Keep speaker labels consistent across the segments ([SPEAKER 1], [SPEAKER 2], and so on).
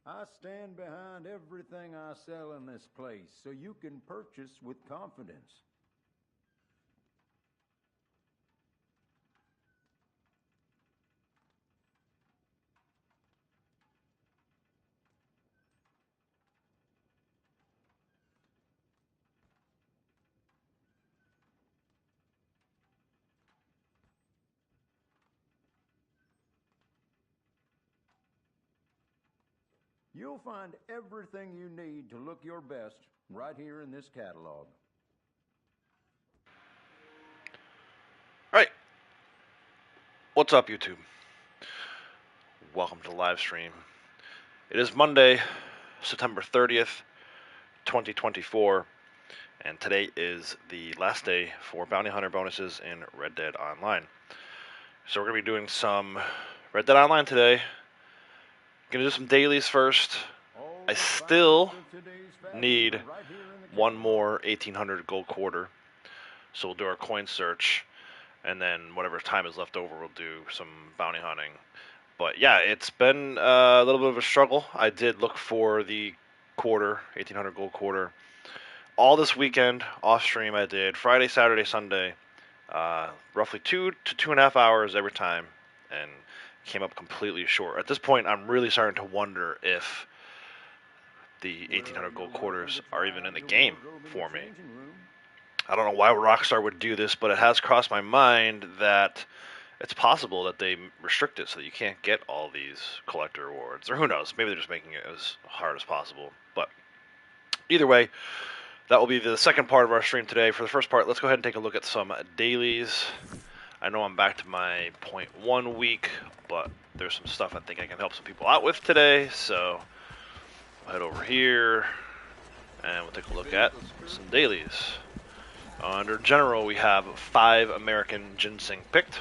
[SPEAKER 1] I stand behind everything I sell in this place, so you can purchase with confidence. You'll find everything you need to look your best right here in this catalog.
[SPEAKER 2] Alright, what's up YouTube? Welcome to Livestream. It is Monday, September 30th, 2024, and today is the last day for Bounty Hunter bonuses in Red Dead Online. So we're going to be doing some Red Dead Online today. Going to do some dailies first. I still need one more 1800 gold quarter, so we'll do our coin search, and then whatever time is left over we'll do some bounty hunting. But yeah, it's been a little bit of a struggle. I did look for the quarter, 1800 gold quarter, all this weekend off stream. I did Friday, Saturday, Sunday, roughly 2 to 2.5 hours every time, and came up completely short. At this point, I'm really starting to wonder if the 1800 gold quarters are even in the game for me. I don't know why Rockstar would do this, but it has crossed my mind that it's possible that they restrict it so that you can't get all these collector rewards. Or who knows, maybe they're just making it as hard as possible. But either way, that will be the second part of our stream today. For the first part, let's go ahead and take a look at some dailies. I know I'm back to my 0.1 week, but there's some stuff I think I can help some people out with today. So we'll head over here and we'll take a look at some dailies. Under general, we have 5 American ginseng picked,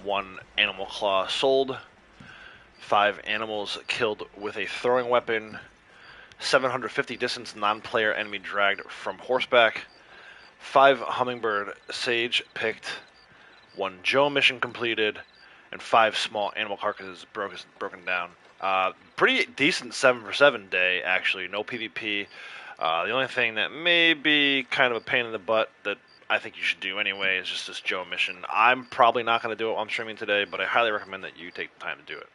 [SPEAKER 2] 1 animal claw sold, 5 animals killed with a throwing weapon, 750 distance non-player enemy dragged from horseback, 5 hummingbird sage picked, 1 Joe mission completed, and 5 small animal carcasses broken down. Pretty decent 7 for 7 day, actually. No PvP. The only thing that may be kind of a pain in the butt that I think you should do anyway is just this Joe mission. I'm probably not going to do it while I'm streaming today, but I highly recommend that you take the time to do it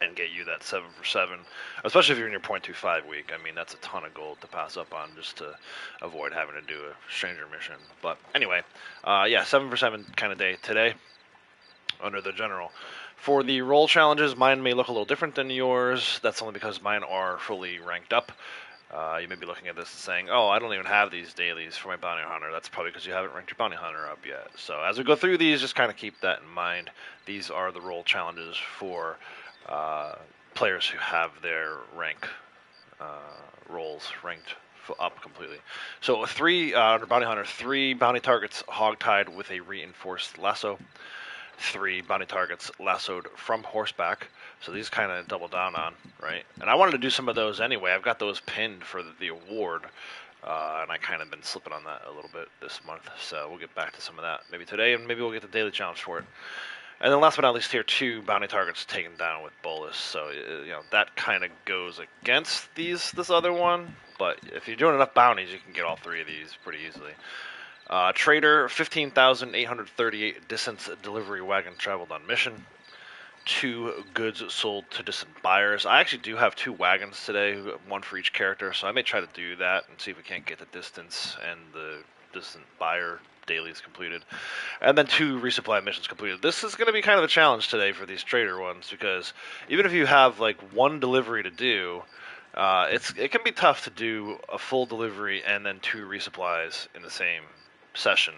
[SPEAKER 2] and get you that 7 for 7, especially if you're in your 0.25 week. I mean, that's a ton of gold to pass up on just to avoid having to do a stranger mission. But anyway, yeah, 7 for 7 kind of day today under the general. For the role challenges, mine may look a little different than yours. That's only because mine are fully ranked up. You may be looking at this and saying, oh, I don't even have these dailies for my bounty hunter. That's probably because you haven't ranked your bounty hunter up yet. So as we go through these, just kind of keep that in mind. These are the role challenges for players who have their rank roles ranked up completely. So under bounty hunter, 3 bounty targets hogtied with a reinforced lasso, 3 bounty targets lassoed from horseback. So these kind of double down on, right? And I wanted to do some of those anyway. I've got those pinned for the award, and I kind of been slipping on that a little bit this month. So we'll get back to some of that maybe today, and maybe we'll get the daily challenge for it. And then last but not least here, 2 bounty targets taken down with bolus. So, you know, that kind of goes against this other one. But if you're doing enough bounties, you can get all 3 of these pretty easily. Trader, 15,838 distance delivery wagon traveled on mission. 2 goods sold to distant buyers. I actually do have 2 wagons today, 1 for each character, so I may try to do that and see if we can't get the distance and the distant buyer dailies completed. And then 2 resupply missions completed. This is going to be kind of a challenge today for these trader ones, because even if you have like 1 delivery to do, it can be tough to do a full delivery and then 2 resupplies in the same session,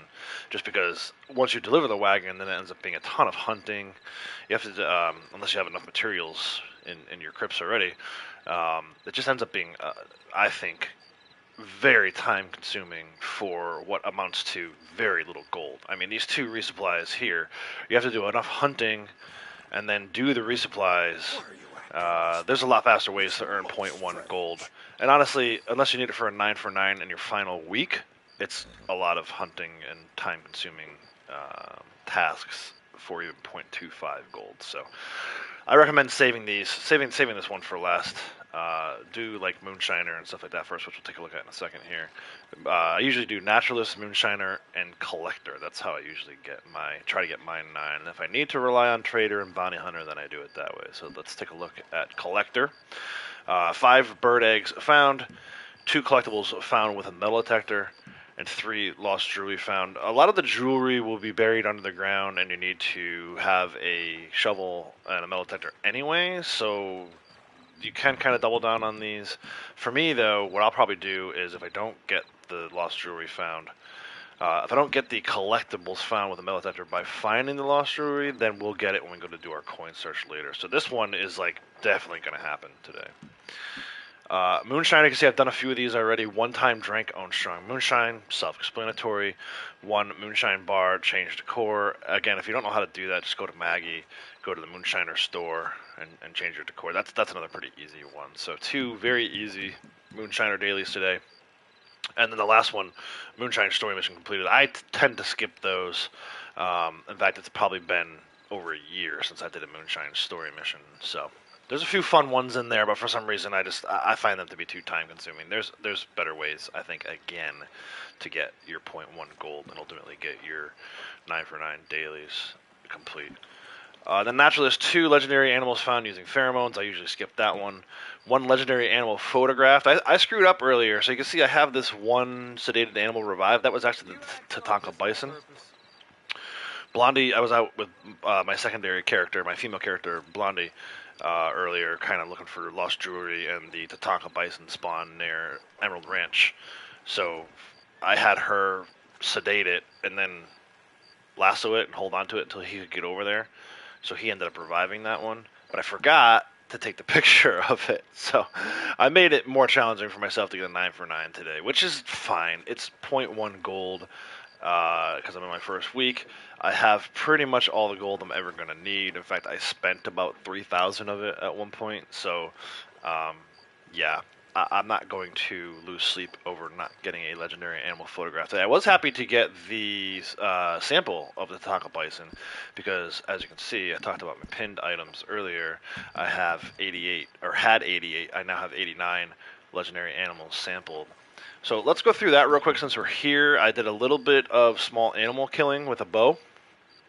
[SPEAKER 2] just because once you deliver the wagon, then it ends up being a ton of hunting. You have to, unless you have enough materials in your crypts already, it just ends up being, I think, very time consuming for what amounts to very little gold. I mean, these 2 resupplies here, you have to do enough hunting and then do the resupplies. There's a lot faster ways to earn 0.1 gold. And honestly, unless you need it for a 9 for 9 in your final week, it's a lot of hunting and time-consuming tasks for even 0.25 gold. So I recommend saving this one for last. Do like Moonshiner and stuff like that first, which we'll take a look at in a second here. I usually do Naturalist, Moonshiner, and Collector. That's how I usually try to get mine 9. And if I need to rely on Trader and Bounty Hunter, then I do it that way. So let's take a look at Collector. 5 bird eggs found, 2 collectibles found with a metal detector, and 3 lost jewelry found. A lot of the jewelry will be buried under the ground, and you need to have a shovel and a metal detector anyway, so you can kind of double down on these. For me, though, what I'll probably do is if I don't get the lost jewelry found, if I don't get the collectibles found with a metal detector by finding the lost jewelry, then we'll get it when we go to do our coin search later. So this one is like definitely going to happen today. Moonshine, you can see I've done a few of these already. One-time drink, own strong moonshine, self-explanatory. 1 moonshine bar, change decor. Again, if you don't know how to do that, just go to Maggie, go to the Moonshiner store, and change your decor. That's another pretty easy one. So 2 very easy Moonshiner dailies today. And then the last one, Moonshine story mission completed. I tend to skip those. In fact, it's probably been over a year since I did a Moonshine story mission. So there's a few fun ones in there, but for some reason I find them to be too time consuming. There's better ways, I think, again, to get your 0.1 gold and ultimately get your 9 for 9 dailies complete. The Naturalist, 2 legendary animals found using pheromones. I usually skip that one. 1 legendary animal photographed. I screwed up earlier, so you can see I have this 1 sedated animal revived. That was actually the Tatanka bison. Blondie, I was out with my secondary character, my female character, Blondie, earlier, kind of looking for lost jewelry, and the Tatanka bison spawn near Emerald Ranch. So I had her sedate it and then lasso it and hold on to it until he could get over there. So he ended up reviving that one, but I forgot to take the picture of it. So I made it more challenging for myself to get a 9 for 9 today, which is fine. It's 0.1 gold because I'm in my first week. I have pretty much all the gold I'm ever going to need. In fact, I spent about 3,000 of it at one point. So yeah, I'm not going to lose sleep over not getting a legendary animal photograph today. I was happy to get the sample of the Tatanka bison because, as you can see, I talked about my pinned items earlier. I have 88, or had 88. I now have 89 legendary animals sampled. So let's go through that real quick since we're here. I did a little bit of small animal killing with a bow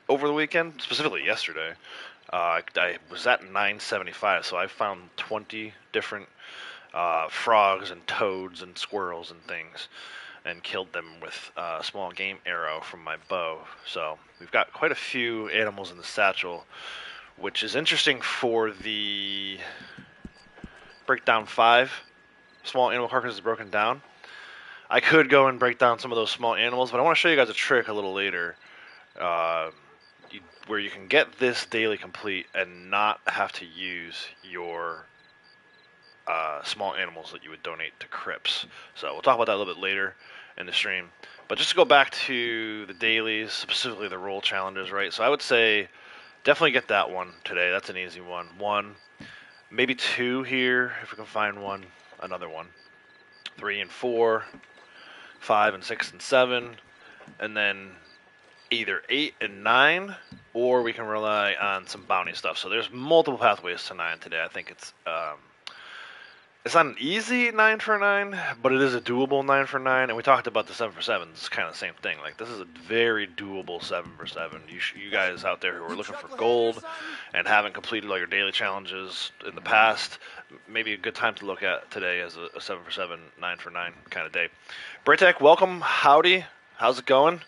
[SPEAKER 2] over the weekend, specifically yesterday. I was at 975, so I found 20 different frogs and toads and squirrels and things, and killed them with a small game arrow from my bow. So we've got quite a few animals in the satchel, which is interesting for the breakdown 5. Small animal carcasses broken down. I could go and break down some of those small animals, but I want to show you guys a trick a little later where you can get this daily complete and not have to use your small animals that you would donate to crypts. So we'll talk about that a little bit later in the stream. But just to go back to the dailies, specifically the roll challenges, right? So I would say definitely get that one today. That's an easy one. 1, maybe 2 here if we can find one. Another one. 3 and 4, 5 and 6 and 7, and then either 8 and 9, or we can rely on some bounty stuff. So there's multiple pathways to 9 today. I think it's not an easy 9 for 9, but it is a doable 9 for 9. And we talked about the 7 for 7. It's kind of the same thing. Like, this is a very doable 7 for 7. You guys out there who are looking for gold and haven't completed all your daily challenges in the past, maybe a good time to look at today as a 7 for 7, 9 for 9 kind of day. Braytech, welcome. Howdy. How's it going?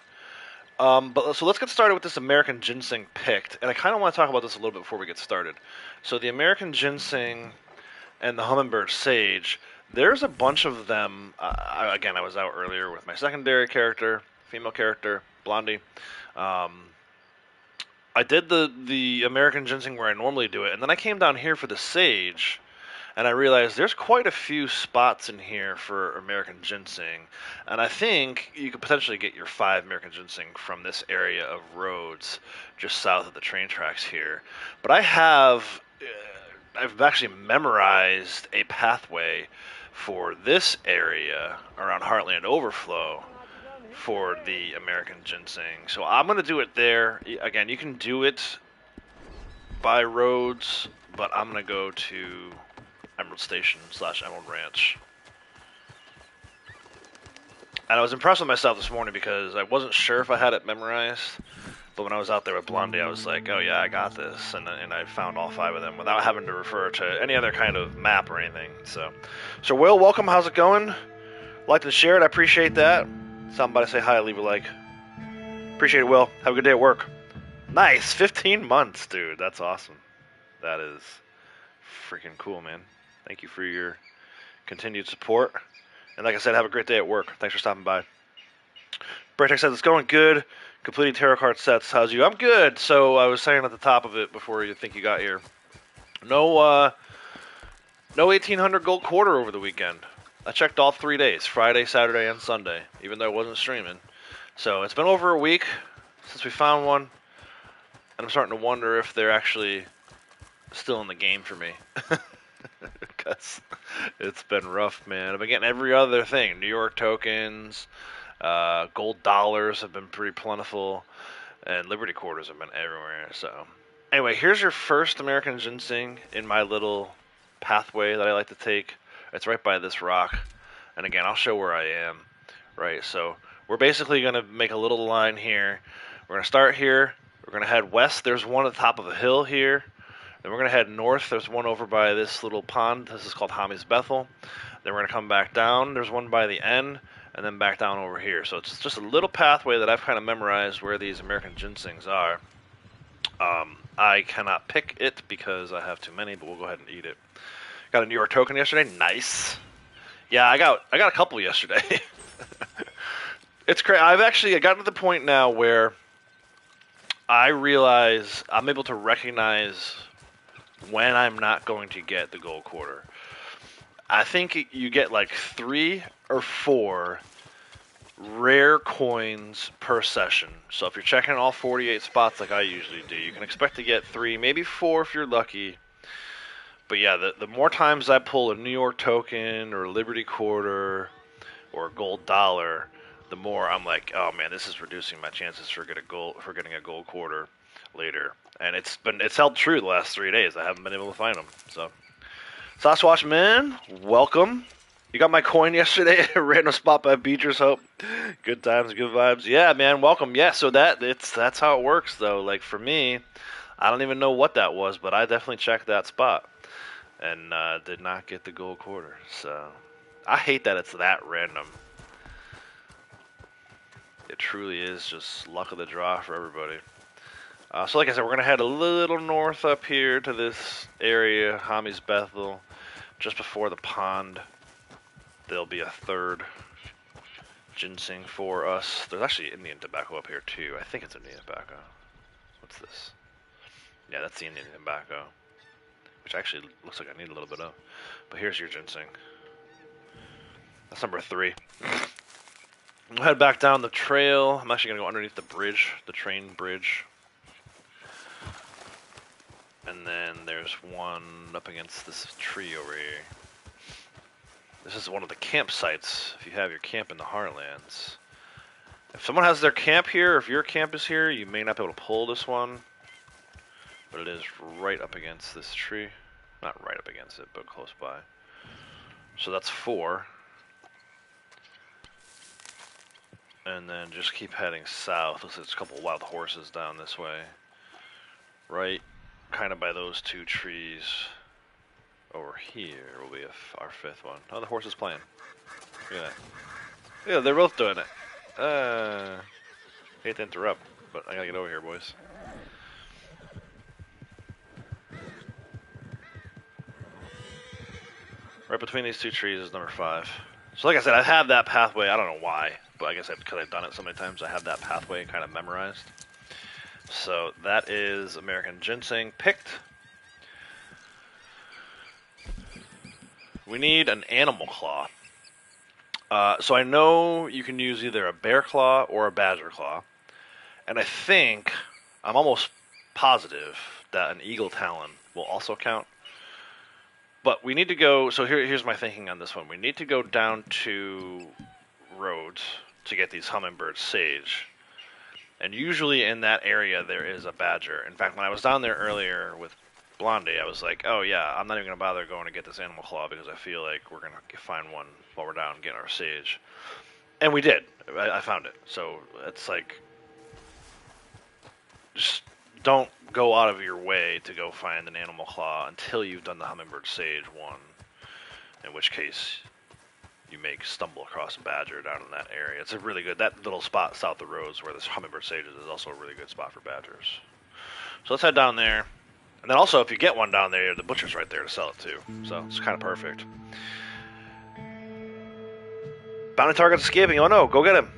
[SPEAKER 2] So let's get started with this American ginseng picked. And I kind of want to talk about this a little bit before we get started. So the American ginseng and the hummingbird sage, there's a bunch of them. Again, I was out earlier with my secondary character, female character, Blondie. I did the American ginseng where I normally do it, and then I came down here for the sage, and I realized there's quite a few spots in here for American ginseng, and I think you could potentially get your 5 American ginseng from this area of roads just south of the train tracks here. But I've actually memorized a pathway for this area around Heartland Overflow for the American ginseng. So I'm going to do it there. Again, you can do it by roads, but I'm going to go to Emerald Station / Emerald Ranch. And I was impressed with myself this morning because I wasn't sure if I had it memorized. But when I was out there with Blondie, I was like, oh yeah, I got this. And I found all 5 of them without having to refer to any other kind of map or anything. So Will, welcome. How's it going? Like and share it. I appreciate that. Somebody say hi, leave a like. Appreciate it, Will. Have a good day at work. Nice. 15 months, dude. That's awesome. That is freaking cool, man. Thank you for your continued support. And like I said, have a great day at work. Thanks for stopping by. Braytech says it's going good. Completing tarot card sets. How's you? I'm good. So I was saying at the top of it before you think you got here. No 1800 gold quarter over the weekend. I checked all 3 days, Friday, Saturday, and Sunday, even though I wasn't streaming. So it's been over a week since we found one, and I'm starting to wonder if they're actually still in the game for me. Because it's been rough, man. I've been getting every other thing. New York tokens, gold dollars have been pretty plentiful, and Liberty quarters have been everywhere. So anyway, here's your first American ginseng in my little pathway that I like to take. It's right by this rock, and again, I'll show where I am. Right, so we're basically going to make a little line here. We're going to start here. We're going to head west. There's one at the top of a hill here. Then we're going to head north. There's one over by this little pond. This is called Hami's Bethel. Then we're going to come back down. There's one by the end, and then back down over here. So it's just a little pathway that I've kind of memorized where these American ginsengs are. I cannot pick it because I have too many, but we'll go ahead and eat it. Got a New York token yesterday. Nice. Yeah, I got a couple yesterday. It's crazy. I've actually gotten to the point now where I realize I'm able to recognize when I'm not going to get the gold quarter. I think you get like 3 or 4 rare coins per session. So if you're checking all 48 spots like I usually do, you can expect to get 3, maybe 4 if you're lucky. But yeah, the more times I pull a New York token or a Liberty quarter or a gold dollar, the more I'm like, oh man, this is reducing my chances for getting a gold quarter later. And it's held true the last 3 days. I haven't been able to find them. So Sasquatch Man, welcome. You got my coin yesterday at a random spot by Beecher's Hope. Good times, good vibes. Yeah, man, welcome. Yeah, so that's how it works though. Like for me, I don't even know what that was, but I definitely checked that spot and did not get the gold quarter. So I hate that it's that random. It truly is just luck of the draw for everybody. So like I said, we're going to head a little north up here to this area, Hami's Bethel, just before the pond. There'll be a 3rd ginseng for us. There's actually Indian tobacco up here too. I think it's Indian tobacco. What's this? Yeah, that's the Indian tobacco, which actually looks like I need a little bit of. But here's your ginseng. That's number 3. We'll head back down the trail. I'm actually going to go underneath the bridge, the train bridge. And then there's one up against this tree over here. This is one of the campsites, if you have your camp in the Heartlands. If someone has their camp here, or if your camp is here, you may not be able to pull this one. But it is right up against this tree. Not right up against it, but close by. So that's 4. And then just keep heading south. Looks like there's a couple of wild horses down this way. Right kind of by those 2 trees. Over here will be our 5th one. Oh, the horse is playing. Look at that. Yeah, they're both doing it. Hate to interrupt, but I gotta get over here, boys. Right between these 2 trees is number 5. So like I said, I have that pathway. I don't know why, but I guess because I've done it so many times, I have that pathway kind of memorized. So that is American ginseng picked. We need an animal claw. So I know you can use either a bear claw or a badger claw. And I think, I'm almost positive that an eagle talon will also count. But we need to go, so here's my thinking on this one. We need to go down 2 roads to get these hummingbird sage. And usually in that area there is a badger. In fact, when I was down there earlier with Blondie, I was like, oh yeah, I'm not even going to bother going to get this animal claw because I feel like we're going to find one while we're down getting our sage. And we did. I found it. So it's like, just don't go out of your way to go find an animal claw until you've done the hummingbird sage one. In which case, you may stumble across a badger down in that area. It's a really good, that little spot south of the roads where this hummingbird sage is also a really good spot for badgers. So let's head down there. And then also, if you get one down there, the butcher's right there to sell it too. So it's kind of perfect. Bounty target's escaping. Oh no, go get him.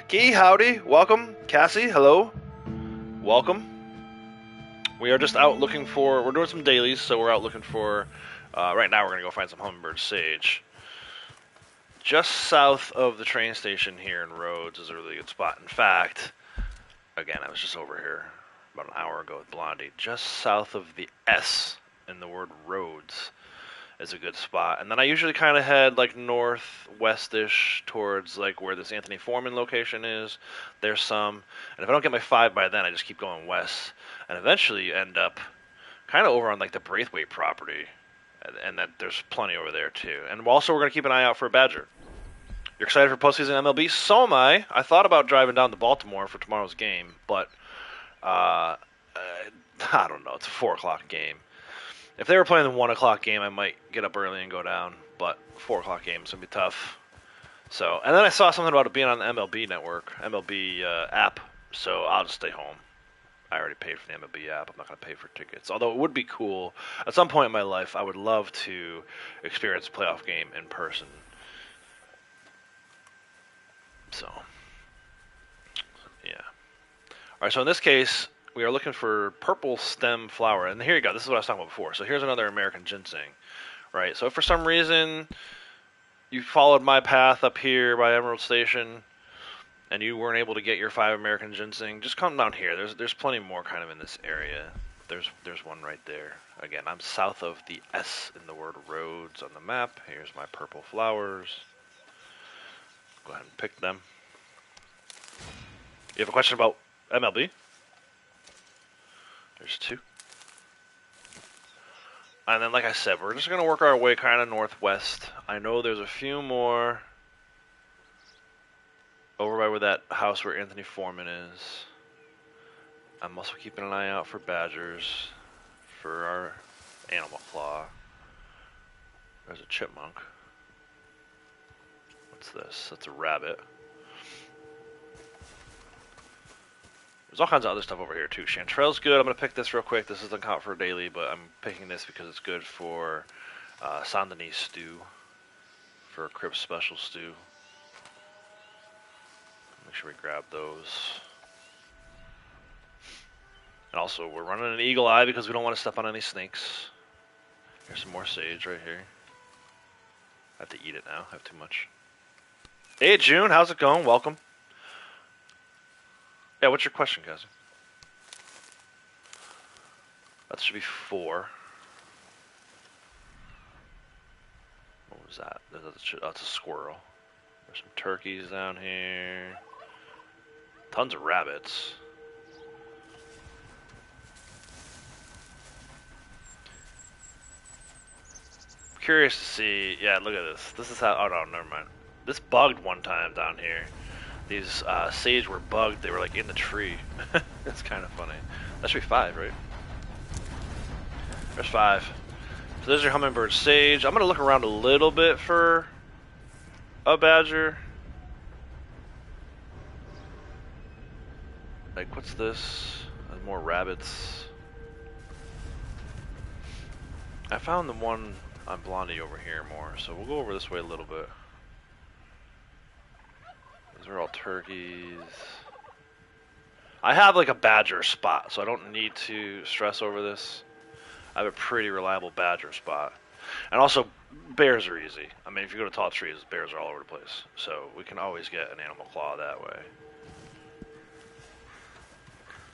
[SPEAKER 2] Key, howdy, welcome. Cassie, hello. Welcome. We are just out looking for, we're doing some dailies, so we're out looking for, right now we're going to go find some hummingbird sage. Just south of the train station here in Rhodes is a really good spot. In fact, again, I was just over here about an hour ago with Blondie. Just south of the S in the word Rhodes is a good spot. And then I usually kind of head like northwestish towards like where this Anthony Foreman location is. There's some. And if I don't get my 5 by then, I just keep going west. And eventually you end up kind of over on like the Braithwaite property. And that there's plenty over there too. And also we're going to keep an eye out for a badger. You're excited for postseason MLB? So am I. I thought about driving down to Baltimore for tomorrow's game, but I don't know. It's a 4 o'clock game. If they were playing the 1 o'clock game, I might get up early and go down, but 4 o'clock game is going to be tough. So, and then I saw something about it being on the MLB network, MLB app, so I'll just stay home. I already paid for the MLB app. I'm not going to pay for tickets. Although it would be cool. At some point in my life, I would love to experience a playoff game in person. So, yeah. All right, so in this case, we are looking for purple stem flower. And here you go. This is what I was talking about before. So here's another American ginseng, right? So if for some reason you followed my path up here by Emerald Station and you weren't able to get your 5 American ginseng, just come down here. There's plenty more kind of in this area. There's one right there. Again, I'm south of the S in the word Rhodes on the map. Here's my purple flowers. Go ahead and pick them. You have a question about MLB? There's 2. And then, like I said, we're just going to work our way kind of northwest. I know there's a few more over by where that house where Anthony Foreman is. I'm also keeping an eye out for badgers for our animal claw. There's a chipmunk. What's this? That's a rabbit. There's all kinds of other stuff over here too. Chanterelle's good. I'm going to pick this real quick. This doesn't count for daily, but I'm picking this because it's good for Saint Denis stew. For a Crib special stew. Make sure we grab those. And also, we're running an eagle eye because we don't want to step on any snakes. Here's some more sage right here. I have to eat it now. I have too much. Hey, June. How's it going? Welcome. Yeah, what's your question, guys? That should be 4. What was that? That's a squirrel. There's some turkeys down here. Tons of rabbits. I'm curious to see. Yeah, look at this. This is how. Oh no, never mind. This bugged one time down here. These sage were bugged. They were like in the tree. That's kind of funny. That should be 5, right? There's 5. So there's your hummingbird sage. I'm gonna look around a little bit for a badger. Like, what's this? There's more rabbits. I found the one on Blondie over here more, so we'll go over this way a little bit. These are all turkeys. I have like a badger spot, so I don't need to stress over this. I have a pretty reliable badger spot. And also, bears are easy. I mean, if you go to tall trees, bears are all over the place. So we can always get an animal claw that way.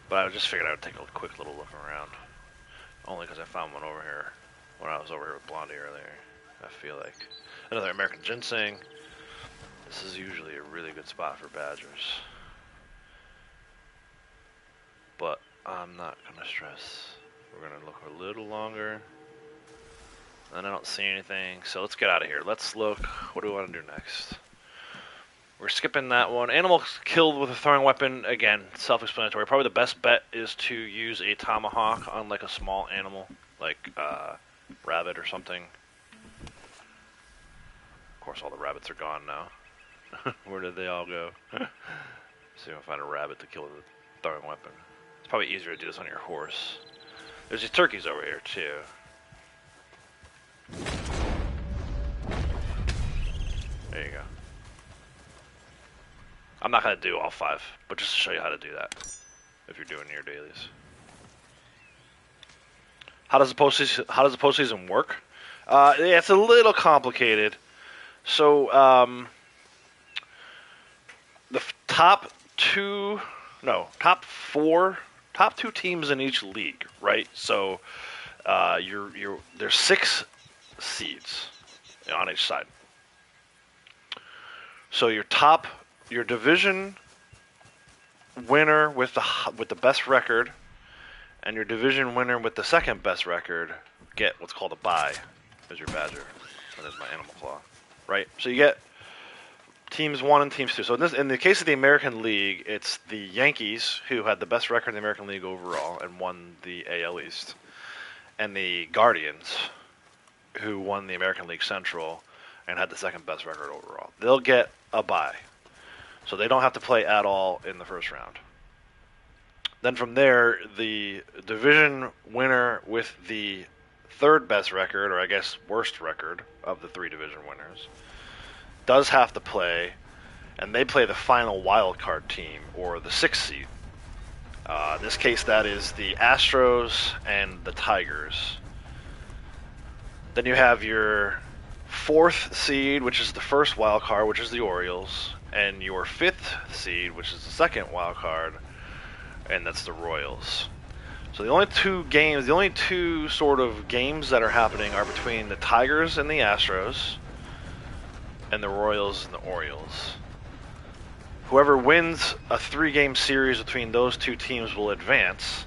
[SPEAKER 2] But I just figured I would take a quick little look around. Only because I found one over here when I was over here with Blondie earlier. I feel like. Another American ginseng. This is usually a really good spot for badgers. But I'm not going to stress. We're going to look a little longer. And I don't see anything, so let's get out of here. Let's look. What do we want to do next? We're skipping that one. Animal killed with a throwing weapon. Again, self-explanatory. Probably the best bet is to use a tomahawk on like a small animal, like rabbit or something. Of course, all the rabbits are gone now. Where did they all go? See if I can find a rabbit to kill with a throwing weapon. It's probably easier to do this on your horse. There's these turkeys over here too. There you go. I'm not going to do all 5, but just to show you how to do that if you're doing your dailies. How does the postseason work? Yeah, it's a little complicated. So the top 2 teams in each league, right? So there's 6 seeds on each side. So your division winner with the best record, and your division winner with the second best record get what's called a bye as your badger. And there's my animal claw, right? So you get teams 1 and teams 2. So in the case of the American League, it's the Yankees who had the best record in the American League overall and won the AL East, and the Guardians who won the American League Central and had the second best record overall. They'll get a bye. So they don't have to play at all in the first round. Then from there, the division winner with the third best record, or I guess worst record of the 3 division winners, does have to play, and they play the final wild card team, or the 6th seed. In this case, that is the Astros and the Tigers. Then you have your 4th seed, which is the first wild card, which is the Orioles, and your 5th seed, which is the second wild card, and that's the Royals. So the only two sort of games that are happening are between the Tigers and the Astros, and the Royals and the Orioles. Whoever wins a 3-game series between those 2 teams will advance.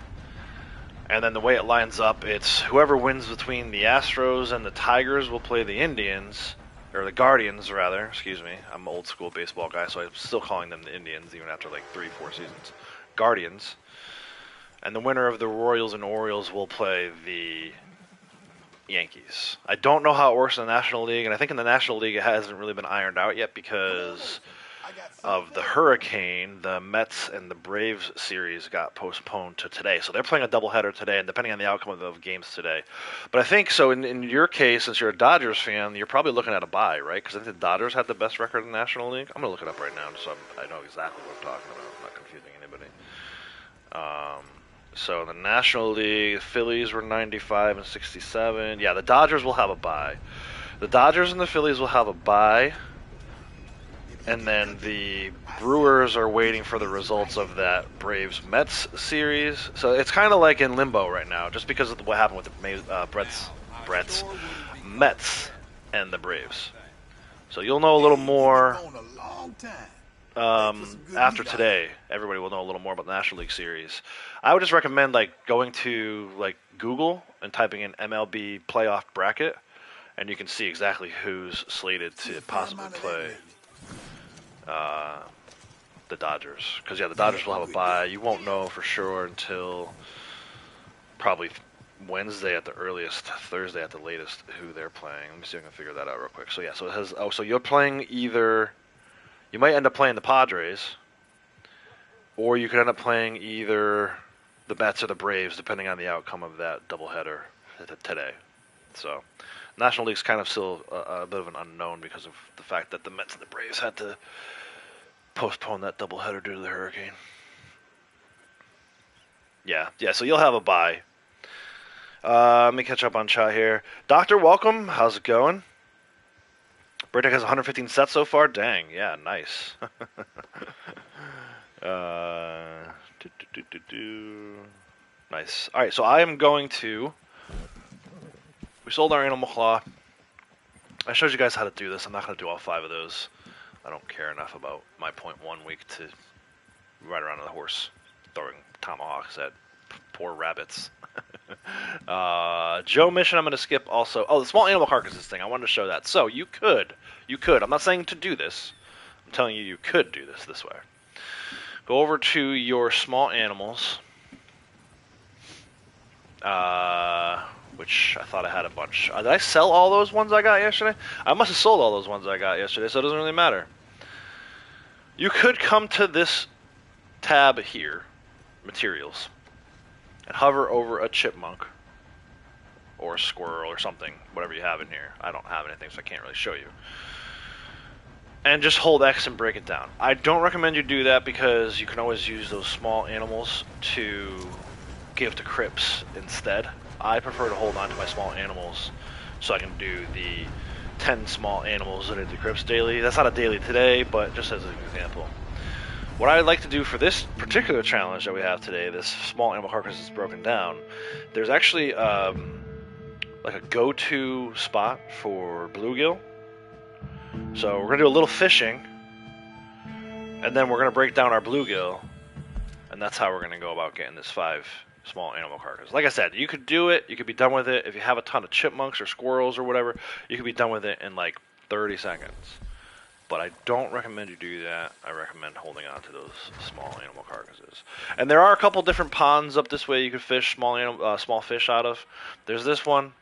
[SPEAKER 2] And then the way it lines up, it's whoever wins between the Astros and the Tigers will play the Indians, or the Guardians rather, excuse me. I'm an old school baseball guy, so I'm still calling them the Indians even after like 3-4 seasons. Guardians. And the winner of the Royals and Orioles will play the Yankees. I don't know how it works in the National League, and I think in the National League it hasn't really been ironed out yet because of the hurricane. The Mets and the Braves series got postponed to today, so they're playing a doubleheader today, and depending on the outcome of the games today. But I think so in your case, since you're a Dodgers fan, you're probably looking at a bye, right? Because I think the Dodgers had the best record in the National League. I'm gonna look it up right now, so I know exactly what I'm talking about. I'm not confusing anybody. So in the National League, the Phillies were 95 and 67. Yeah, the Dodgers will have a bye. The Dodgers and the Phillies will have a bye. And then the Brewers are waiting for the results of that Braves-Mets series. So it's kind of like in limbo right now, just because of what happened with the Brett's Mets and the Braves. So you'll know a little more after today. Everybody will know a little more about the National League series. I would just recommend going to Google and typing in MLB playoff bracket, and you can see exactly who's slated to possibly play the Dodgers. Because the Dodgers will have a bye. You won't know for sure until probably Wednesday at the earliest, Thursday at the latest, who they're playing. Let me see if I can figure that out real quick. So so it has. Oh, so you're playing either. You might end up playing the Padres, or you could end up playing either the Mets or the Braves, depending on the outcome of that doubleheader today. So, National League's kind of still a bit of an unknown because of the fact that the Mets and the Braves had to postpone that doubleheader due to the hurricane. Yeah. So you'll have a bye. Let me catch up on chat here. Doctor, welcome. How's it going? Braytech has 115 sets so far. Dang, yeah, nice. Nice. All right, so I am going to. We sold our animal claw. I showed you guys how to do this. I'm not going to do all 5 of those. I don't care enough about my 0.1 week to ride around on the horse throwing tomahawks at poor rabbits. Joe mission I'm going to skip also. Oh, the small animal carcasses thing. I wanted to show that. So you could. I'm not saying to do this. I'm telling you could do this way. Go over to your small animals. Which I thought I had a bunch. Did I sell all those ones I got yesterday? I must have sold all those ones I got yesterday, so it doesn't really matter. You could come to this tab here, materials, and hover over a chipmunk or a squirrel or something, whatever you have in here. I don't have anything, so I can't really show you. And just hold X and break it down. I don't recommend you do that because you can always use those small animals to give to crypts instead. I prefer to hold on to my small animals so I can do the 10 small animals that are the crypts daily. That's not a daily today, but just as an example. What I'd like to do for this particular challenge that we have today, this small animal carcass is broken down, there's actually like a go-to spot for bluegill. So we're going to do a little fishing, and then we're going to break down our bluegill, and that's how we're going to go about getting this 5 small animal carcass. Like I said, you could do it, you could be done with it. If you have a ton of chipmunks or squirrels or whatever, you could be done with it in like 30 seconds. But I don't recommend you do that. I recommend holding on to those small animal carcasses. And there are a couple different ponds up this way you could fish small fish out of. There's this one.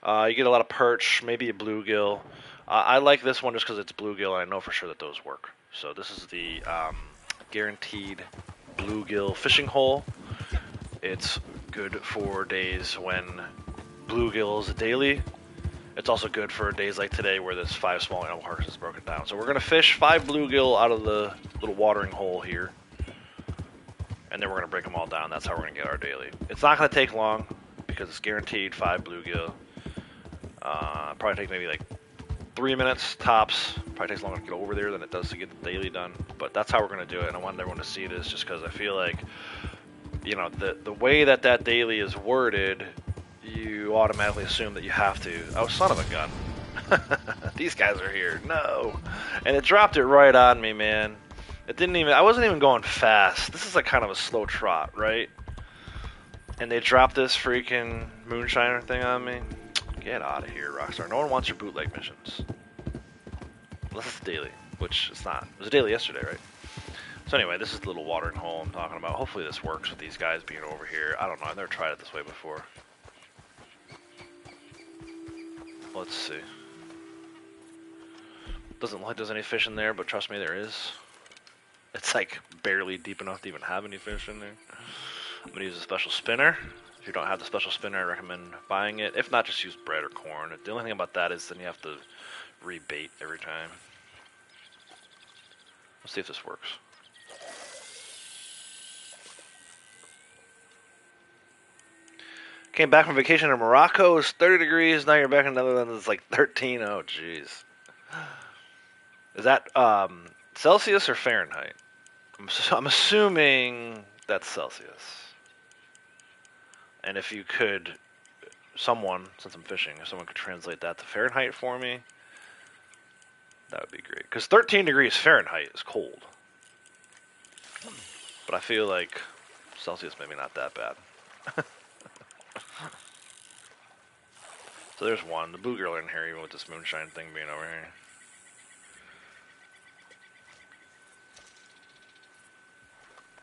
[SPEAKER 2] You get a lot of perch, maybe a bluegill. I like this one just because it's bluegill, and I know for sure that those work. So this is the guaranteed bluegill fishing hole. It's good for days when bluegill is a daily. It's also good for days like today where there's 5 small animal carcasses broken down. So we're going to fish 5 bluegill out of the little watering hole here. And then we're going to break them all down. That's how we're going to get our daily. It's not going to take long because it's guaranteed 5 bluegill. Probably take maybe like 3 minutes tops. Probably takes longer to get over there than it does to get the daily done. But that's how we're going to do it. And I wanted everyone to see this just because I feel like, you know, the way that daily is worded, you automatically assume that you have to. Oh, son of a gun. These guys are here. No. And it dropped it right on me, man. I wasn't even going fast. This is like kind of a slow trot, right? And they dropped this freaking moonshiner thing on me. Get out of here, Rockstar. No one wants your bootleg missions. Unless it's daily, which it's not. It was a daily yesterday, right? So anyway, this is the little watering hole I'm talking about. Hopefully this works with these guys being over here. I don't know. I've never tried it this way before. Let's see. Doesn't look like there's any fish in there, but trust me, there is. It's like barely deep enough to even have any fish in there. I'm going to use a special spinner. If you don't have the special spinner, I recommend buying it. If not, just use bread or corn. The only thing about that is then you have to rebait every time. Let's see if this works. Came back from vacation in Morocco. It's 30 degrees. Now you're back in the Netherlands. It's like 13. Oh, jeez. Is that Celsius or Fahrenheit? I'm assuming that's Celsius. And if you could, since I'm fishing, if someone could translate that to Fahrenheit for me, that would be great. Because 13 degrees Fahrenheit is cold. But I feel like Celsius maybe not that bad. So there's one. The bluegill in here, even with this moonshine thing being over here.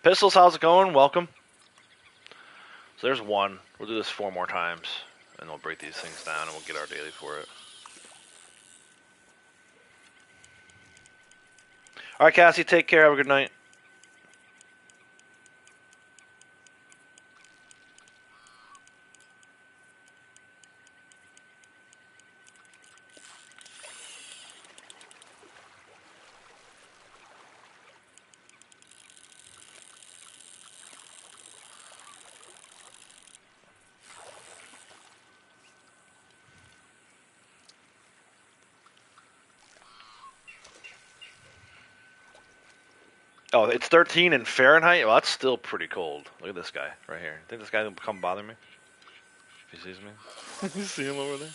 [SPEAKER 2] Pistols, how's it going? Welcome. So there's one. We'll do this 4 more times, and we'll break these things down, and we'll get our daily for it. All right, Cassie, take care. Have a good night. Oh, it's 13 in Fahrenheit? Well, that's still pretty cold. Look at this guy right here. Think this guy will come bother me? If he sees me? You see him over there?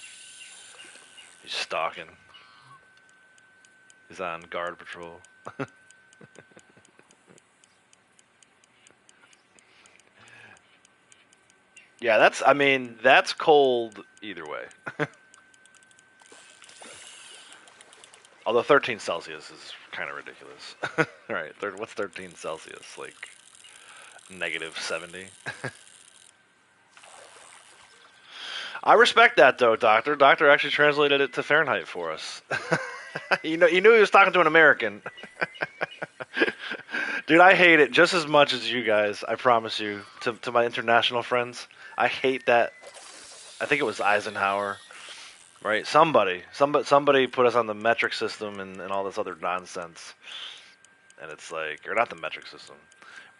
[SPEAKER 2] He's stalking. He's on guard patrol. Yeah, that's cold either way. Although 13 Celsius is kind of ridiculous. Alright, what's 13 Celsius? Like, -70? I respect that, though, Doctor. Doctor actually translated it to Fahrenheit for us. He knew he was talking to an American. Dude, I hate it just as much as you guys, I promise you, to my international friends. I hate that. I think it was Eisenhower, right? Somebody put us on the metric system and all this other nonsense. And it's like, or not the metric system.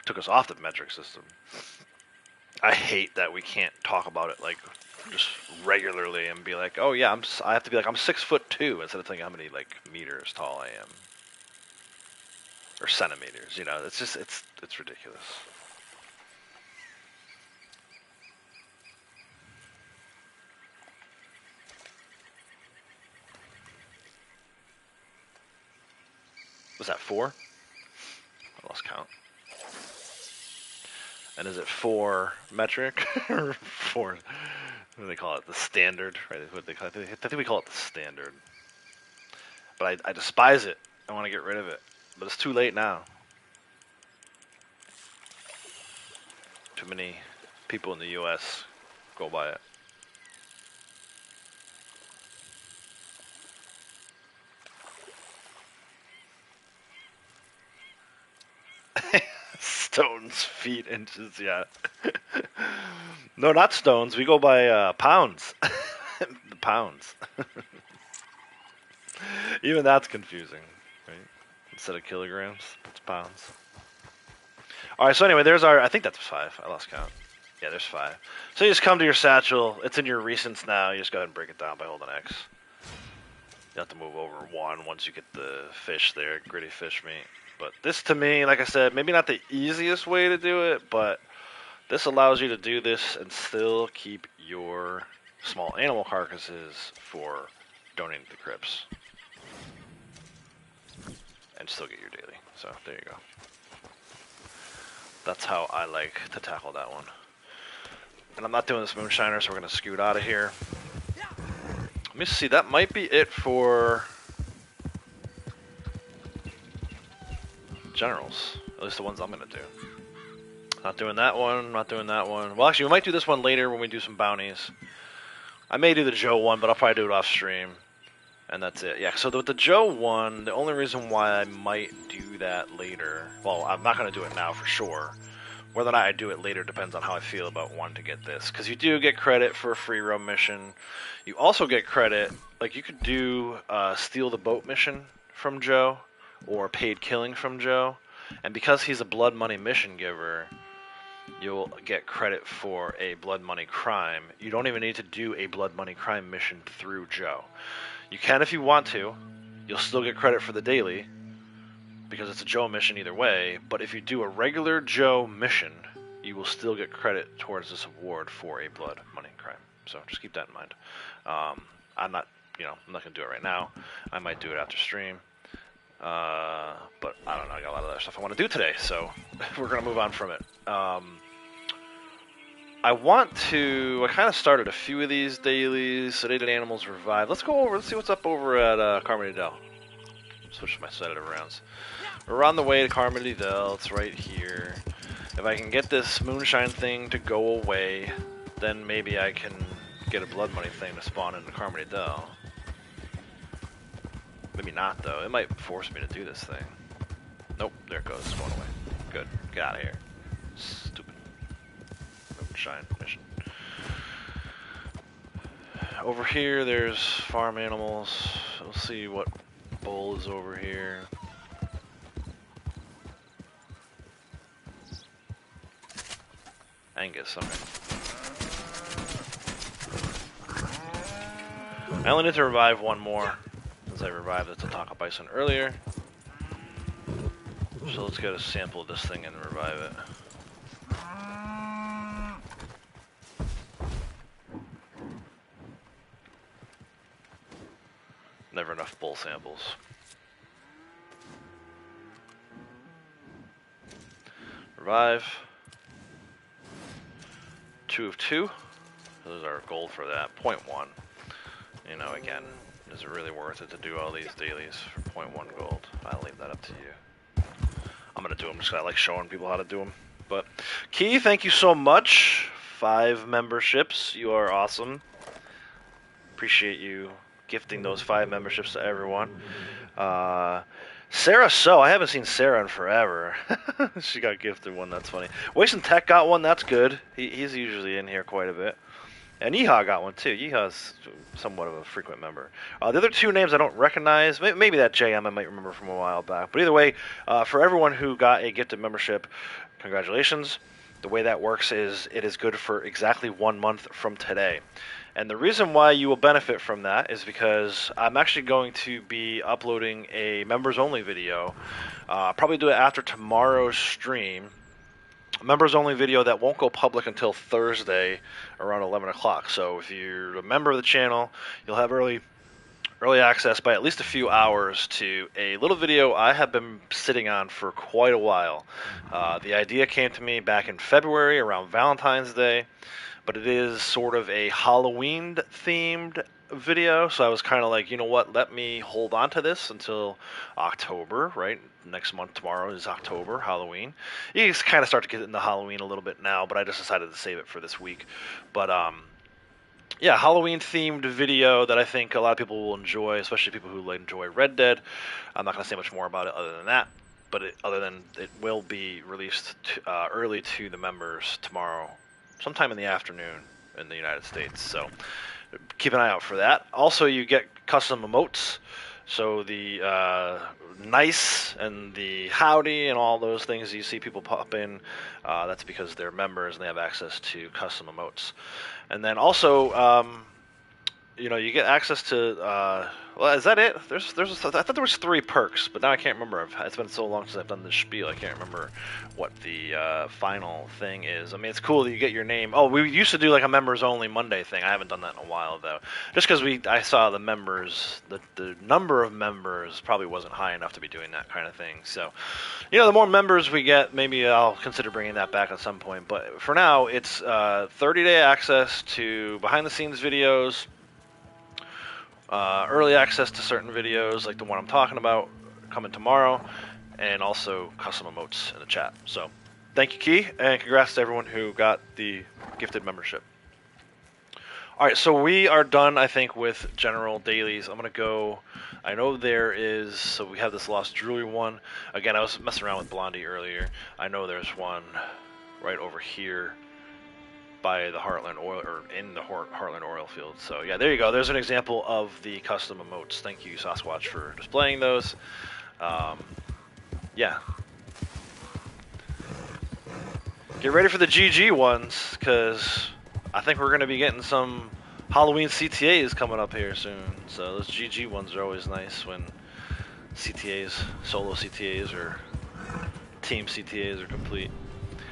[SPEAKER 2] Took us off the metric system. I hate that we can't talk about it like just regularly and be like, oh yeah, I have to be like, I'm 6'2" instead of thinking how many like meters tall I am. Or centimeters, you know, it's just, it's ridiculous. Was that 4? I lost count. And is it 4 metric or 4? What do they call it? The standard, right? What they call it? I think we call it the standard. But I despise it. I want to get rid of it. But it's too late now. Too many people in the U.S. go by it. Stones, feet, inches, yeah. No, not stones. We go by pounds. The pounds. Even that's confusing, right? Instead of kilograms, it's pounds. Alright, so anyway, there's our, I think that's 5. I lost count. Yeah, there's 5. So you just come to your satchel. It's in your recents now. You just go ahead and break it down by holding X. You have to move over 1 once you get the fish there, gritty fish meat. But this, to me, like I said, maybe not the easiest way to do it, but this allows you to do this and still keep your small animal carcasses for donating to the crypts. And still get your daily. So, there you go. That's how I like to tackle that one. And I'm not doing this moonshiner, so we're going to scoot out of here. Let me see, that might be it for generals. At least the ones I'm going to do. Not doing that one, not doing that one. Well, actually, we might do this one later when we do some bounties. I may do the Joe one, but I'll probably do it off stream. And that's it. Yeah, so with the Joe one, the only reason why I might do that later... Well, I'm not going to do it now for sure. Whether or not I do it later depends on how I feel about wanting to get this. Because you do get credit for a free roam mission. You also get credit... Like, you could do Steal the Boat mission from Joe. Or Paid Killing from Joe. And because he's a blood money mission giver... You'll get credit for a blood money crime. You don't even need to do a blood money crime mission through Joe. You can if you want to. You'll still get credit for the daily, because it's a Joe mission either way. But if you do a regular Joe mission, you will still get credit towards this award for a blood money crime. So just keep that in mind. I'm not going to do it right now. I might do it after stream. But I don't know. I got a lot of other stuff I want to do today, so we're going to move on from it. I kind of started a few of these dailies. Sedated animals revive. Let's see what's up over at Carmody Dell. Switch my set of rounds. We're on the way to Carmody Dell. It's right here. If I can get this moonshine thing to go away, then maybe I can get a blood money thing to spawn into Carmody Dell. Maybe not, though. It might force me to do this thing. Nope, there it goes. It's going away. Good. Get out of here. Stupid moonshine mission. Over here, there's farm animals. We'll see what bull is over here. Angus, okay. I only need to revive one more. I revived the Tatanka Bison earlier. So let's get a sample of this thing and revive it. Never enough bull samples. survive. 2 of 2. Those are gold for that. 0.1. You know, again, is it really worth it to do all these dailies for 0.1 gold? I'll leave that up to you. I'm going to do them just because I like showing people how to do them. But, Key, thank you so much. 5 memberships. You are awesome. Appreciate you gifting those 5 memberships to everyone. Sarah I haven't seen Sarah in forever. She got gifted one, that's funny. Wasting Tech got one, that's good. He's usually in here quite a bit. And Yeehaw got one too. Yeehaw's somewhat of a frequent member. The other 2 names I don't recognize. Maybe that JM I might remember from a while back. But either way, for everyone who got a gifted membership, congratulations. The way that works is it is good for exactly 1 month from today. And the reason why you will benefit from that is because I'm actually going to be uploading a members-only video. Probably do it after tomorrow's stream. A members-only video that won't go public until Thursday around 11 o'clock. So if you're a member of the channel, you'll have early access by at least a few hours to a little video I have been sitting on for quite a while. The idea came to me back in February around Valentine's Day. But it is sort of a Halloween-themed video, so I was kind of like, you know what, let me hold on to this until October, right? Next month, tomorrow is October, Halloween. You can kind of start to get into Halloween a little bit now, but I just decided to save it for this week. But, yeah, Halloween-themed video that I think a lot of people will enjoy, especially people who enjoy Red Dead. I'm not going to say much more about it other than that, but it will be released early to the members tomorrow, sometime in the afternoon in the United States, so keep an eye out for that. Also, you get custom emotes, so the nice and the howdy and all those things you see people pop in, that's because they're members and they have access to custom emotes. And then also, you know, you get access to, well, is that it? I thought there was 3 perks, but now I can't remember. It's been so long since I've done this spiel, I can't remember what the final thing is. I mean, it's cool that you get your name. Oh, we used to do like a members-only Monday thing. I haven't done that in a while, though. Just because I saw the members, the number of members probably wasn't high enough to be doing that kind of thing. So, you know, the more members we get, maybe I'll consider bringing that back at some point. But for now, it's 30-day access to behind-the-scenes videos, early access to certain videos like the one I'm talking about coming tomorrow, and also custom emotes in the chat. So thank you, Key, and congrats to everyone who got the gifted membership. Alright, so we are done, I think, with general dailies. I'm going to go, I know there is, so we have this lost jewelry one. Again, I was messing around with Blondie earlier. I know there's one right over here by the Heartland oil, or in the Heartland oil field. So yeah, there you go. There's an example of the custom emotes. Thank you, Sasquatch, for displaying those. Yeah. Get ready for the GG ones, because I think we're going to be getting some Halloween CTAs coming up here soon. So those GG ones are always nice when CTAs, solo CTAs, or team CTAs are complete.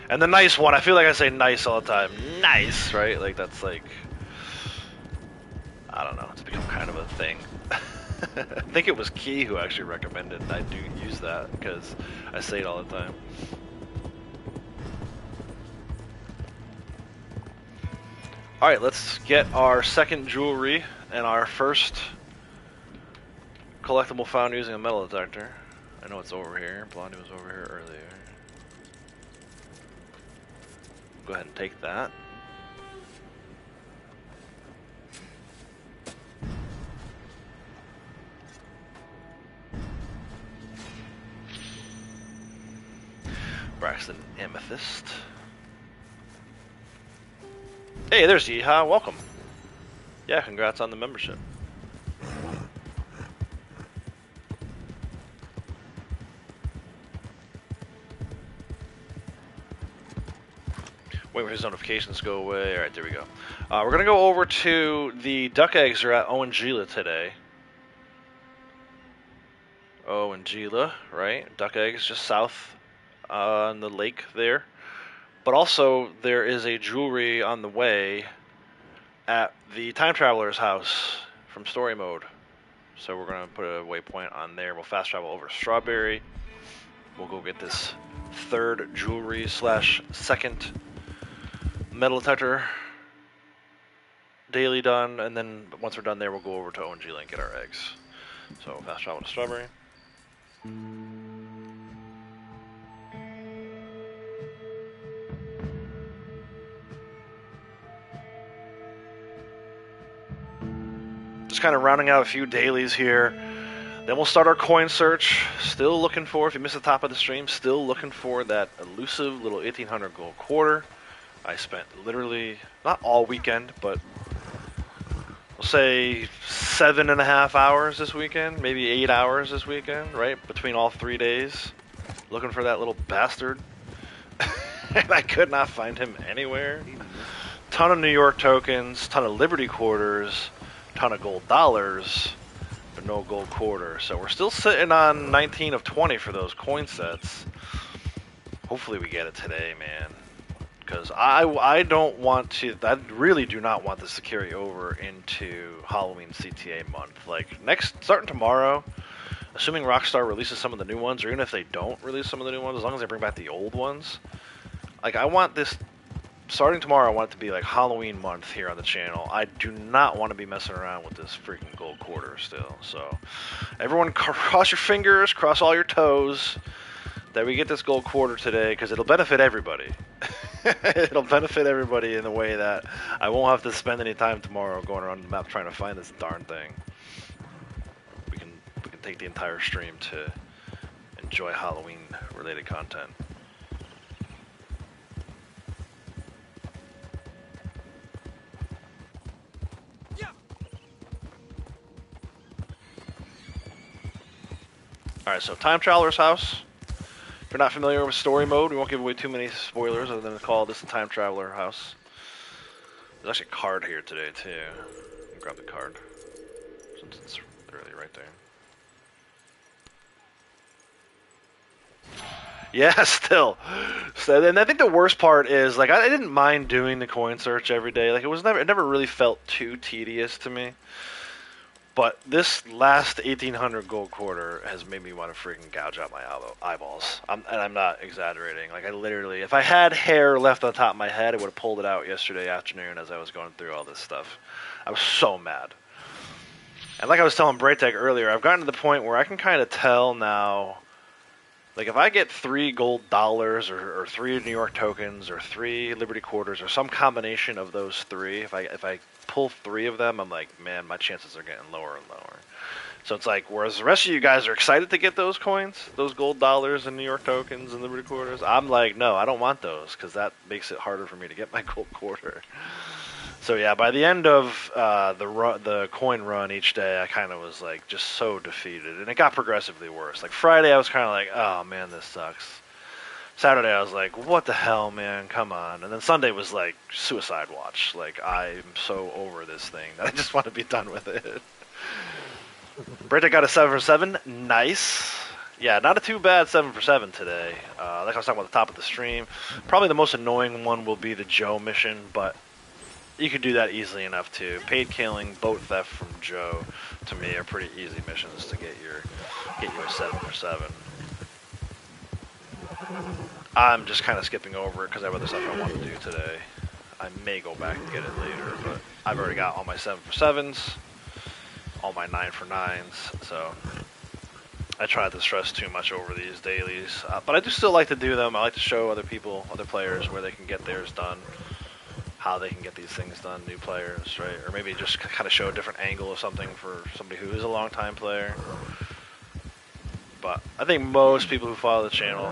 [SPEAKER 2] And the nice one, I feel like I say nice all the time. Nice, right? Like, that's like, I don't know, it's become kind of a thing. I think it was Key who actually recommended, and I do use that because I say it all the time. Alright, let's get our second jewelry and our first collectible found using a metal detector. I know it's over here. Blondie was over here earlier. Go ahead and take that. Braxton Amethyst. Hey, there's Yeehaw. Welcome. Yeah, congrats on the membership. Wait for his notifications to go away. Alright, there we go. We're going to go over to the duck eggs are at Owen Gila today. Owen Gila, right? Duck eggs just south on the lake there. But also, there is a jewelry on the way at the Time Traveler's house from Story Mode. So we're going to put a waypoint on there. We'll fast travel over to Strawberry. We'll go get this third jewelry slash second metal detector daily done, and then once we're done there, we'll go over to ONG Link, get our eggs. So fast travel to Strawberry. Just kind of rounding out a few dailies here. Then we'll start our coin search. Still looking for, if you missed the top of the stream, still looking for that elusive little 1800 gold quarter. I spent literally, not all weekend, but we'll say 7.5 hours this weekend, maybe 8 hours this weekend, right? Between all 3 days, looking for that little bastard. And I could not find him anywhere. Ton of New York tokens, ton of Liberty quarters, ton of gold dollars, but no gold quarter. So we're still sitting on 19 of 20 for those coin sets. Hopefully we get it today, man. Because I don't want to, I really do not want this to carry over into Halloween CTA month. Like, starting tomorrow, assuming Rockstar releases some of the new ones, or even if they don't release some of the new ones, as long as they bring back the old ones, like, I want this, starting tomorrow, I want it to be like Halloween month here on the channel. I do not want to be messing around with this freaking gold quarter still. So, everyone cross your fingers, cross all your toes, that we get this gold quarter today, because it'll benefit everybody. It'll benefit everybody in the way that I won't have to spend any time tomorrow going around the map trying to find this darn thing. We can take the entire stream to enjoy Halloween related content. Yeah. Alright, so Time Traveler's House. If you're not familiar with story mode, we won't give away too many spoilers other than to call this the Time Traveler House. There's actually a card here today, too. Grab the card, since it's literally right there. Yeah, still. So, and I think the worst part is, like, I didn't mind doing the coin search every day. Like, it never really felt too tedious to me. But this last 1800 gold quarter has made me want to freaking gouge out my eyeballs. And I'm not exaggerating. Like, I literally, if I had hair left on top of my head, I would have pulled it out yesterday afternoon as I was going through all this stuff. I was so mad. And like I was telling Braytech earlier, I've gotten to the point where I can kind of tell now, like, if I get 3 gold dollars or 3 New York tokens or 3 Liberty quarters or some combination of those 3, if I pull 3 of them, I'm like, man, my chances are getting lower and lower. So it's like, whereas the rest of you guys are excited to get those coins, those gold dollars and New York tokens and Liberty quarters, I'm like, no, I don't want those, because that makes it harder for me to get my gold quarter. So yeah, by the end of the coin run each day, I kind of was like just so defeated, and it got progressively worse. Like Friday, I was kind of like, oh man, this sucks. Saturday, I was like, what the hell, man, come on. And then Sunday was like suicide watch. Like, I'm so over this thing that I just want to be done with it. Brita got a 7 for 7, nice. Yeah, not a too bad 7 for 7 today. Like I was talking about at the top of the stream, probably the most annoying one will be the Joe mission, but you could do that easily enough too. Paid killing, boat theft from Joe, to me, are pretty easy missions to get you a 7 for 7. I'm just kind of skipping over it because I have other stuff I want to do today. I may go back and get it later, but I've already got all my 7 for 7s, all my 9 for 9s, so I try not to stress too much over these dailies. But I do still like to do them. I like to show other people, other players, where they can get theirs done, how they can get these things done, new players, right? Or maybe just kind of show a different angle of something for somebody who is a long-time player. But I think most people who follow the channel,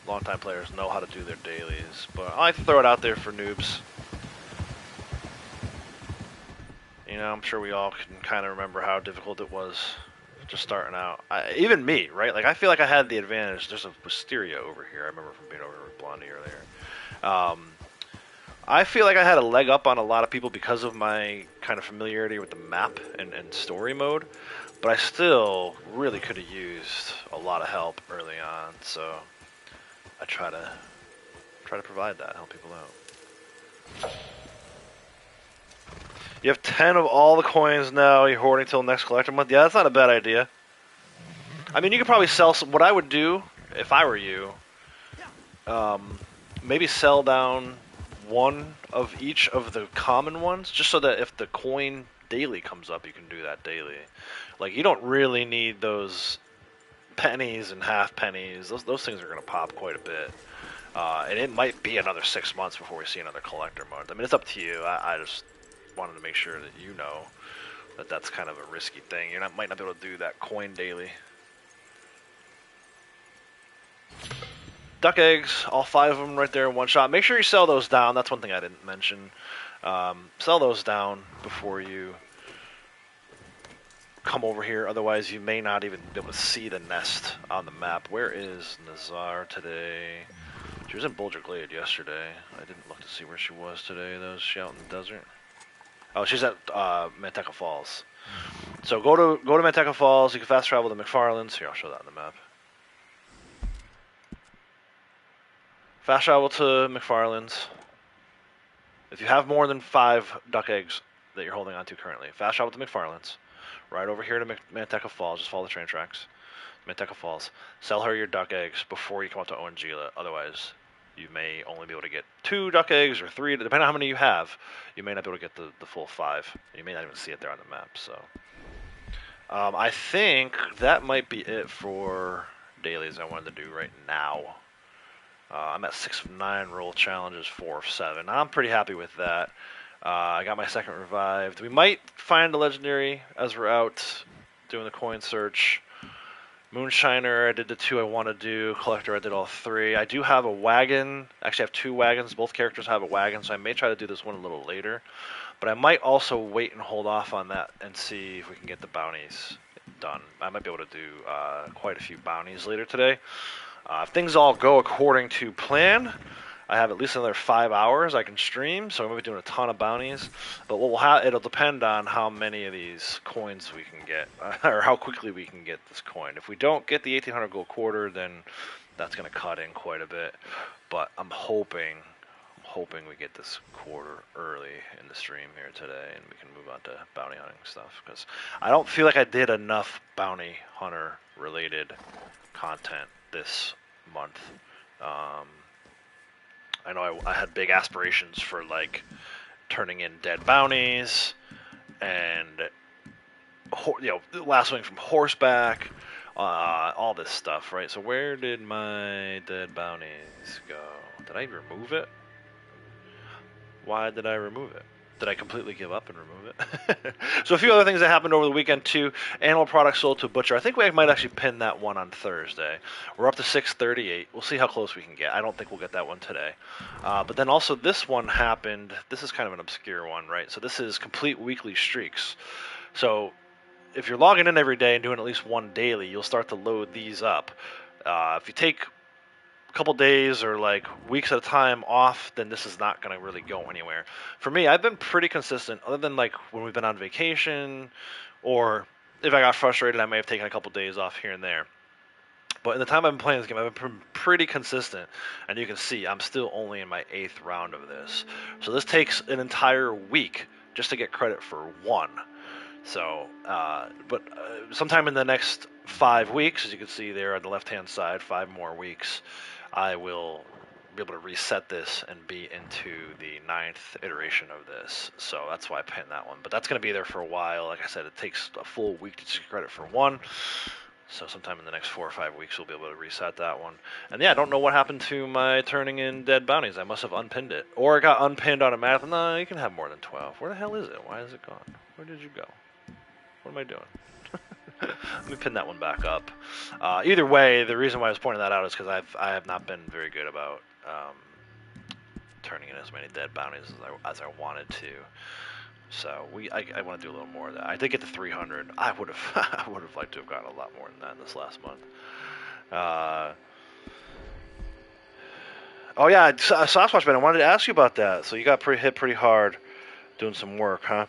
[SPEAKER 2] long-time players, know how to do their dailies. But I like to throw it out there for noobs. You know, I'm sure we all can kind of remember how difficult it was just starting out. Even me, right? Like, I feel like I had the advantage. There's a Wisteria over here. I remember from being over with Blondie earlier. I feel like I had a leg up on a lot of people because of my kind of familiarity with the map and story mode, but I still really could have used a lot of help early on, so I try to provide that, help people out. You have 10 of all the coins now, you're hoarding till next collector month? Yeah, that's not a bad idea. I mean, you could probably sell some. What I would do, if I were you, maybe sell down one of each of the common ones, just so that if the coin daily comes up, you can do that daily. Like, you don't really need those pennies and half pennies. Those things are going to pop quite a bit. And it might be another 6 months before we see another collector month. I mean, it's up to you. I just wanted to make sure that you know that that's kind of a risky thing. You might not be able to do that coin daily. Duck eggs, all 5 of them right there in one shot. Make sure you sell those down. That's one thing I didn't mention. Sell those down before you come over here. Otherwise, you may not even be able to see the nest on the map. Where is Nazar today? She was in Bulger Glade yesterday. I didn't look to see where she was today, though. Is she out in the desert? Oh, she's at Manteca Falls. So go to Manteca Falls. You can fast travel to McFarland's. Here, I'll show that on the map. Fast travel to McFarland's. If you have more than 5 duck eggs that you're holding onto currently, fast travel to McFarland's. Right over here to Manteca Falls. Just follow the train tracks. Manteca Falls. Sell her your duck eggs before you come up to Oangila. Otherwise, you may only be able to get 2 duck eggs or 3. Depending on how many you have, you may not be able to get the full 5. You may not even see it there on the map. So, I think that might be it for dailies I wanted to do right now. I'm at 6 of 9 roll challenges, 4 of 7. I'm pretty happy with that. I got my second revived. We might find a legendary as we're out doing the coin search. Moonshiner, I did the 2 I want to do. Collector, I did all 3. I do have a wagon. Actually, I have 2 wagons. Both characters have a wagon, so I may try to do this one a little later. But I might also wait and hold off on that and see if we can get the bounties done. I might be able to do quite a few bounties later today. If things all go according to plan, I have at least another 5 hours I can stream, so I'm going to be doing a ton of bounties. But what we'll have, it'll depend on how many of these coins we can get, or how quickly we can get this coin. If we don't get the 1800 gold quarter, then that's going to cut in quite a bit. But I'm hoping we get this quarter early in the stream here today, and we can move on to bounty hunting stuff. Because I don't feel like I did enough bounty hunter related content this month. I know I had big aspirations for, like, turning in dead bounties and, last swing from horseback, all this stuff, right? So where did my dead bounties go? Did I remove it? Why did I remove it? Did I completely give up and remove it? So a few other things that happened over the weekend too. Animal products sold to butcher. I think we might actually pin that one on Thursday. We're up to 638. We'll see how close we can get. I don't think we'll get that one today. But then also this one happened. This is kind of an obscure one, right? So this is complete weekly streaks. So if you're logging in every day and doing at least one daily, you'll start to load these up. If you take couple days or like weeks at a time off, then this is not going to really go anywhere. For me, I've been pretty consistent, other than like when we've been on vacation, or if I got frustrated, I may have taken a couple days off here and there. But in the time I've been playing this game, I've been pretty consistent, and you can see I'm still only in my 8th round of this. So this takes an entire week just to get credit for one. So, but sometime in the next 5 weeks, as you can see there on the left-hand side, 5 more weeks, I will be able to reset this and be into the 9th iteration of this. So that's why I pinned that one. But that's going to be there for a while. Like I said, it takes a full week to get credit for one. So sometime in the next 4 or 5 weeks, we'll be able to reset that one. And yeah, I don't know what happened to my turning in dead bounties. I must have unpinned it. Or it got unpinned automatically. No, you can have more than 12. Where the hell is it? Why is it gone? Where did you go? What am I doing? Let me pin that one back up. Either way, the reason why I was pointing that out is because I have not been very good about turning in as many dead bounties as I wanted to. So I want to do a little more of that. I did get to 300. I would have liked to have gotten a lot more than that in this last month. Oh yeah, Sasquatch Man, I wanted to ask you about that. So you got hit pretty hard doing some work, huh?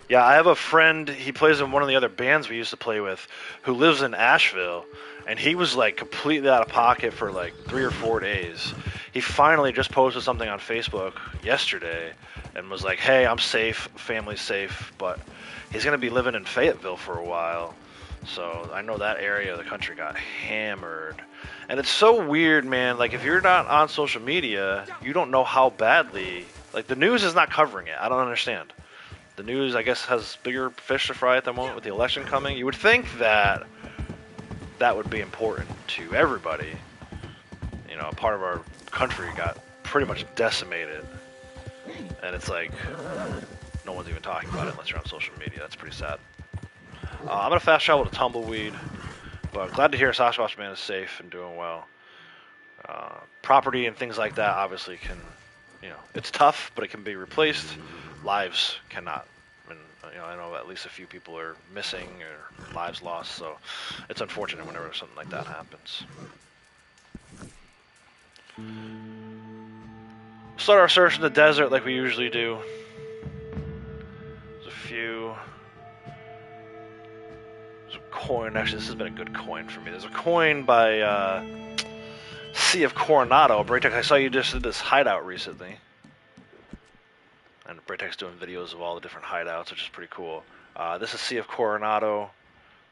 [SPEAKER 2] Yeah, I have a friend, he plays in one of the other bands we used to play with, who lives in Asheville, and he was like completely out of pocket for like 3 or 4 days. He finally just posted something on Facebook yesterday and was like, hey, I'm safe, family's safe, but he's going to be living in Fayetteville for a while. So I know that area of the country got hammered. And it's so weird, man. Like, if you're not on social media, you don't know how badly, like, the news is not covering it. I don't understand. The news, I guess, has bigger fish to fry at the moment with the election coming. You would think that that would be important to everybody. You know, part of our country got pretty much decimated. And it's like, no one's even talking about it unless you're on social media. That's pretty sad. I'm going to fast travel to Tumbleweed. But glad to hear Sasquatch Man is safe and doing well. Property and things like that obviously can, you know, it's tough, but it can be replaced. Lives cannot. And, you know, I know at least a few people are missing or lives lost, so it's unfortunate whenever something like that happens. Start our search in the desert like we usually do. There's a few. There's a coin. Actually, this has been a good coin for me. There's a coin by Sea of Coronado. Braytex, I saw you just did this hideout recently. And Braytex doing videos of all the different hideouts, which is pretty cool. This is Sea of Coronado.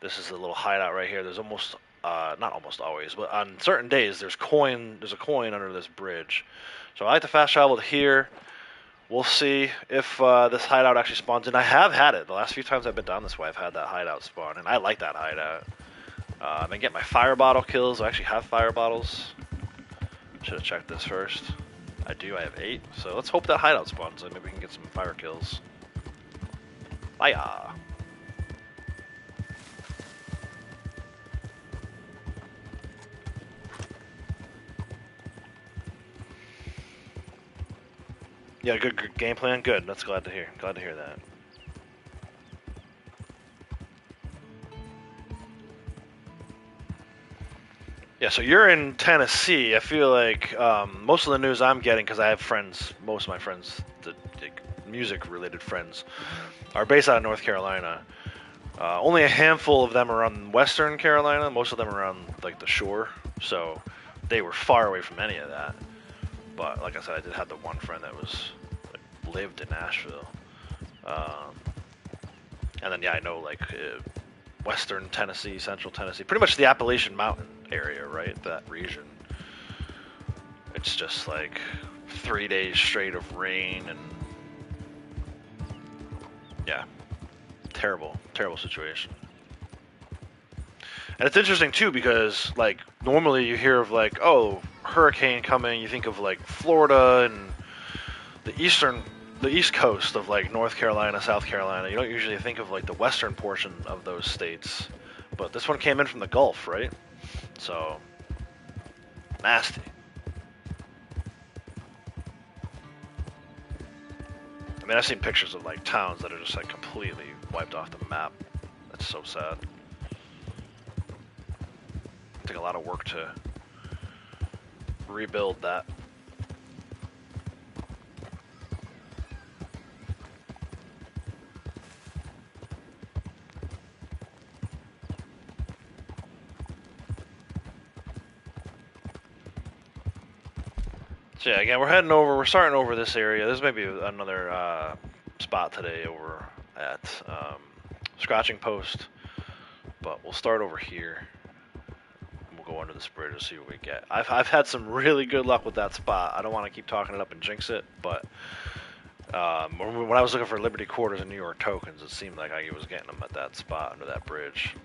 [SPEAKER 2] This is the little hideout right here. There's almost, not almost always, but on certain days, there's a coin under this bridge. So I like to fast travel to here. We'll see if this hideout actually spawns in. I have had it. The last few times I've been down this way, I've had that hideout spawn, and I like that hideout. I've been getting my fire bottle kills. I actually have fire bottles. Should have checked this first. I do. I have 8. So let's hope that hideout spawns in. Maybe we can get some fire kills. Fire! Yeah, good game plan. Good. That's glad to hear. Glad to hear that. Yeah, so you're in Tennessee. I feel like most of the news I'm getting, because I have friends, most of my friends, the music-related friends, are based out of North Carolina. Only a handful of them are on Western Carolina. Most of them are on like the shore, so they were far away from any of that. But like I said, I did have the one friend that was lived in Nashville, and then yeah, I know like Western Tennessee, Central Tennessee, pretty much the Appalachian Mountain area, right? That region. It's just like 3 days straight of rain and yeah, terrible situation. And it's interesting too because like normally you hear of like, oh, hurricane coming, you think of like Florida and the east coast of like North Carolina, South Carolina. You don't usually think of like the western portion of those states, but this one came in from the Gulf, right? So nasty. I mean, I've seen pictures of like towns that are just like completely wiped off the map. That's so sad. Take a lot of work to rebuild that. So yeah, again, we're starting over this area. This may be another spot today over at Scratching Post, but we'll start over here. We'll go under this bridge and see what we get. I've had some really good luck with that spot. I don't want to keep talking it up and jinx it, but when I was looking for Liberty Quarters and New York tokens, it seemed like I was getting them at that spot under that bridge.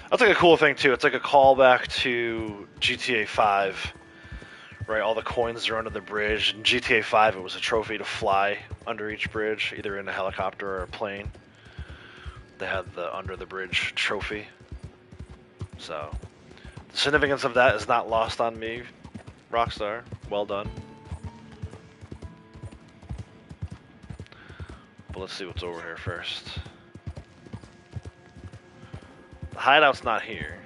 [SPEAKER 2] That's like a cool thing too. It's like a callback to GTA 5, right? All the coins are under the bridge. In GTA 5, it was a trophy to fly under each bridge, either in a helicopter or a plane. They had the under the bridge trophy. So the significance of that is not lost on me, Rockstar. Well done. But let's see what's over here first. The hideout's not here,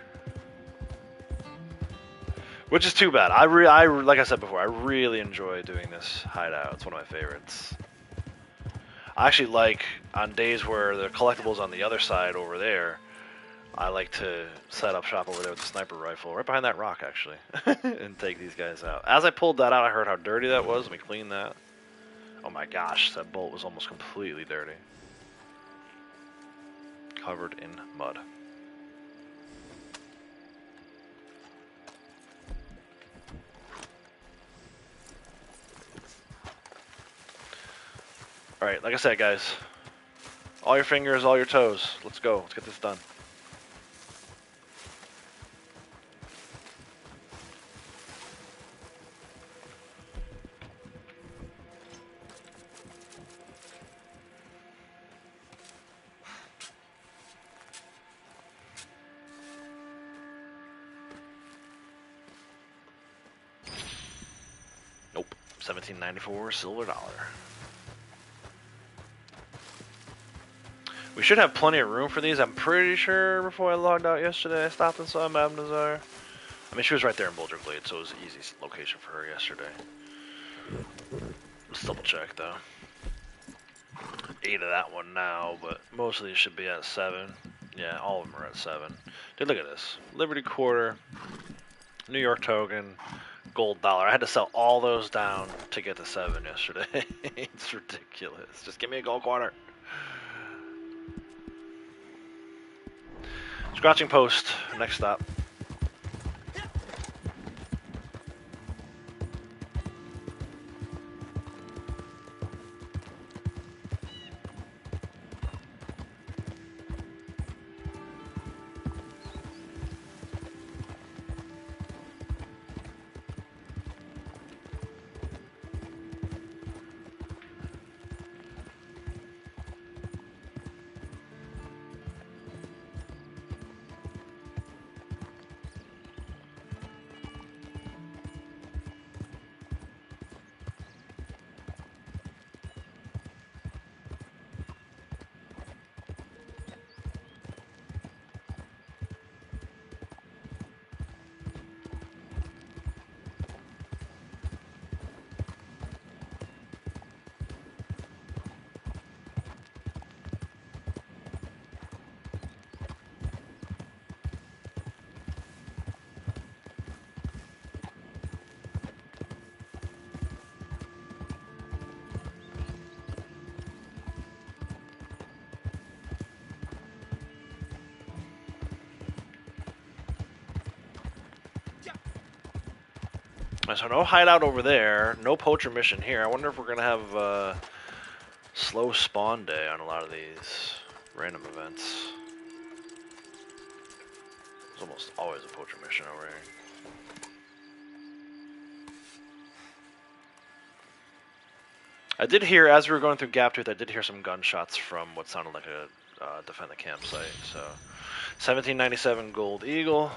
[SPEAKER 2] which is too bad. I like I said before, I really enjoy doing this hideout. It's one of my favorites. I actually like, on days where the collectibles on the other side over there, I like to set up shop over there with the sniper rifle, right behind that rock actually, and take these guys out. As I pulled that out, I heard how dirty that was. Let me clean that. Oh my gosh, that bolt was almost completely dirty. Covered in mud. Alright, like I said, guys, all your fingers, all your toes. Let's go. Let's get this done. Nope. $17.94 silver dollar. We should have plenty of room for these. I'm pretty sure before I logged out yesterday, I stopped and saw Mabnazar. I mean, she was right there in Boulder Glade, so it was an easy location for her yesterday. Let's double check, though. 8 of that one now, but most of these should be at 7. Yeah, all of them are at 7. Dude, look at this. Liberty Quarter, New York Token, Gold Dollar. I had to sell all those down to get to 7 yesterday. It's ridiculous. Just give me a gold quarter. Scratching Post, next stop. So no hideout over there, no poacher mission here. I wonder if we're going to have a slow spawn day on a lot of these random events. There's almost always a poacher mission over here. I did hear, as we were going through Gaptooth, I did hear some gunshots from what sounded like a defend the campsite. So, 1797 Gold Eagle.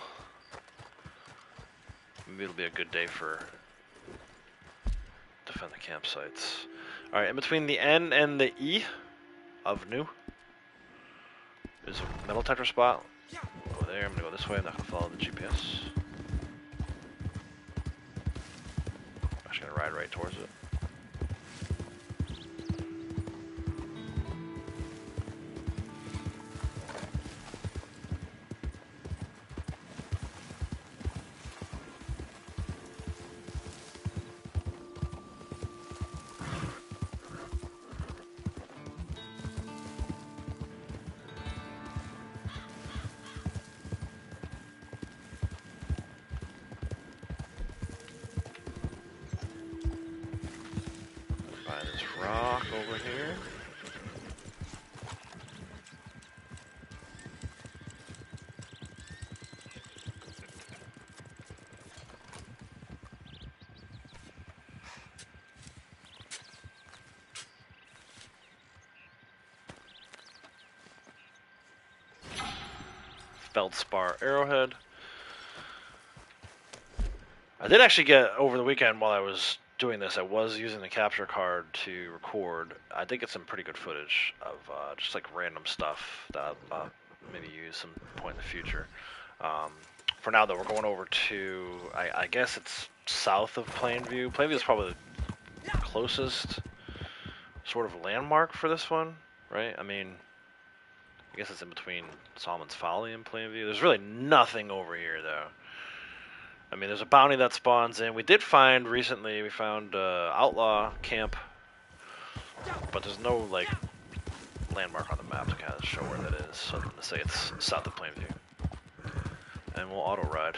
[SPEAKER 2] Maybe it'll be a good day for defend the campsites. Alright, in between the N and the E of new is a metal detector spot. Over there, I'm gonna go this way, I'm not gonna follow the GPS. I'm just gonna ride right towards it. Rock over here. Feldspar arrowhead. I did actually get, over the weekend while I was doing this, I was using the capture card to record. I did get some pretty good footage of just like random stuff that I'll maybe use some point in the future. For now though, we're going over to, I guess it's south of Plainview. Plainview is probably the closest sort of landmark for this one, right? I mean, I guess it's in between Solomon's Folly and Plainview. There's really nothing over here, though. I mean, there's a bounty that spawns in. We did find recently, we found Outlaw Camp, but there's no, like, landmark on the map to kind of show where that is, other than to say it's south of Plainview. And we'll auto-ride.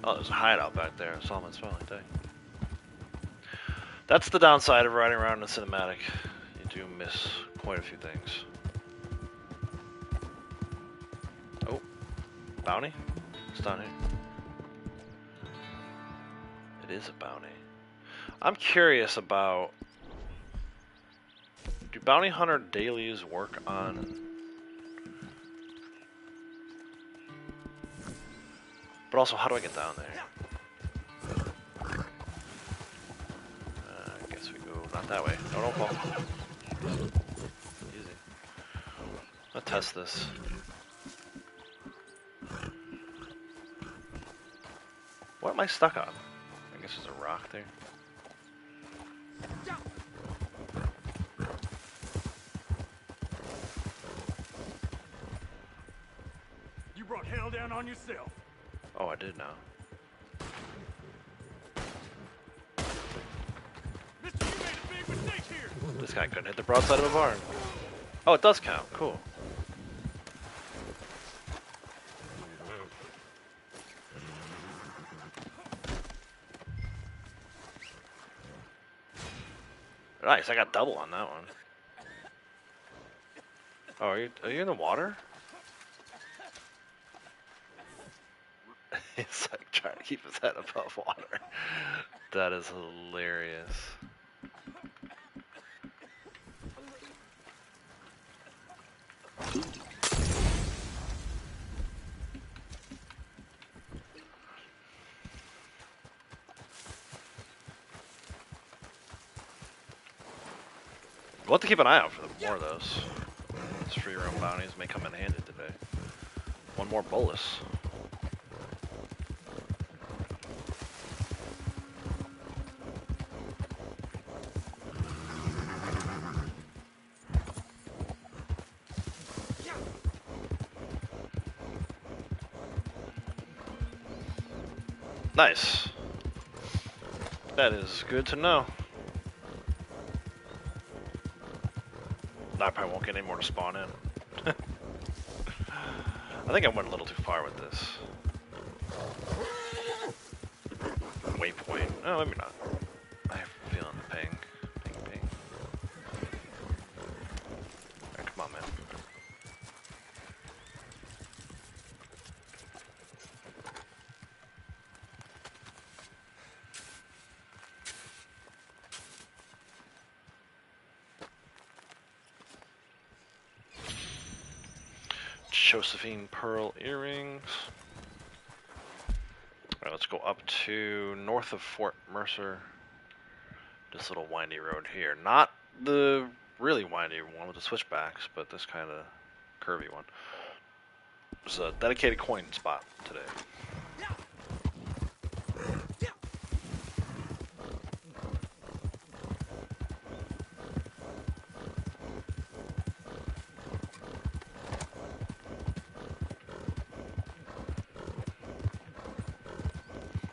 [SPEAKER 2] Oh, there's a hideout back there. Solomon's Folly, dang. That's the downside of riding around in a cinematic. You do miss quite a few things. Oh, bounty? It's down here. It is a bounty. I'm curious about... Do bounty hunter dailies work on... But also, how do I get down there? I guess we go not that way. No, don't fall. Easy. I'll test this. What am I stuck on? I guess there's a rock there.
[SPEAKER 3] You brought hell down on yourself.
[SPEAKER 2] Oh, I did now.
[SPEAKER 3] Mister, you made a big mistake here.
[SPEAKER 2] This guy couldn't hit the broadside of a barn. Oh, it does count. Cool. Nice, I got double on that one. Oh, are you in the water? He's like trying to keep his head above water. That is hilarious. We'll have to keep an eye out for more of those. These free roam bounties may come in handy today. One more bolus. Nice. That is good to know. I probably won't get any more to spawn in. I think I went a little too far with this. Waypoint. Oh, maybe not. I have a feeling the ping. Ping, ping. Alright, come on, man. Josephine pearl earrings. Alright, let's go up to north of Fort Mercer. This little windy road here. Not the really windy one with the switchbacks, but this kind of curvy one. There's a dedicated coin spot today.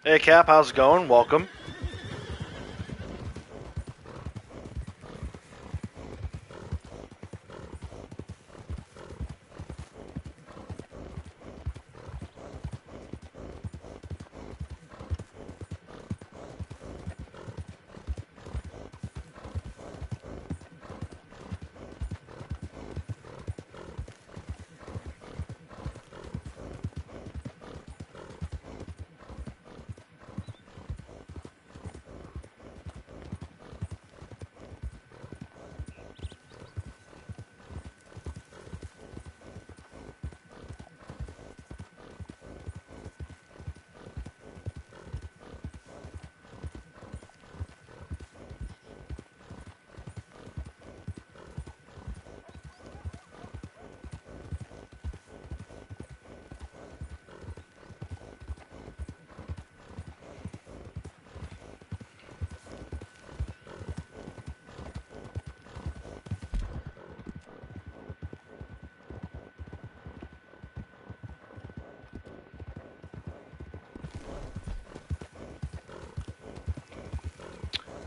[SPEAKER 2] Hey Cap, how's it going? Welcome.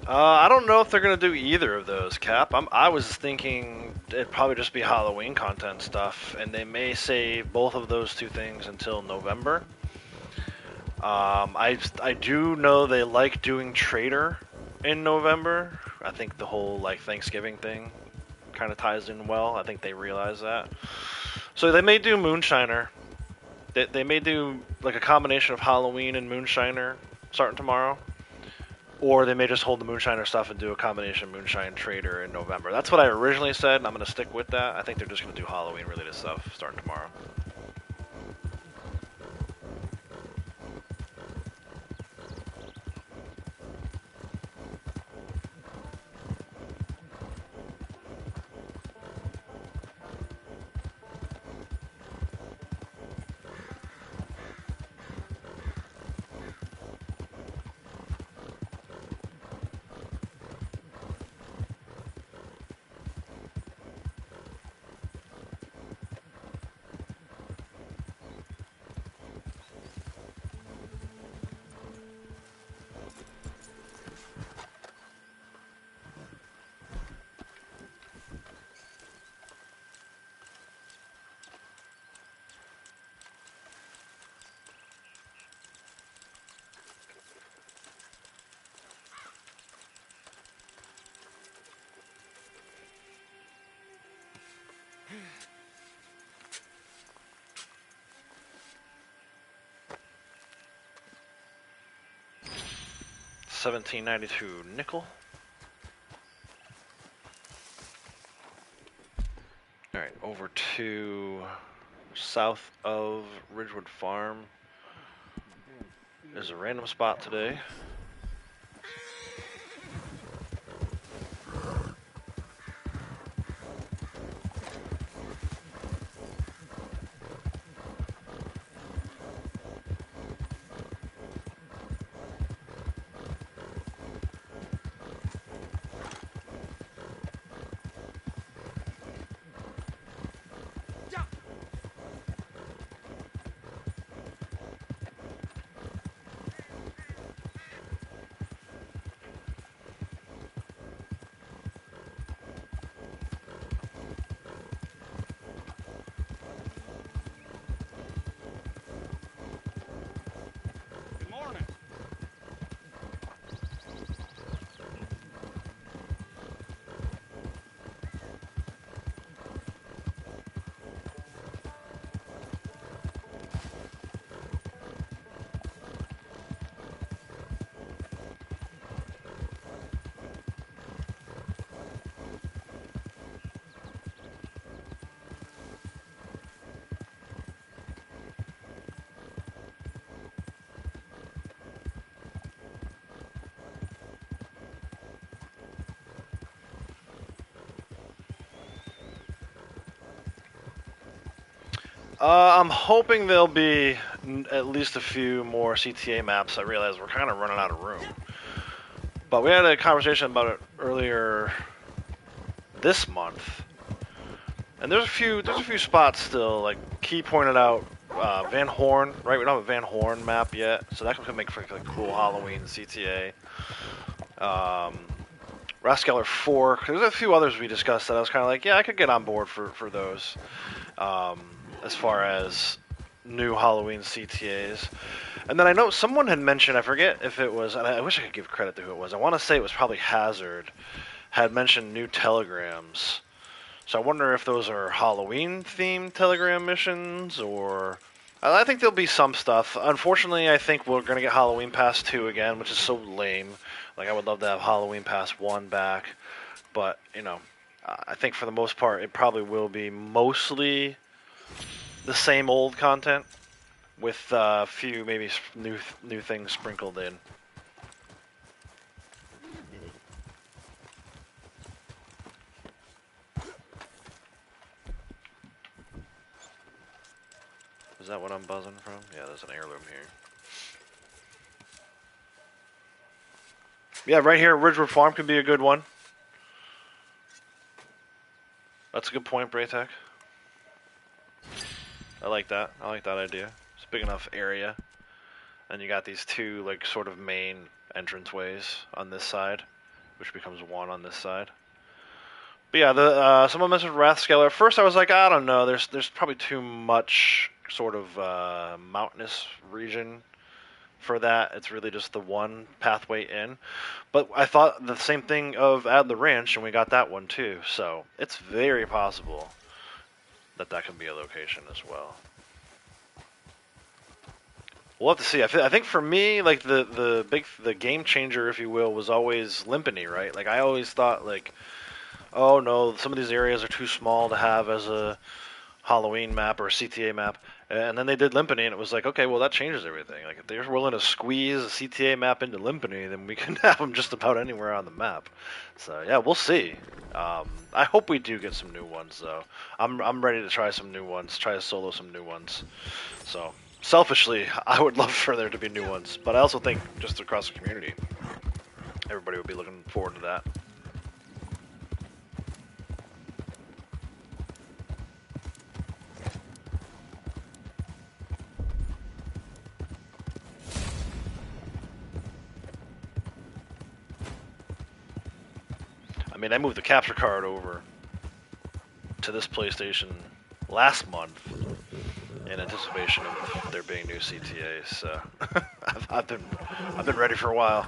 [SPEAKER 2] I don't know if they're gonna do either of those, Cap. I was thinking it'd probably just be Halloween content stuff, and they may save both of those two things until November. I do know they like doing Trader in November. I think the whole like Thanksgiving thing kind of ties in well. I think they realize that. So they may do Moonshiner. They may do like a combination of Halloween and Moonshiner starting tomorrow. Or they may just hold the Moonshiner stuff and do a combination Moonshine Trader in November. That's what I originally said, and I'm going to stick with that. I think they're just going to do Halloween-related stuff starting tomorrow. $17.92 nickel. Alright, over to south of Ridgewood Farm. There's a random spot today. I'm hoping there'll be at least a few more CTA maps. I realize we're kind of running out of room. But we had a conversation about it earlier this month. And there's a few spots still, like Key pointed out, Van Horn, right? We don't have a Van Horn map yet, so that could make for like cool Halloween CTA. Rascaller 4, there's a few others we discussed that I was kind of like, yeah, I could get on board for those. As far as new Halloween CTAs. And then I know someone had mentioned, I forget if it was, and I wish I could give credit to who it was. I want to say it was probably Hazard, had mentioned new telegrams. So I wonder if those are Halloween-themed telegram missions, or... I think there'll be some stuff. Unfortunately, I think we're going to get Halloween Pass 2 again, which is so lame. Like, I would love to have Halloween Pass 1 back. But, you know, I think for the most part, it probably will be mostly the same old content, with a few maybe new things sprinkled in. Is that what I'm buzzing from? Yeah, there's an heirloom here. Yeah, right here at Ridgewood Farm could be a good one. That's a good point, Braytech. I like that. I like that idea. It's a big enough area. And you got these two, like, sort of main entranceways on this side, which becomes one on this side. But yeah, someone mentioned Wrathscaler. At first I was like, I don't know, there's probably too much sort of mountainous region for that. It's really just the one pathway in. But I thought the same thing of Adler Ranch, and we got that one too. So it's very possible that that can be a location as well. We'll have to see. I think for me, like the game changer, if you will, was always Limpany, right? Like I always thought, like, oh no, some of these areas are too small to have as a Halloween map or a CTA map. And then they did Limpany, and it was like, okay, well, that changes everything. Like, if they're willing to squeeze a CTA map into Limpany, then we can have them just about anywhere on the map. So, yeah, we'll see. I hope we do get some new ones, though. I'm ready to try some new ones, try to solo some new ones. So, selfishly, I would love for there to be new ones. But I also think, just across the community, everybody would be looking forward to that. I mean, I moved the capture card over to this PlayStation last month in anticipation of there being new CTAs. So I've been ready for a while.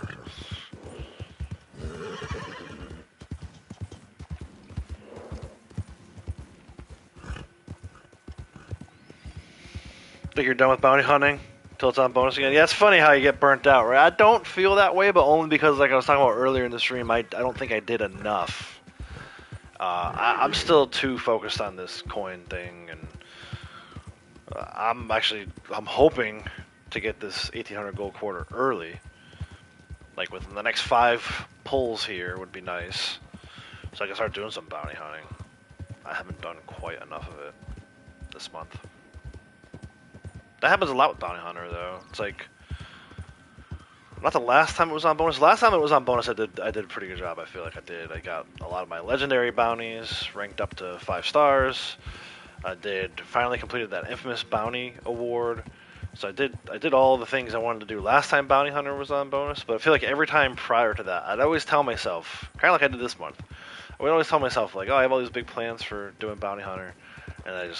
[SPEAKER 2] Think you're done with bounty hunting until it's on bonus again? Yeah, it's funny how you get burnt out, right? I don't feel that way, but only because, like I was talking about earlier in the stream, I don't think I did enough. I'm still too focused on this coin thing, and I'm hoping to get this 1800 gold quarter early. Like within the next 5 pulls here would be nice, so I can start doing some bounty hunting. I haven't done quite enough of it this month. That happens a lot with Bounty Hunter, though. It's like, not the last time it was on bonus. Last time it was on bonus, I did a pretty good job. I feel like I did. I got a lot of my legendary bounties ranked up to 5 stars. I finally completed that infamous bounty award. So I did all the things I wanted to do last time Bounty Hunter was on bonus. But I feel like every time prior to that, I'd always tell myself, kind of like I did this month, I would always tell myself, like, oh, I have all these big plans for doing Bounty Hunter, and it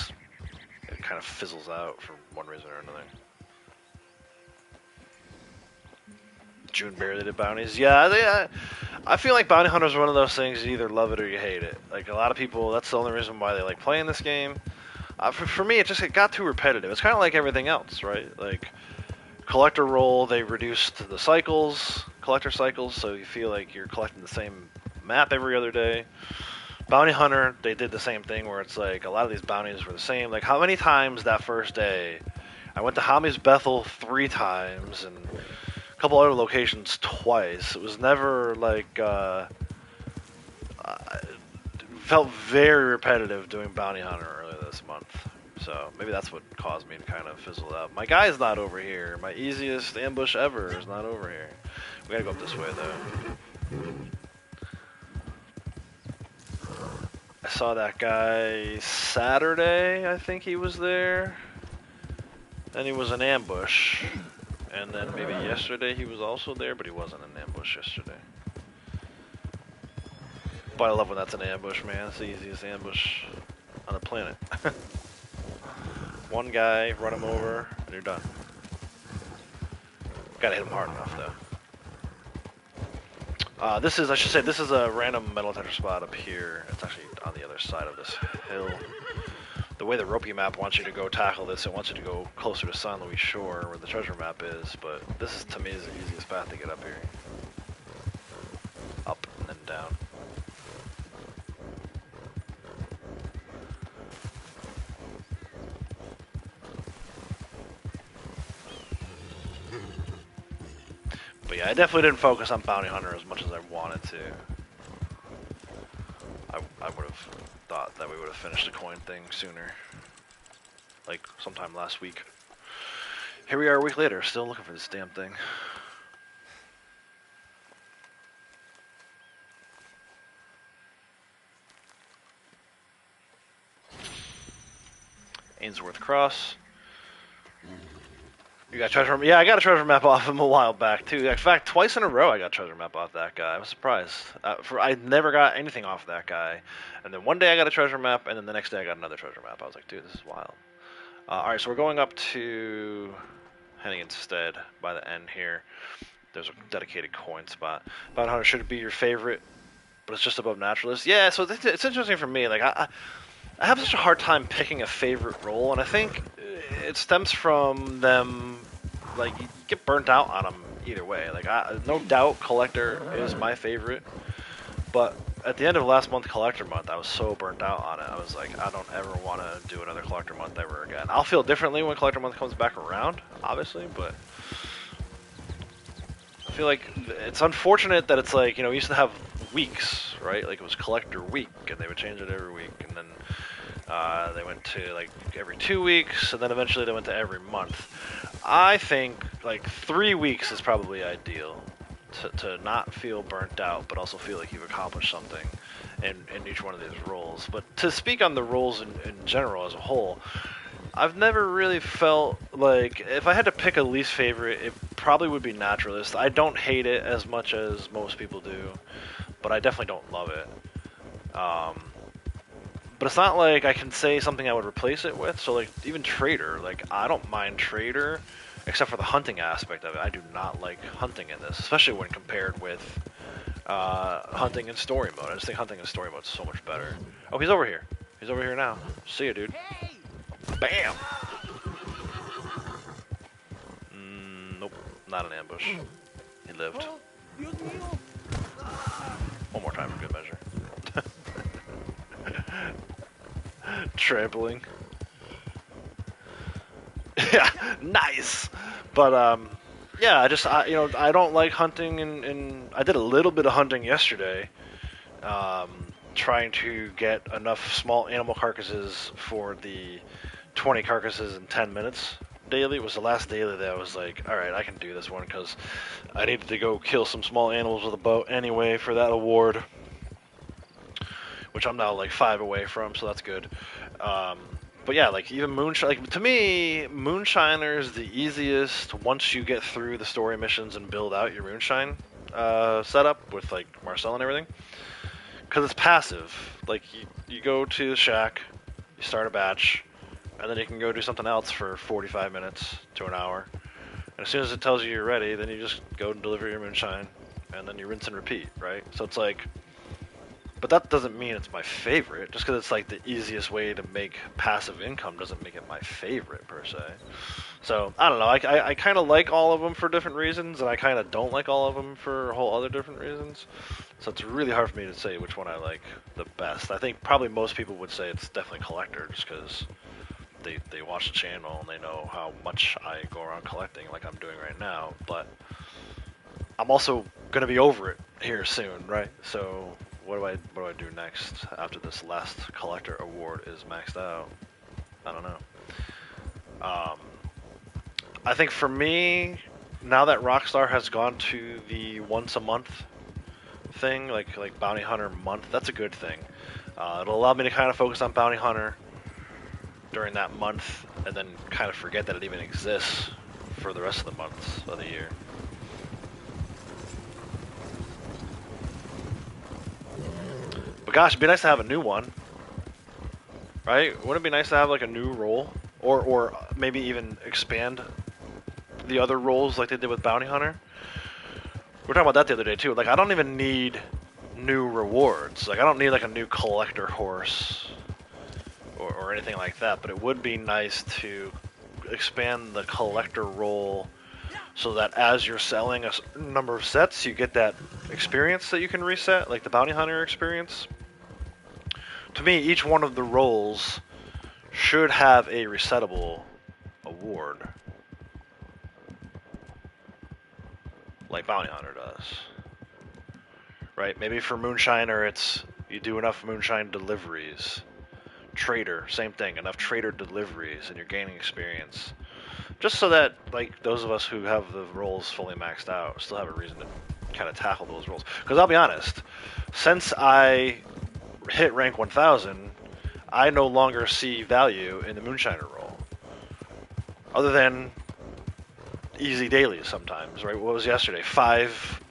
[SPEAKER 2] kind of fizzles out for one reason or another. June barely did bounties. Yeah, I feel like Bounty Hunter is one of those things, you either love it or you hate it. Like, a lot of people, that's the only reason why they like playing this game. For me, it got too repetitive. It's kind of like everything else, right? Like, collector roll, they reduced the collector cycles, so you feel like you're collecting the same map every other day. Bounty Hunter, they did the same thing where it's like a lot of these bounties were the same. Like, how many times that first day I went to Hami's Bethel 3 times and a couple other locations twice. It was never like it felt very repetitive doing Bounty Hunter earlier this month. So maybe that's what caused me to kind of fizzle out. My guy's not over here. My easiest ambush ever is not over here. We gotta go up this way though. I saw that guy Saturday, I think he was there. Then he was an ambush. And then maybe yesterday he was also there, but he wasn't an ambush yesterday. But I love when that's an ambush, man. It's the easiest ambush on the planet. One guy, run him over, and you're done. Gotta hit him hard enough, though. This is, I should say, this is a random metal detector spot up here. It's actually on the other side of this hill. The way the ropey map wants you to go tackle this, it wants you to go closer to San Luis Shore, where the treasure map is, but this is, to me, is the easiest path to get up here. Up and then down. But yeah, I definitely didn't focus on Bounty Hunter as much as I wanted to. I would have thought that we would have finished the coin thing sooner. Like, sometime last week. Here we are a week later, still looking for this damn thing. Ainsworth Cross. You got treasure map? Yeah, I got a treasure map off him a while back too. In fact, twice in a row I got a treasure map off that guy. I was surprised. I never got anything off that guy, and then one day I got a treasure map, and then the next day I got another treasure map. I was like, dude, this is wild. All right, so we're going up to Henning instead by the end here. There's a dedicated coin spot. Bounty Hunter should be your favorite, but it's just above Naturalist. Yeah, so it's interesting for me. Like I have such a hard time picking a favorite role, and I think it stems from them, like, you get burnt out on them either way. Like, no doubt Collector is my favorite, but at the end of last month, Collector Month, I was so burnt out on it. I was like, I don't ever want to do another Collector Month ever again. I'll feel differently when Collector Month comes back around, obviously, but I feel like it's unfortunate that it's like, you know, we used to have weeks, right? Like, it was Collector Week, and they would change it every week, and then they went to like every 2 weeks, and then eventually they went to every month. I think like 3 weeks is probably ideal to not feel burnt out, but also feel like you've accomplished something in each one of these roles. But to speak on the roles in general as a whole, I've never really felt like, if I had to pick a least favorite, it probably would be Naturalist. I don't hate it as much as most people do, but I definitely don't love it. But it's not like I can say something I would replace it with. So like even Trader, like I don't mind Trader, except for the hunting aspect of it. I do not like hunting in this, especially when compared with hunting in story mode. I just think hunting in story mode is so much better. Oh, he's over here. He's over here now. See ya, dude. Bam! Nope, not an ambush. He lived. One more time for good measure. Trampling. Yeah, nice. But yeah, I don't like hunting, and I did a little bit of hunting yesterday, trying to get enough small animal carcasses for the 20 carcasses in 10 minutes daily. It was the last daily that I was like, all right, I can do this one, because I needed to go kill some small animals with a bow anyway for that award, which I'm now like 5 away from, so that's good. But yeah, like even Moonshine, like to me, Moonshiner is the easiest once you get through the story missions and build out your Moonshine setup with like Marcel and everything, because it's passive. Like you go to the shack, you start a batch, and then you can go do something else for 45 minutes to an hour. And as soon as it tells you you're ready, then you just go and deliver your Moonshine, and then you rinse and repeat, right? So it's like, but that doesn't mean it's my favorite. Just because it's like the easiest way to make passive income doesn't make it my favorite per se. So I don't know. I kind of like all of them for different reasons, and I kind of don't like all of them for whole other different reasons. So it's really hard for me to say which one I like the best. I think probably most people would say it's definitely Collector, just because they watch the channel and they know how much I go around collecting, like I'm doing right now. But I'm also gonna be over it here soon, right? So what do I do next after this last Collector award is maxed out? I don't know. I think for me, now that Rockstar has gone to the once a month thing, like Bounty Hunter month, that's a good thing. It'll allow me to kind of focus on Bounty Hunter during that month, and then kind of forget that it even exists for the rest of the months of the year. But gosh, it'd be nice to have a new one, right? Wouldn't it be nice to have like a new role, or maybe even expand the other roles like they did with Bounty Hunter? We were talking about that the other day too. Like, I don't even need new rewards. Like, I don't need like a new collector horse or anything like that. But it would be nice to expand the collector role so that as you're selling a number of sets, you get that experience that you can reset, like the Bounty Hunter experience. To me, each one of the roles should have a resettable award, like Bounty Hunter does. Right? Maybe for Moonshiner, it's you do enough Moonshine deliveries. Trader, same thing, enough trader deliveries and you're gaining experience. Just so that, like, those of us who have the roles fully maxed out still have a reason to kind of tackle those roles. Because I'll be honest, since I hit rank 1000, I no longer see value in the Moonshiner role. Other than easy dailies sometimes, right? What was yesterday? 5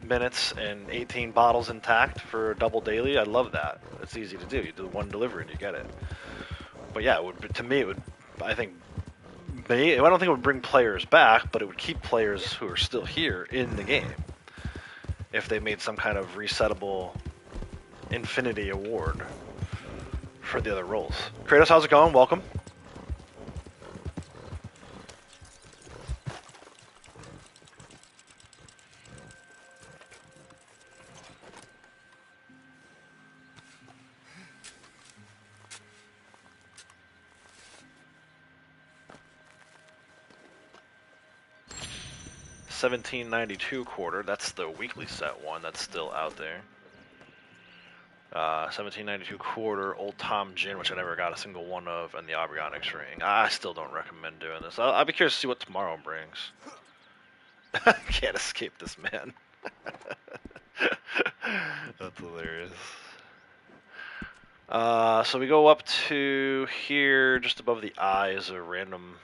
[SPEAKER 2] minutes and 18 bottles intact for a double daily. I love that. It's easy to do. You do one delivery and you get it. But yeah, to me, it would. I think. I don't think it would bring players back, but it would keep players who are still here in the game if they made some kind of resettable infinity award for the other roles. Kratos, how's it going? Welcome. $17.92 quarter. That's the weekly set one. That's still out there. $17.92 quarter. Old Tom Gin, which I never got a single one of, and the Aubrionics ring. I still don't recommend doing this. I'll be curious to see what tomorrow brings. Can't escape this man. That's hilarious. So we go up to here, just above the eye is a random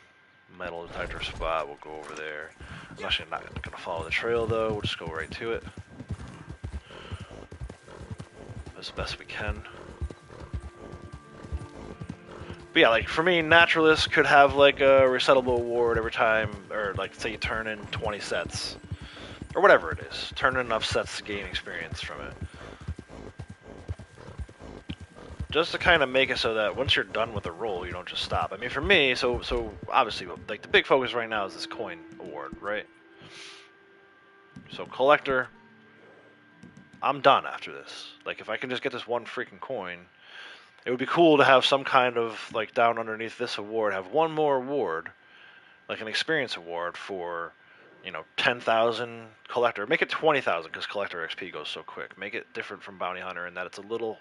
[SPEAKER 2] metal detector spot. We'll go over there. I'm actually not going to follow the trail though. We'll just go right to it as best we can. But yeah, like for me, Naturalist could have like a resettable award every time, or like say you turn in 20 sets, or whatever it is. Turn in enough sets to gain experience from it. Just to kind of make it so that once you're done with a roll, you don't just stop. I mean, for me, so obviously, like the big focus right now is this coin award, right? So collector, I'm done after this. Like if I can just get this one freaking coin, it would be cool to have some kind of like down underneath this award, have one more award, like an experience award for, 10,000 collector. Make it 20,000 because collector XP goes so quick. Make it different from Bounty Hunter in that it's a little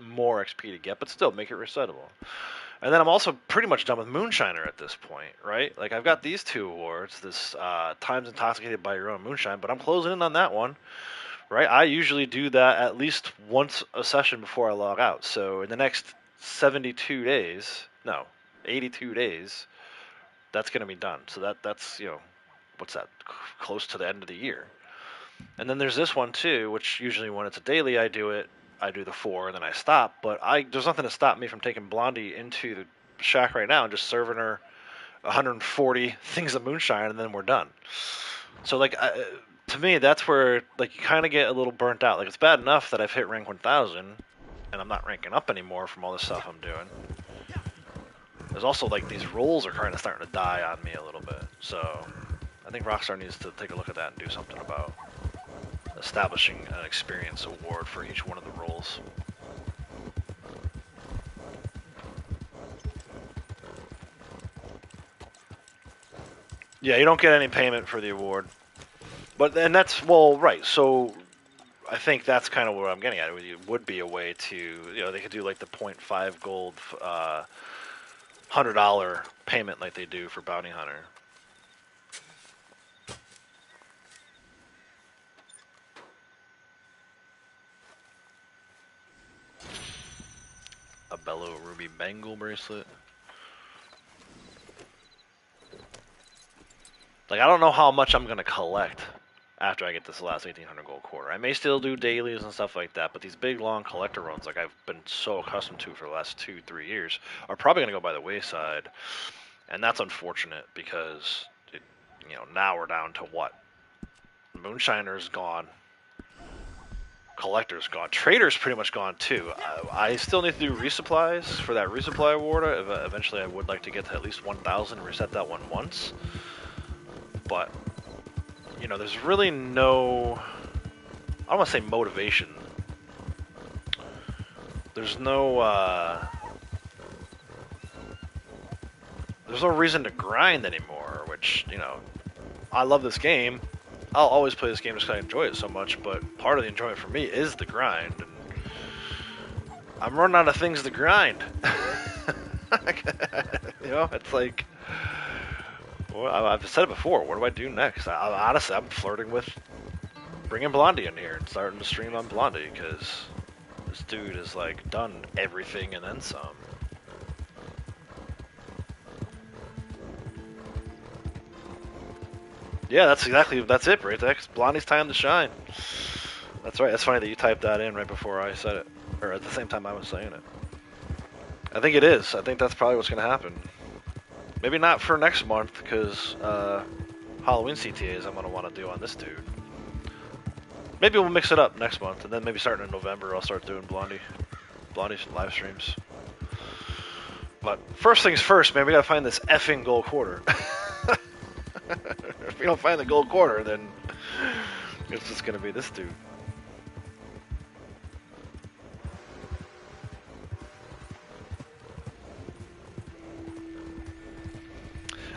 [SPEAKER 2] more XP to get, but still make it resettable. And then I'm also pretty much done with Moonshiner at this point, right? Like I've got these 2 awards, this times intoxicated by your own moonshine, but I'm closing in on that one, right? I usually do that at least once a session before I log out. So in the next 82 days, that's going to be done. So that's what's that? Close to the end of the year. And then there's this one too, which usually when it's a daily, I do the 4 and then I stop, but there's nothing to stop me from taking Blondie into the shack right now and just serving her 140 things of moonshine and then we're done. So like to me, that's where like you kind of get a little burnt out. Like it's bad enough that I've hit rank 1000 and I'm not ranking up anymore from all this stuff I'm doing. There's also like these rolls are kind of starting to die on me a little bit. So I think Rockstar needs to take a look at that and do something about establishing an experience award for each one of the roles. Yeah, you don't get any payment for the award. And that's, well, right, so I think that's kind of what I'm getting at. It would be a way to, they could do like the 0.5 gold $100 payment like they do for Bounty Hunter. A Bello Ruby Bangle bracelet. Like, I don't know how much I'm going to collect after I get this last 1800 gold quarter. I may still do dailies and stuff like that, but these big, long collector runs, like I've been so accustomed to for the last 2-3 years, are probably going to go by the wayside. And that's unfortunate because, now we're down to what? Moonshiner's gone. Collector's gone. Trader's pretty much gone too. I still need to do resupplies for that resupply award. Eventually I would like to get to at least 1,000 and reset that one once. But, there's really no, I don't want to say motivation. There's no reason to grind anymore, which, I love this game. I'll always play this game just because I enjoy it so much, but part of the enjoyment for me is the grind, and I'm running out of things to grind. It's like, well, I've said it before, what do I do next? Honestly, I'm flirting with bringing Blondie in here and starting to stream on Blondie, because this dude has, like, done everything and then some. Yeah, that's it, right? That's Blondie's time to shine. That's right. That's funny that you typed that in right before I said it, or at the same time I was saying it. I think it is. I think that's probably what's going to happen. Maybe not for next month, because Halloween CTAs I'm going to want to do on this dude. Maybe we'll mix it up next month, and then maybe starting in November I'll start doing Blondie's live streams. But first things first, man, we got to find this effing gold quarter. If we don't find the gold quarter, then it's just gonna be this dude.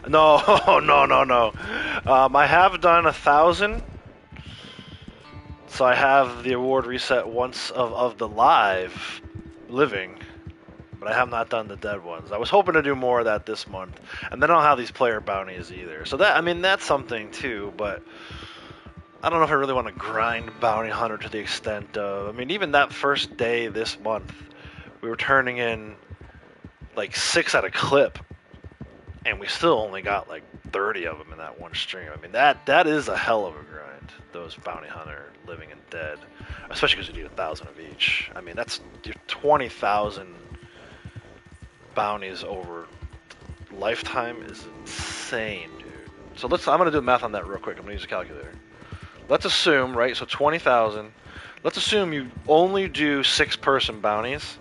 [SPEAKER 2] No, no. I have done 1,000, so I have the award reset once of the living. But I have not done the dead ones. I was hoping to do more of that this month. And then I don't have these player bounties either. So that's something too, but I don't know if I really want to grind Bounty Hunter to the extent of, even that first day this month, we were turning in like 6 at a clip, and we still only got like 30 of them in that one stream. That is a hell of a grind, those Bounty Hunter living and dead, especially because you need 1,000 of each. That's your 20,000 bounties over lifetime is insane, dude. So I'm gonna do the math on that real quick. I'm gonna use a calculator. Let's assume, right, so 20,000. Let's assume you only do 6-person bounties.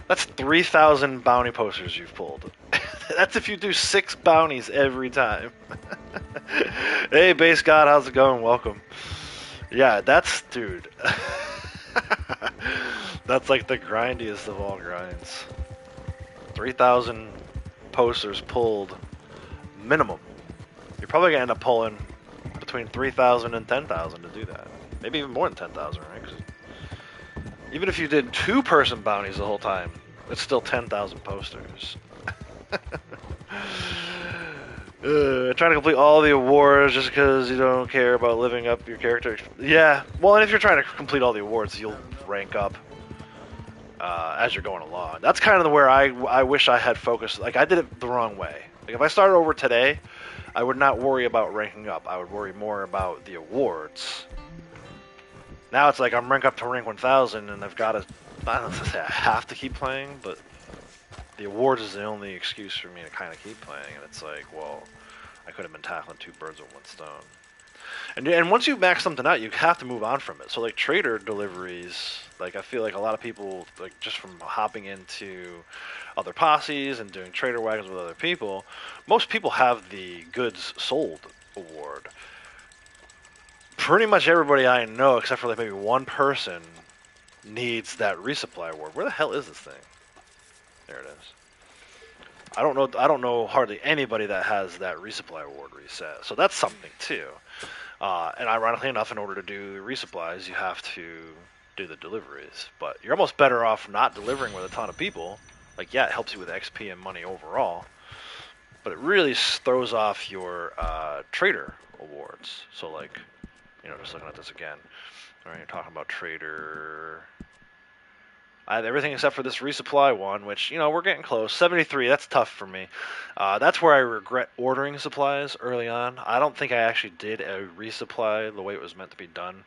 [SPEAKER 2] That's 3,000 bounty posters you've pulled. That's if you do 6 bounties every time. Hey, Base God, how's it going? Welcome. Yeah, dude. That's like the grindiest of all grinds. 3,000 posters pulled minimum. You're probably gonna end up pulling between 3,000 and 10,000 to do that. Maybe even more than 10,000, right? 'Cause even if you did 2-person bounties the whole time, it's still 10,000 posters. Trying to complete all the awards just because you don't care about living up your character. Yeah, well, and if you're trying to complete all the awards, you'll rank up as you're going along. That's kind of where I wish I had focused. Like, I did it the wrong way. Like, if I started over today, I would not worry about ranking up. I would worry more about the awards. Now it's like I'm rank up to rank 1,000, and I've got to, I don't know if I have to keep playing, but the awards is the only excuse for me to kind of keep playing. And it's like, well, I could have been tackling 2 birds with 1 stone. And once you max something out, you have to move on from it. So like trader deliveries, like I feel like a lot of people, like just from hopping into other posses and doing trader wagons with other people, most people have the goods sold award. Pretty much everybody I know, except for like maybe one person, needs that resupply award. Where the hell is this thing? There it is. I don't know hardly anybody that has that resupply award reset. So that's something too. And ironically enough, in order to do resupplies, you have to do the deliveries. But you're almost better off not delivering with a ton of people Like, yeah, it helps you with XP and money overall, but it really throws off your trader awards. So, like, just looking at this again. All right, you're talking about trader. I have everything except for this resupply one, which, we're getting close. 73, that's tough for me. That's where I regret ordering supplies early on. I don't think I actually did a resupply the way it was meant to be done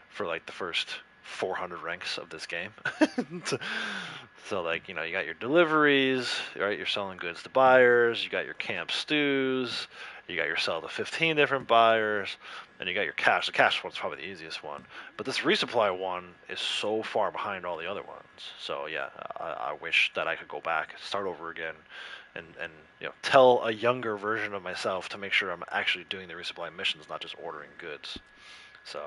[SPEAKER 2] for, like, the first 400 ranks of this game. So, like, you got your deliveries, right? You're selling goods to buyers. You got your camp stews. You got your sell to 15 different buyers. And you got your cash. The cash one's probably the easiest one. But this resupply one is so far behind all the other ones. So, yeah, I wish that I could go back, start over again, and tell a younger version of myself to make sure I'm actually doing the resupply missions, not just ordering goods. So...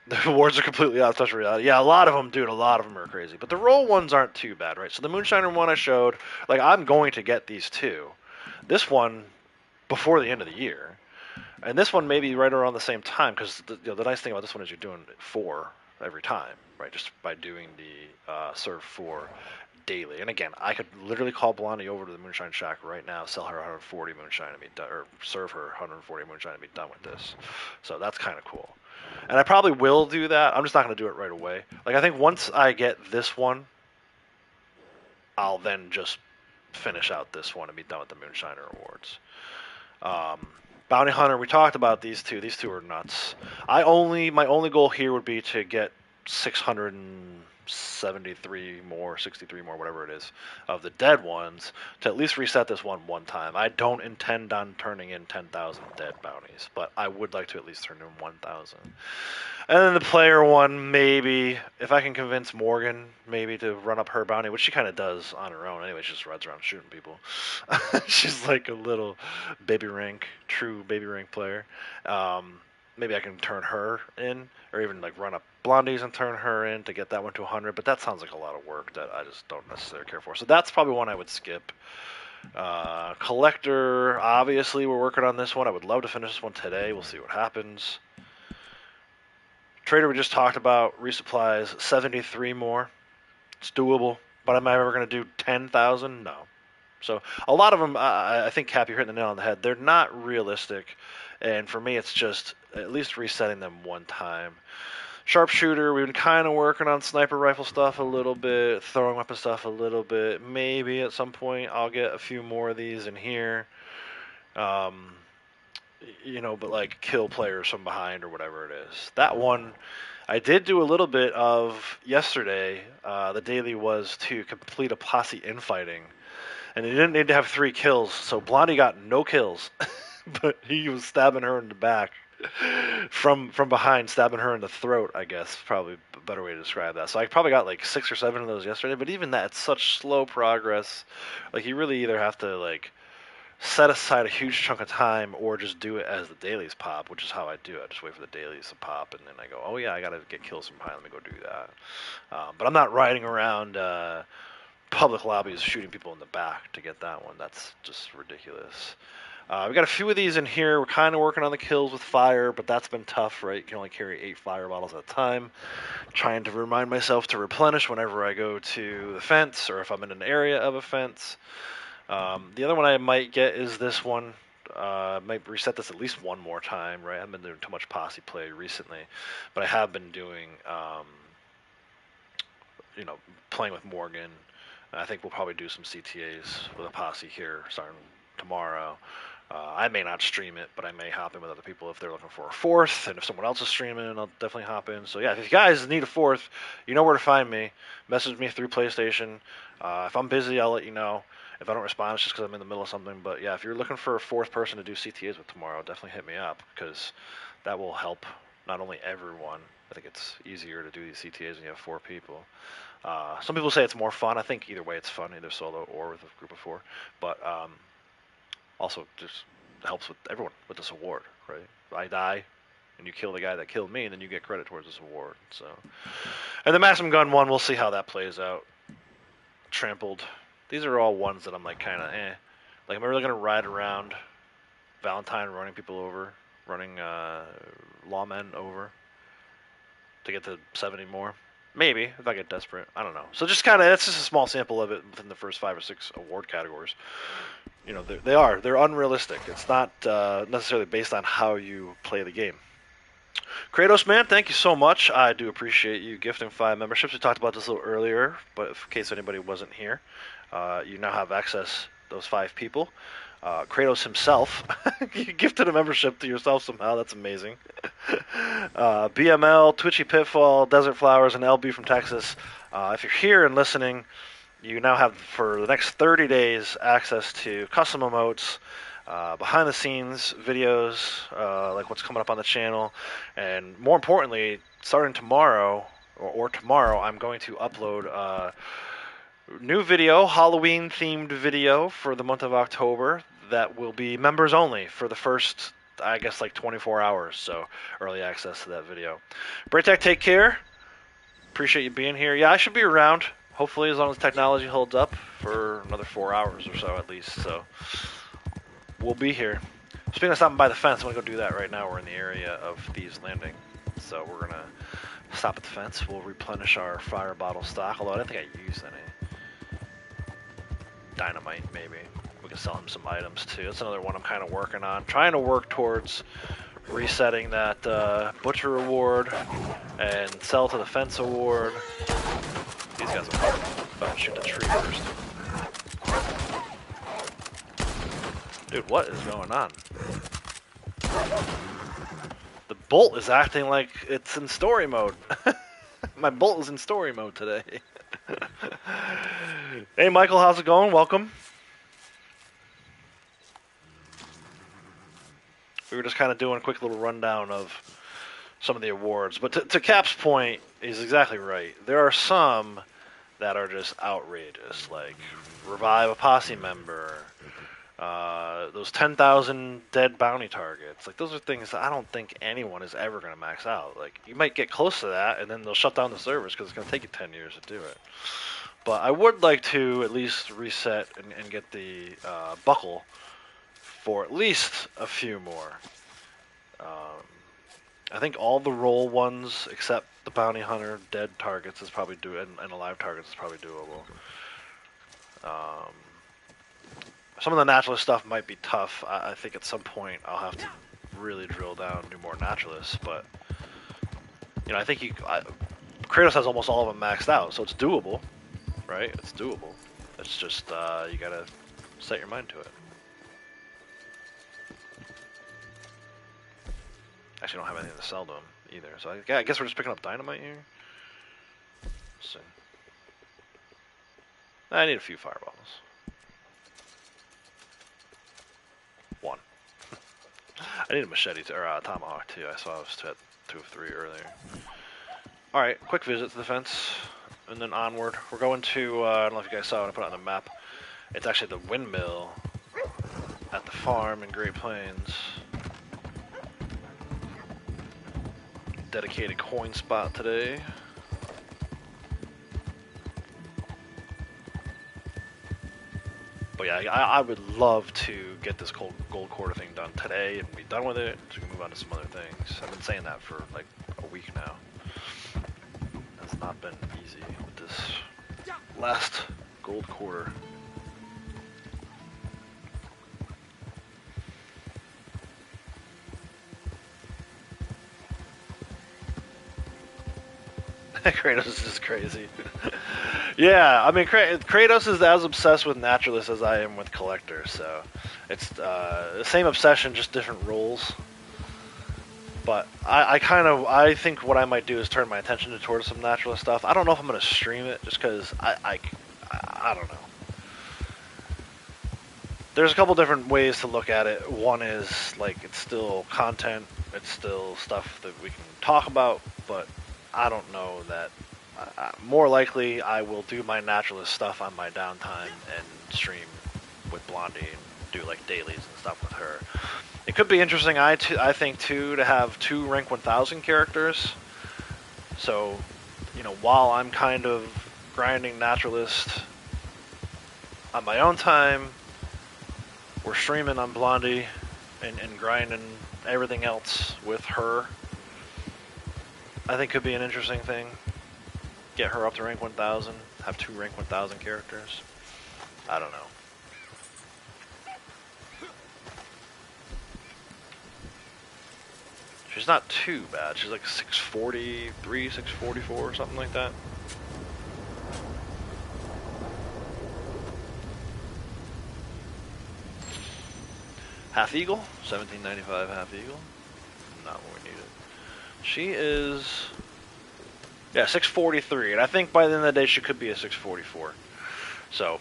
[SPEAKER 2] the awards are completely out of touch with reality. Yeah, a lot of them, dude, a lot of them are crazy. But the roll ones aren't too bad, right? So the Moonshiner one I showed, like, I'm going to get these two. This one before the end of the year. And this one maybe right around the same time, because the nice thing about this one is you're doing 4 every time, right? Just by doing the serve 4 daily. And again, I could literally call Blondie over to the Moonshine Shack right now, sell her 140 moonshine and be done, or serve her 140 moonshine and be done with this. So that's kind of cool. And I probably will do that. I'm just not going to do it right away. Like, I think once I get this one, I'll then just finish out this one and be done with the Moonshiner awards. Bounty Hunter, we talked about these two. These two are nuts. My only goal here would be to get 673 more, 63 more, whatever it is, of the dead ones to at least reset this one time. I don't intend on turning in 10,000 dead bounties, but I would like to at least turn in 1,000. And then the player one, maybe, if I can convince Morgan, maybe to run up her bounty, which she kind of does on her own anyway. She just runs around shooting people. She's like a little true baby rank player. Maybe I can turn her in, or even like run up Blondie's and turn her in to get that one to 100. But that sounds like a lot of work that I just don't necessarily care for. So that's probably one I would skip. Collector, obviously, we're working on this one. I would love to finish this one today. We'll see what happens. Trader, we just talked about. Resupplies, 73 more. It's doable. But am I ever going to do 10,000? No. So a lot of them, I think, Cap, you're hitting the nail on the head. They're not realistic. And for me, it's just at least resetting them one time. Sharpshooter, we've been kind of working on sniper rifle stuff a little bit, throwing weapon stuff a little bit. Maybe at some point I'll get a few more of these in here. But like kill players from behind or whatever it is. That one, I did do a little bit of yesterday. The daily was to complete a posse infighting. And he didn't need to have 3 kills, so Blondie got no kills. But he was stabbing her in the back. From behind, stabbing her in the throat, I guess. Probably a better way to describe that. So I probably got like 6 or 7 of those yesterday, but even that, it's such slow progress. Like, you really either have to, like, set aside a huge chunk of time or just do it as the dailies pop, which is how I do it. I just wait for the dailies to pop, and then I go, oh yeah, I gotta get kills from behind, let me go do that. But I'm not riding around public lobbies shooting people in the back to get that one. That's just ridiculous. We got a few of these in here. We're kind of working on the kills with fire, but that's been tough, right? You can only carry 8 fire bottles at a time. Trying to remind myself to replenish whenever I go to the fence or if I'm in an area of a fence. The other one I might get is this one. Might reset this at least one more time, right? I haven't been doing too much posse play recently, but I have been doing, playing with Morgan. I think we'll probably do some CTAs with a posse here starting tomorrow. I may not stream it, but I may hop in with other people if they're looking for a 4th, and if someone else is streaming, I'll definitely hop in. So yeah, if you guys need a 4th, you know where to find me. Message me through PlayStation. If I'm busy, I'll let you know. If I don't respond, it's just because I'm in the middle of something. But yeah, if you're looking for a 4th person to do CTAs with tomorrow, definitely hit me up, because that will help not only everyone. I think it's easier to do these CTAs when you have 4 people. Some people say it's more fun. I think either way it's fun, either solo or with a group of 4. But also just helps with everyone with this award, right? If I die and you kill the guy that killed me, and then you get credit towards this award. So, and the Maximum Gun one, we'll see how that plays out. Trampled. These are all ones that I'm like kind of Like, am I really gonna ride around Valentine running people over, running lawmen over to get to 70 more? Maybe, if I get desperate. I don't know. So just kind of, that's just a small sample of it within the first 5 or 6 award categories. You know, they're unrealistic. It's not necessarily based on how you play the game. Kratos, man, thank you so much. I do appreciate you gifting 5 memberships. We talked about this a little earlier, but in case anybody wasn't here, you now have access to those 5 people. Kratos himself, you gifted a membership to yourself somehow. That's amazing. BML, Twitchy Pitfall, Desert Flowers, and LB from Texas. If you're here and listening, you now have, for the next 30 days, access to custom emotes, behind-the-scenes videos, like what's coming up on the channel, and more importantly, starting tomorrow, or tomorrow, I'm going to upload a new video, Halloween-themed video for the month of October that will be members only for the first, I guess, like 24 hours, so early access to that video. Braytech, take care. Appreciate you being here. Yeah, I should be around, hopefully, as long as technology holds up, for another 4 hours or so at least, so we'll be here. Speaking of stopping by the fence, I'm going to go do that right now. We're in the area of Thieves Landing, so we're going to stop at the fence. We'll replenish our fire bottle stock, although I don't think I used any. Dynamite, maybe. We can sell him some items, too. That's another one I'm kind of working on. Trying to work towards resetting that Butcher Award and Sell to the Fence Award. These guys are about to shoot the tree first. Dude, what is going on? The bolt is acting like it's in story mode. My bolt is in story mode today. Hey, Michael, how's it going? Welcome. We were just kind of doing a quick little rundown of some of the awards. But to Cap's point, he's exactly right. There are some that are just outrageous, like revive a posse member, those 10,000 dead bounty targets. Like, those are things that I don't think anyone is ever going to max out. Like, you might get close to that, and then they'll shut down the servers because it's going to take you 10 years to do it. But I would like to at least reset and get the buckle for at least a few more. I think all the roll ones, except the bounty hunter dead targets, is probably and alive targets is probably doable. Some of the naturalist stuff might be tough. I think at some point I'll have to really drill down and do more naturalists. But you know, I think Kratos has almost all of them maxed out, so it's doable, right? It's doable. It's just you gotta set your mind to it. Actually, I don't have anything to sell to him either, so I guess we're just picking up dynamite here. Let's see. I need a few fireballs. 1. I need a machete or a tomahawk too. I saw I was at 2 of 3 earlier. All right, quick visit to the fence, and then onward. We're going to. I don't know if you guys saw when I put it on the map. It's actually the windmill at the farm in Great Plains. Dedicated coin spot today. But yeah, I would love to get this gold quarter thing done today and be done with it, so we can move on to some other things. I've been saying that for like a week now. It's not been easy with this last gold quarter. Kratos is crazy. Yeah, I mean, Kratos is as obsessed with Naturalist as I am with Collector, so it's the same obsession, just different roles. But I think what I might do is turn my attention towards some Naturalist stuff. I don't know if I'm going to stream it, just because I don't know. There's a couple different ways to look at it. One is, like, it's still content, it's still stuff that we can talk about, but I don't know that. More likely, I will do my Naturalist stuff on my downtime and stream with Blondie and do like dailies and stuff with her. It could be interesting, I think, too, to have 2 rank 1000 characters. So, you know, while I'm kind of grinding Naturalist on my own time, we're streaming on Blondie and grinding everything else with her. I think could be an interesting thing. get her up to rank 1000, have 2 rank 1000 characters. I don't know. She's not too bad. She's like 643, 644, something like that. Half Eagle, 1795 Half Eagle. Not what we needed. She is, yeah, 643, and I think by the end of the day she could be a 644. So,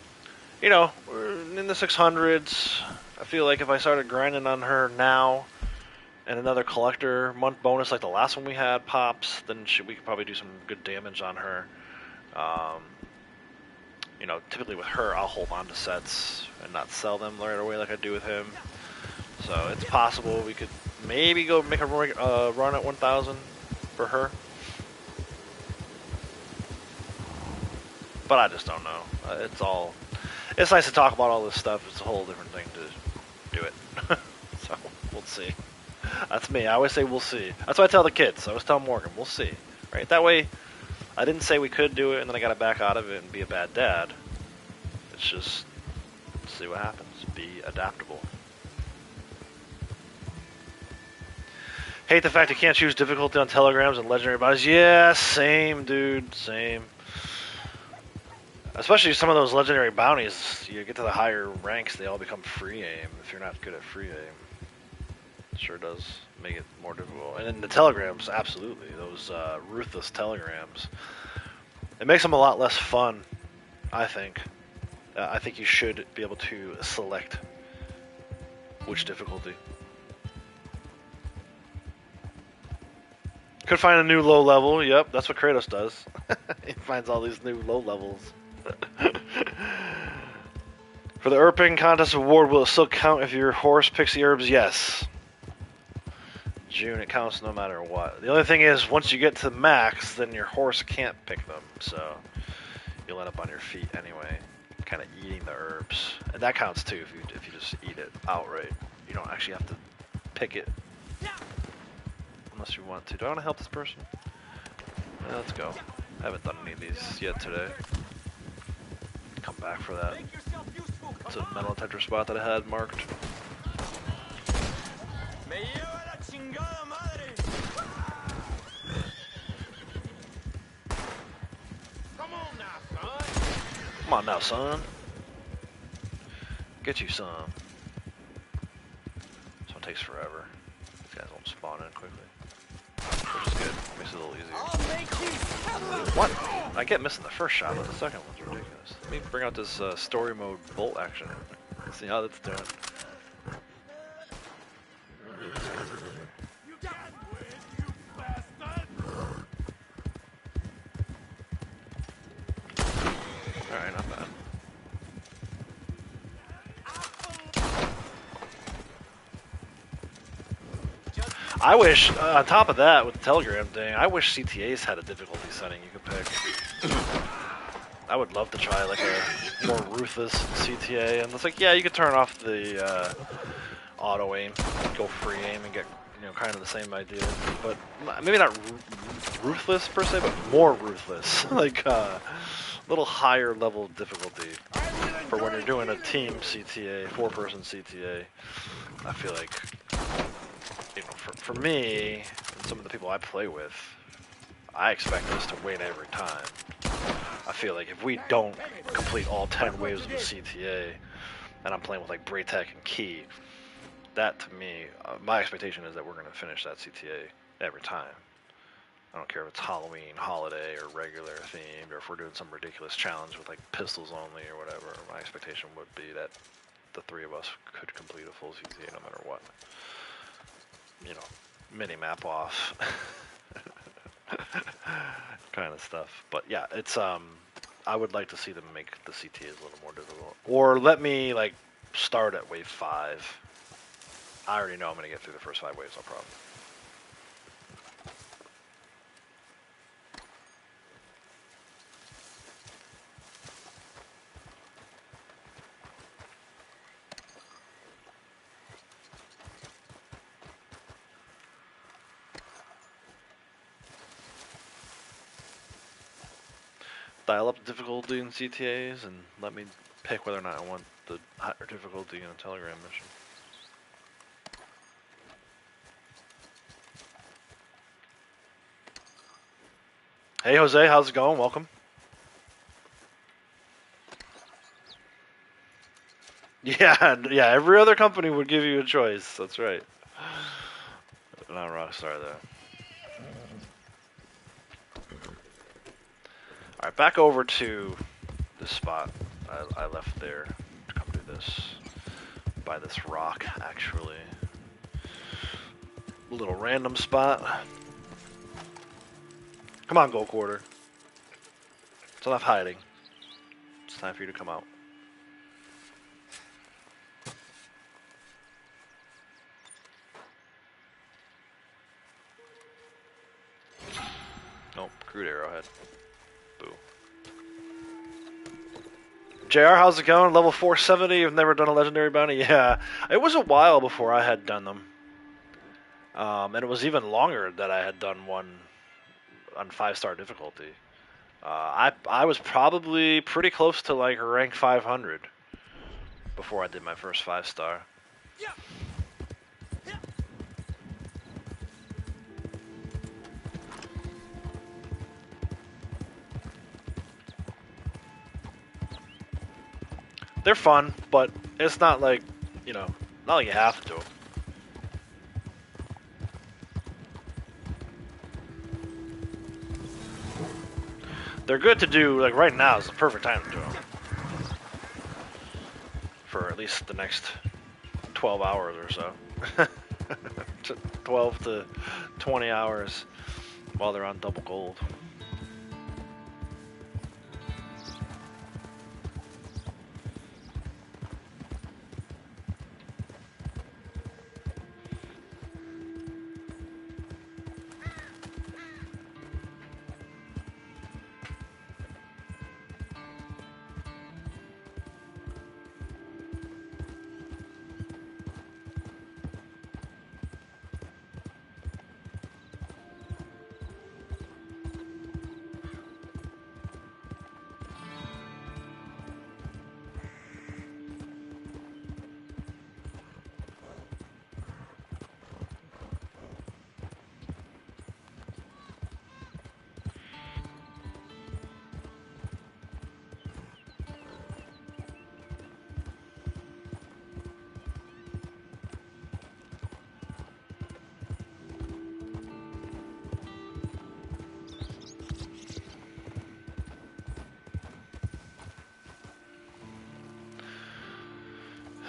[SPEAKER 2] you know, we're in the 600s. I feel like if I started grinding on her now, and another collector month bonus like the last one we had pops, then we could probably do some good damage on her. You know, typically with her, I'll hold on to sets and not sell them right away like I do with him. So it's possible we could maybe go make a run at 1000 for her. But I just don't know. It's nice to talk about all this stuff. It's a whole different thing to do it. So we'll see. That's me. I always say we'll see. That's what I tell the kids. I always tell Morgan, we'll see. Right? That way, I didn't say we could do it and then I got to back out of it and be a bad dad. It's just see what happens. Be adaptable. Hate the fact you can't choose difficulty on telegrams and legendary bounties. Yeah, same, dude. Same. Especially some of those legendary bounties, you get to the higher ranks, they all become free aim if you're not good at free aim. It sure does make it more difficult. And then the telegrams, absolutely. Those ruthless telegrams. It makes them a lot less fun, I think. I think you should be able to select which difficulty. Could find a new low level. Yep, that's what Kratos does. He finds all these new low levels. For the Erping Contest Award, will it still count if your horse picks the herbs? Yes. June, it counts no matter what. The only thing is, once you get to max, then your horse can't pick them, so you'll end up on your feet anyway, kind of eating the herbs. And that counts too if you just eat it outright. You don't actually have to pick it. Unless you want to. Do I want to help this person? Yeah, let's go. I haven't done any of these yet today. Come back for that. It's a metal detector spot that I had marked. Come on now, son. Get you some. This one takes forever. These guys won't spawn in quickly. Which is good. Makes it a little easier. What? I get missing the first shot, but the second one's ridiculous. Let me bring out this story mode bolt action. See how that's doing. Alright, not bad. I wish, on top of that, with the Telegram thing, I wish CTAs had a difficulty setting you could pick. I would love to try like a more ruthless CTA, and it's like, yeah, you could turn off the auto aim, go free aim, and get kind of the same idea, but maybe not ruthless per se, but more ruthless, like a little higher level difficulty for when you're doing a team CTA, 4-person CTA. I feel like, for me, and some of the people I play with, I expect us to win every time. I feel like if we don't complete all 10 waves of the CTA, and I'm playing with like Braytech and Key, that to me, my expectation is that we're going to finish that CTA every time. I don't care if it's Halloween, holiday, or regular themed, or if we're doing some ridiculous challenge with like pistols only or whatever. My expectation would be that the 3 of us could complete a full CTA no matter what. Mini map off kind of stuff. But yeah, it's I would like to see them make the CTAs a little more difficult, or let me like start at wave 5. I already know I'm gonna get through the first 5 waves, no problem. dial up the difficulty in CTAs and let me pick whether or not I want the higher difficulty in a Telegram mission. Hey Jose, how's it going? Welcome. Yeah, yeah. Every other company would give you a choice. That's right. Not Rockstar though. All right, back over to this spot. I left there to come do this. By this rock, actually. A little random spot. Come on, Gold Quarter. It's enough hiding. It's time for you to come out. Nope, crude arrowhead. Boo. JR, how's it going? Level 470, you've never done a legendary bounty? Yeah, it was a while before I had done them. And it was even longer that I had done one on 5-star difficulty. I was probably pretty close to like rank 500 before I did my first 5-star.
[SPEAKER 3] Yeah.
[SPEAKER 2] They're fun, but it's not like, you know, not like you have to do them. They're good to do, like right now is the perfect time to do them. For at least the next 12 hours or so. 12 to 20 hours while they're on double gold.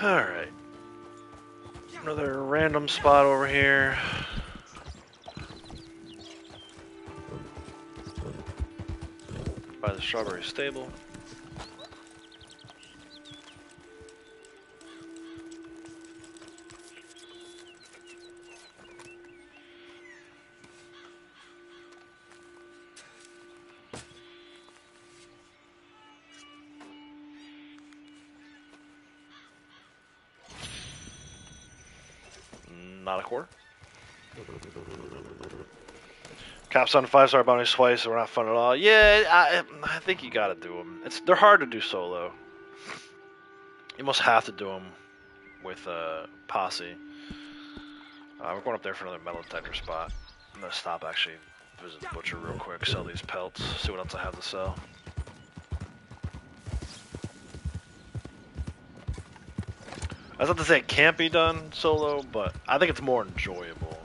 [SPEAKER 2] Alright. Another random spot over here. By the strawberry stable. Not a quarter. Caps on 5-star bounties twice, so we're not fun at all. Yeah, I think you gotta do them. They're hard to do solo. You almost have to do them with posse. We're going up there for another metal detector spot. I'm gonna stop actually, visit the butcher real quick, sell these pelts, see what else I have to sell. That's not to say it can't be done solo, but I think it's more enjoyable.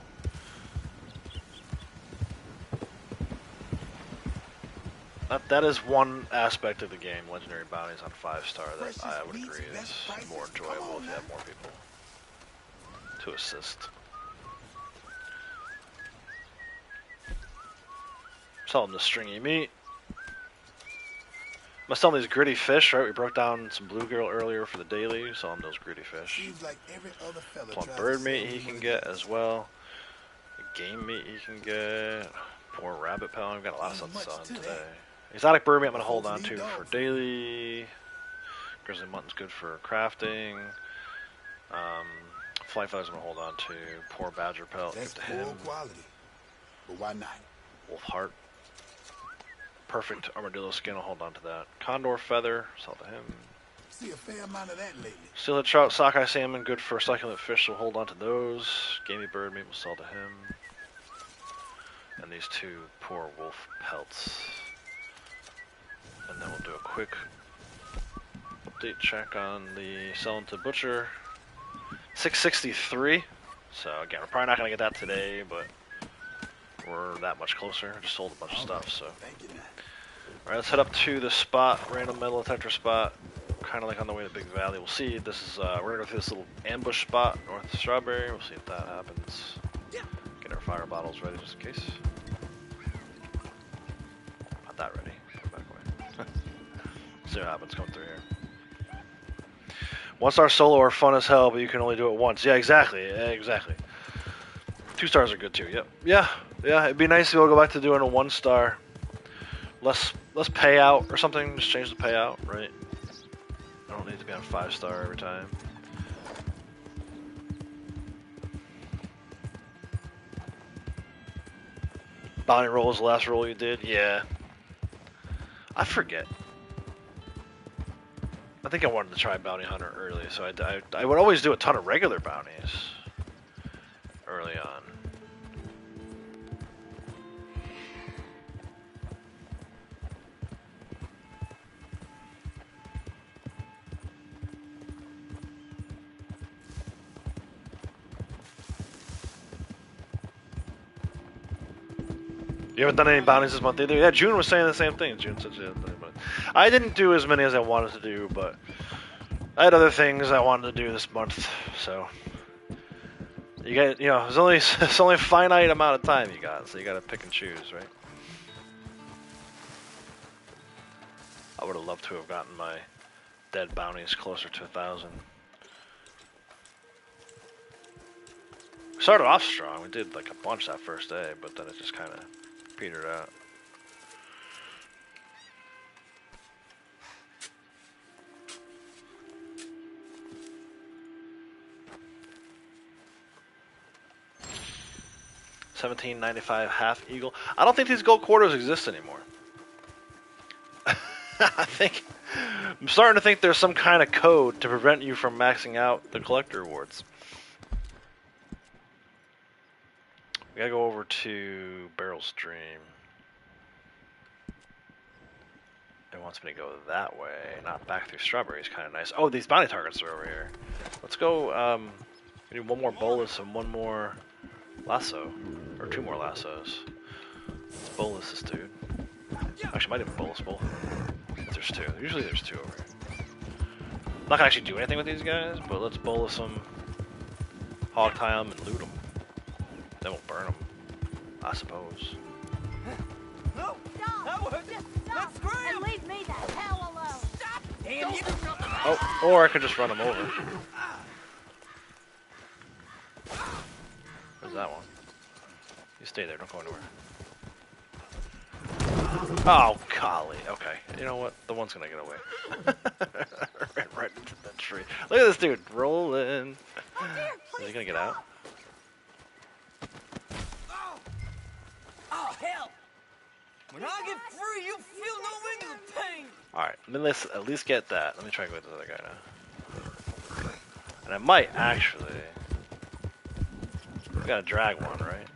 [SPEAKER 2] That is one aspect of the game, legendary bounties on 5-star, that I would agree is more enjoyable if you have more people to assist. Selling the stringy meat. I'm selling these gritty fish, right? We broke down some bluegill earlier for the daily. Selling those gritty fish. Plum bird meat he can get as well. Game meat he can get. Poor rabbit pellet. We've got a lot of stuff to sell him today. Exotic bird meat I'm going to hold on to for daily. Grizzly mutton's good for crafting. Fly feathers I'm going to hold on to. Poor badger pelt. Give to him.
[SPEAKER 4] Quality. But why not?
[SPEAKER 2] Wolf heart. perfect armadillo skin. I'll hold on to that. Condor feather, sell to him.
[SPEAKER 4] See a fair amount of that lately.
[SPEAKER 2] Steelhead trout, sockeye salmon, good for succulent fish, so hold on to those. Gamey bird, maybe we'll sell to him. And these two poor wolf pelts. And then we'll do a quick update check on the selling to butcher. 663. So again, we're probably not gonna get that today, but we're that much closer. Just sold a bunch of stuff, so. Alright, let's head up to the spot, random metal detector spot. Kind of like on the way to Big Valley. We'll see. This is we're gonna go through this little ambush spot north of Strawberry. We'll see if that happens. Get our fire bottles ready just in case. Not that ready. Put it back away. See what happens coming through here. 1-star solo are fun as hell, but you can only do it once. Yeah, exactly. Yeah, exactly. 2 stars are good too. Yep. Yeah. It'd be nice to be able to go back to doing a 1-star. Less payout or something. Just change the payout, right? I don't need to be on 5-star every time. Bounty roll was the last roll you did? Yeah. I forget. I think I wanted to try Bounty Hunter early, so I would always do a ton of regular bounties early on. You haven't done any bounties this month either? Yeah, June was saying the same thing. June said she hadn't done any. I didn't do as many as I wanted to do, but I had other things I wanted to do this month, so you get, it's only a finite amount of time you got, so you got to pick and choose, right? I would have loved to have gotten my dead bounties closer to 1,000. We started off strong. We did like a bunch that first day, but then it just kind of petered out. $17.95 half eagle. I don't think these gold quarters exist anymore. I'm starting to think there's some kind of code to prevent you from maxing out the collector rewards. We gotta go over to Barrel Stream. It wants me to go that way, not back through Strawberry. Is kind of nice. Oh, these bounty targets are over here. Let's go. We need one more bolus and one more lasso, or 2 more lassos. Let's bolus this dude. Actually, might even bolus both. There's 2. Usually there's 2 over here. I'm not gonna actually do anything with these guys, but let's bolus them, hog tie them, and loot them. Then we'll burn them, I suppose.
[SPEAKER 5] No! Stop! Just stop! And leave me the hell alone! Stop! Damn you!
[SPEAKER 2] Oh, or I could just run them over. Where's that one? You stay there, don't go anywhere. Oh, golly. Okay, you know what? The one's gonna get away. right into that tree. Look at this dude rolling. Is he gonna get out?
[SPEAKER 6] Oh, hell! When I get free, you feel no end of pain!
[SPEAKER 2] Alright, let's at least get that. Let me try and go with this other guy now. And I might actually... We gotta drag one, right?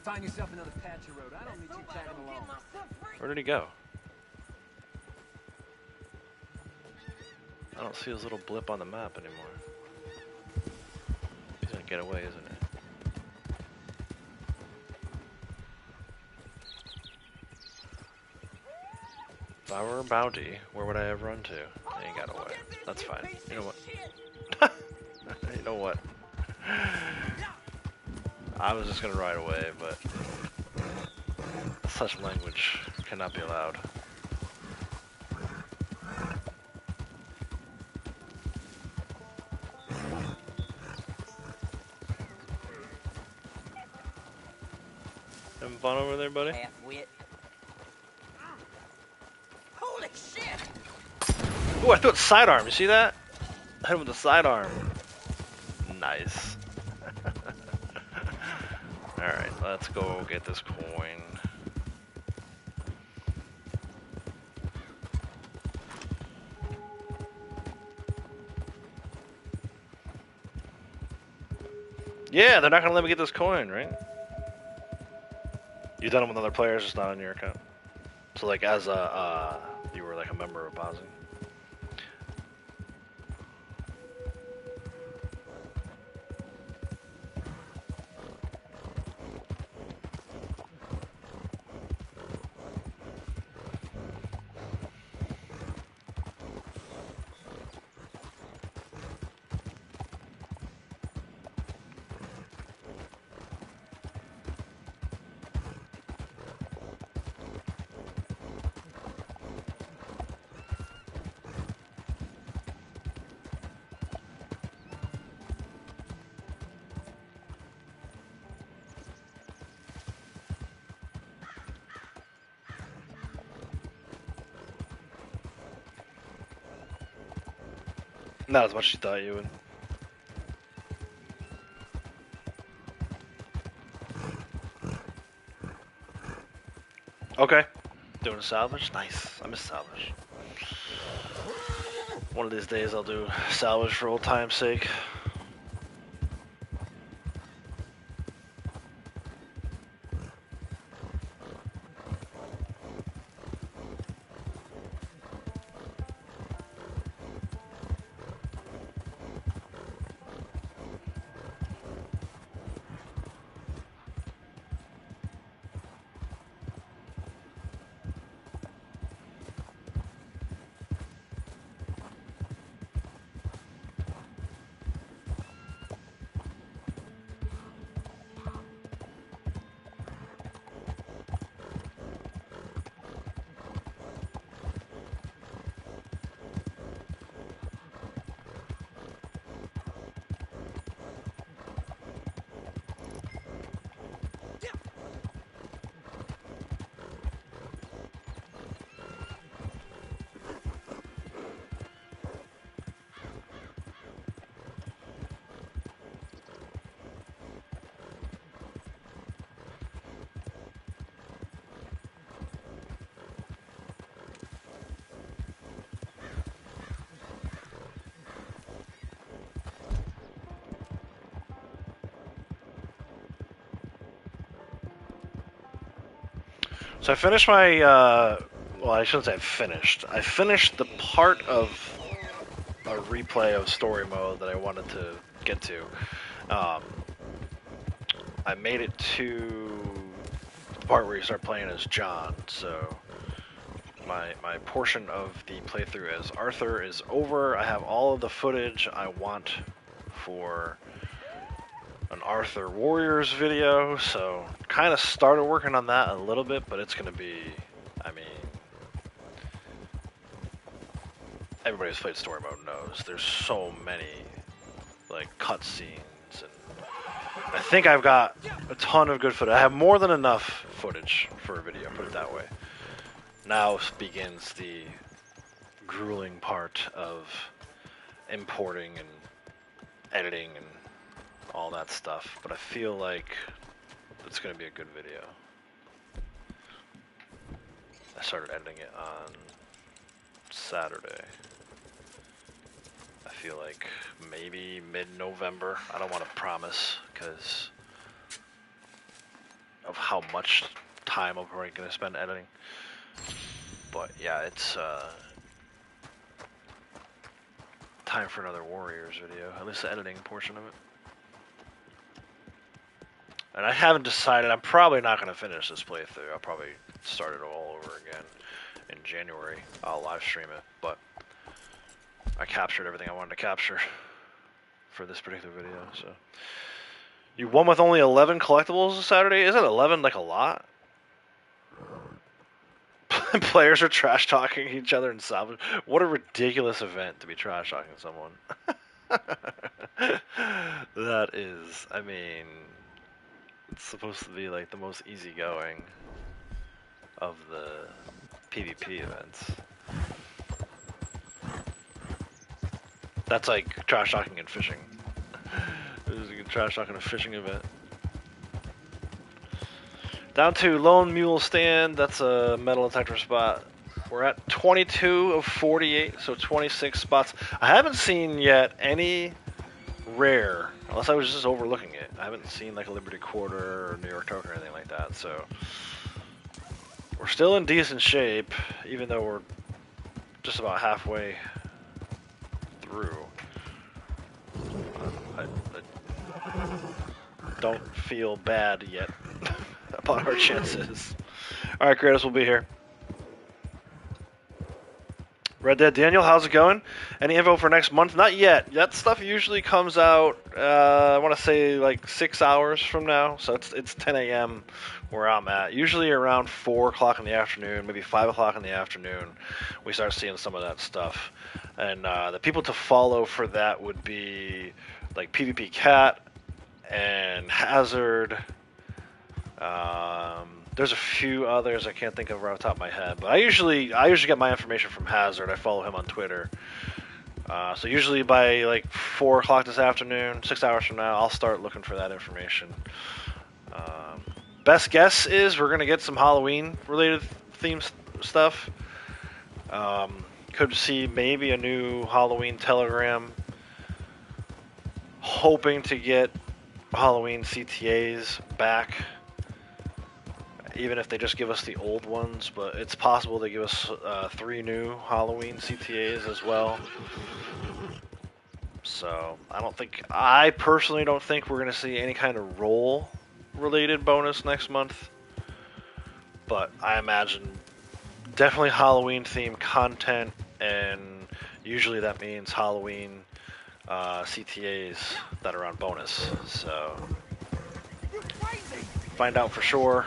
[SPEAKER 6] Find yourself another patch of road. I don't need you tagging along.
[SPEAKER 2] Where did he go? I don't see his little blip on the map anymore. He's gonna get away, isn't it? If I were a bounty, where would I have run to? He got away. That's fine. You know what? You know what? I was just gonna ride away, but such language cannot be allowed. Having fun over there, buddy?
[SPEAKER 6] Half-wit. Holy shit!
[SPEAKER 2] Ooh, I threw it sidearm. You see that? I hit him with the sidearm. Nice. Alright, let's go get this coin. Yeah, they're not gonna let me get this coin, right? You've done it with other players, it's not on your account. So like as a you were like a member of Bozzy. Not as much as you thought you would. Okay. Doing a salvage? Nice. I miss salvage. One of these days I'll do salvage for old time's sake. So I finished my, well, I shouldn't say I finished. I finished the part of a replay of story mode that I wanted to get to. I made it to the part where you start playing as John, so my portion of the playthrough as Arthur is over. I have all of the footage I want for an Arthur Warriors video, so kind of started working on that a little bit, but it's going to be, I mean, everybody who's played story mode knows there's so many, like, cutscenes, and I think I've got a ton of good footage. I have more than enough footage for a video, put it that way. Now begins the grueling part of importing and editing and all that stuff, but I feel like it's going to be a good video. I started editing it on Saturday. I feel like maybe mid-November. I don't want to promise because of how much time I'm probably going to spend editing. But yeah, it's time for another Warriors video, at least the editing portion of it. And I haven't decided, I'm probably not going to finish this playthrough. I'll probably start it all over again in January. I'll live stream it, but I captured everything I wanted to capture for this particular video, so. You won with only 11 collectibles Saturday? Isn't 11 like a lot? Players are trash talking each other in salvage. What a ridiculous event to be trash talking someone. That is, I mean, it's supposed to be like the most easygoing of the PvP events. That's like trash talking and fishing. This is a trash talking and fishing event. Down to Lone Mule Stand, that's a metal detector spot. We're at 22 of 48, so 26 spots. I haven't seen yet any rare, unless I was just overlooking it. I haven't seen like a Liberty Quarter or New York Token or anything like that, so we're still in decent shape, even though we're just about halfway through. I don't feel bad yet about our chances. Alright, Kratos will be here. Red Dead Daniel, how's it going? Any info for next month? Not yet. That stuff usually comes out, I want to say like 6 hours from now. So it's 10 a.m. where I'm at. Usually around 4 o'clock in the afternoon, maybe 5 o'clock in the afternoon, we start seeing some of that stuff. And the people to follow for that would be like PvP Cat and Hazard. There's a few others I can't think of right off the top of my head, but I usually get my information from Hazard. I follow him on Twitter. So usually by like 4 o'clock this afternoon, 6 hours from now, I'll start looking for that information. Best guess is we're gonna get some Halloween-related theme stuff. Could see maybe a new Halloween telegram. Hoping to get Halloween CTAs back. Even if they just give us the old ones, but it's possible they give us 3 new Halloween CTAs as well. So I personally don't think we're going to see any kind of role-related bonus next month. But I imagine definitely Halloween-themed content, and usually that means Halloween CTAs that are on bonus. So find out for sure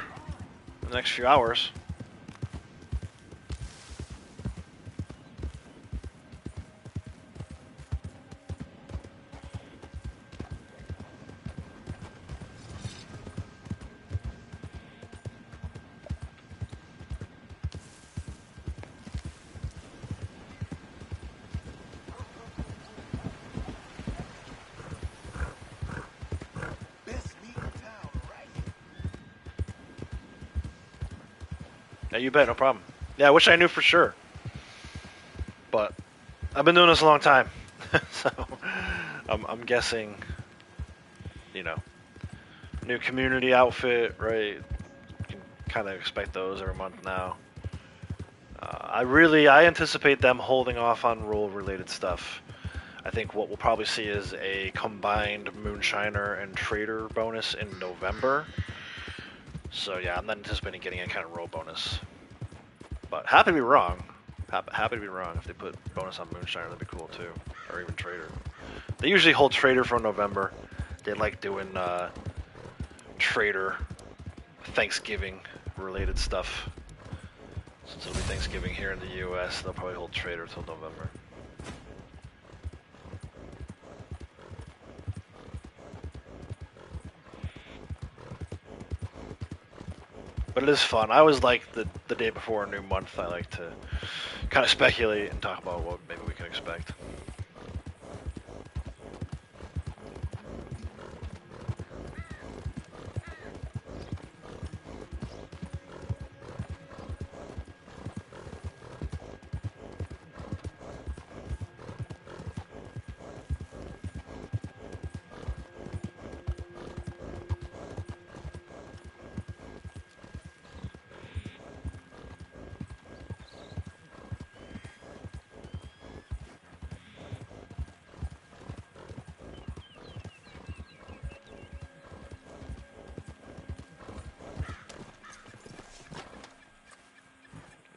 [SPEAKER 2] in the next few hours. Yeah, you bet, no problem. Yeah, I wish I knew for sure. But I've been doing this a long time. So I'm guessing, you know, new community outfit, right? You can kind of expect those every month now. I anticipate them holding off on role-related stuff. I think what we'll probably see is a combined Moonshiner and Trader bonus in November. So yeah, I'm not anticipating getting any kind of role bonus. But happy to be wrong. Happy to be wrong. If they put bonus on Moonshiner, that'd be cool too. Or even Trader. They usually hold Trader for November. They like doing Trader Thanksgiving related stuff. Since it'll be Thanksgiving here in the US, they'll probably hold Trader till November. But it is fun. I always like the day before a new month. I like to kind of speculate and talk about what maybe we can expect.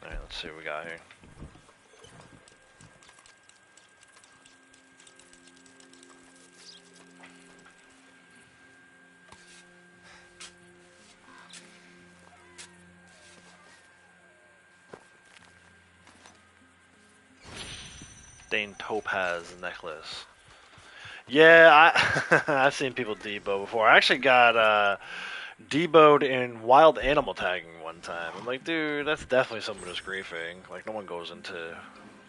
[SPEAKER 2] Let's see what we got here. Dane Topaz necklace. Yeah, I've seen people debo before. I actually got deboed in wild animal tagging one time. I'm like, dude, that's definitely someone who's griefing. Like, no one goes into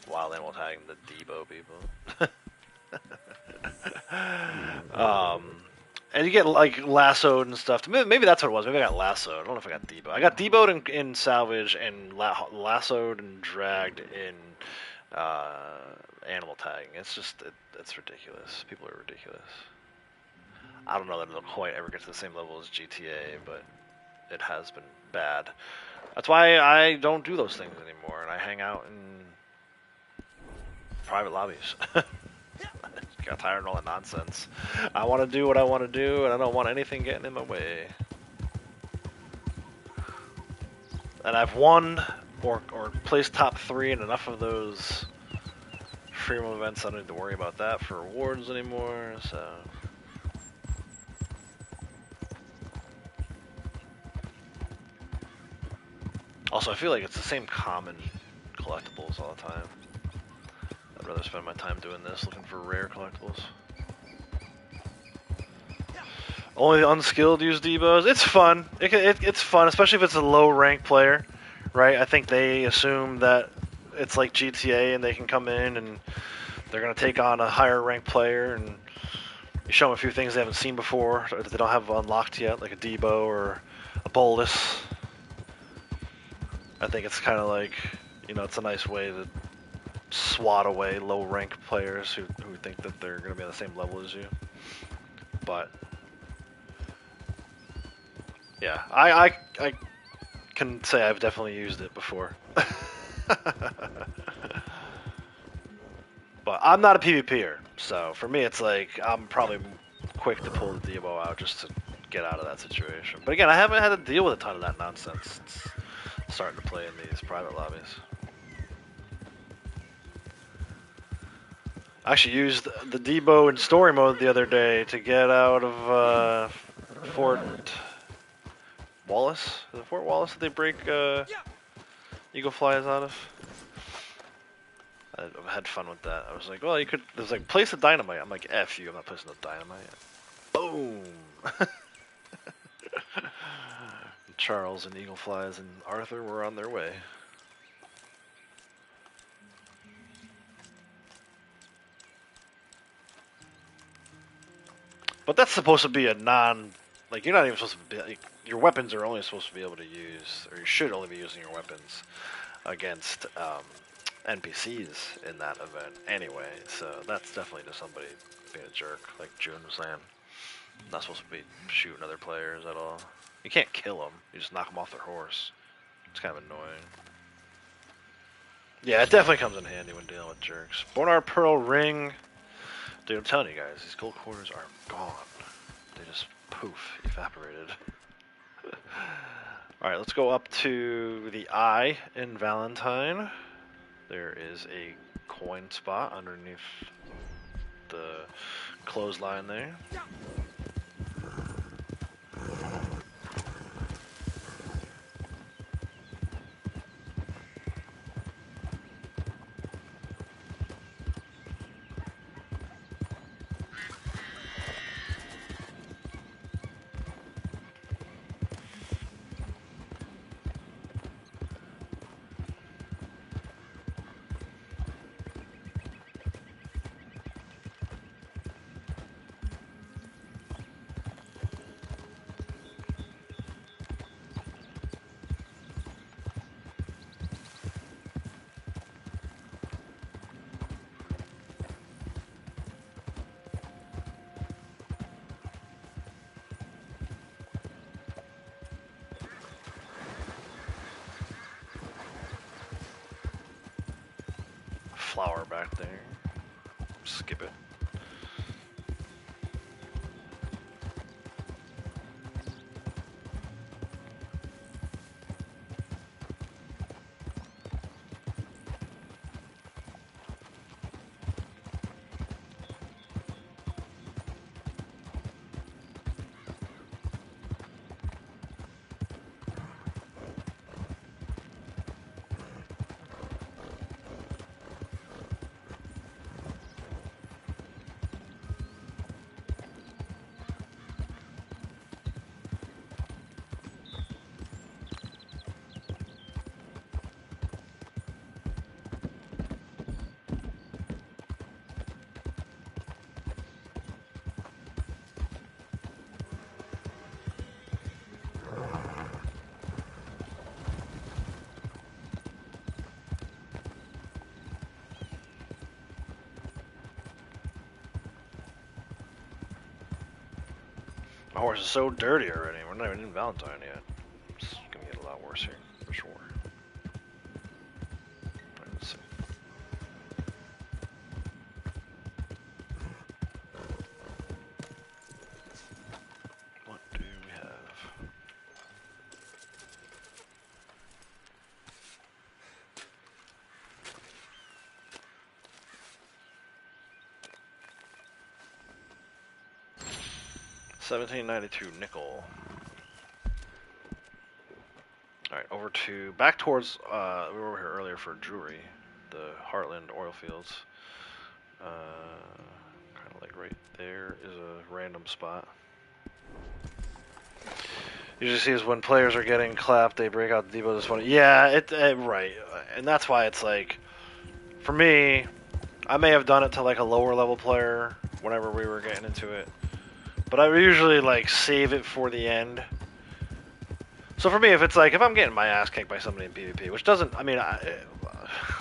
[SPEAKER 2] wild animal tagging to debo people. And you get like lassoed and stuff. Maybe that's what it was. Maybe I got lassoed. I don't know if I got deboed. I got deboed in salvage and lassoed and dragged in animal tagging. It's just, it's ridiculous. People are ridiculous. I don't know that it'll quite ever get to the same level as GTA, but it has been bad. That's why I don't do those things anymore, and I hang out in private lobbies. Got tired of all that nonsense. I want to do what I want to do, and I don't want anything getting in my way. And I've won or placed top 3 in enough of those freedom events. I don't need to worry about that for rewards anymore. So. Also, I feel like it's the same common collectibles all the time. I'd rather spend my time doing this, looking for rare collectibles. Only the unskilled use Debos. It's fun. It's fun, especially if it's a low rank player, right? I think they assume that it's like GTA and they can come in and they're going to take on a higher rank player, and you show them a few things they haven't seen before or that they don't have unlocked yet, like a Debo or a Bolus. I think it's kind of like, you know, it's a nice way to swat away low rank players who think that they're going to be on the same level as you. But yeah, I can say I've definitely used it before. But I'm not a PvPer, so for me it's like I'm probably quick to pull the Debo out just to get out of that situation. But again, I haven't had to deal with a ton of that nonsense since starting to play in these private lobbies. I actually used the Debo in story mode the other day to get out of Fort Wallace. Is it Fort Wallace that they break Eagle Flies out of? I had fun with that. I was like, well, you could. It was like, place a dynamite. I'm like, F you, I'm not placing no dynamite. Boom! Charles and Eagle Flies and Arthur were on their way. But that's supposed to be a like, you're not even supposed to be, like, your weapons are only supposed to be able to use, or you should only be using your weapons against NPCs in that event anyway, so that's definitely just somebody being a jerk, like June was saying. Not supposed to be shooting other players at all. You can't kill them, you just knock them off their horse. It's kind of annoying. Yeah, it definitely comes in handy when dealing with jerks. Bonar Pearl Ring. Dude, I'm telling you guys, these gold quarters are gone. They just poof, evaporated. Alright, let's go up to the eye in Valentine. There is a coin spot underneath the clothesline there. Flower back there. Skip it. horse is so dirty already. We're not even in Valentine yet. It's gonna get a lot worse here, for sure. Right, let's see. What do we have? $17.92 nickel. Alright, over to back towards we were over here earlier for jewelry, the Heartland oil fields. Kinda like right there is a random spot. Usually see is when players are getting clapped, they break out the depot this one. Yeah, right. And that's why it's like, for me, I may have done it to like a lower level player whenever we were getting into it. But I usually like save it for the end. So for me, if it's like, if I'm getting my ass kicked by somebody in PvP, which doesn't, I mean,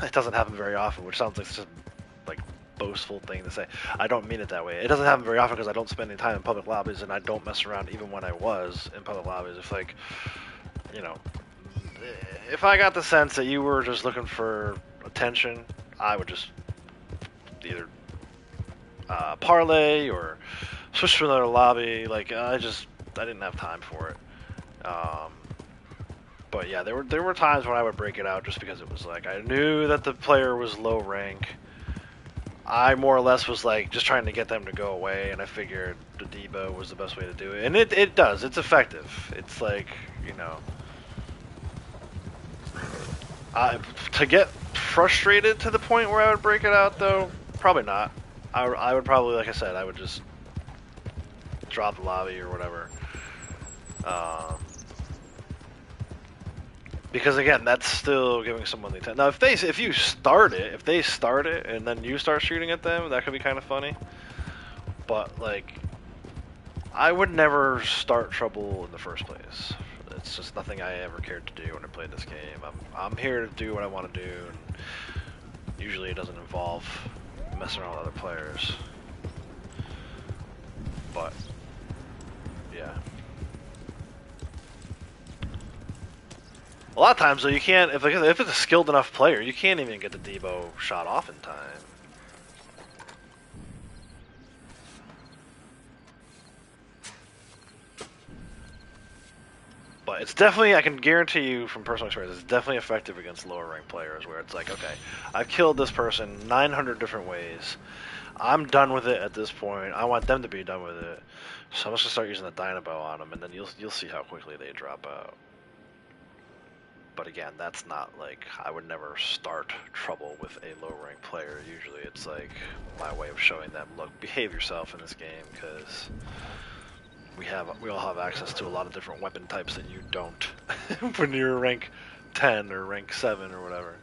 [SPEAKER 2] it doesn't happen very often, which sounds like such a like boastful thing to say. I don't mean it that way. It doesn't happen very often because I don't spend any time in public lobbies and I don't mess around even when I was in public lobbies. If like, you know, if I got the sense that you were just looking for attention, I would just either parlay or switch to another lobby. Like I didn't have time for it. But yeah, there were times when I would break it out just because it was like I knew that the player was low rank. I more or less was like just trying to get them to go away, and I figured the debo was the best way to do it, and it does. It's effective. It's like, you know, to get frustrated to the point where I would break it out though, probably not. I would probably, like I said, I would just drop the lobby or whatever. Because again, that's still giving someone the attention. Now, if they start it and then you start shooting at them, that could be kind of funny. But like, I would never start trouble in the first place. It's just nothing I ever cared to do when I played this game. I'm here to do what I want to do, and usually it doesn't involve messing around with other players. But yeah. A lot of times, though, you can't, if it's a skilled enough player, you can't even get the debo shot off in time. But it's definitely, I can guarantee you from personal experience, it's definitely effective against lower ranked players where it's like, okay, I've killed this person 900 different ways. I'm done with it at this point. I want them to be done with it. So I'm just going to start using the dynamo on them, and then you'll see how quickly they drop out. But again, that's not like, I would never start trouble with a low ranked player. Usually it's like my way of showing them, look, behave yourself in this game, because we all have access to a lot of different weapon types that you don't when you're rank 10 or rank 7 or whatever.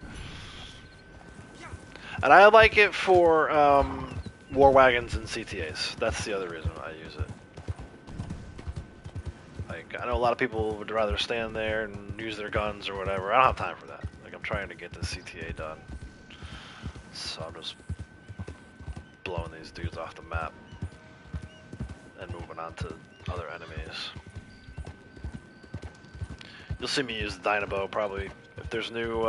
[SPEAKER 2] And I like it for war wagons and CTAs. That's the other reason I use it. Like, I know a lot of people would rather stand there and use their guns or whatever. I don't have time for that. Like, I'm trying to get the CTA done. So I'm just blowing these dudes off the map and moving on to other enemies. You'll see me use the dynamo probably. If there's new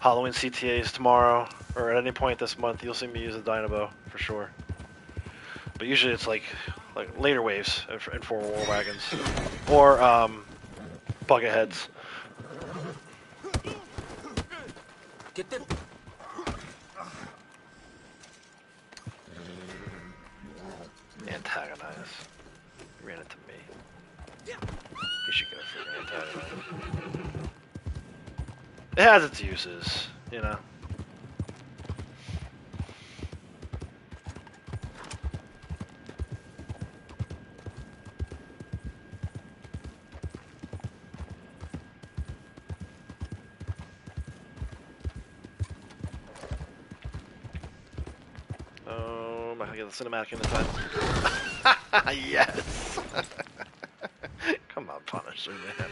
[SPEAKER 2] Halloween CTAs tomorrow or at any point this month, you'll see me use the dynamo for sure. But usually it's like later waves and for war wagons or bucket heads.
[SPEAKER 6] Get them.
[SPEAKER 2] Antagonize. He ran into me. You should get a freaking antagonize. It has its uses, you know. I can get the cinematic in the time. Yes! Come on, Punisher, man.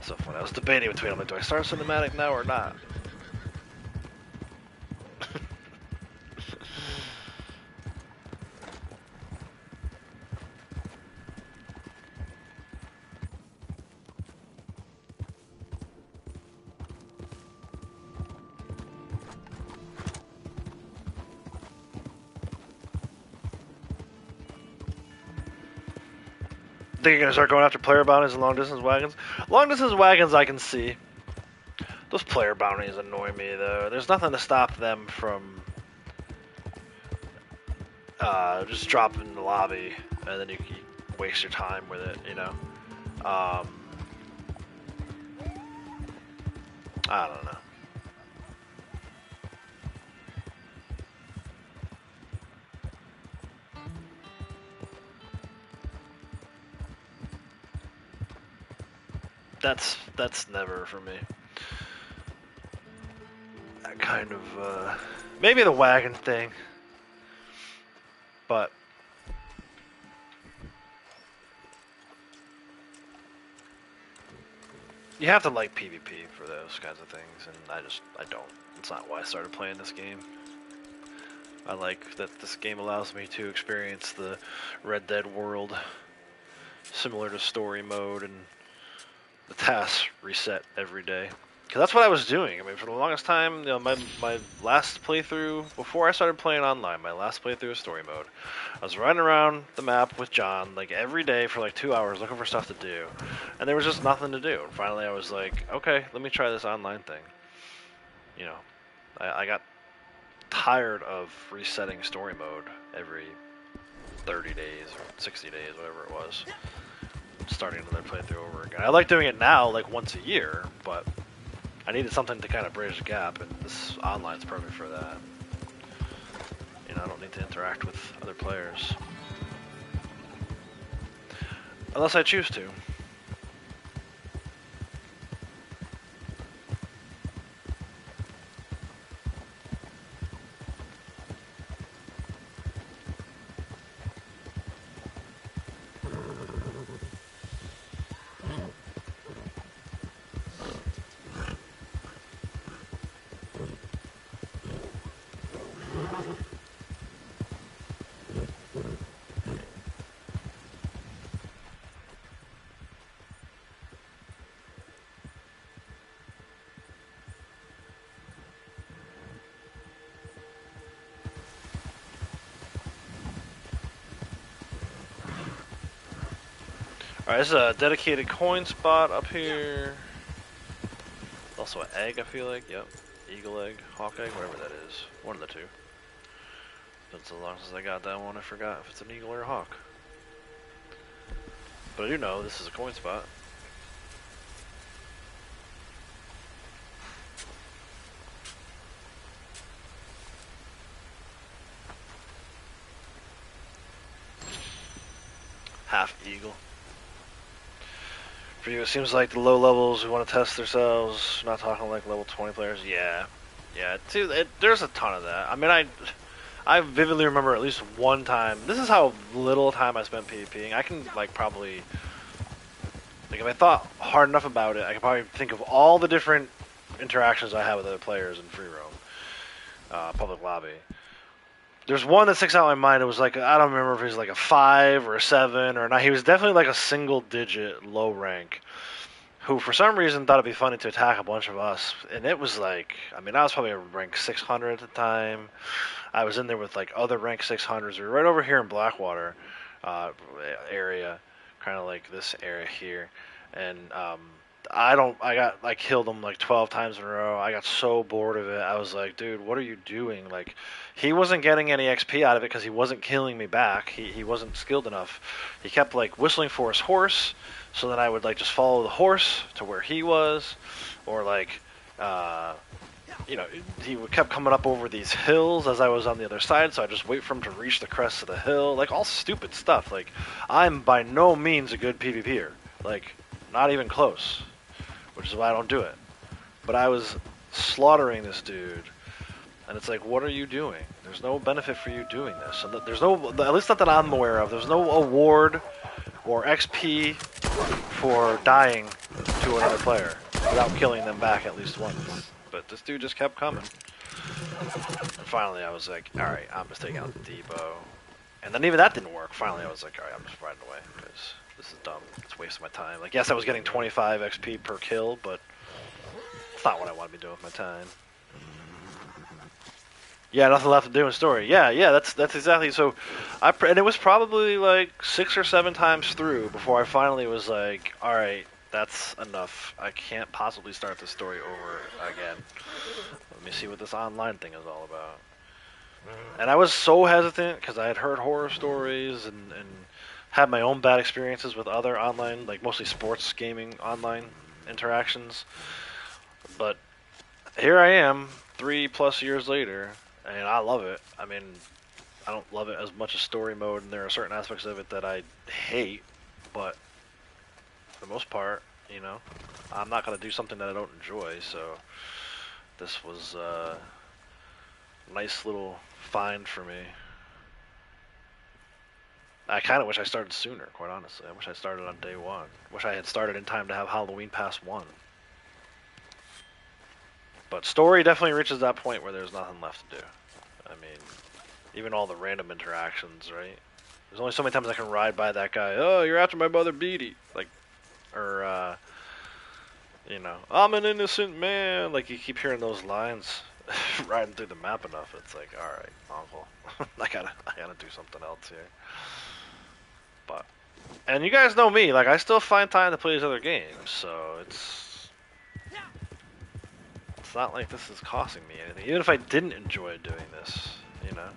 [SPEAKER 2] So funny. I was debating between them, like, do I start cinematic now or not? Think you're gonna start going after player bounties and long distance wagons? Long distance wagons I can see. Those player bounties annoy me though. There's nothing to stop them from just dropping in the lobby, and then you waste your time with it, you know. I don't know. That's never for me. That kind of maybe the wagon thing, but you have to like PvP for those kinds of things, and I don't. It's not why I started playing this game. I like that this game allows me to experience the Red Dead world, similar to story mode, and the tasks reset every day. Because that's what I was doing. I mean, for the longest time, you know, my last playthrough, before I started playing online, my last playthrough was story mode. I was riding around the map with John, like, every day for like 2 hours looking for stuff to do. And there was just nothing to do. And finally I was like, okay, let me try this online thing. You know, I got tired of resetting story mode every 30 days or 60 days, whatever it was. Starting another playthrough over again. I like doing it now, like once a year, but I needed something to kind of bridge the gap, and this online's perfect for that. You know, I don't need to interact with other players. Unless I choose to. Alright, this is a dedicated coin spot up here. Also an egg, I feel like. Yep. Eagle egg, hawk egg, whatever that is. One of the two. Been so long since I got that one, I forgot if it's an eagle or a hawk. But I do know this is a coin spot. Half eagle. For you, it seems like the low levels who want to test themselves, not talking like level 20 players. Yeah, there's a ton of that. I mean, I vividly remember at least one time. This is how little time I spent PvPing. I can like probably, like if I thought hard enough about it, I could probably think of all the different interactions I had with other players in free roam, public lobby. There's one that sticks out in my mind. It was like, I don't remember if he was like a 5 or a 7 or not. He was definitely like a single digit low rank who for some reason thought it'd be funny to attack a bunch of us. And it was like, I mean, I was probably a rank 600 at the time. I was in there with like other rank 600s. We were right over here in Blackwater area, kind of like this area here. And I killed him like 12 times in a row. I got so bored of it. I was like, dude, what are you doing? Like, he wasn't getting any XP out of it because he wasn't killing me back. He wasn't skilled enough. He kept like whistling for his horse, so then I would like just follow the horse to where he was, or like, you know, he kept coming up over these hills as I was on the other side, so I just wait for him to reach the crest of the hill. Like all stupid stuff. Like, I'm by no means a good PvPer. Like, not even close. Which is why I don't do it. But I was slaughtering this dude, and it's like, what are you doing? There's no benefit for you doing this. And there's no, at least not that I'm aware of, there's no award or XP for dying to another player without killing them back at least once. But this dude just kept coming. And finally I was like, alright, I'm just taking out the depot. And then even that didn't work. Finally I was like, alright, I'm just riding away, because this is dumb. It's wasting my time. Like, yes, I was getting 25 XP per kill, but it's not what I want to be doing with my time. Yeah, nothing left to do in story. Yeah, that's exactly. So, and it was probably like 6 or 7 times through before I finally was like, all right, that's enough. I can't possibly start the story over again. Let me see what this online thing is all about. And I was so hesitant because I had heard horror stories and had my own bad experiences with other online, like mostly sports gaming online interactions. But here I am, 3+ years later, and I love it. I mean, I don't love it as much as story mode, and there are certain aspects of it that I hate, but for the most part, you know, I'm not going to do something that I don't enjoy, so this was a nice little find for me. I kind of wish I started sooner, quite honestly. I wish I started on day one. Wish I had started in time to have Halloween Pass 1. But story definitely reaches that point where there's nothing left to do. I mean, even all the random interactions, right? There's only so many times I can ride by that guy. Oh, you're after my mother Beatty. Like, or, you know, I'm an innocent man. Like, you keep hearing those lines riding through the map enough. It's like, all right, uncle. I gotta do something else here. But, and you guys know me. Like, I still find time to play these other games. So, it's not like this is costing me anything. Even if I didn't enjoy doing this, you know.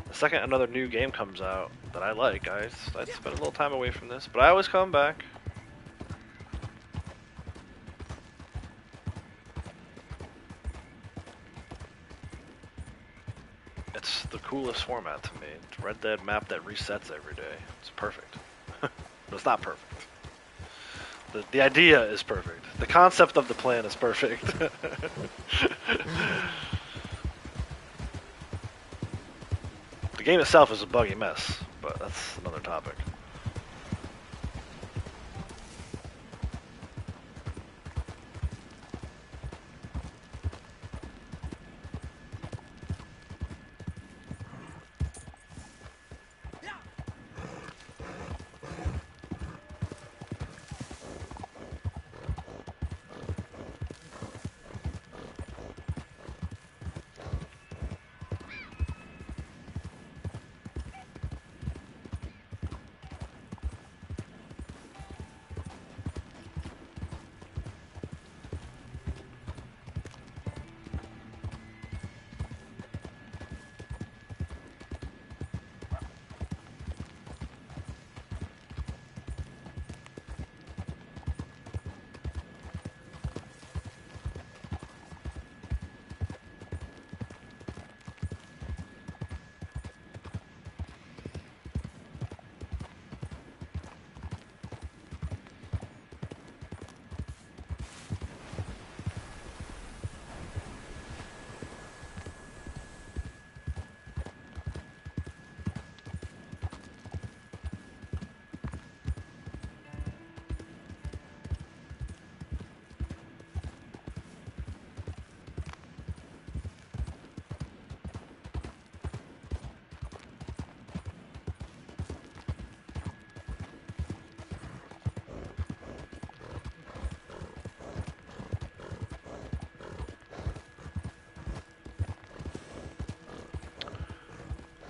[SPEAKER 2] The second another new game comes out that I like, I'd spend a little time away from this. But I always come back. It's the coolest format to me. It's Red Dead map that resets every day. It's perfect. But it's not perfect. The idea is perfect. The concept of the plan is perfect. The game itself is a buggy mess, but that's another topic.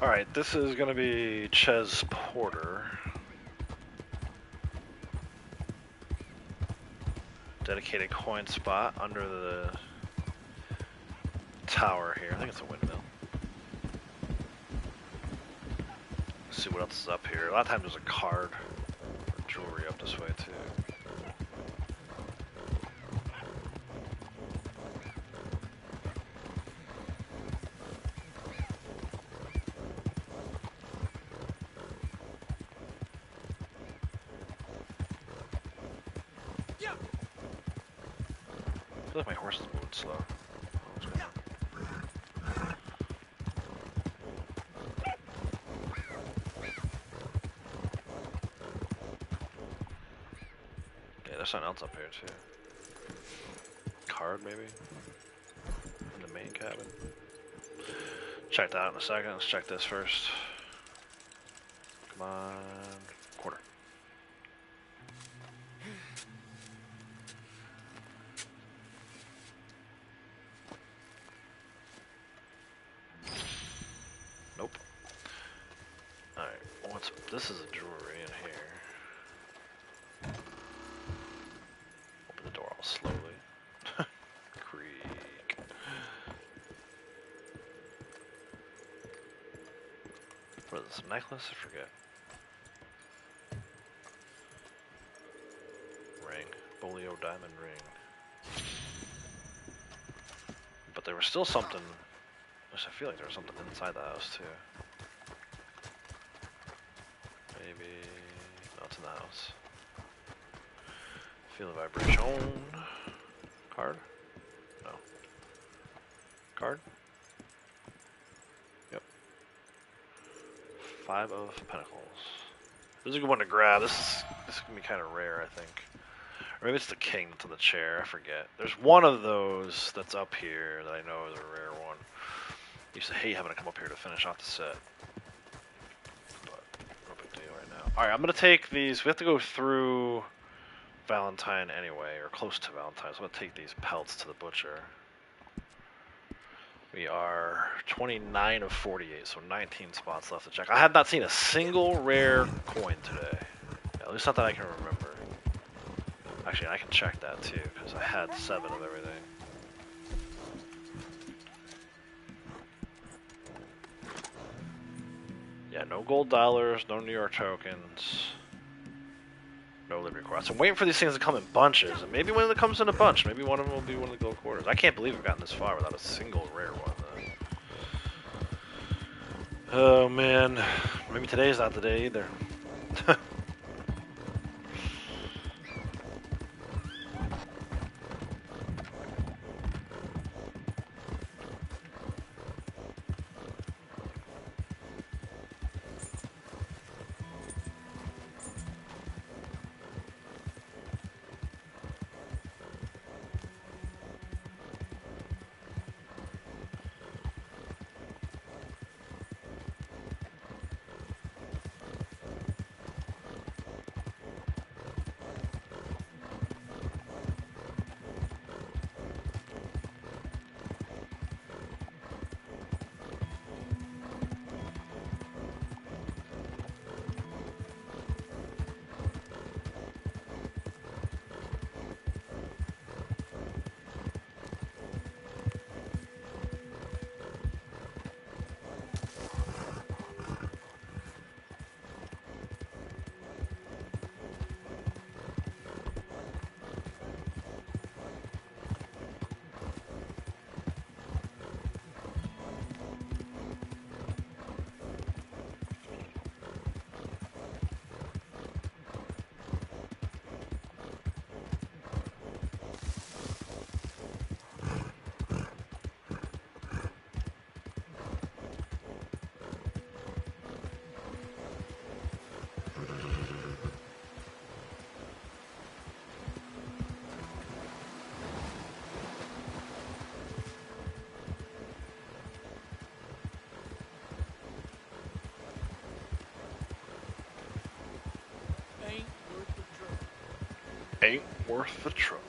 [SPEAKER 2] Alright, this is going to be Ches Porter. Dedicated coin spot under the tower here. I think it's a windmill. Let's see what else is up here. A lot of times there's a card or jewelry up this way too. I feel like my horse is moving slow. What's going on? Yeah, there's something else up here too. Card maybe? In the main cabin. Check that out in a second. Let's check this first. Come on. Quarter. So this is a jewelry in here. Open the door all slowly. Creak. What is this, a necklace? I forget. Ring. Bolio diamond ring. But there was still something. I feel like there was something inside the house too. Maybe. No, it's in the house. Feel the vibration. Card? No. Card? Yep. 5 of Pentacles. This is a good one to grab. This is gonna be kind of rare, I think. Or maybe it's the king that's on the chair. I forget. There's one of those that's up here that I know is a rare one. I used to hate having to come up here to finish off the set. But no big deal right now. Alright, I'm gonna take these. We have to go through Valentine anyway, or close to Valentine. So I'm gonna take these pelts to the butcher. We are 29 of 48, so 19 spots left to check. I have not seen a single rare coin today. At least not that I can remember. Actually, I can check that too, because I had 7 of everything. Yeah, no gold dollars, no New York tokens, no Liberty Quarters. I'm waiting for these things to come in bunches, and maybe when it comes in a bunch, maybe one of them will be one of the gold quarters. I can't believe we've gotten this far without a single rare one, though. Oh man, maybe today's not the day either. Ain't worth the trouble.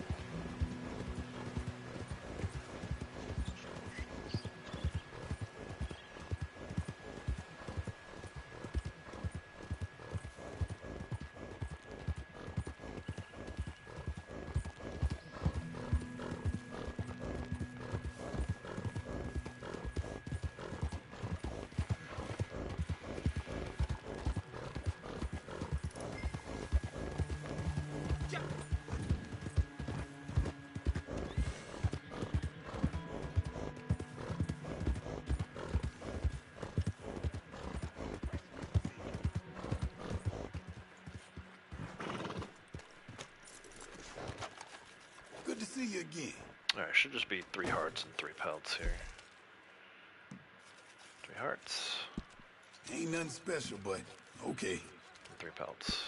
[SPEAKER 4] Good to see you again.
[SPEAKER 2] Alright, should just be 3 hearts and 3 pelts here. 3 hearts.
[SPEAKER 4] Ain't nothing special, but okay.
[SPEAKER 2] And 3 pelts.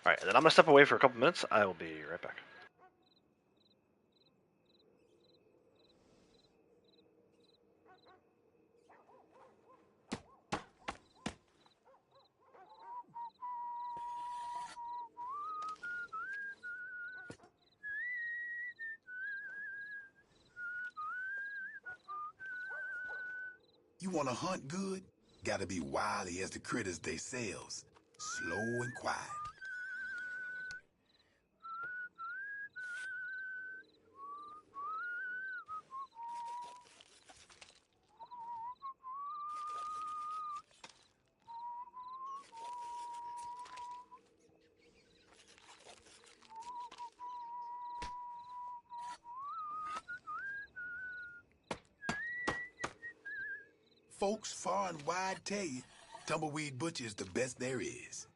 [SPEAKER 2] Alright, and then I'm gonna step away for a couple minutes. I will be right back.
[SPEAKER 4] You want to hunt good? Gotta be wily as the critters themselves. Slow and quiet. Folks far and wide tell you, Tumbleweed Butcher is the best there is.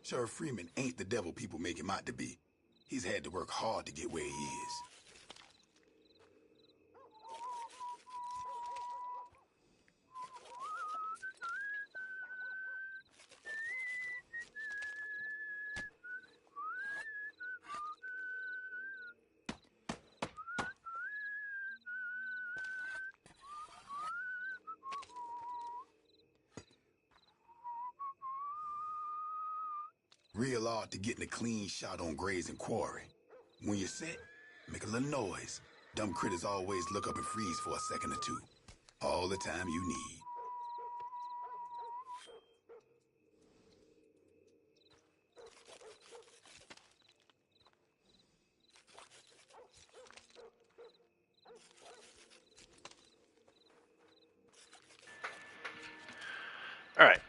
[SPEAKER 4] Sheriff Freeman ain't the devil people make him out to be. He's had to work hard to get where he is. Real hard to getting a clean shot on Gray's and Quarry. When you're set, make a little noise. Dumb critters always look up and freeze for a second or two. All the time you need.
[SPEAKER 2] All right.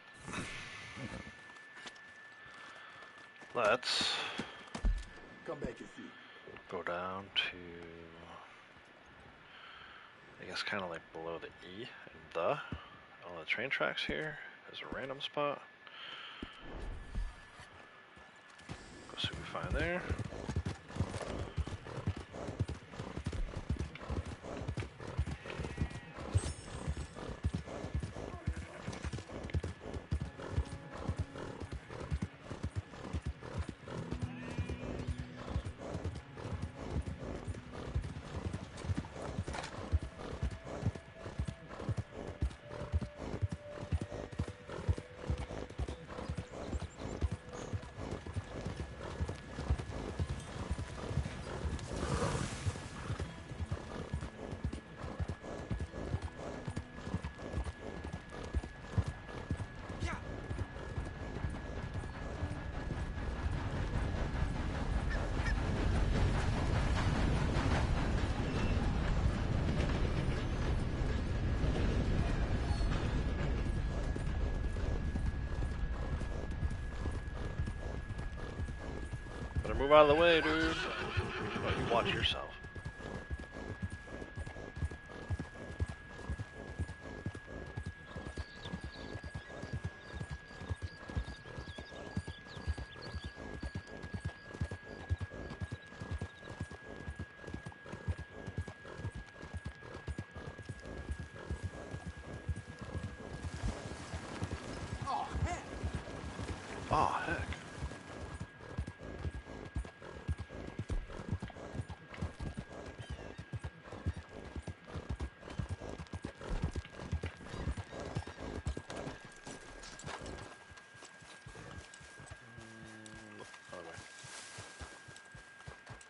[SPEAKER 2] Let's
[SPEAKER 4] Come back and see.
[SPEAKER 2] go down to, I guess, kind of like below the E and the. All the train tracks here. There's a random spot. Go see what we find there. Better move out of the way, dude. Oh, you watch yourself. Oh, heck.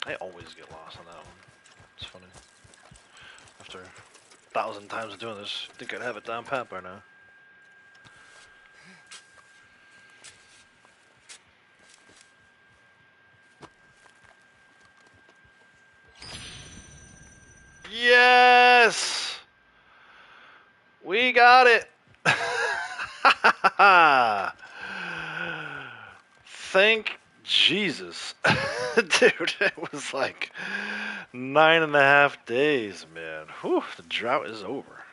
[SPEAKER 2] I always get lost on that one. It's funny. After 1,000 times of doing this, I think I'd have it down pat by now. Yes! We got it! Thank Jesus. Dude, it was like 9.5 days, man. Whew, the drought is over.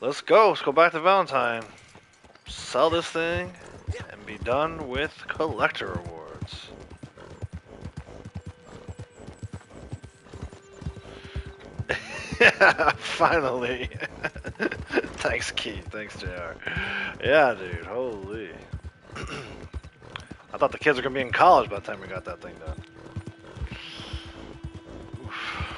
[SPEAKER 2] Let's go. Let's go back to Valentine. Sell this thing and be done with collector rewards. Yeah, finally. Thanks, Keith. Thanks, JR. Yeah, dude. Holy. I thought the kids were gonna be in college by the time we got that thing done. Oof.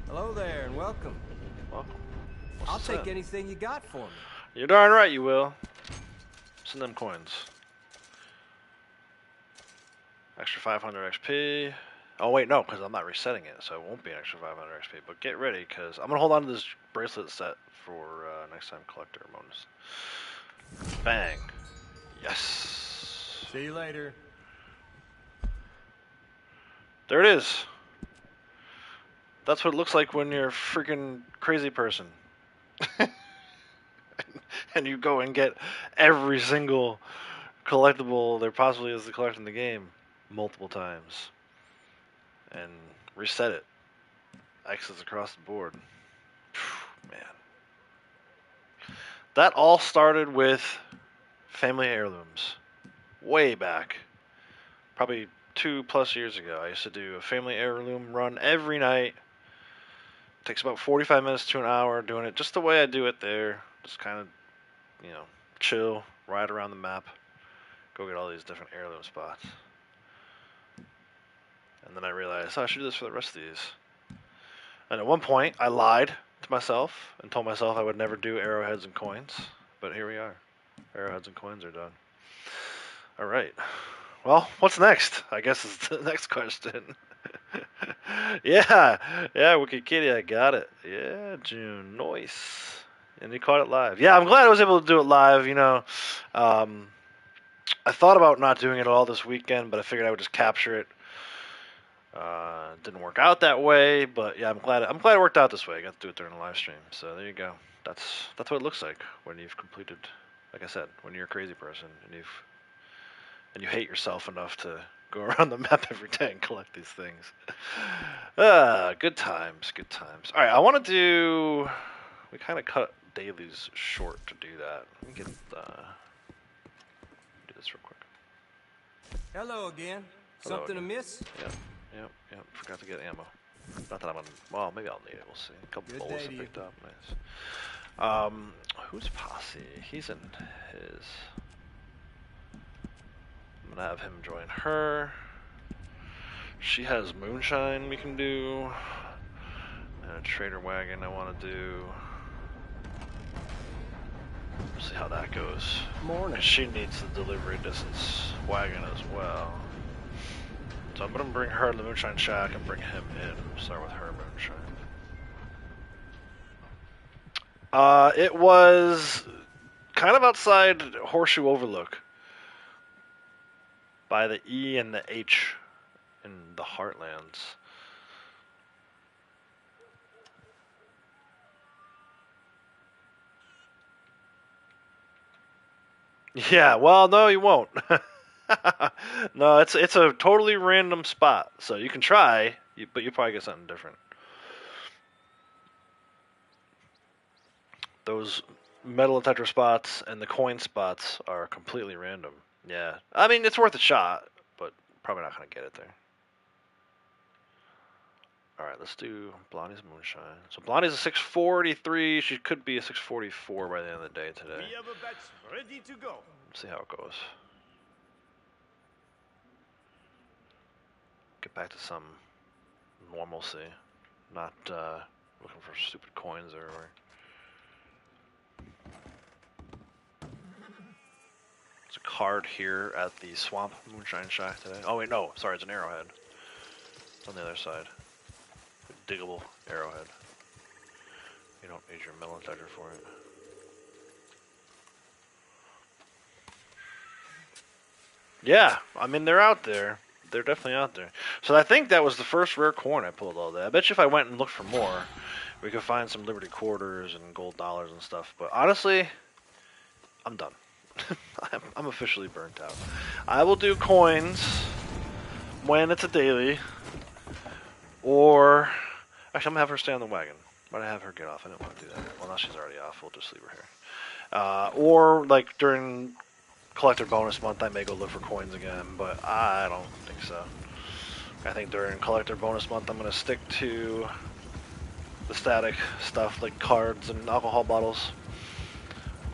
[SPEAKER 6] Hello there, and welcome.
[SPEAKER 2] Welcome.
[SPEAKER 6] I'll
[SPEAKER 2] What's
[SPEAKER 6] take
[SPEAKER 2] that?
[SPEAKER 6] anything you got for me.
[SPEAKER 2] You're darn right you will. Send them coins. Extra 500 XP. Oh wait, no, because I'm not resetting it, so it won't be an extra 500 XP. But get ready, because I'm gonna hold on to this bracelet set for next time collector bonus. Bang. Yes.
[SPEAKER 6] See you later.
[SPEAKER 2] There it is. That's what it looks like when you're a freaking crazy person. And you go and get every single collectible there possibly is to collect in the game multiple times. And reset it. X's across the board. Man. That all started with family heirlooms. Way back. Probably 2+ years ago. I used to do a family heirloom run every night. Takes about 45 minutes to an hour doing it just the way I do it there. Just kind of, you know, chill, ride around the map, go get all these different heirloom spots. And then I realized, oh, I should do this for the rest of these. And at one point, I lied to myself and told myself I would never do arrowheads and coins. But here we are. Arrowheads and coins are done. All right. Well, what's next? I guess is the next question. yeah, Wicked Kitty, I got it. Yeah, June, nice. And you caught it live. Yeah, I'm glad I was able to do it live. You know, I thought about not doing it all this weekend, but I figured I would just capture it. Didn't work out that way, but yeah, I'm glad it worked out this way. I got to do it during the live stream. So there you go. That's what it looks like when you've completed. Like I said, when you're a crazy person and you hate yourself enough to go around the map every day and collect these things. Good times, good times. All right, I want to do. We kind of cut dailies short to do that. Let me get do this real quick.
[SPEAKER 6] Hello again.
[SPEAKER 2] Hello
[SPEAKER 6] Something
[SPEAKER 2] again.
[SPEAKER 6] amiss?
[SPEAKER 2] Yep. Forgot to get ammo. Not that I'm on. Well, maybe I'll need it. We'll see. A couple
[SPEAKER 6] Good
[SPEAKER 2] bullets
[SPEAKER 6] day
[SPEAKER 2] I
[SPEAKER 6] to
[SPEAKER 2] picked up. Nice. Who's posse? He's in his. I'm gonna have him join her. She has moonshine we can do. And a trader wagon I want to do. We'll see how that goes.
[SPEAKER 6] Morning.
[SPEAKER 2] 'Cause she needs the delivery distance wagon as well. So I'm gonna bring her to the moonshine shack and bring him in. Start with her moonshine. It was kind of outside Horseshoe Overlook. By the E and the H in the Heartlands. Yeah, well, no, you won't. No, it's a totally random spot, so you can try, but you probably get something different. Those metal detector spots and the coin spots are completely random. Yeah, I mean it's worth a shot, but probably not gonna get it there. All right, let's do Blondie's Moonshine. So Blondie's a 643. She could be a 644 by the end of the day today.
[SPEAKER 3] We have a batch ready to go.
[SPEAKER 2] Let's see how it goes. Get back to some normalcy. Not looking for stupid coins everywhere. There's a card here at the Swamp Moonshine Shack today. Oh wait, no, sorry, it's an arrowhead. It's on the other side. A diggable arrowhead. You don't need your melon detector for it. Yeah, I mean they're out there. They're definitely out there. So I think that was the first rare coin I pulled all day. I bet you if I went and looked for more, we could find some Liberty quarters and gold dollars and stuff. But honestly, I'm done. I'm officially burnt out. I will do coins when it's a daily, or actually I'm gonna have her stay on the wagon. Might have her get off. I don't want to do that. Well, now she's already off. We'll just leave her here. Or like during collector bonus month, I may go look for coins again, but I don't think so. I think during collector bonus month, I'm gonna stick to the static stuff like cards and alcohol bottles.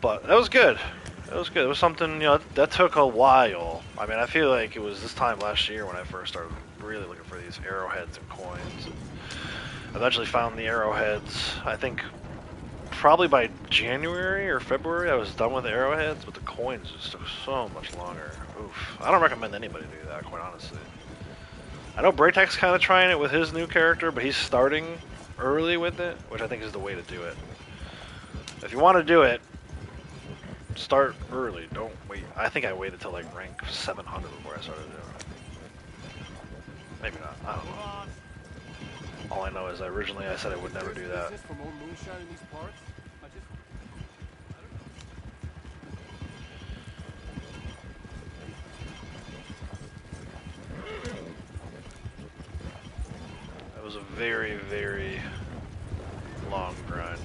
[SPEAKER 2] But that was good. That was good. It was something, you know, that took a while. I mean, I feel like it was this time last year when I first started really looking for these arrowheads and coins. Eventually found the arrowheads. I think probably by January or February I was done with the arrowheads, but the coins just took so much longer. Oof. I don't recommend anybody do that, quite honestly. I know Braytek's kind of trying it with his new character, but he's starting early with it, which I think is the way to do it. If you want to do it, start early. Don't wait. I think I waited till like rank 700 before I started doing it. Maybe not. I don't know. All I know is originally I said I would never do that.
[SPEAKER 7] For more moonshine in these parts?
[SPEAKER 2] That was a very, very long grind.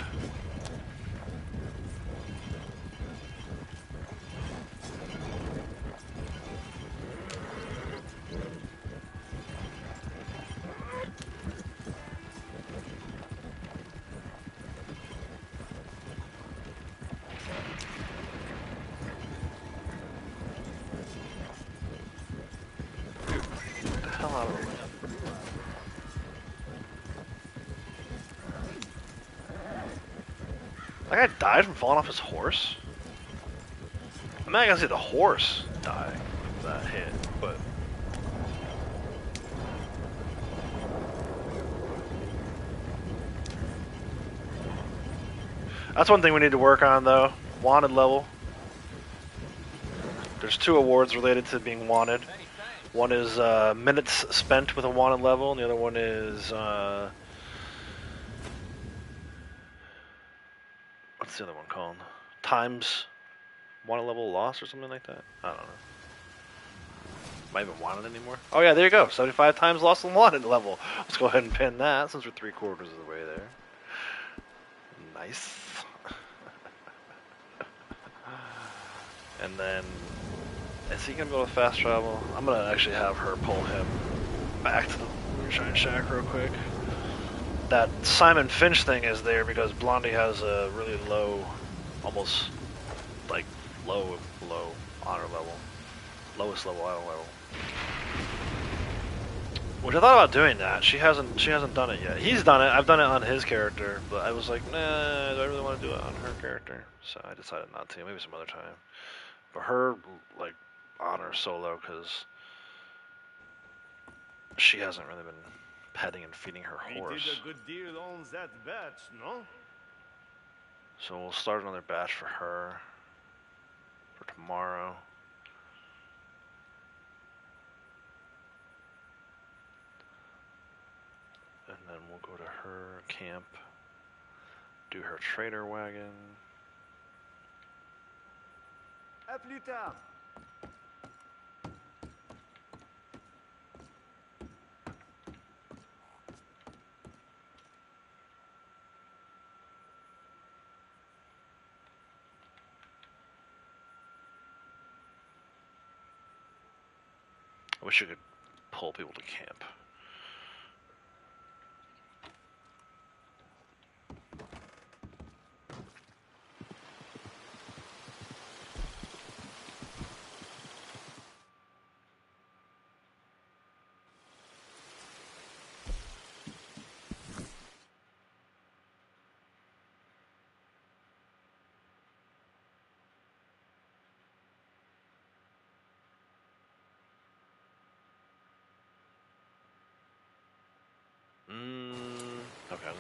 [SPEAKER 2] Get the hell out of the way. That guy died from falling off his horse? I mean, I can see the horse die from that hit, but... That's one thing we need to work on, though. Wanted level. There's 2 awards related to being wanted. One is minutes spent with a wanted level, and the other one is... what's the other one called? Times wanted level loss or something like that? I don't know. Am I even wanted anymore? Oh yeah, there you go. 75 times lost on wanted level. Let's go ahead and pin that since we're 3/4 of the way there. Nice. And then, is he gonna go with fast travel? I'm gonna actually have her pull him back to the Moonshine Shack real quick. That Simon Finch thing is there because Blondie has a really low, almost like low honor level, lowest level honor level. Which I thought about doing that. She hasn't done it yet. He's done it. I've done it on his character, but I was like, nah, do I really want to do it on her character? So I decided not to. Maybe some other time. But her like honor solo because she hasn't really been petting and feeding her horse.
[SPEAKER 3] He did a good deal on that batch, no?
[SPEAKER 2] So we'll start another batch for her for tomorrow. And then we'll go to her camp, do her trader wagon.
[SPEAKER 3] À plus tard.
[SPEAKER 2] I wish you could pull people to camp.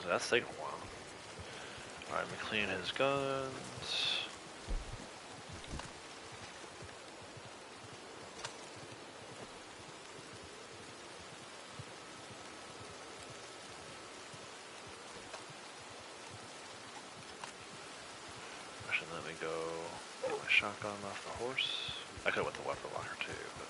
[SPEAKER 2] That's taking a while. Alright, let me clean his guns. Actually, let me go get my shotgun off the horse. I could have went the weapon locker too, but...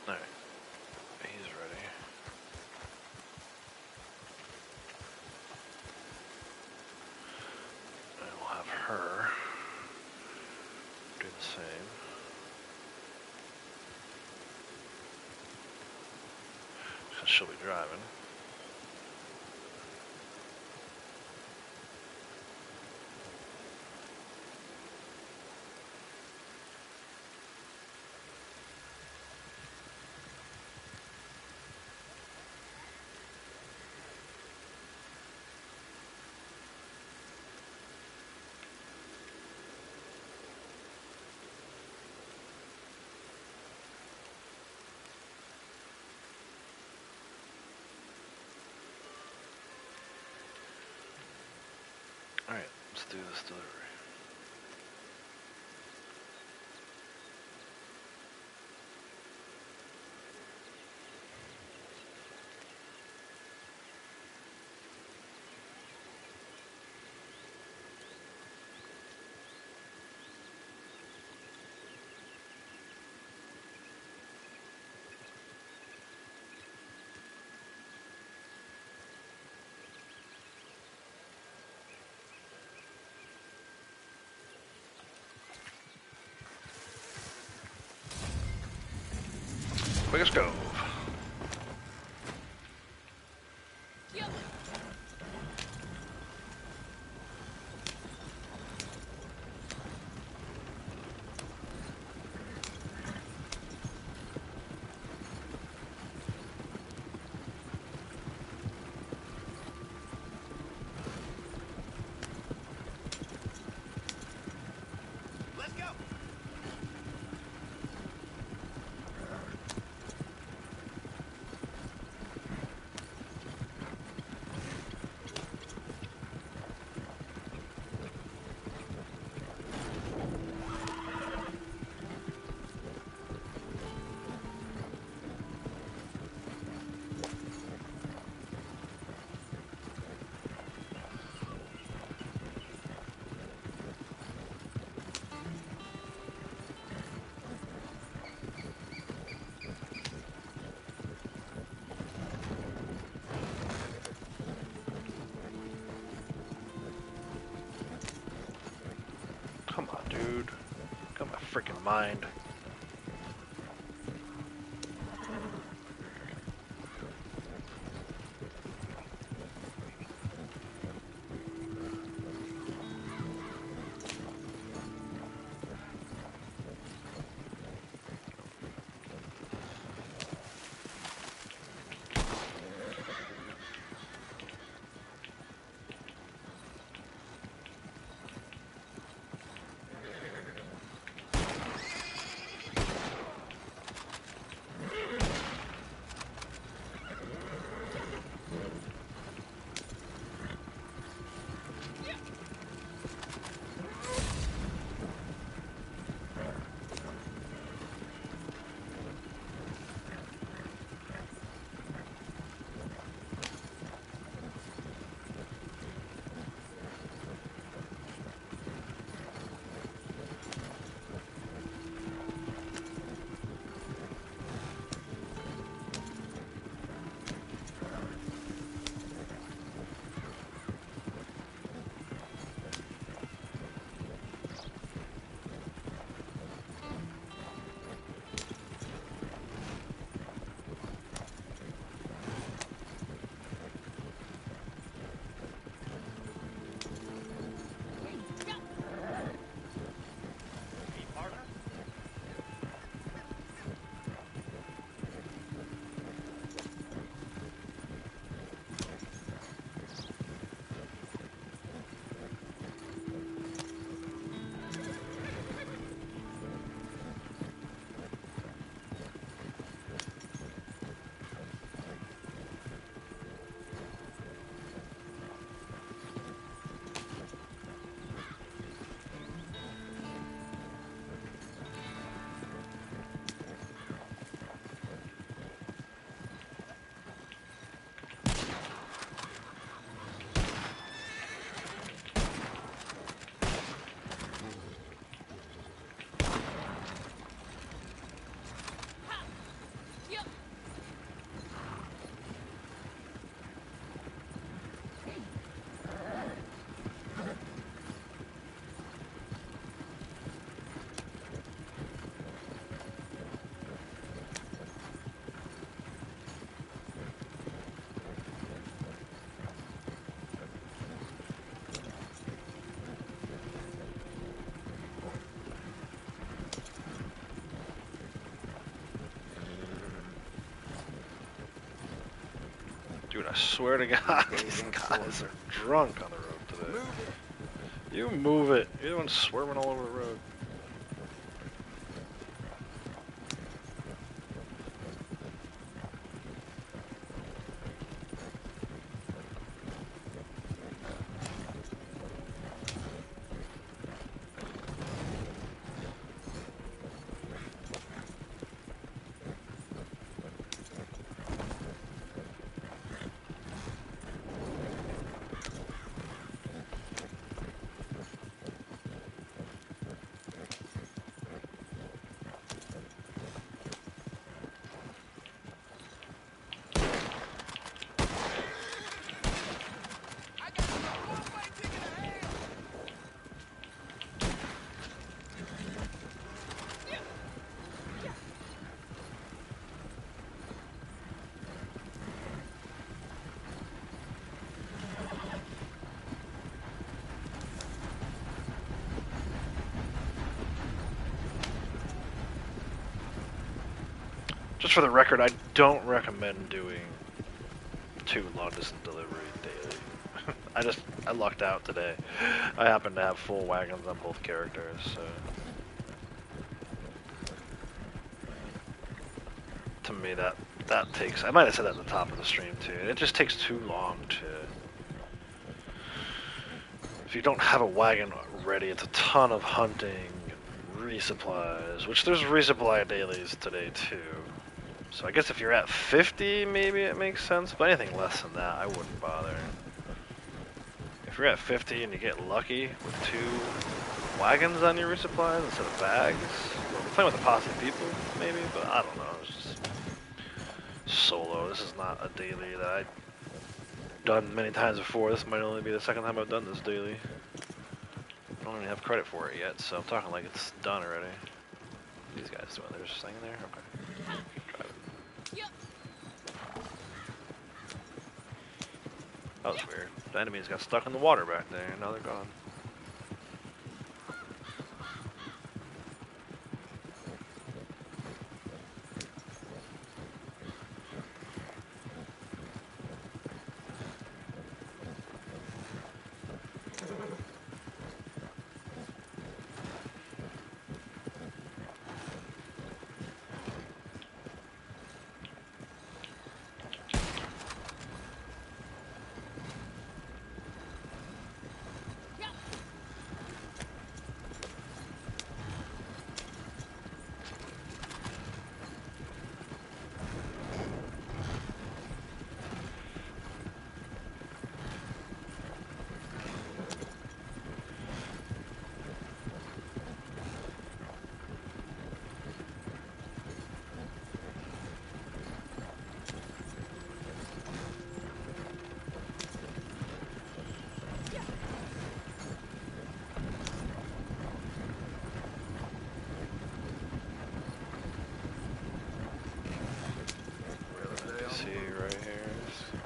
[SPEAKER 2] Alright, he's ready. And we'll have her do the same. Because she'll be driving. Alright, let's do this delivery. Quickest go.
[SPEAKER 3] Let's go.
[SPEAKER 2] Come on, dude. Got my freaking mind. I swear to God, these guys are drunk on the road today. You move it. You're the one swerving all over the road. Just for the record, I don't recommend doing 2 long distance delivery daily. I lucked out today. I happen to have full wagons on both characters, so to me that takes, I might have said that at the top of the stream too, it just takes too long to, if you don't have a wagon ready, it's a ton of hunting and resupplies, which there's resupply dailies today too. So I guess if you're at 50, maybe it makes sense, but anything less than that, I wouldn't bother. If you're at 50 and you get lucky with 2 wagons on your resupplies instead of bags, well, we're playing with a posse of people, maybe, but I don't know, it's just solo. This is not a daily that I've done many times before. This might only be the 2nd time I've done this daily. I don't even have credit for it yet, so I'm talking like it's done already. These guys doing, they're just hanging there? Okay. That was weird. The enemies got stuck in the water back there, and now they're gone.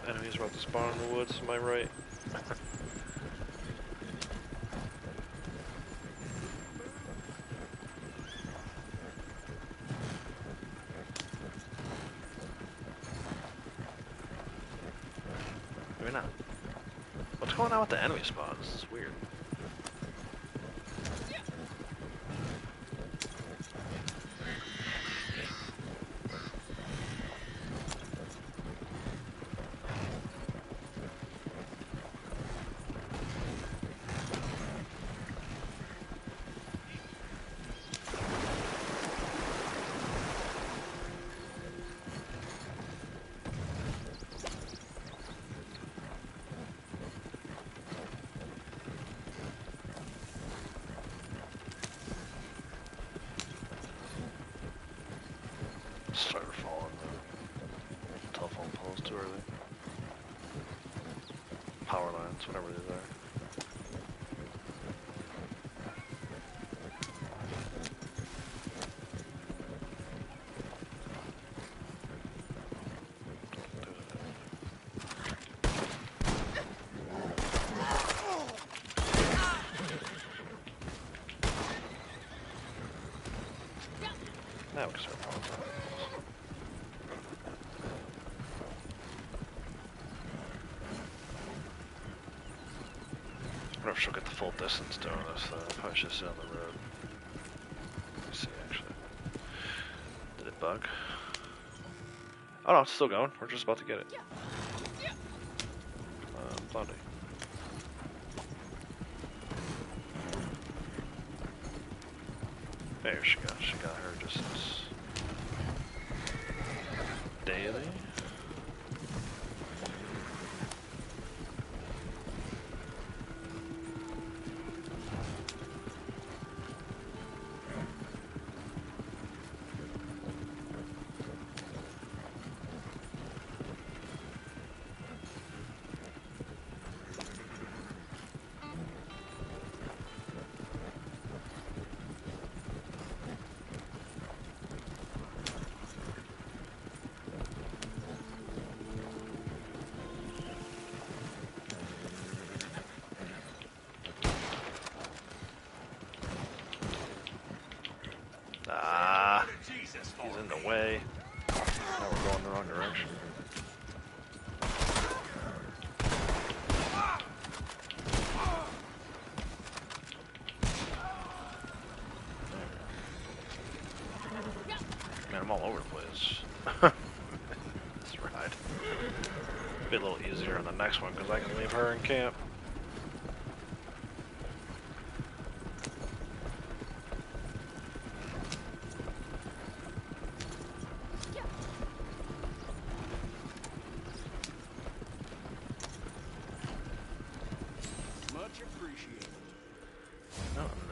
[SPEAKER 2] Enemies about to spawn in the woods, am I right? Maybe not. What's going on with the enemy spawns? This is weird. Started falling the telephone poles too early. Power lines, whatever these are. Now we can start power lines. full distance doing this, though. I probably should sit on the road. Let me see, actually. Did it bug? Oh no, it's still going. We're just about to get it. Blondie. There she got. She got her distance. Daily. He's in the way. Now we're going the wrong direction. Man, I'm all over the place. This ride. Be a little easier on the next one because I can leave her in camp.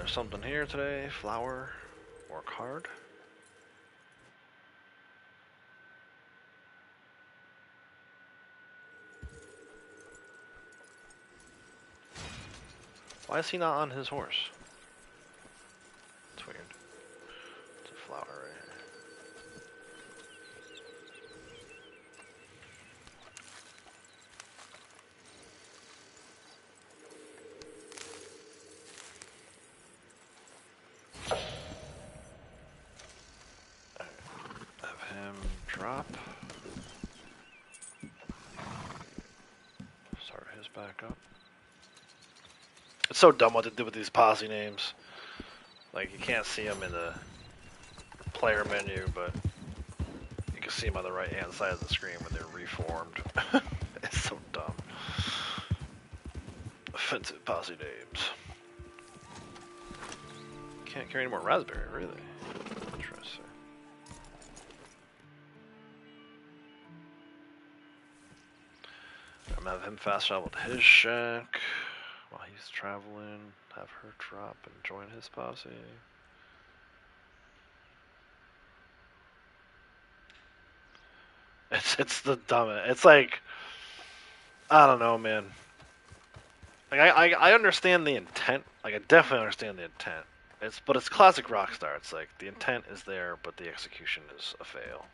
[SPEAKER 2] Something here today, flower, work hard. Why is he not on his horse? It's weird. It's a flower right here. Drop. Start his back up. It's so dumb what to do with these posse names. Like, you can't see them in the player menu, but you can see them on the right hand side of the screen when they're reformed. It's so dumb. Offensive posse names. Can't carry any more raspberry, really. Interesting. I'm gonna have him fast travel to his shack while he's traveling, have her drop and join his posse. It's the dumbest. It's like, I don't know, man. Like I understand the intent. Like I definitely understand the intent. But it's classic Rockstar. It's like the intent is there, but the execution is a fail.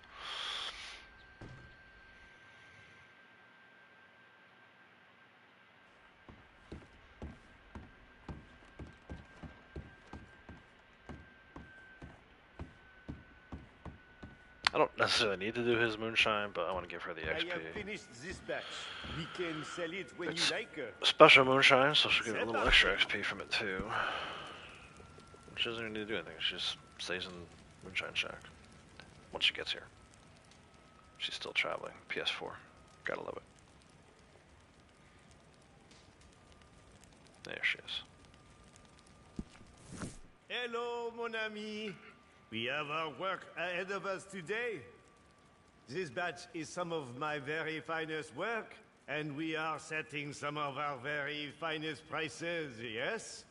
[SPEAKER 2] I don't necessarily need to do his moonshine, but I want to give her the XP.
[SPEAKER 3] I have finished this batch. We can sell it when
[SPEAKER 2] It's
[SPEAKER 3] you like.
[SPEAKER 2] special moonshine, so she'll get a little extra XP from it too. She doesn't even need to do anything. She just stays in Moonshine Shack. Once she gets here. She's still traveling. PS4. Gotta love it. There she is.
[SPEAKER 3] Hello, mon ami. We have our work ahead of us today. This batch is some of my very finest work, and we are setting some of our very finest prices, yes?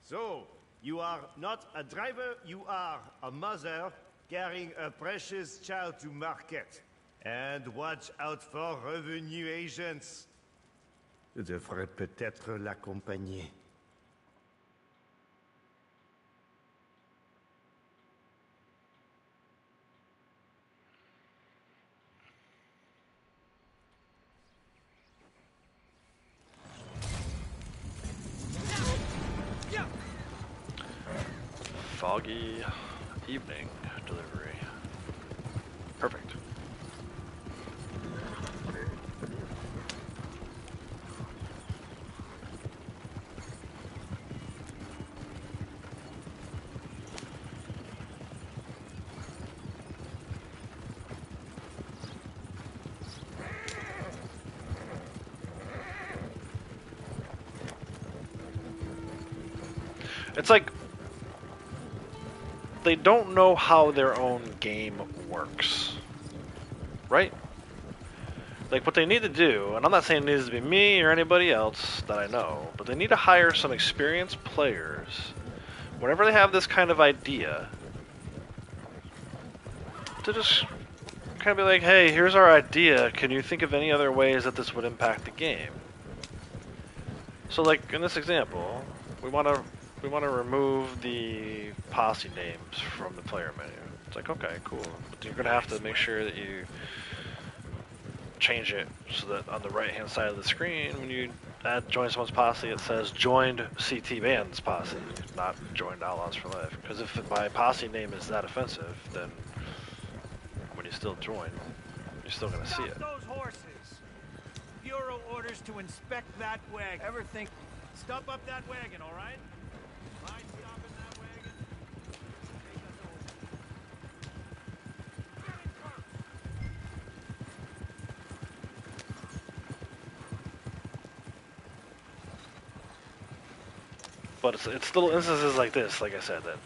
[SPEAKER 3] So, you are not a driver, you are a mother carrying a precious child to market. And watch out for revenue agents. Je devrais peut-être l'accompagner.
[SPEAKER 2] Foggy evening delivery. Perfect. It's like they don't know how their own game works, right? Like what they need to do, and I'm not saying it needs to be me or anybody else that I know, but they need to hire some experienced players whenever they have this kind of idea to just kind of be like, hey, here's our idea, can you think of any other ways that this would impact the game? So like in this example, we want to remove the posse names from the player menu. It's like, okay, cool, but you're gonna have to make sure that you change it so that on the right hand side of the screen when you add join someone's posse it says joined CT Band's posse, not joined Outlaws for Life. Because if my posse name is that offensive, then when you still join, you're still gonna see it.
[SPEAKER 8] Stop those horses! Bureau orders to inspect that wagon. Ever think? Stop up that wagon, all right? Mind stopping that wagon? Take us over. Get in car.
[SPEAKER 2] But it's little instances like this, like I said, that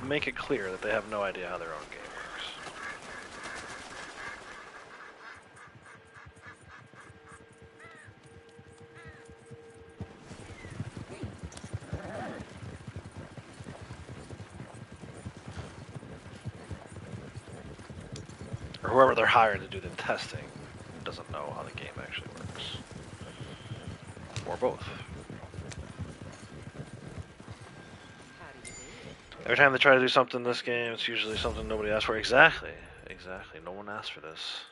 [SPEAKER 2] make it clear that they have no idea how their own game works. Or whoever they're hiring to do the testing doesn't know how the game actually works. Or both. Every time they try to do something in this game, it's usually something nobody asked for. Exactly. Exactly. No one asked for this.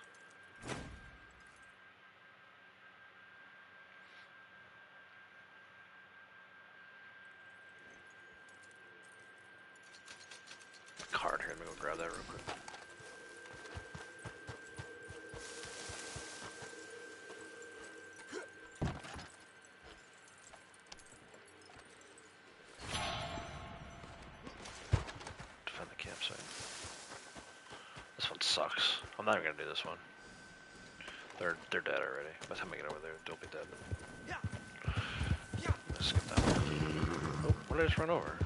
[SPEAKER 2] Card here. Let me go grab that real quick. Defend the campsite. This one sucks. I'm not even gonna do this one. They're dead already. By the time I get over there, they'll be dead. Let's skip that one. Oh, what did I just run over?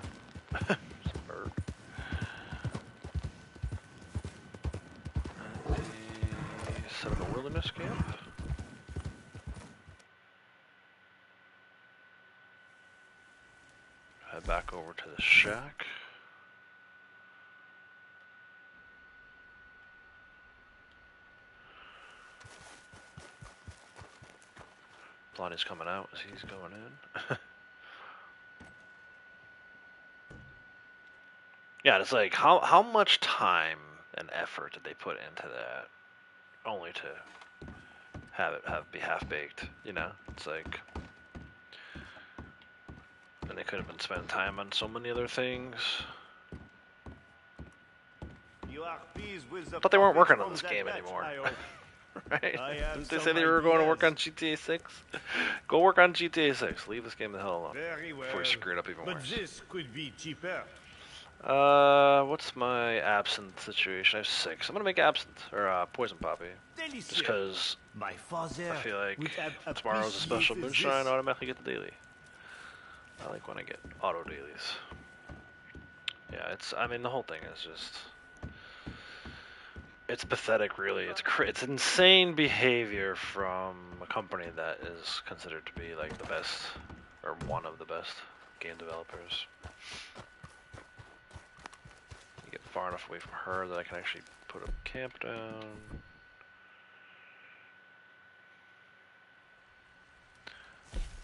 [SPEAKER 2] It's a bird. Set up a wilderness camp. Head back over to the shack. Lonnie's coming out as he's going in. Yeah, it's like how much time and effort did they put into that, only to have it be half baked? You know, it's like, and they could have been spending time on so many other things.
[SPEAKER 3] You are pleased with the
[SPEAKER 2] Thought they weren't working on
[SPEAKER 3] profits
[SPEAKER 2] this
[SPEAKER 3] from
[SPEAKER 2] game
[SPEAKER 3] that
[SPEAKER 2] anymore.
[SPEAKER 3] batch, I hope.
[SPEAKER 2] Right?
[SPEAKER 3] I have
[SPEAKER 2] Didn't they
[SPEAKER 3] some
[SPEAKER 2] say they were going to work on
[SPEAKER 3] ideas.
[SPEAKER 2] GTA 6? Go work on GTA 6. Leave this game the hell alone.
[SPEAKER 3] Very well.
[SPEAKER 2] Before you screw it up even
[SPEAKER 3] But
[SPEAKER 2] worse.
[SPEAKER 3] this could be cheaper.
[SPEAKER 2] What's my absinthe situation? I have 6. I'm gonna make absinthe, or poison poppy. Just because
[SPEAKER 3] My father
[SPEAKER 2] I feel like
[SPEAKER 3] would have
[SPEAKER 2] tomorrow's a special
[SPEAKER 3] appreciated
[SPEAKER 2] moonshine,
[SPEAKER 3] this.
[SPEAKER 2] I automatically get the daily. I like when I get auto dailies. Yeah, I mean, the whole thing is just, it's pathetic, really. It's insane behavior from a company that is considered to be like the best, or one of the best game developers. You get far enough away from her that I can actually put a camp down.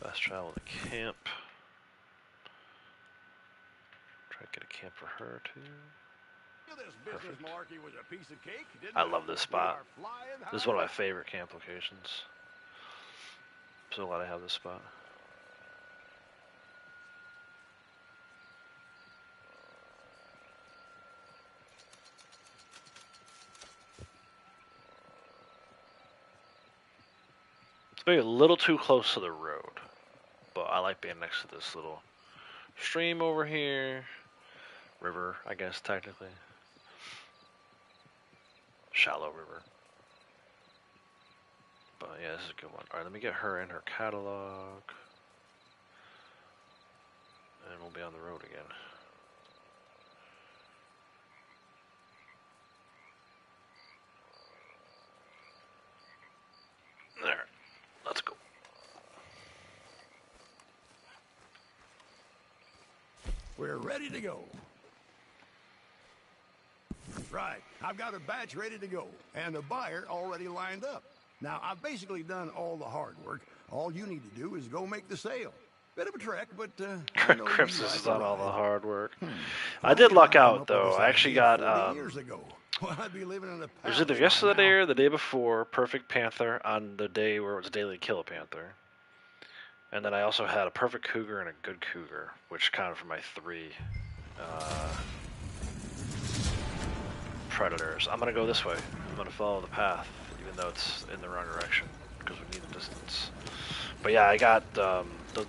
[SPEAKER 2] Fast travel to camp. Try to get a camp for her too. Perfect. I love this spot. This is one of my favorite camp locations. I'm so glad I have this spot. It's maybe a little too close to the road, but I like being next to this little stream over here. River, I guess, technically. Shallow river. But yeah, this is a good one. Alright, let me get her in her catalog. And we'll be on the road again. There. Let's go.
[SPEAKER 9] We're ready to go. Right. I've got a batch ready to go, and a buyer already lined up. Now, I've basically done all the hard work. All you need to do is go make the sale. Bit of a trek, but I know
[SPEAKER 2] Crips
[SPEAKER 9] you
[SPEAKER 2] has
[SPEAKER 9] like
[SPEAKER 2] done
[SPEAKER 9] a
[SPEAKER 2] all the
[SPEAKER 9] ride.
[SPEAKER 2] hard work. I did luck out though. I actually got
[SPEAKER 9] 40 years ago. Well, I'd be living in a
[SPEAKER 2] it was
[SPEAKER 9] palace
[SPEAKER 2] either
[SPEAKER 9] by
[SPEAKER 2] yesterday
[SPEAKER 9] now.
[SPEAKER 2] or the day before. Perfect Panther on the day where it was daily kill a panther, and then I also had a perfect cougar and a good cougar, which counted for my 3 predators. I'm gonna go this way. I'm gonna follow the path, even though it's in the wrong direction because we need the distance. But yeah, I got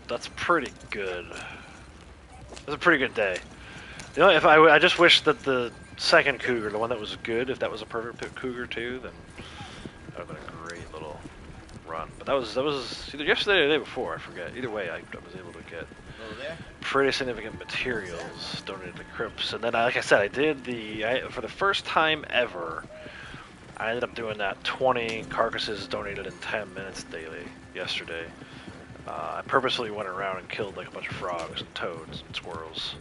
[SPEAKER 2] that's pretty good. That's a pretty good day. You know, if I just wish that the second cougar, the one that was good, if that was a perfect cougar too, then that would have been a great little run. But that was either yesterday or the day before, I forget. Either way, I was able to get pretty significant materials donated to Crips. And then, like I said, I did for the first time ever, I ended up doing that 20 carcasses donated in 10 minutes daily yesterday. I purposely went around and killed like a bunch of frogs and toads and squirrels.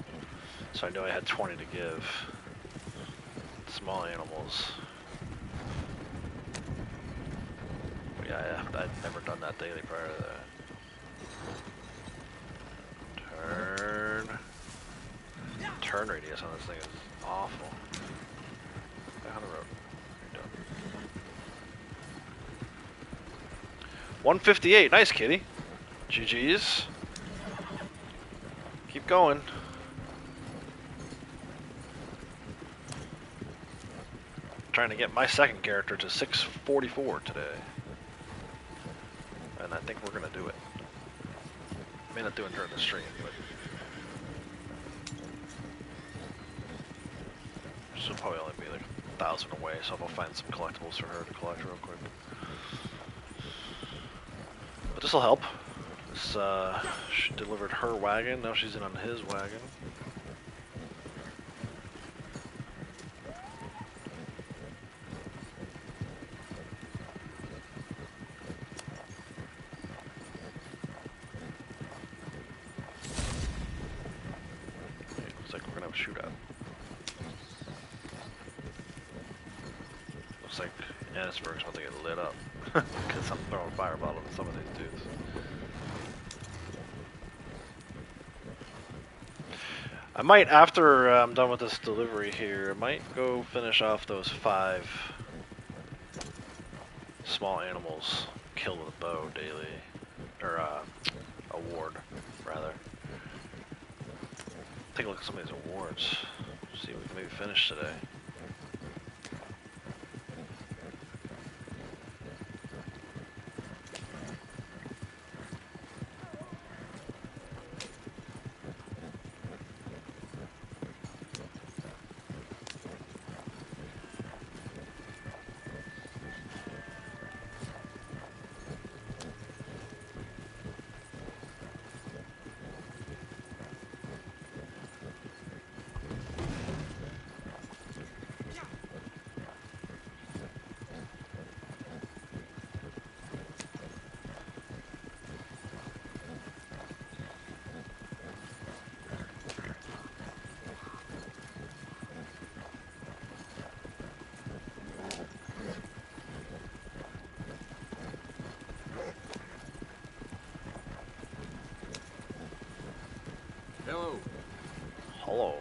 [SPEAKER 2] So I knew I had 20 to give. Small animals. But yeah, I'd never done that daily prior to that. Turn radius on this thing is awful. Back on the road. You're done. 158, nice kitty. GG's. Keep going. Trying to get my second character to 644 today. And I think we're gonna do it. May not do it during the stream, but she'll probably only be like 1,000 away, so I'll find some collectibles for her to collect real quick. But this'll help. This, she delivered her wagon, now she's in on his wagon. Looks like we're gonna have a shootout. Looks like Annisburg's about to get lit up. Because I'm throwing fireball at some of these dudes. I might, after I'm done with this delivery here, I might go finish off those 5 small animals killed with a bow daily, or award, rather. Take a look at some of these awards, see if we can maybe finish today.
[SPEAKER 1] Hello.
[SPEAKER 2] Hello.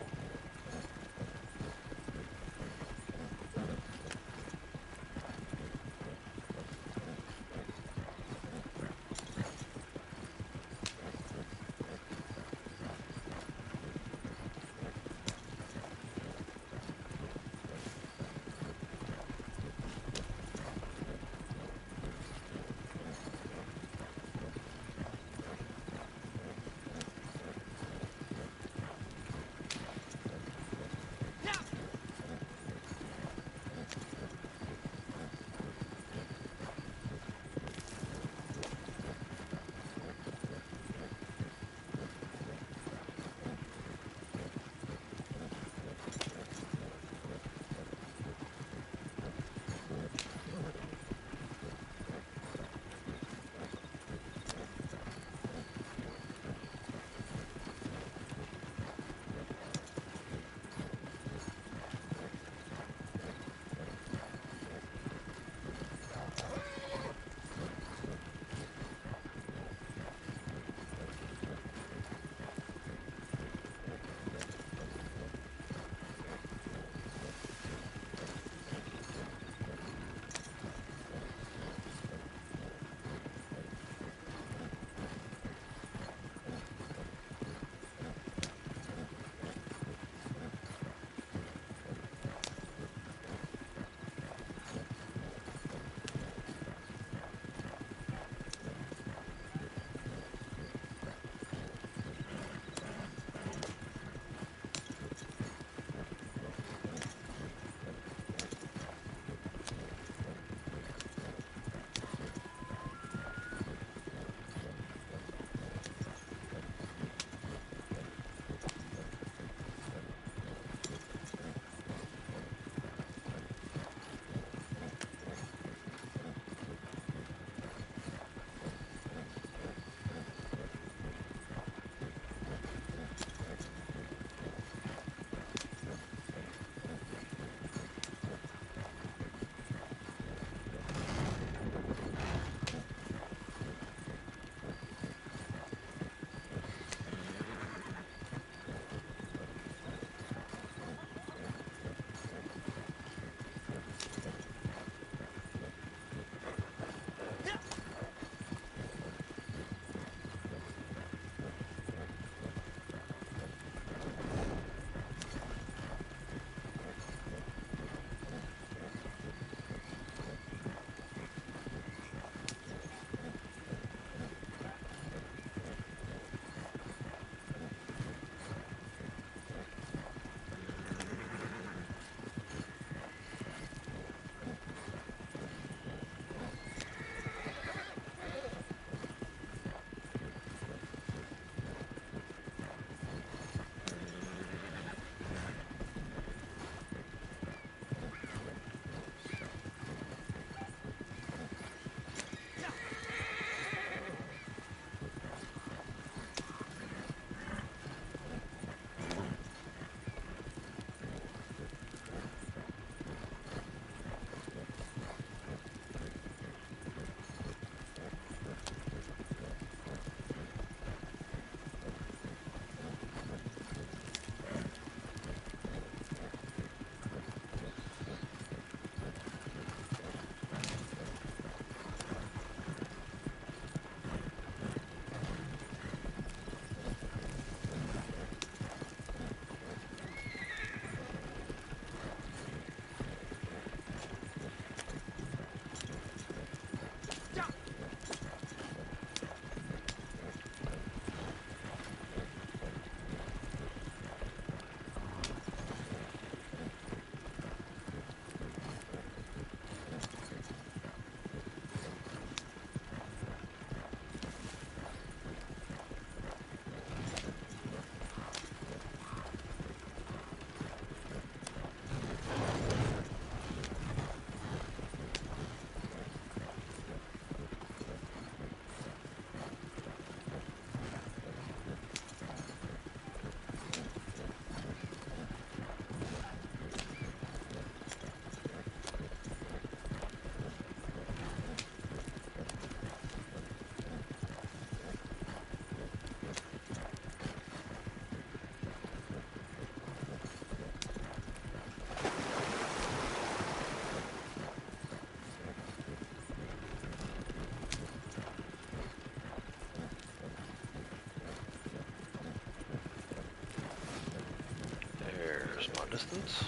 [SPEAKER 2] Respawn distance.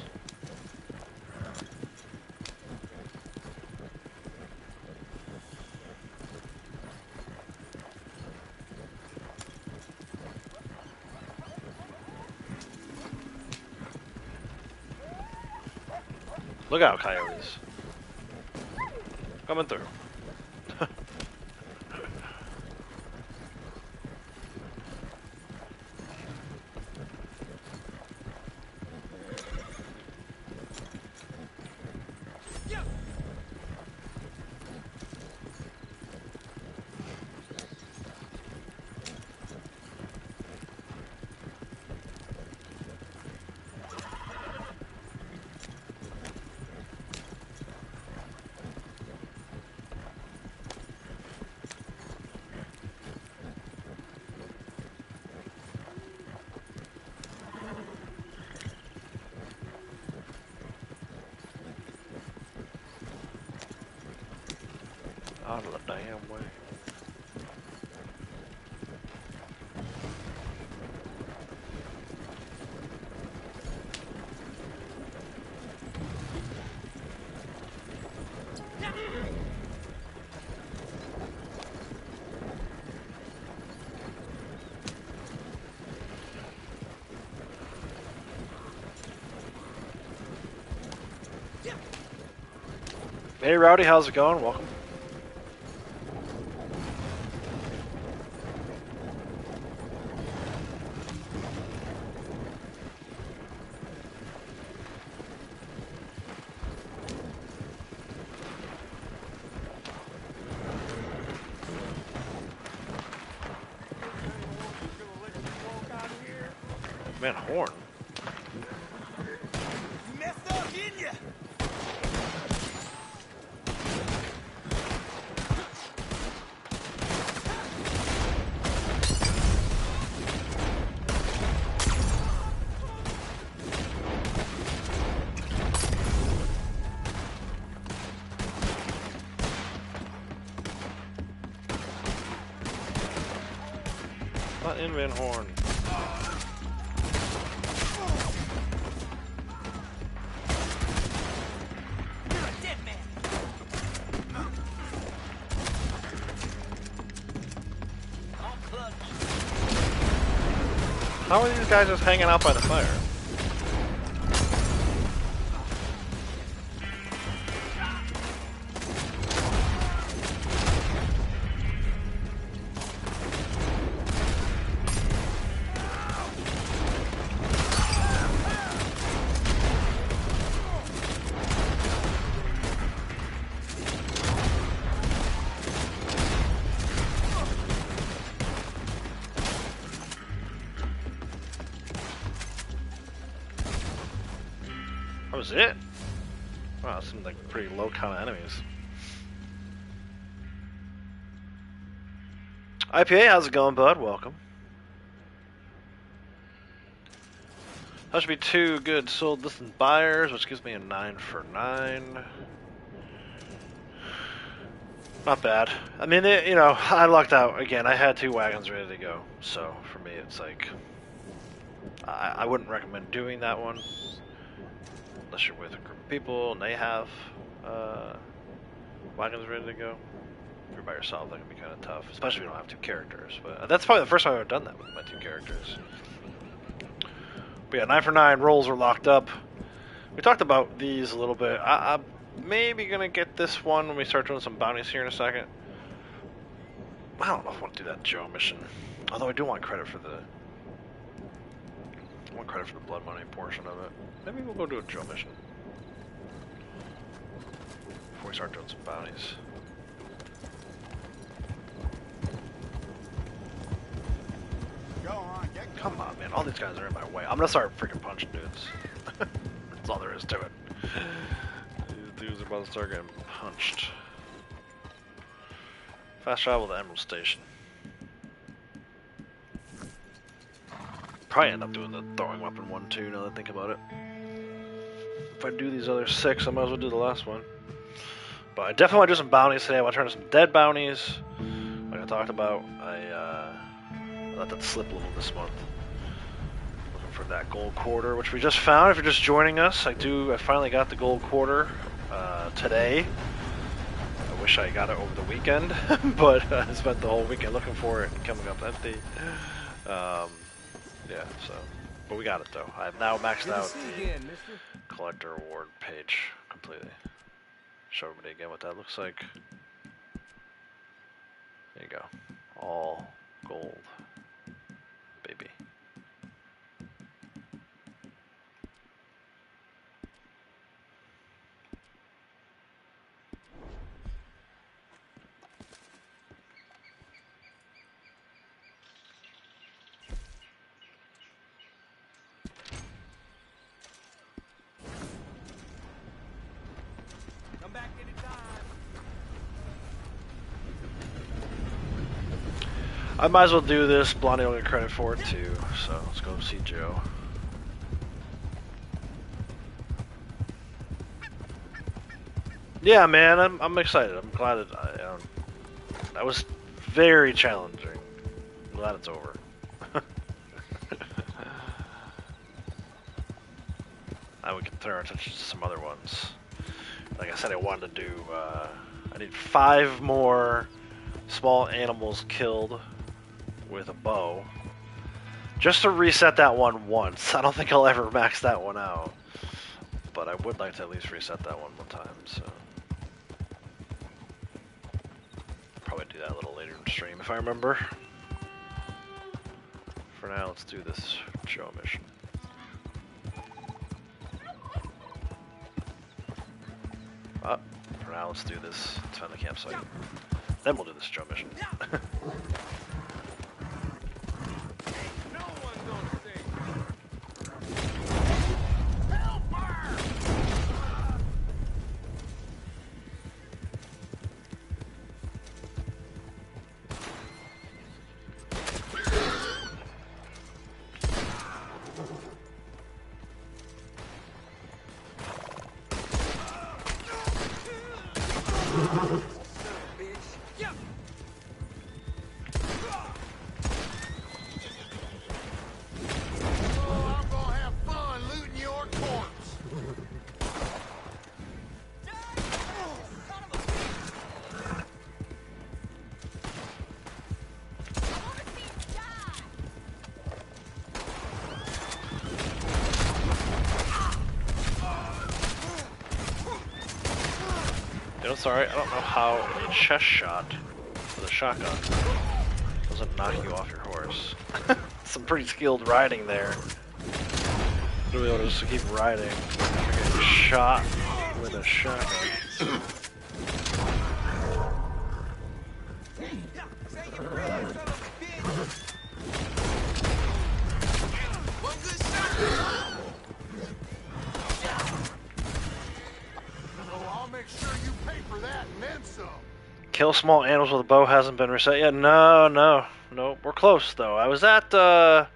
[SPEAKER 2] Look out, coyotes. Coming through. Out of the damn way. Hey Rowdy, how's it going? Welcome. Man, horn.
[SPEAKER 6] You messed up, didn't you?
[SPEAKER 2] Not in Van Horn. How are these guys just hanging out by the fire? That was it? Wow, that seemed like pretty low count of enemies. IPA, how's it going, bud? Welcome. That should be 2 good sold distance buyers, which gives me a 9 for 9. Not bad. I mean, you know, I lucked out. Again, I had 2 wagons ready to go. So, for me, it's like... I wouldn't recommend doing that one. Unless you're with a group of people and they have wagons ready to go. If you're by yourself, that can be kind of tough. Especially if you don't have 2 characters. But that's probably the first time I've ever done that with my 2 characters. But yeah, 9 for 9 rolls are locked up. We talked about these a little bit. I'm maybe going to get this one when we start doing some bounties here in a second. I don't know if I want to do that Joe mission. Although I do want credit for the... I want credit for the blood money portion of it. Maybe we'll go do a Joe mission. Before we start doing some bounties.
[SPEAKER 9] Go on, get going.
[SPEAKER 2] Come on, man. All these guys are in my way. I'm gonna start freaking punching dudes. That's all there is to it. These dudes are about to start getting punched. Fast travel to Emerald Station. Probably end up doing the throwing weapon one too, now that I think about it. If I do these other 6, I might as well do the last one. But I definitely want to do some bounties today. I want to turn to some dead bounties. Like I talked about, I let that slip a little this month. Looking for that gold quarter, which we just found. If you're just joining us, I finally got the gold quarter today. I wish I got it over the weekend, but I spent the whole weekend looking for it and coming up empty. Yeah, so, but we got it though. I've now maxed out the collector award page completely. Show everybody again what that looks like. There you go. All gold, baby.
[SPEAKER 8] Come back anytime.
[SPEAKER 2] I might as well do this. Blondie will get credit for it too. So let's go see Joe. Yeah, man, I'm excited. I'm glad that was very challenging. I'm glad it's over. Now we can turn our attention to some other ones. Like I said, I wanted to do. I need 5 more small animals killed with a bow, just to reset that one once. I don't think I'll ever max that one out, but I would like to at least reset that one time. So probably do that a little later in the stream if I remember. For now, let's do this Joe mission. For now, let's do this. Let's find the campsite. Then we'll do this Joe mission. Sorry, I don't know how a chest shot with a shotgun doesn't knock you off your horse. Some pretty skilled riding there. To be able to just keep riding after getting shot with a shotgun. Kill small animals with a bow hasn't been reset yet. No. We're close though. I was at I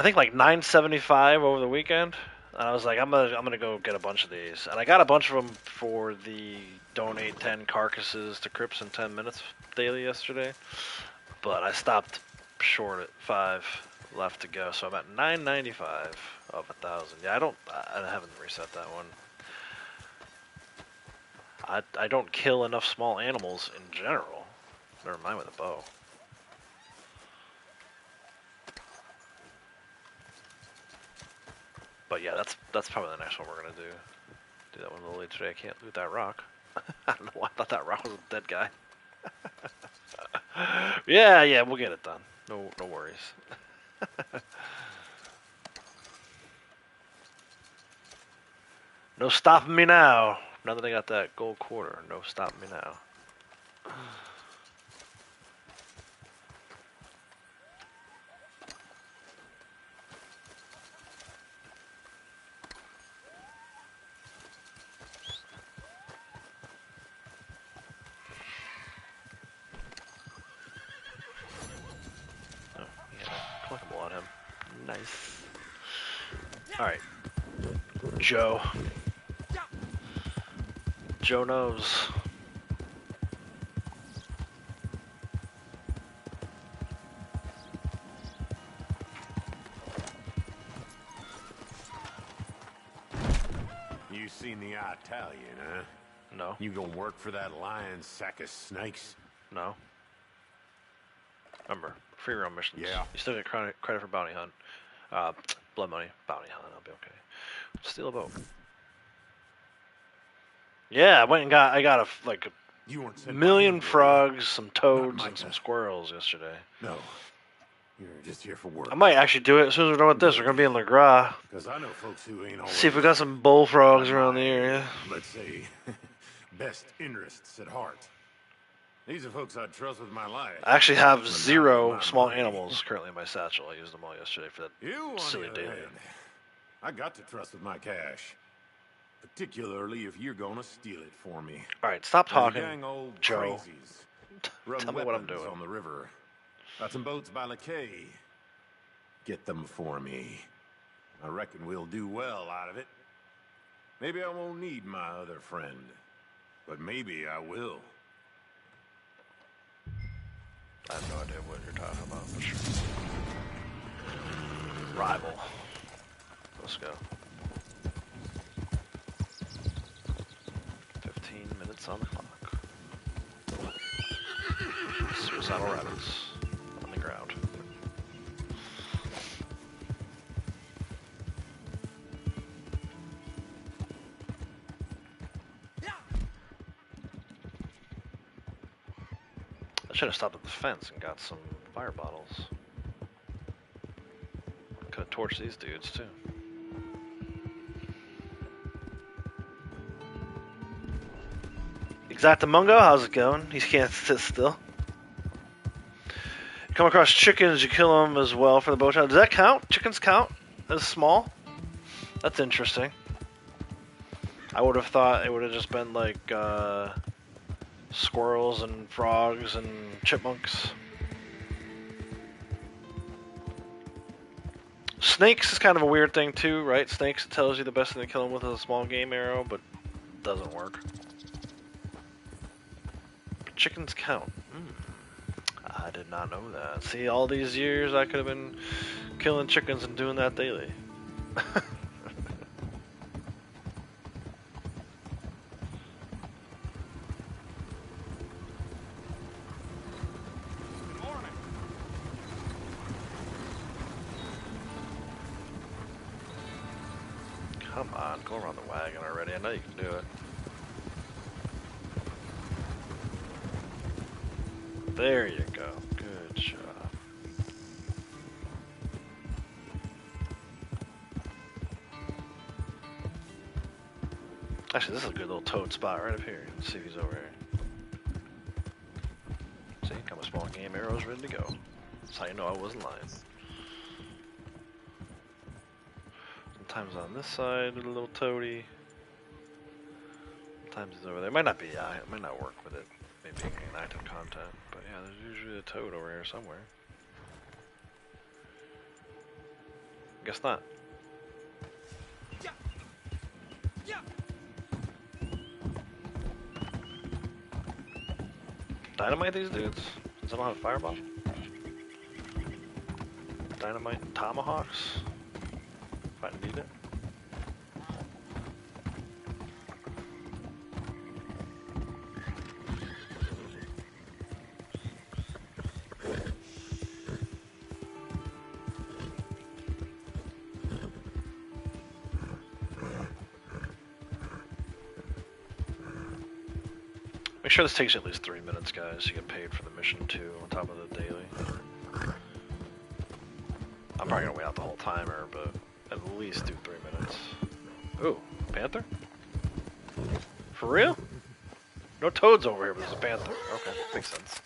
[SPEAKER 2] think like 975 over the weekend, and I was like, I'm gonna go get a bunch of these, and I got a bunch of them for the donate 10 carcasses to Crips in 10 minutes daily yesterday. But I stopped short at 5 left to go, so I'm at 995 of 1,000. Yeah, I haven't reset that one. I don't kill enough small animals in general. Never mind with a bow. But yeah, that's probably the next one we're gonna do. Do that one a little later today. I can't loot that rock. I don't know why I thought that rock was a dead guy. Yeah, we'll get it done. No worries. No stopping me now. Now that I got that gold quarter, no stopping me now. Oh, yeah, collectible on him. Nice. Alright. Joe. Joe knows.
[SPEAKER 10] you seen the Italian, huh?
[SPEAKER 2] No.
[SPEAKER 10] You gonna work for that lying sack of snakes?
[SPEAKER 2] No. Remember, free roam missions.
[SPEAKER 10] Yeah.
[SPEAKER 2] You still get credit for bounty hunt. Blood money, bounty hunt. I'll be okay. Steal a boat. Yeah, I went and got. I got a
[SPEAKER 10] You weren't sent by
[SPEAKER 2] million
[SPEAKER 10] him, were
[SPEAKER 2] frogs, some toads,
[SPEAKER 10] my
[SPEAKER 2] and some
[SPEAKER 10] kind.
[SPEAKER 2] squirrels yesterday.
[SPEAKER 10] No. You're just here for work.
[SPEAKER 2] I might actually do it as soon as we're done with this. We're gonna be in LeGras.
[SPEAKER 10] Because I know folks who ain't always...
[SPEAKER 2] See if we got some bullfrogs around the area.
[SPEAKER 10] Let's say, best interests at heart. These are folks I'd trust with my life.
[SPEAKER 2] I actually have
[SPEAKER 10] But not
[SPEAKER 2] 0
[SPEAKER 10] with my
[SPEAKER 2] small
[SPEAKER 10] money.
[SPEAKER 2] animals currently in my satchel. I used them all yesterday for that
[SPEAKER 10] You, on
[SPEAKER 2] silly
[SPEAKER 10] the other
[SPEAKER 2] daily.
[SPEAKER 10] hand, I got to trust with my cash. Particularly if you're gonna steal it for me.
[SPEAKER 2] Alright, stop
[SPEAKER 10] There's a
[SPEAKER 2] talking,
[SPEAKER 10] gang old
[SPEAKER 2] Joe.
[SPEAKER 10] crazies. Run
[SPEAKER 2] Tell me what I'm
[SPEAKER 10] weapons
[SPEAKER 2] doing.
[SPEAKER 10] on the river. Got some boats by the quay. Get them for me. I reckon we'll do well out of it. Maybe I won't need my other friend, but maybe I will.
[SPEAKER 2] I have no idea what you're talking about, for sure. Rival. Let's go. 15 minutes on the clock. Suicidal rabbits on the ground. I should have stopped at the fence and got some fire bottles. Could have torched these dudes too. Exactamungo, how's it going? He can't sit still. Come across chickens, you kill them as well for the bow shot. Does that count? Chickens count as small? That's interesting. I would have thought it would have just been like squirrels and frogs and chipmunks. Snakes is kind of a weird thing too, right? Snakes, it tells you the best thing to kill them with is a small game arrow, but doesn't work. But chickens count. I did not know that. See, all these years I could have been killing chickens and doing that daily. Come on, go around the wagon already. I know you can do it. There you go. Good job. Actually, this is a good little toad spot right up here. Let's see if he's over here. See, got my small game arrows ready to go. That's how you know I wasn't lying. Sometimes on this side, a little toady. Sometimes he's over there. It might not be, it might not work with it. Maybe being active content. But yeah, there's usually a toad over here somewhere. Guess not. Dynamite these dudes? Since I don't have a fireball? Dynamite and tomahawks? If I need it. Make sure this takes you at least 3 minutes, guys. You get paid for the mission too, on top of the daily. I'm probably gonna wait out the whole timer, but at least do 3 minutes. Ooh, panther? For real? No toads over here, but there's a panther. Okay, makes sense.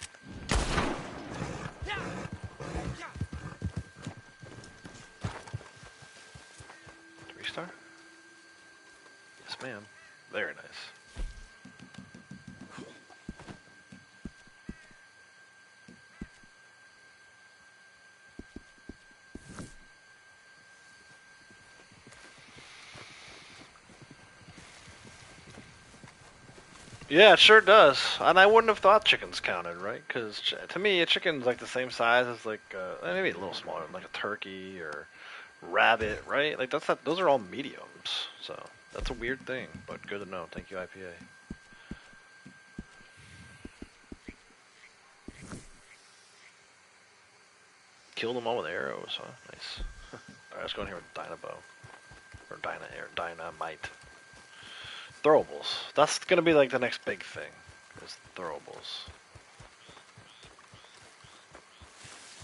[SPEAKER 2] 3-star? Yes, ma'am. Very nice. Yeah, it sure does. And I wouldn't have thought chickens counted, right? Because to me, a chicken's like the same size as like maybe a little smaller, like a turkey or rabbit, right? Like that's not, those are all mediums. So That's a weird thing, but good to know. Thank you, IPA. Kill them all with arrows, huh? Nice. Alright, let's go in here with Dynabow. Or Dynamite. Throwables. That's gonna be like the next big thing. Is throwables.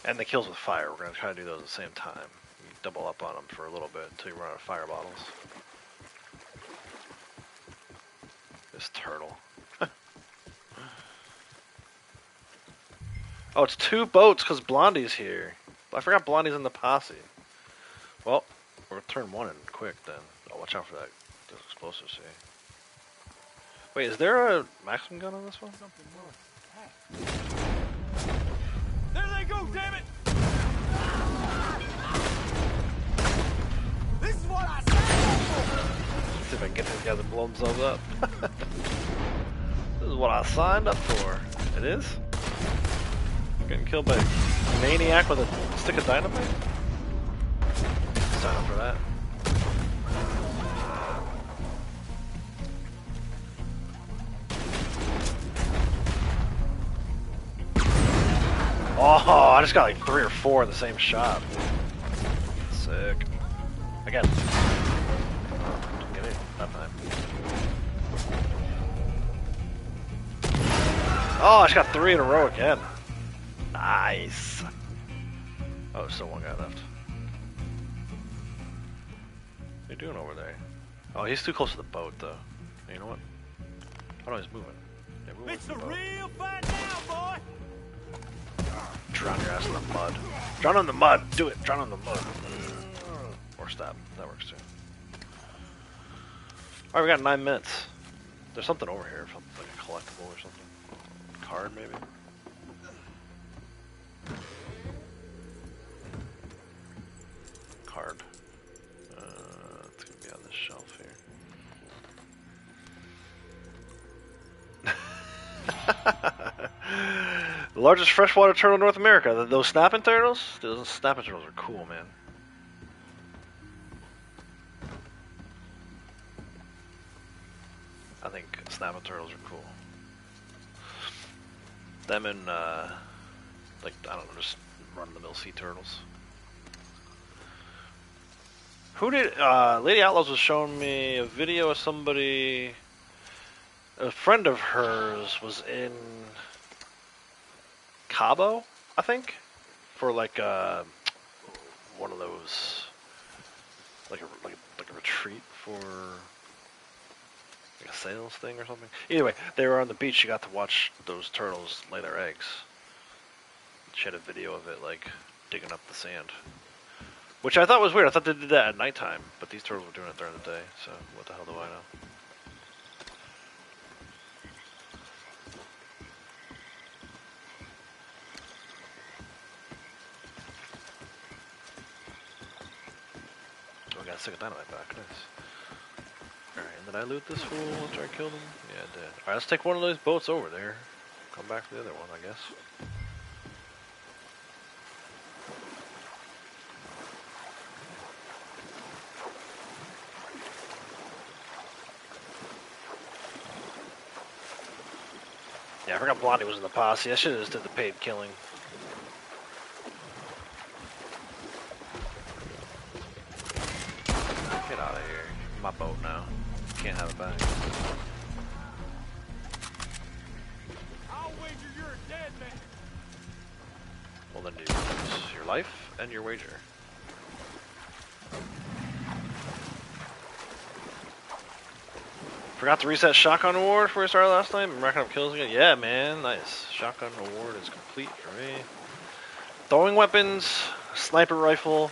[SPEAKER 2] And the kills with fire. We're gonna try to do those at the same time. You double up on them for a little bit until you run out of fire bottles. This turtle. Oh, it's 2 boats because Blondie's here. I forgot Blondie's in the posse. Well, we'll turn 1 in quick then. Oh, watch out for that. Those explosives here. Wait, is there a maximum gun on this one?
[SPEAKER 8] There they go, damn it! This is what I said!
[SPEAKER 2] Let's see if I can get these guys to blow themselves up. This is what I signed up for. It is? Getting killed by a maniac with a stick of dynamite? Sign up for that. Oh, I just got like 3 or 4 in the same shot. Sick. Again. Didn't get it that time. Oh, I just got 3 in a row again. Nice. Oh, still 1 guy left. What are you doing over there? Oh, he's too close to the boat, though. You know what? Oh no, he's moving. Yeah, move
[SPEAKER 8] It's a real fight now, boy!
[SPEAKER 2] Drown your ass in the mud. Drown in the mud! Do it! Drown in the mud. Or stab. That works too. Alright, we got 9 minutes. There's something over here, something like a collectible or something. Card, maybe? Card. It's gonna be on this shelf here. The largest freshwater turtle in North America. Those snapping turtles? Those snapping turtles are cool, man. I think snapping turtles are cool. Them and, like, I don't know, just run-of-the-mill sea turtles. Who did, Lady Outlaws was showing me a video of somebody, a friend of hers was in Cabo, I think, for like one of those, like a retreat for like a sales thing or something. Either way, they were on the beach. She got to watch those turtles lay their eggs. She had a video of it, like digging up the sand, which I thought was weird. I thought they did that at nighttime, but these turtles were doing it during the day. So what the hell do I know? Oh, I got a stick of dynamite back. Nice. Alright, and did I loot this fool after I killed him? Yeah, I did. Alright, let's take one of those boats over there. Come back to the other one, I guess. Yeah, I forgot Blondie was in the posse. I should have just did the paid killing. Get out of here. My boat now. Can't have it back.
[SPEAKER 8] I'll wager you're a dead man.
[SPEAKER 2] Well then, do use your life and your wager. Forgot to reset shotgun award before we started last night. I'm racking up kills again. Yeah, man, nice. Shotgun award is complete for me. Throwing weapons, sniper rifle,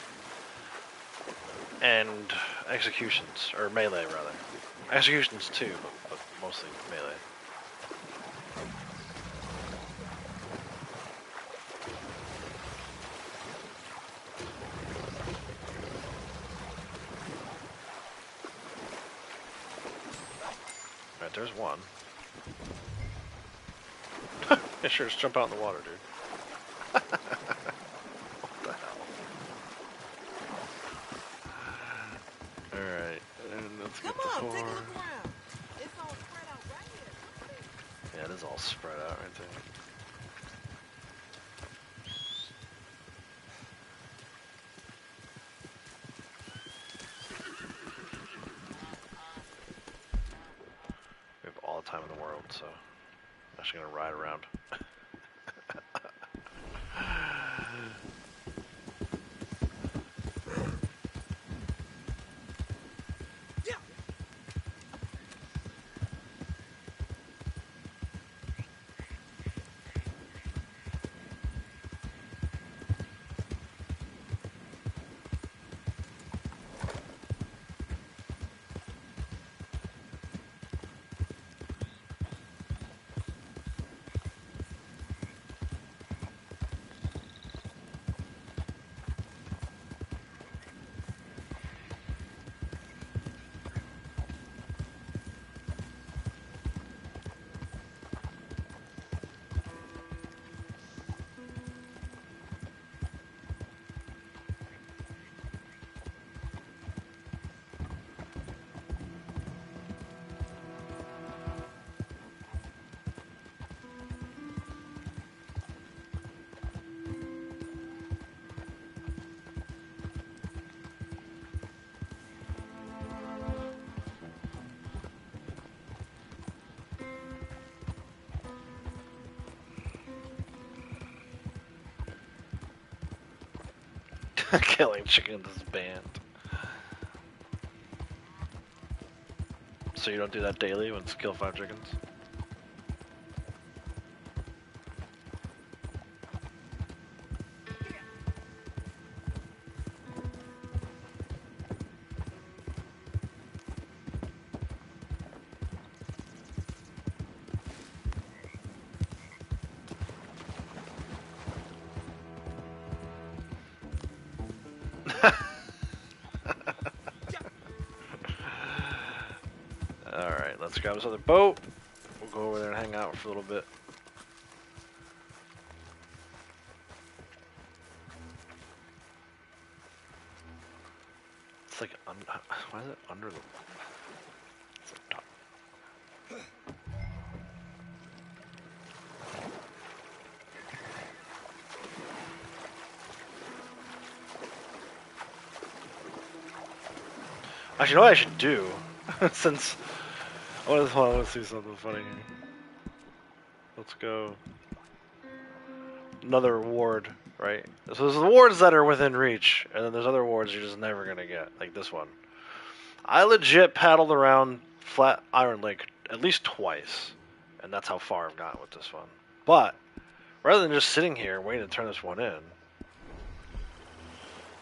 [SPEAKER 2] and executions, or melee rather. Executions too, but mostly melee. Alright, there's one. Yeah, sure, just jump out in the water, dude. What the hell? Alright, and Let's
[SPEAKER 6] Come
[SPEAKER 2] get the
[SPEAKER 6] on, take a
[SPEAKER 2] whore.
[SPEAKER 6] look around. It's all spread out right here.
[SPEAKER 2] Yeah, it is all spread out right there. We have all the time in the world, so I'm actually gonna ride around. Killing chickens is banned. So you don't do that daily when it's kill 5 chickens? Alright, let's grab this other boat. We'll go over there and hang out for a little bit. It's like, why is it under the... It's like top. Actually, you know what I should do? Since I want to see something funny here. Let's go. Another reward, right? So there's rewards that are within reach, and then there's other rewards you're just never gonna get, like this one. I legit paddled around Flat Iron Lake at least twice, and that's how far I've gotten with this one. But rather than just sitting here waiting to turn this one in,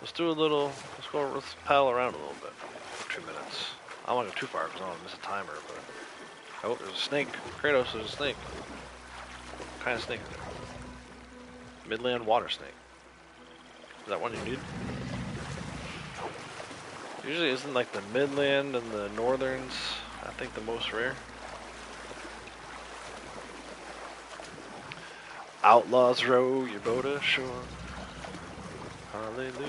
[SPEAKER 2] let's do a little. Let's paddle around a little bit for 2 minutes. I don't want to go too far because I don't want to miss a timer, but... Oh, there's a snake. Kratos, there's a snake. What kind of snake is it? Midland water snake. Is that one you need? Usually isn't like the Midland and the Northerns, I think, the most rare. Outlaws row your boat ashore. Hallelujah.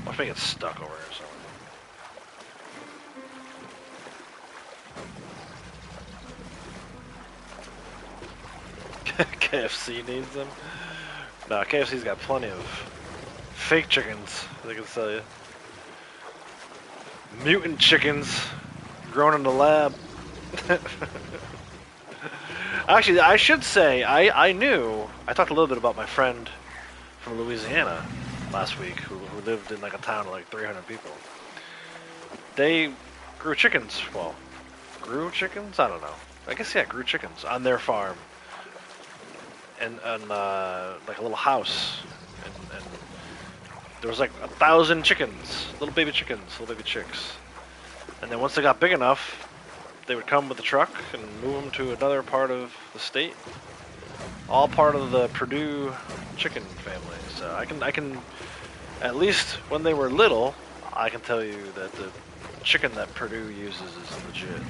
[SPEAKER 2] I think it's stuck over here somewhere. KFC needs them? No, KFC's got plenty of fake chickens, they can sell you. Mutant chickens grown in the lab. Actually, I should say, I talked a little bit about my friend from Louisiana last week who lived in like a town of like 300 people. They grew chickens. Well, grew chickens? I don't know. I guess, yeah, grew chickens on their farm. And like a little house. And there was like 1,000 chickens. Little baby chickens, little baby chicks. And then once they got big enough, they would come with the truck and move them to another part of the state. All part of the Purdue chicken family. So I can, at least when they were little, I can tell you that the chicken that Purdue uses is legit.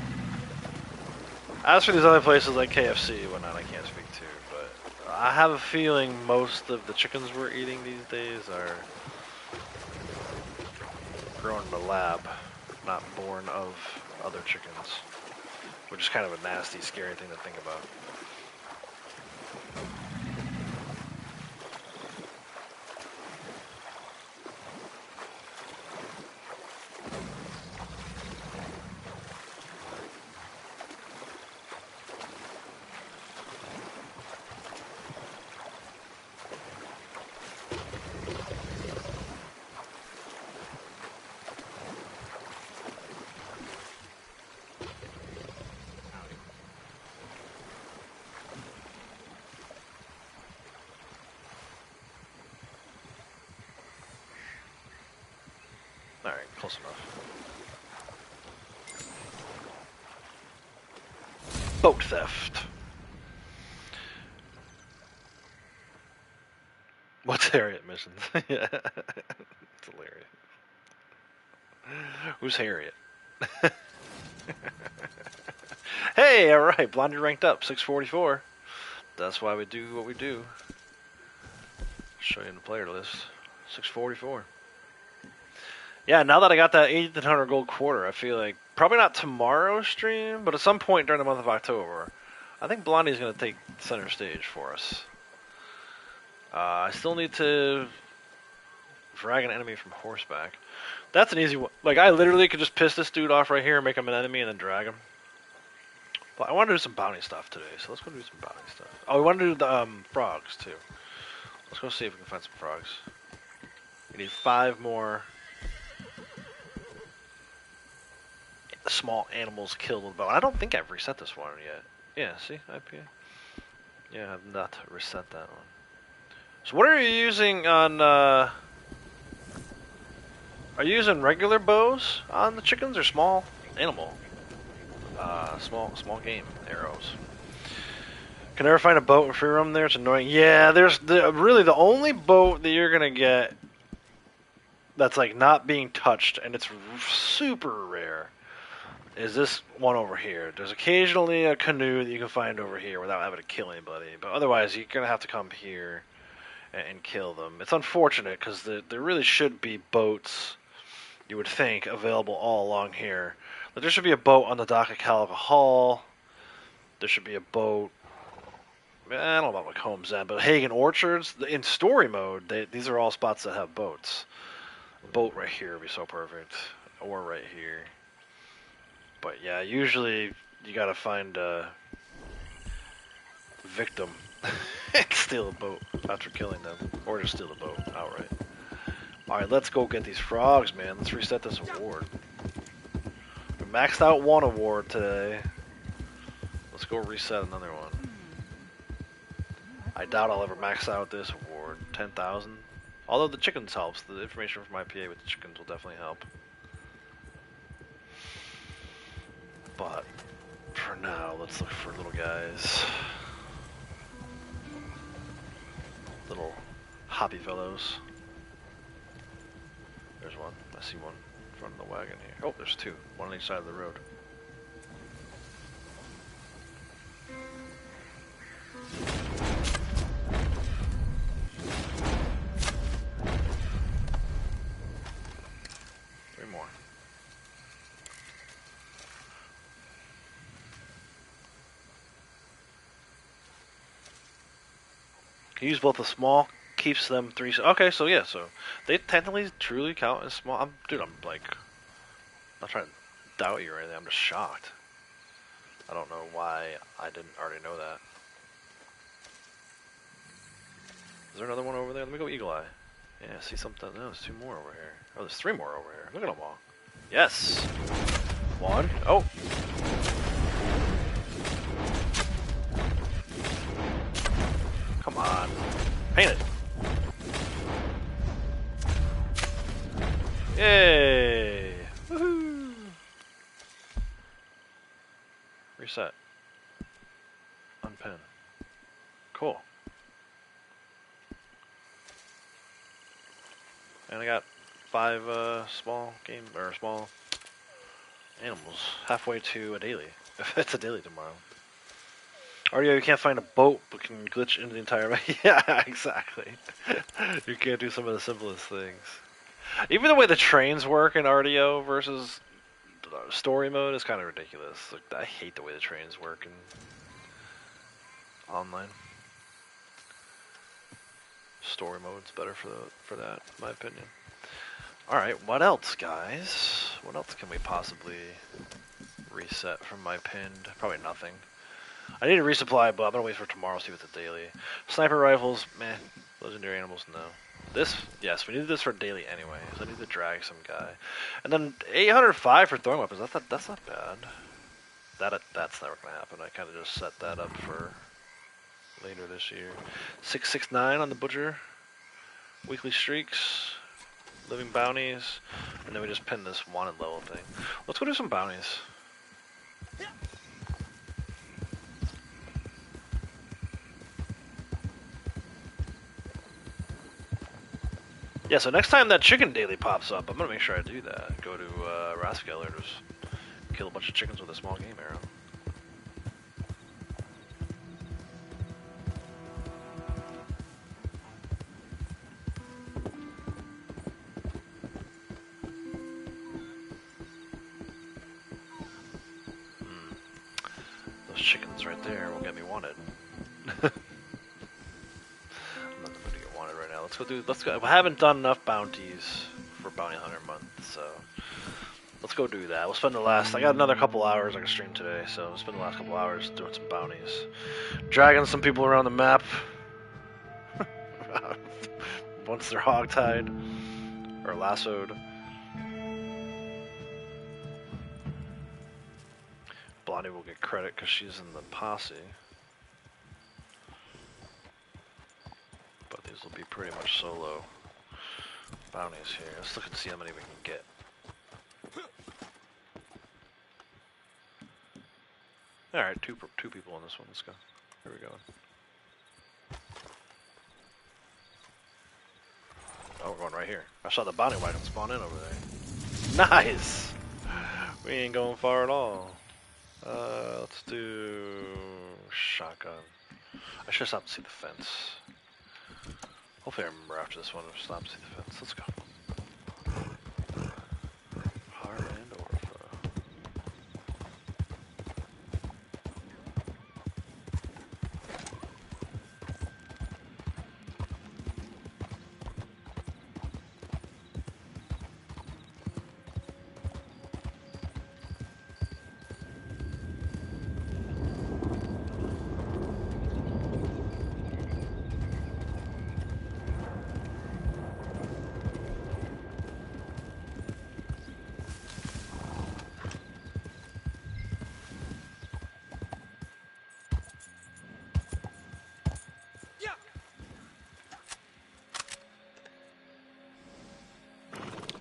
[SPEAKER 2] As for these other places like KFC and whatnot, I can't speak to, but I have a feeling most of the chickens we're eating these days are grown in the lab, not born of other chickens, which is kind of a nasty, scary thing to think about. Alright, close enough. Boat theft. What's Harriet missions? Yeah, it's hilarious. Who's Harriet? Hey, alright, Blondie ranked up, 644. That's why we do what we do. Show you in the player list. 644. Yeah, now that I got that 1,800 gold quarter, I feel like probably not tomorrow's stream, but at some point during the month of October, I think Blondie's going to take center stage for us. I still need to drag an enemy from horseback. That's an easy one. Like, I literally could just piss this dude off right here and make him an enemy and then drag him. But I want to do some bounty stuff today, so let's go do some bounty stuff. Oh, we want to do the frogs, too. Let's go see if we can find some frogs. We need 5 more small animals killed with a bow. I don't think I've reset this one yet. Yeah, see? IPA. Yeah, I've not reset that one. So what are you using on, are you using regular bows on the chickens or small animal? Small game arrows. Can never find a boat in free roam there. It's annoying. Yeah, there's really the only boat that you're gonna get that's like not being touched, and it's super rare, is this one over here. There's occasionally a canoe that you can find over here without having to kill anybody, but otherwise you're gonna have to come here and kill them. It's unfortunate because there really should be boats, you would think, available all along here. But there should be a boat on the dock of Calico Hall. There should be a boat. I don't know about Home's End, but Hagen Orchards, in story mode, these are all spots that have boats. A boat right here would be so perfect, or right here. But yeah, usually you gotta find a victim and steal a boat after killing them, or just steal the boat outright. Alright, let's go get these frogs, man. Let's reset this award. We maxed out one award today. Let's go reset another one. I doubt I'll ever max out this award. 10,000. Although the chickens helps. The information from IPA with the chickens will definitely help. But for now, let's look for little guys. Little hoppy fellows. There's one. I see one in front of the wagon here. Oh, there's 2. One on each side of the road. More. Can use both the small, keeps them 3. Okay, so yeah, so they technically truly count as small. Dude, I'm like, not trying to doubt you or anything. I'm just shocked. I don't know why I didn't already know that. Is there another one over there? Let me go Eagle Eye. Yeah, see something. No, there's 2 more over here. Oh, there's 3 more over here. Look at them all. Yes. 1. Oh. Come on. Paint it. Yay. Woohoo. Reset. Unpin. Cool. And I got 5 small animals halfway to a daily. If it's a daily tomorrow. RDO, you can't find a boat, but can glitch into the entire map. Yeah, exactly. You can't do some of the simplest things. Even the way the trains work in RDO versus story mode is kind of ridiculous. Like, I hate the way the trains work in online. Story mode's better for that, in my opinion. Alright, what else, guys? What else can we possibly reset from my pinned? Probably nothing. I need a resupply, but I'm gonna wait for tomorrow to see what's a daily. Sniper rifles, meh. Legendary animals, no. This, yes, we need this for daily anyway, so I need to drag some guy. And then 805 for throwing weapons, that's not bad. That's never gonna happen. I kind of just set that up for later this year. 669 on the butcher. Weekly streaks. Living bounties. And then we just pin this wanted level thing. Let's go do some bounties. Yeah, so next time that chicken daily pops up, I'm gonna make sure I do that. Go to Rascal or just kill a bunch of chickens with a small game arrow. Those chickens right there will get me wanted. Let's go. I haven't done enough bounties for Bounty Hunter month, so let's go do that. We'll spend the last. I got another couple hours I can stream today, so we'll spend the last couple hours doing some bounties, dragging some people around the map. Once they're hogtied or lassoed. Blondie will get credit because she's in the posse. But these will be pretty much solo bounties here. Let's look and see how many we can get. Alright, two people on this one. Let's go. Here we go. Oh, we're going right here. I saw the bounty wagon spawn in over there. Nice! We ain't going far at all. Let's do shotgun. I should stop to see the fence. Hopefully I remember after this one to stop to see the fence. Let's go. Heartland Orpha.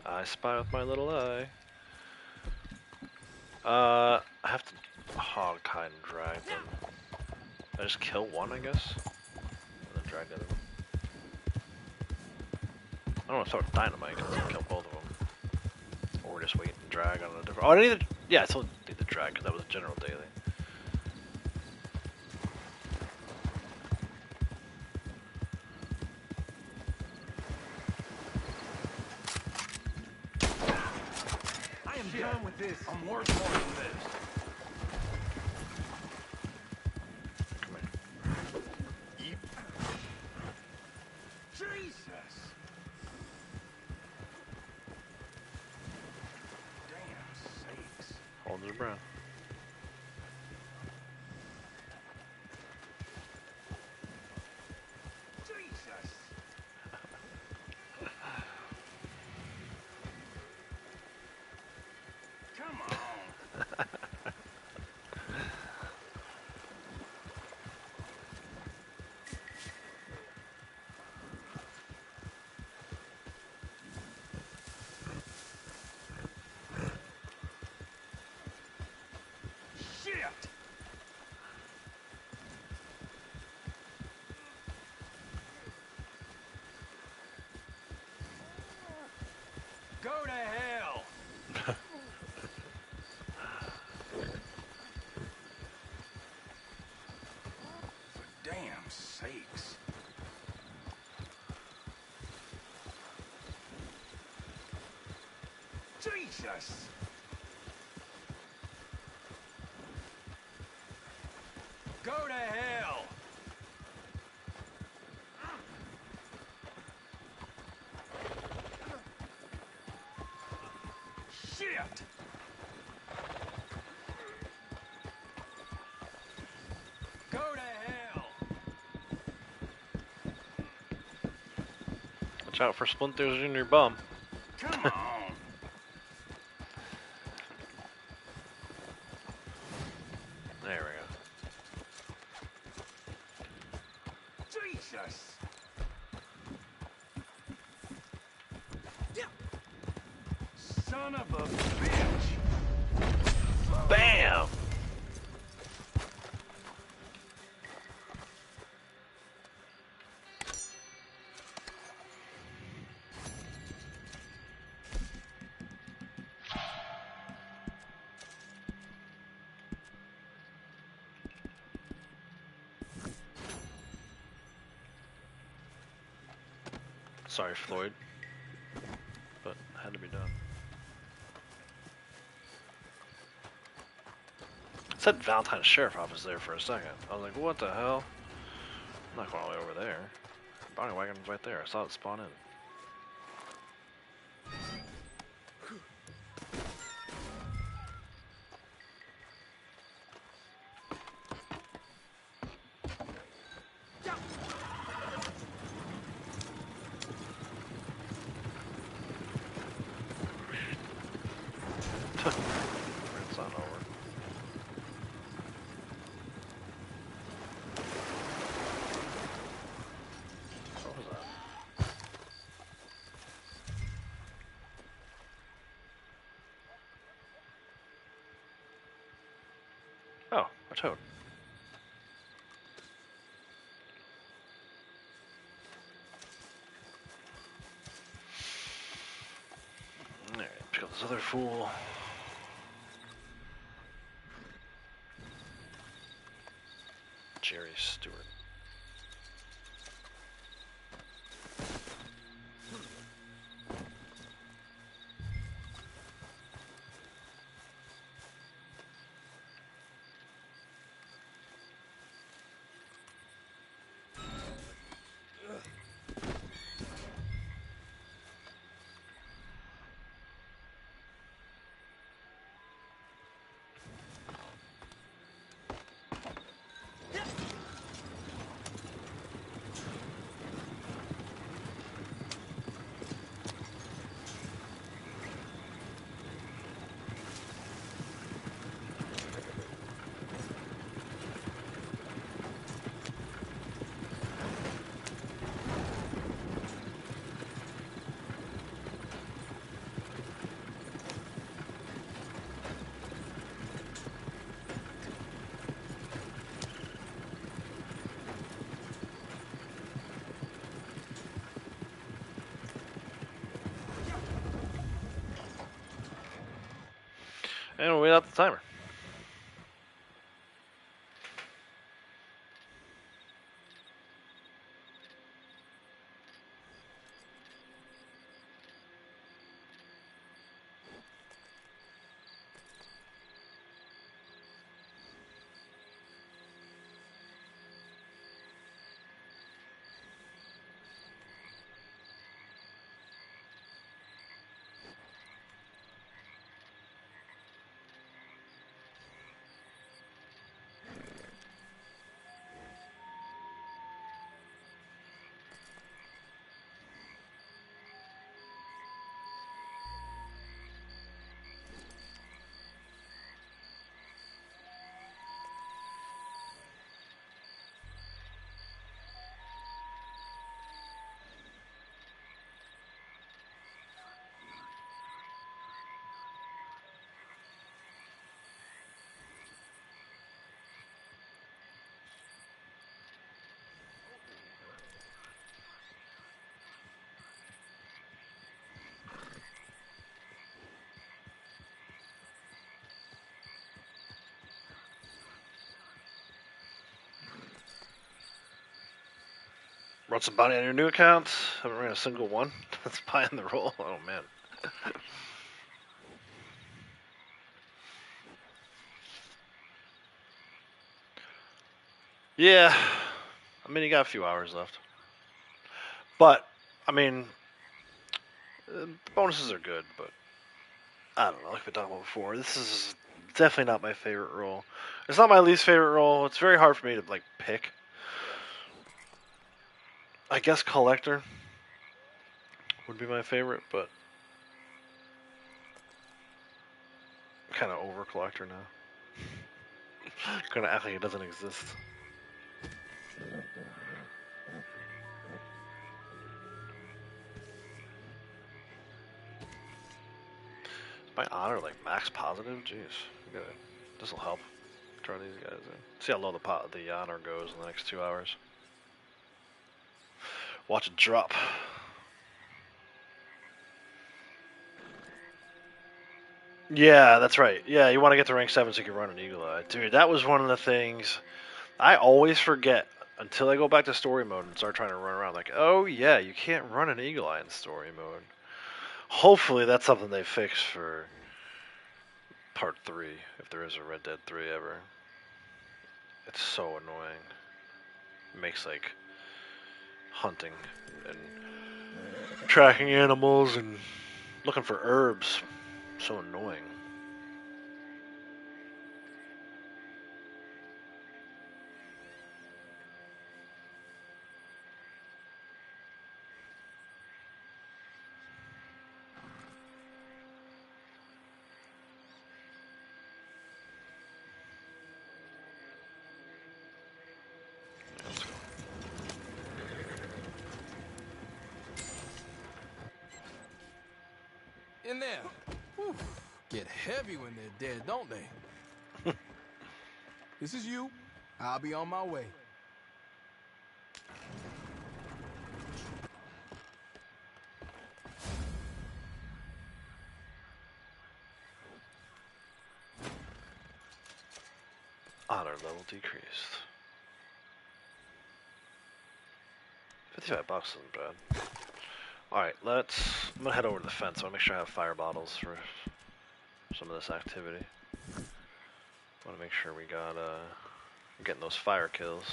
[SPEAKER 2] I spy with my little eye. I have to hog hide and drag them. I just kill one, I guess, and then drag the other one. I don't want to start with dynamite because I can kill both of them. Or just wait and drag on a different. Oh, I need to. Yeah, I still need to drag because that was a general daily.
[SPEAKER 1] Done with this. I'm worth more than this.
[SPEAKER 2] Come here.
[SPEAKER 1] Eep. Jesus. Damn sakes.
[SPEAKER 2] Hold your breath.
[SPEAKER 1] Jesus. Come on.
[SPEAKER 10] Jesus!
[SPEAKER 8] Go to hell!
[SPEAKER 10] Shit!
[SPEAKER 8] Go to hell!
[SPEAKER 2] Watch out for splinters in your bum.
[SPEAKER 10] Come on!
[SPEAKER 2] There we go.
[SPEAKER 10] Jesus! Son of a bitch!
[SPEAKER 2] Bam! Sorry, Floyd, but it had to be done. It said Valentine's Sheriff Office there for a second. I was like, what the hell? I'm not going all the way over there. Bounty wagon's right there. I saw it spawn in. It's not over. What was that? Oh, a toad. Alright, pick up this other fool. Jerry Stewart. And we'll wait out the timer. Run some bounty on your new account. Haven't ran a single one. That's buying the roll. Oh man. Yeah, I mean, you got a few hours left. But, I mean, the bonuses are good, but I don't know, like we talked about before, this is definitely not my favorite role. It's not my least favorite role. It's very hard for me to, like, pick. I guess Collector would be my favorite, but I'm kind of over Collector now. Gonna act like it doesn't exist. My honor, like, max positive? Jeez. This'll help. Try these guys in. See how low the honor goes in the next 2 hours. Watch it drop. Yeah, that's right. Yeah, you want to get to rank 7 so you can run an Eagle Eye. Dude, that was one of the things I always forget until I go back to story mode and start trying to run around. Like, oh yeah, you can't run an Eagle Eye in story mode. Hopefully that's something they fix for part 3, if there is a Red Dead 3 ever. It's so annoying. It makes, like, hunting and tracking animals and looking for herbs so annoying.
[SPEAKER 11] In there. Whew. Get heavy when they're dead, don't they? This is you. I'll be on my way.
[SPEAKER 2] Honor level decreased. $55 isn't bad. Alright, I'm gonna head over to the fence. I wanna make sure I have fire bottles for some of this activity. Wanna make sure we got, we're getting those fire kills.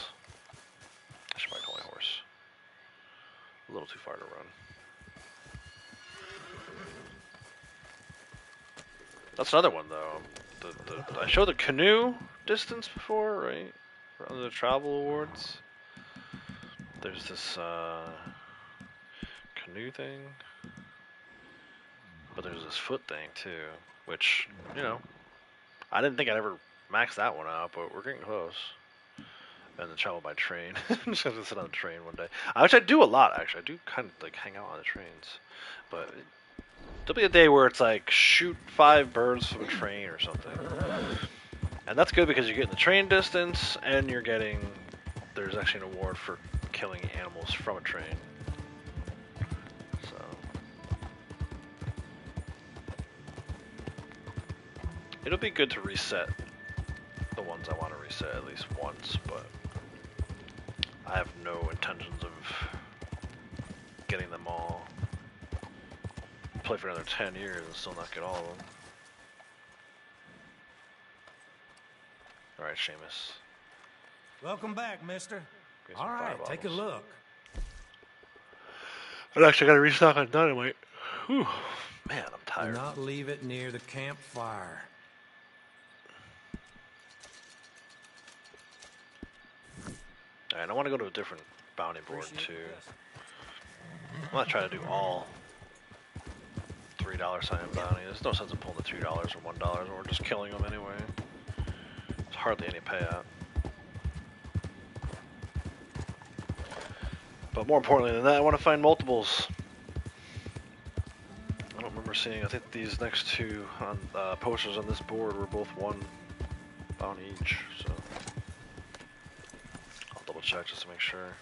[SPEAKER 2] I should probably call my horse. A little too far to run. That's another one, though. I showed the canoe distance before, right? For under the travel awards. There's this, canoe thing. But there's this foot thing, too. Which, you know, I didn't think I'd ever max that one out, but we're getting close. And then travel by train. I'm just gonna sit on the train one day. Which I do a lot, actually. I do kind of, like, hang out on the trains. But there'll be a day where it's like, shoot 5 birds from a train or something. And that's good because you're getting the train distance, and you're getting... There's actually an award for killing animals from a train. So... It'll be good to reset the ones I want to reset at least once, but... I have no intentions of getting them all. Play for another 10 years and still not get all of them. Alright, Seamus.
[SPEAKER 8] Welcome back, mister. All right, take a look.
[SPEAKER 2] I actually got to restock on dynamite. Whew. Man, I'm tired.
[SPEAKER 8] Do not leave it near the campfire.
[SPEAKER 2] Alright, I want to go to a different bounty board too. I'm not trying to do all $3 sign bounty. There's no sense in pulling the $2 or $1 or just killing them anyway. It's hardly any payout. But more importantly than that, I want to find multiples. I don't remember seeing, I think these next two on posters on this board were both 1 bounty each, so I'll double check just to make sure.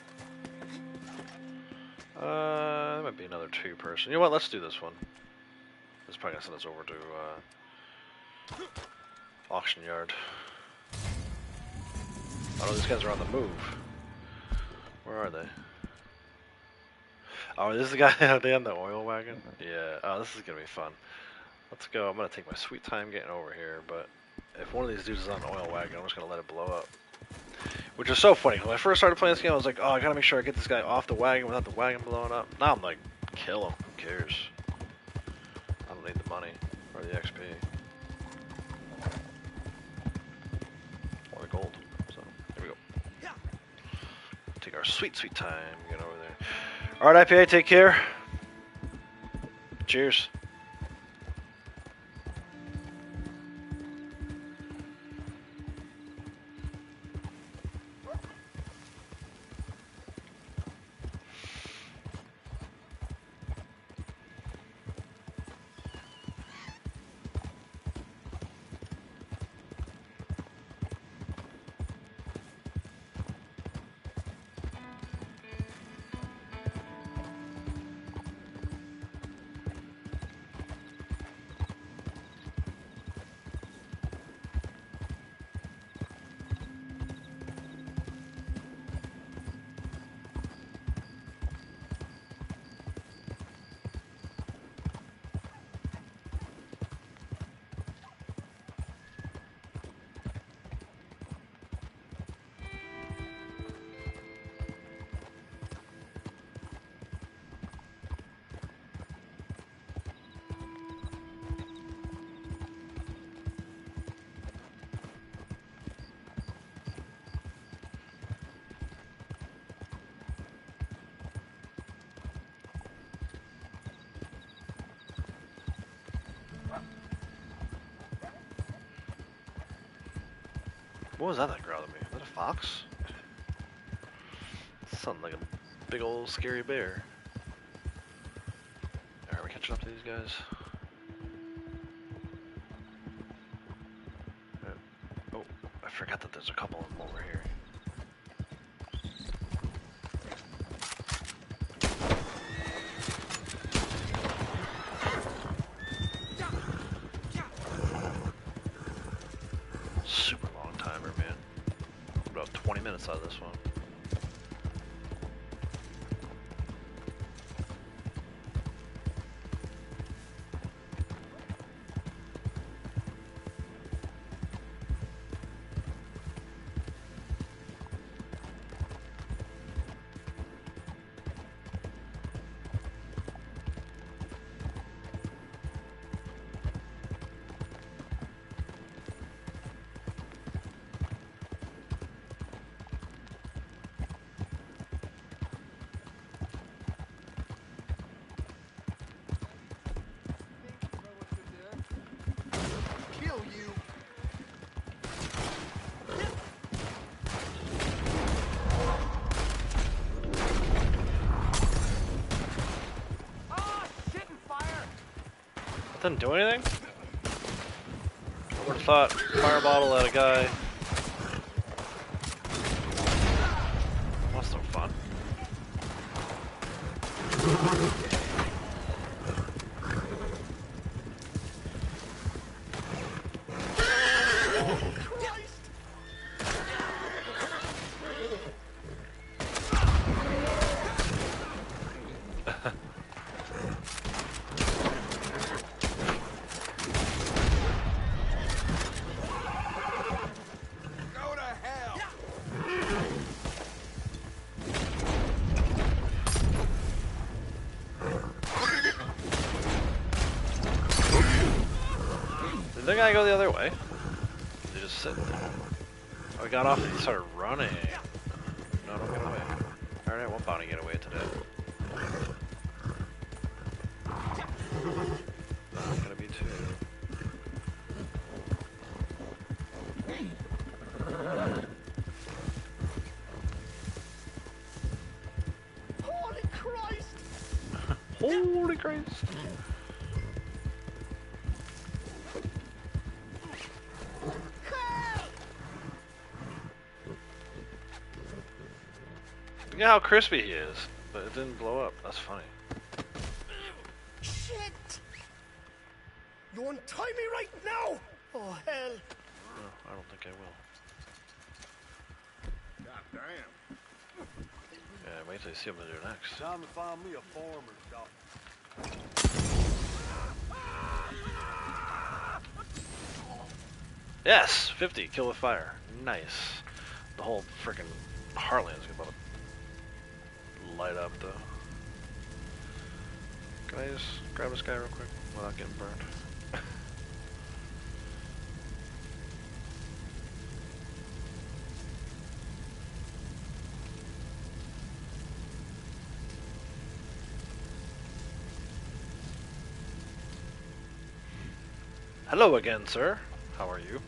[SPEAKER 2] There might be another 2 person. You know what, let's do this one. This is probably gonna send us over to auction yard. Oh, these guys are on the move. Where are they? Oh, this is the guy at the end, the oil wagon? Yeah, oh, this is gonna be fun. Let's go. I'm gonna take my sweet time getting over here, but if one of these dudes is on an oil wagon, I'm just gonna let it blow up. Which is so funny. When I first started playing this game, I was like, oh, I gotta make sure I get this guy off the wagon without the wagon blowing up. Now I'm like, kill him. Who cares? I don't need the money or the XP. Or the gold. So, here we go. Take our sweet, sweet time. Get over there. Alright, IPA, take care. Cheers. What was that growled at me? Was that a fox? Something like a big old scary bear. Alright, we're catching up to these guys. Oh, I forgot that there's a couple of them over here. Super long timer, man. About 20 minutes out of this one. Didn't do anything? I would have thought fire bottle at a guy. That's no fun. Did the guy go the other way? They just sit there. Oh, we got off and started running. No, don't get away. Alright, one bounty get away today. Not gonna be two.
[SPEAKER 6] Holy Christ!
[SPEAKER 2] Holy Christ! Look at how crispy he is, but it didn't blow up. That's funny.
[SPEAKER 6] Shit! You untie me right now! Oh, hell.
[SPEAKER 2] No, I don't think I will.
[SPEAKER 9] God damn.
[SPEAKER 2] Yeah, wait till you see what I'm gonna do next.
[SPEAKER 9] Time to find me a farmer's dog.
[SPEAKER 2] Yes! 50, kill with fire. Nice. The whole freaking Heartland's about to light up, though. Can I just grab this guy real quick without getting burned? Hello again, sir. How are you?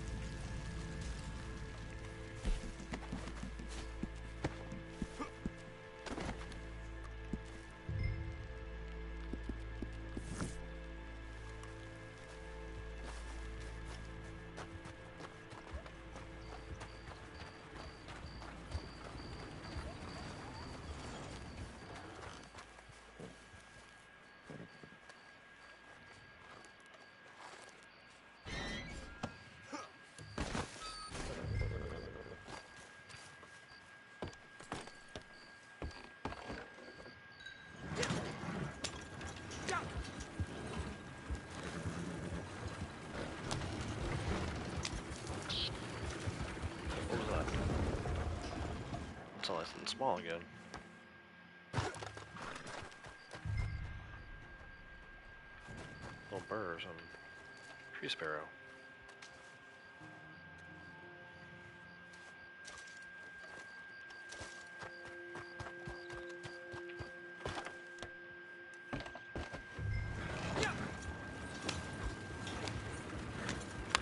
[SPEAKER 2] Nice and small again. Little bird or something. Tree sparrow.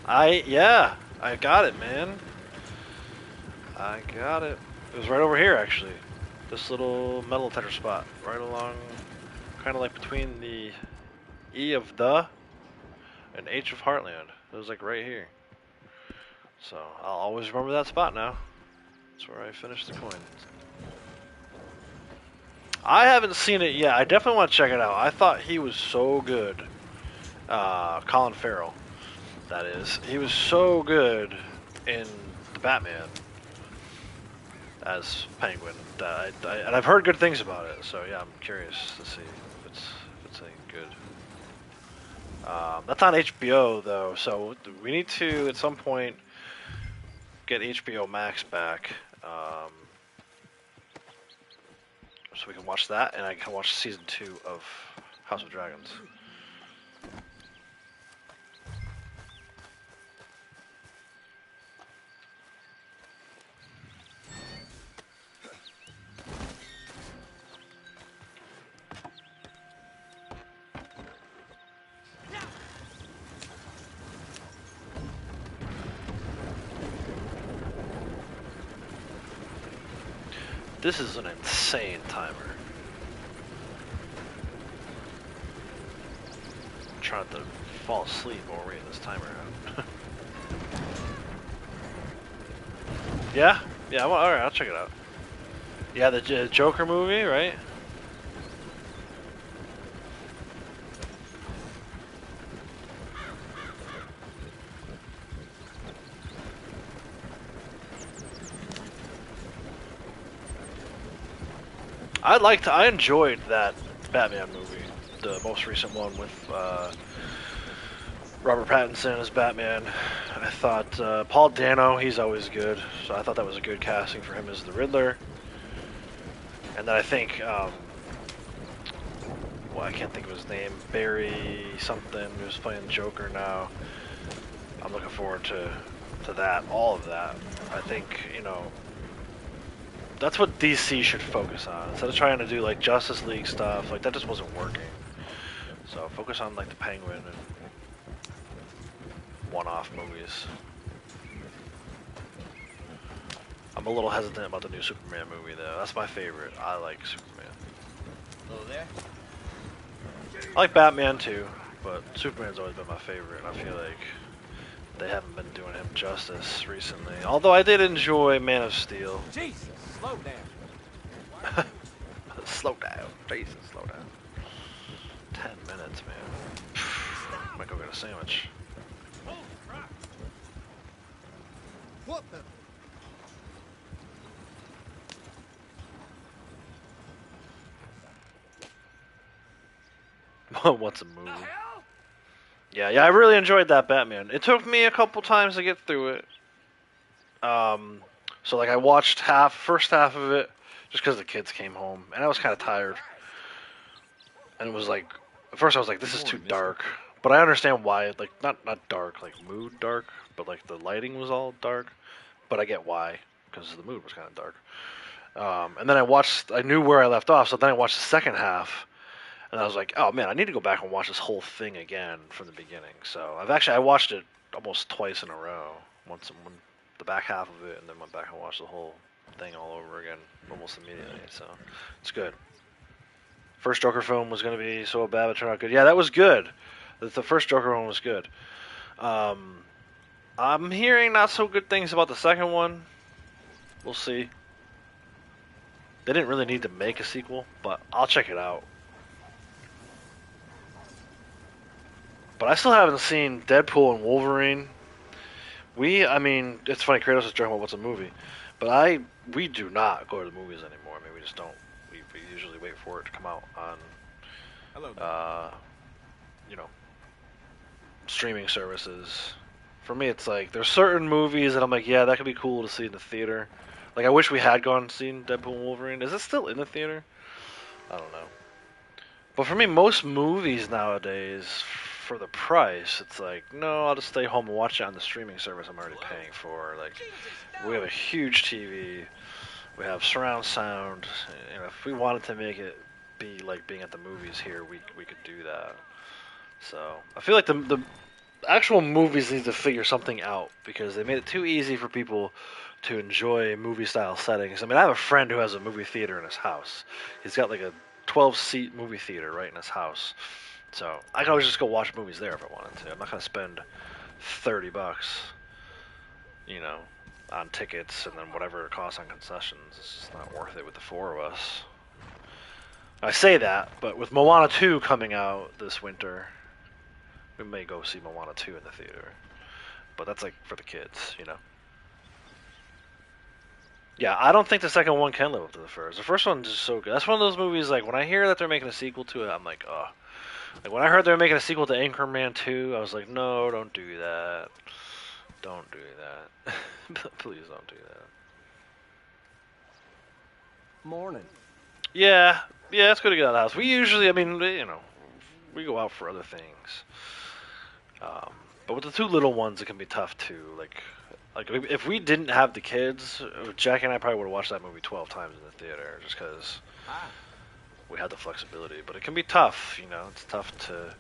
[SPEAKER 2] I got it, man. I got it. It was right over here, actually. This little metal detector spot, right along, kind of like between the E of the and H of Heartland. It was like right here. So I'll always remember that spot now. That's where I finished the coin. I haven't seen it yet. I definitely want to check it out. I thought he was so good. Colin Farrell, that is. He was so good in the Batman as Penguin, and I've heard good things about it. So yeah, I'm curious to see if it's any good. That's on HBO though, so we need to at some point get HBO Max back, so we can watch that, and I can watch season 2 of House of Dragons. This is an insane timer. I'm trying to fall asleep while we're reading this timer out. Yeah? Yeah, well, alright, I'll check it out. Yeah, the Joker movie, right? I enjoyed that Batman movie, the most recent one with Robert Pattinson as Batman. I thought Paul Dano, he's always good, so I thought that was a good casting for him as the Riddler. And then I think, well, I can't think of his name, Barry something, who's playing Joker now. I'm looking forward to that, all of that. I think, you know, that's what DC should focus on. Instead of trying to do like Justice League stuff, like that just wasn't working. So focus on like the Penguin and one-off movies. I'm a little hesitant about the new Superman movie though. That's my favorite. I like Superman.
[SPEAKER 6] Hello there.
[SPEAKER 2] I like Batman too, but Superman's always been my favorite. I feel like they haven't been doing him justice recently. Although I did enjoy Man of Steel.
[SPEAKER 6] Jesus, slow down.
[SPEAKER 2] Slow down. Jesus, slow down. 10 minutes, man. Might go get a sandwich.
[SPEAKER 6] What the?
[SPEAKER 2] What's a movie? Yeah, I really enjoyed that Batman. It took me a couple times to get through it. So like I watched first half of it, just because the kids came home, and I was kind of tired. And it was like, at first I was like, this is too dark. But I understand why, like not dark, like mood dark, but like the lighting was all dark. But I get why, because the mood was kind of dark. And then I knew where I left off, so then I watched the second half, and I was like, oh man, I need to go back and watch this whole thing again from the beginning. So I watched it almost twice in a row. Once the back half of it, and then went back and watched the whole thing all over again almost immediately. So it's good. First Joker film was going to be so bad, but it turned out good. Yeah, that was good. The first Joker one was good. I'm hearing not so good things about the second one. We'll see. They didn't really need to make a sequel, but I'll check it out. But I still haven't seen Deadpool and Wolverine. I mean, it's funny, Kratos is talking about what's a movie. But we do not go to the movies anymore. I mean, we just don't. We usually wait for it to come out on, streaming services. For me, it's like, there's certain movies that I'm like, yeah, that could be cool to see in the theater. Like, I wish we had gone and seen Deadpool and Wolverine. Is it still in the theater? I don't know. But for me, most movies nowadays, for the price, it's like, no, I'll just stay home and watch it on the streaming service I'm already paying for. Like, we have a huge TV. We have surround sound. You know, if we wanted to make it be like being at the movies here, we could do that. So I feel like the actual movies need to figure something out, because they made it too easy for people to enjoy movie-style settings. I mean, I have a friend who has a movie theater in his house. He's got like a 12-seat movie theater right in his house. So I could always just go watch movies there if I wanted to. I'm not going to spend $30, on tickets and then whatever it costs on concessions. It's just not worth it with the four of us. I say that, but with Moana 2 coming out this winter, we may go see Moana 2 in the theater. But that's like for the kids, Yeah, I don't think the second one can live up to the first. The first one's just so good. That's one of those movies, like, when I hear that they're making a sequel to it, I'm like, oh. Like, when I heard they were making a sequel to Anchorman 2, I was like, no, don't do that. Don't do that. Please don't do that.
[SPEAKER 7] Morning.
[SPEAKER 2] Yeah, it's good to get out of the house. We usually, we go out for other things. But with the two little ones, it can be tough too. Like if we didn't have the kids, Jackie and I probably would have watched that movie 12 times in the theater, just because we had the flexibility. But it can be tough, It's tough to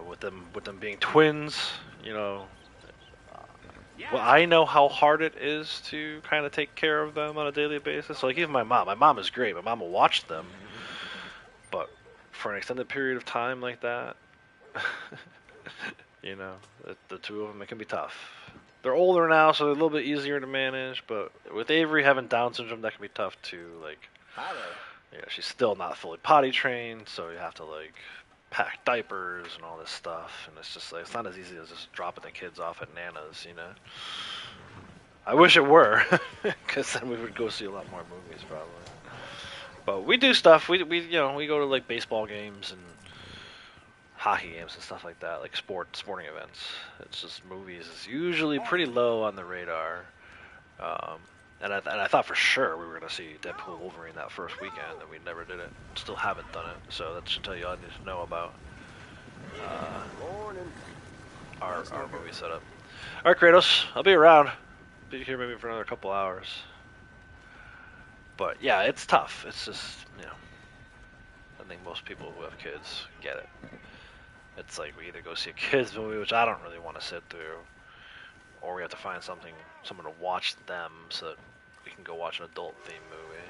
[SPEAKER 2] with them being twins, Well, I know how hard it is to kind of take care of them on a daily basis. So, like, even my mom is great. My mom will watch them, but for an extended period of time like that, the two of them, it can be tough. They're older now, so they're a little bit easier to manage. But with Avery having Down syndrome, that can be tough too. Like, she's still not fully potty trained, so you have to pack diapers and all this stuff, and it's just like, it's not as easy as just dropping the kids off at Nana's, I wish it were, because then we would go see a lot more movies probably. But we do stuff. We go to like baseball games and hockey games and stuff like that, like sporting events. It's just movies is usually pretty low on the radar. And I thought for sure we were going to see Deadpool and Wolverine that first weekend, and we never did it. Still haven't done it, so that should tell you all you need to know about our movie setup. All right, Kratos, I'll be around. Be here maybe for another couple hours. But yeah, it's tough. It's just, I think most people who have kids get it. It's like we either go see a kids movie, which I don't really want to sit through, or we have to find someone to watch them so that we can go watch an adult-themed movie.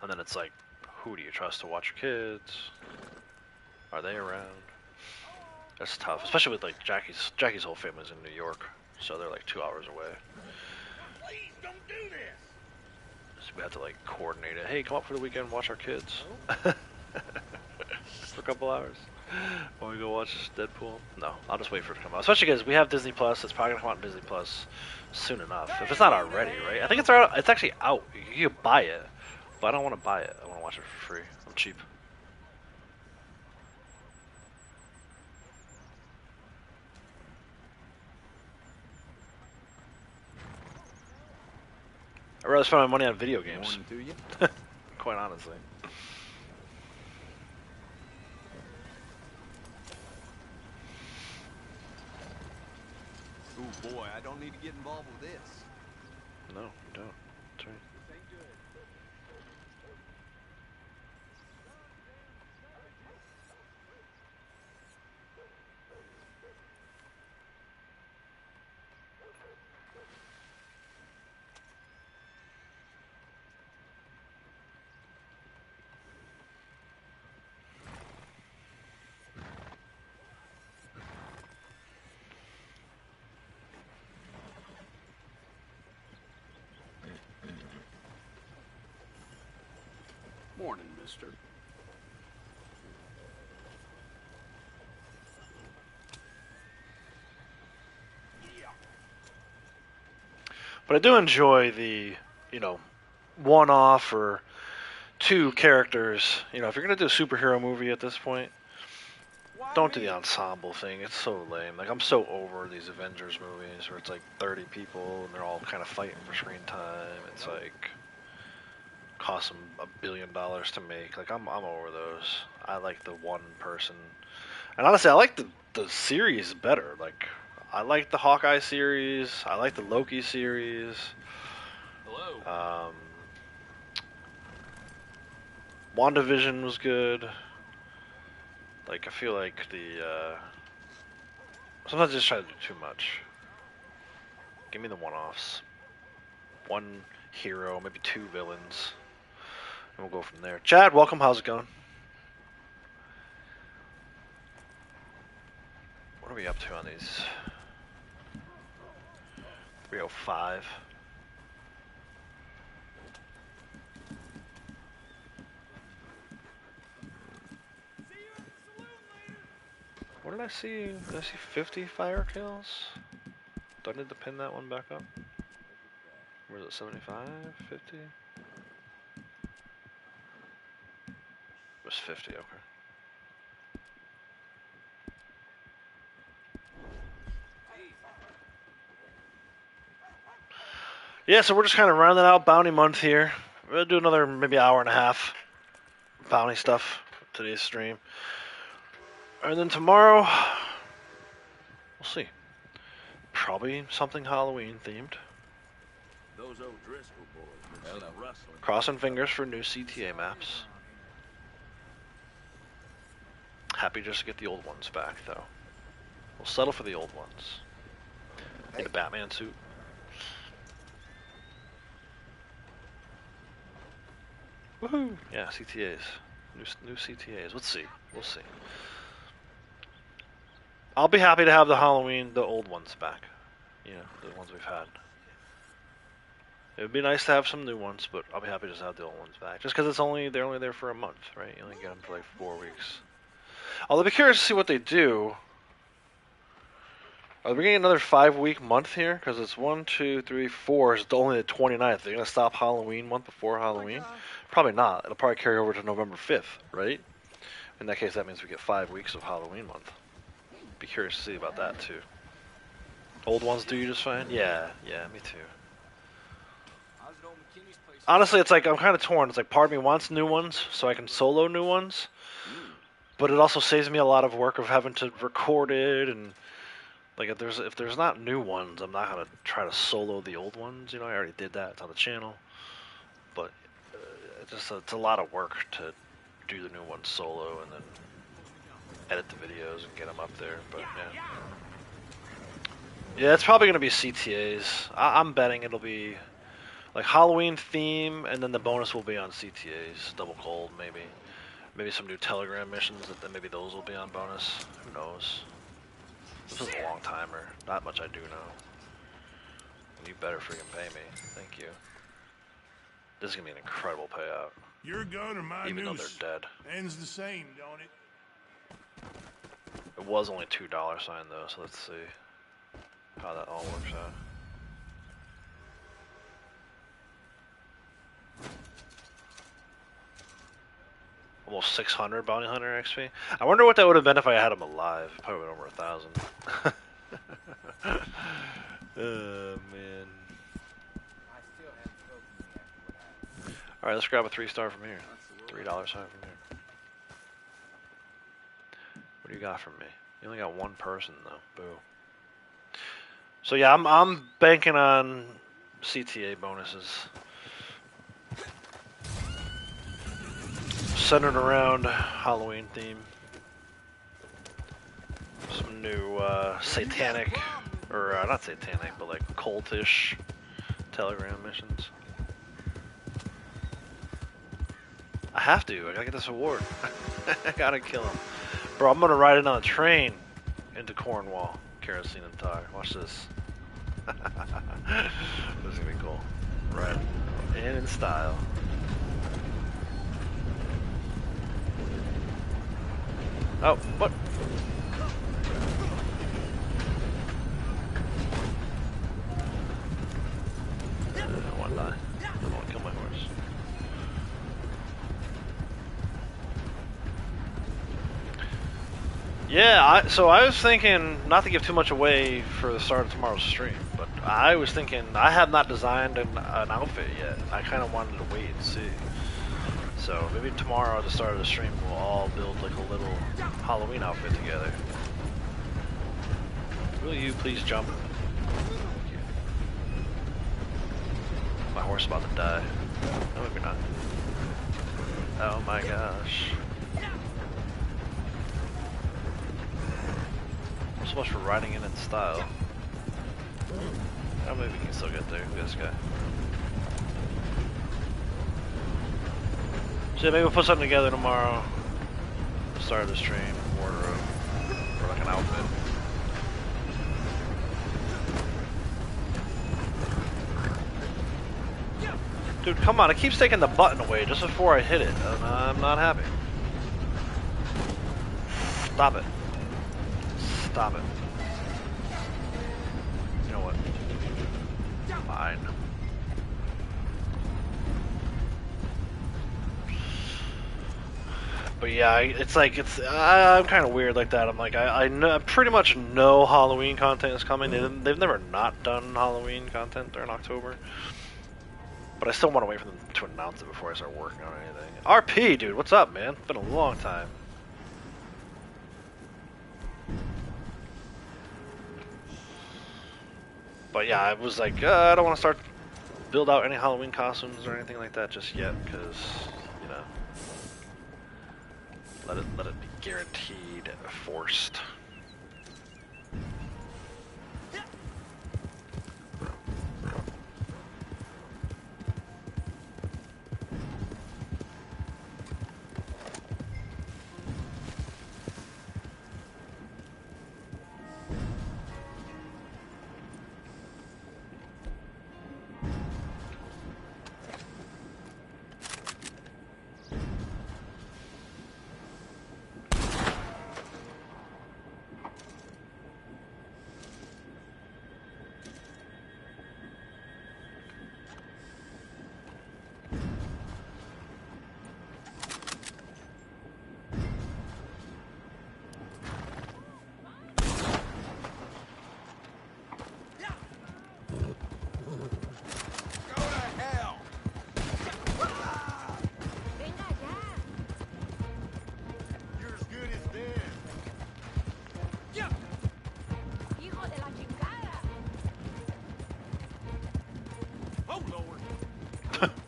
[SPEAKER 2] And then it's like, who do you trust to watch your kids? Are they around? That's tough, especially with like Jackie's whole family's in New York, so they're like 2 hours away.
[SPEAKER 3] Please don't do this.
[SPEAKER 2] So we have to like coordinate it. Hey, come up for the weekend, watch our kids for a couple hours. When we go watch Deadpool? No, I'll just wait for it to come out. Especially because we have Disney Plus. It's probably gonna come out on Disney Plus soon enough. If it's not already, right? I think it's actually out. You can buy it, but I don't want to buy it. I want to watch it for free. I'm cheap. I'd rather spend my money on video games.
[SPEAKER 7] Morning to you.
[SPEAKER 2] Quite honestly.
[SPEAKER 7] Oh boy, I don't need to get involved with this.
[SPEAKER 2] No, you don't. That's right.
[SPEAKER 7] Morning, mister.
[SPEAKER 2] But I do enjoy the, you know, one-off or two characters. You know, if you're gonna do a superhero movie at this point, don't do the ensemble thing. It's so lame. Like, I'm so over these Avengers movies where it's like 30 people and they're all kind of fighting for screen time. It's like cost them $1 billion to make. Like, I'm over those. I like the one person. And honestly, I like the series better. Like, I like the Hawkeye series. I like the Loki series.
[SPEAKER 11] Hello.
[SPEAKER 2] WandaVision was good. Like, I feel like sometimes I just try to do too much. Give me the one-offs. One hero, maybe two villains. And we'll go from there. Chad, welcome. How's it going? What are we up to on these? 305. What did I see? Did I see 50 fire kills? Do I need to pin that one back up? Where is it? 75? 50? It was 50, okay. Yeah, so we're just kind of rounding out bounty month here. We're going to do another maybe hour and a half bounty stuff today's stream. And then tomorrow, we'll see. Probably something Halloween themed.
[SPEAKER 12] Those old Driscoll boys been rustling.
[SPEAKER 2] Crossing fingers for new CTA maps. Happy just to get the old ones back, though. We'll settle for the old ones. Need a Batman suit. Woohoo! Yeah, CTAs. New CTAs. Let's see. We'll see. I'll be happy to have the Halloween, the old ones back. You know, the ones we've had. It would be nice to have some new ones, but I'll be happy to just have the old ones back. Just because they're only there for a month, right? You only get them for like 4 weeks. Although I'll be curious to see what they do. Are we getting another 5-week month here? Because it's 1, 2, 3, 4. It's only the 29th. They're going to stop Halloween month before Halloween? Probably not. It'll probably carry over to November 5th, right? In that case, that means we get 5 weeks of Halloween month. Be curious to see about that, too. Old ones do you just fine? Yeah, me too. Honestly, it's like I'm kind of torn. It's like part of me wants new ones so I can solo new ones. But it also saves me a lot of work of having to record it, and like if there's not new ones, I'm not gonna try to solo the old ones. You know, I already did that. It's on the channel, but it's a lot of work to do the new ones solo and then edit the videos and get them up there. But yeah, it's probably gonna be CTAs. I'm betting it'll be like Halloween theme, and then the bonus will be on CTAs, double cold maybe. Maybe some new Telegram missions, then maybe those will be on bonus. Who knows? This is a long timer. Not much I do know. You better freaking pay me. Thank you. This is gonna be an incredible payout.
[SPEAKER 13] Your gun or my
[SPEAKER 2] even
[SPEAKER 13] noose
[SPEAKER 2] though they're dead.
[SPEAKER 13] ends the same, don't it?
[SPEAKER 2] It was only $2 sign though, so let's see how that all works out. Almost 600 bounty hunter XP. I wonder what that would have been if I had him alive. Probably been over 1,000. Oh man. Alright, let's grab a 3-star from here. $3 sign from here. What do you got from me? You only got one person though. Boo. So yeah, I'm banking on CTA bonuses. Centered around Halloween theme. Some new satanic, or not satanic, but like cultish Telegram missions. I have to. I gotta get this award. I gotta kill him. Bro, I'm gonna ride in on a train into Cornwall. Kerosene and tar. Watch this. This is gonna be cool. Right. In style. Oh, what? One die. I don't want to kill my horse. Yeah, so I was thinking, not to give too much away for the start of tomorrow's stream, but I was thinking, I have not designed an outfit yet. I kind of wanted to wait and see. So maybe tomorrow at the start of the stream, we'll all build like a little Halloween outfit together. Will you please jump? My horse is about to die. No, maybe not. Oh my gosh. So much for riding in style. Oh, maybe we can still get there. Look at this guy. So yeah, maybe we'll put something together tomorrow. Start of the stream, wardrobe, or like an outfit. Dude, come on! It keeps taking the button away just before I hit it. I'm not happy. Stop it. Stop it. You know what? Fine. But yeah, it's like, I'm kind of weird like that. I'm like, I pretty much know Halloween content is coming. They've never not done Halloween content during October. But I still want to wait for them to announce it before I start working on anything. RP, dude, what's up, man? It's been a long time. But yeah, I was like, I don't want to start build out any Halloween costumes or anything like that just yet, because, you know, let it be guaranteed, forced.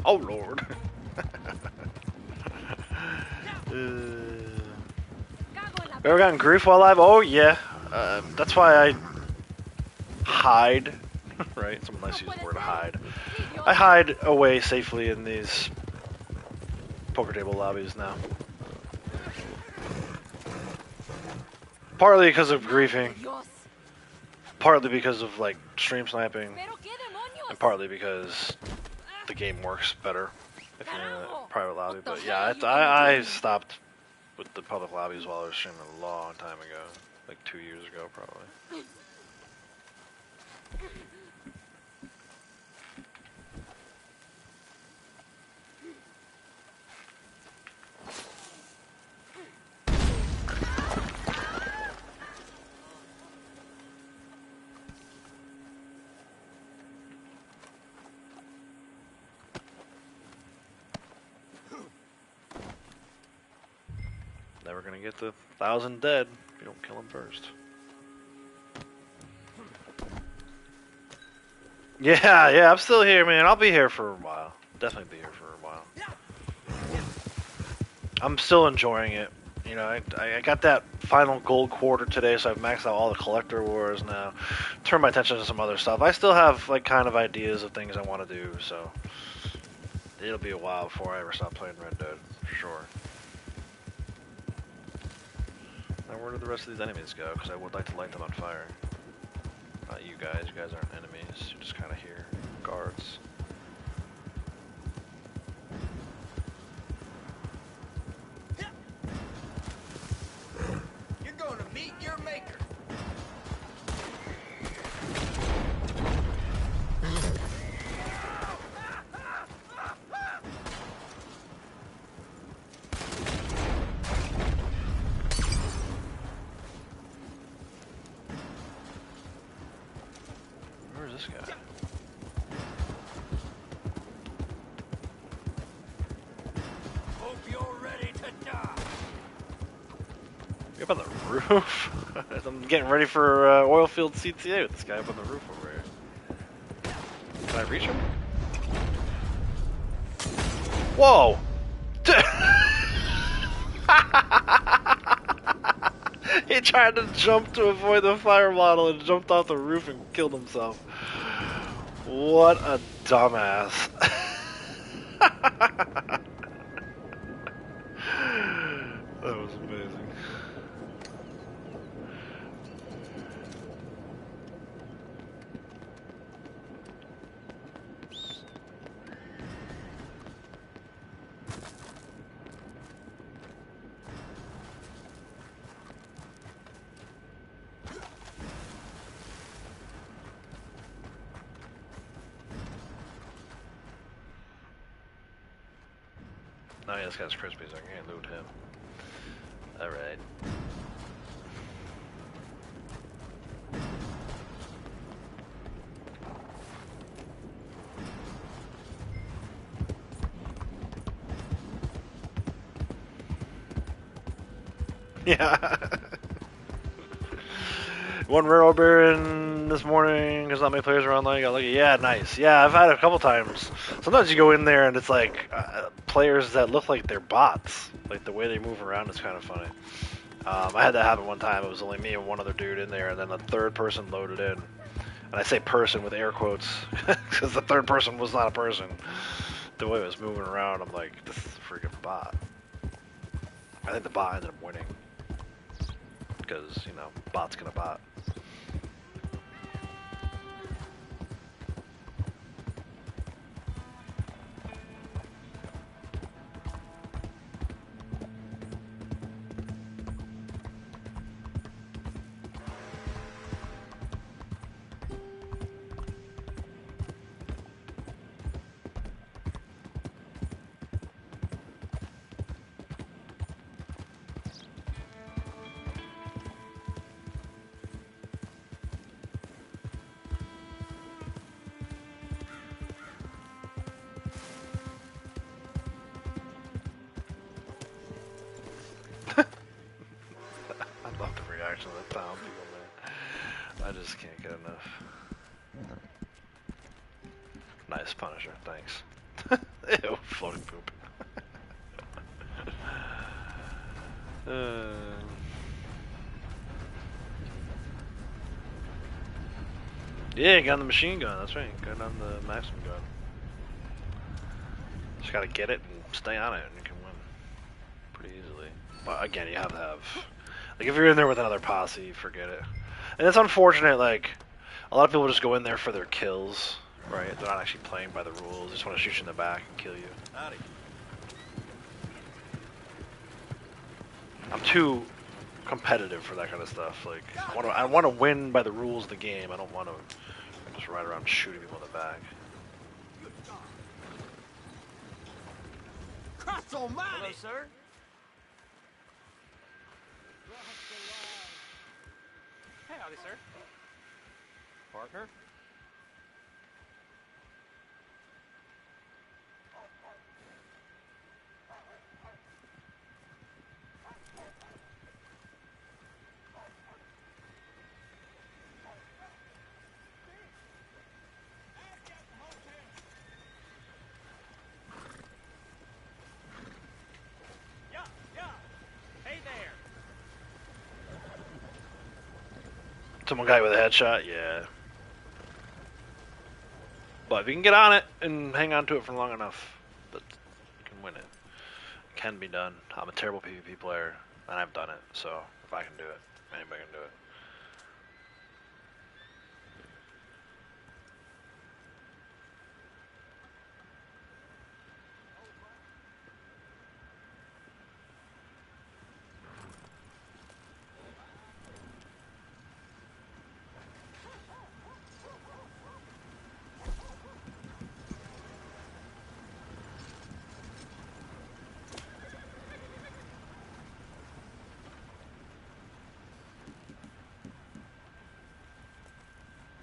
[SPEAKER 2] Oh Lord. Ever gotten grief while alive? Oh yeah. That's why I hide. Right? Someone nice use the word hide. I hide away safely in these poker table lobbies now. Partly because of griefing. Partly because of like stream sniping. And partly because the game works better if you're in a private lobby. But yeah, I stopped with the public lobbies while I was streaming a long time ago, like 2 years ago probably. never gonna get the 1,000 dead if you don't kill them first. Yeah, I'm still here, man. I'll be here for a while. Definitely be here for a while. I'm still enjoying it. You know, I got that final gold quarter today, so I've maxed out all the collector wars now. Turn my attention to some other stuff. I still have like kind of ideas of things I want to do, so it'll be a while before I ever stop playing Red Dead, for sure. Now where do the rest of these enemies go? Because I would like to light them on fire. Not you guys. You guys aren't enemies. You're just kind of here, guards.
[SPEAKER 6] You're going to meet your maker.
[SPEAKER 2] Where's this guy?
[SPEAKER 6] Hope you're ready to die.
[SPEAKER 2] You up on the roof? I'm getting ready for Oilfield CTA with this guy up on the roof over here. Can I reach him? Whoa! He tried to jump to avoid the fire model and jumped off the roof and killed himself. What a dumbass. That was amazing. Oh yeah, this guy's crispy, so I can't loot him. Alright. Yeah. One rare baron this morning because not many players are online. Got lucky. Yeah, nice. Yeah, I've had it a couple times. Sometimes you go in there and it's like players that look like they're bots. Like the way they move around is kind of funny. I had that happen one time. It was only me and one other dude in there, and then the third person loaded in. And I say person with air quotes because the third person was not a person. The way it was moving around, I'm like, this is a freaking bot. I think the bot ended up winning because, you know, bot's gonna bot. I love the reaction of the town people, man. I just can't get enough. Nice Punisher, thanks. Ew, floating poop. Yeah, got the machine gun, that's right. Got on the maximum gun. Just gotta get it and stay on it and you can win pretty easily. But again, you have to have... Like, if you're in there with another posse, forget it. And it's unfortunate, like, a lot of people just go in there for their kills, right? They're not actually playing by the rules. They just want to shoot you in the back and kill you.
[SPEAKER 12] Howdy.
[SPEAKER 2] I'm too competitive for that kind of stuff. Like, I want to win by the rules of the game. I don't want to just ride around shooting people in the back.
[SPEAKER 6] Christ almighty! Hello, sir.
[SPEAKER 14] Hey, howdy, sir. Partner?
[SPEAKER 2] Someone got you with a headshot? Yeah. But if you can get on it and hang on to it for long enough, you can win it. It can be done. I'm a terrible PvP player, and I've done it, so if I can do it, anybody can do it.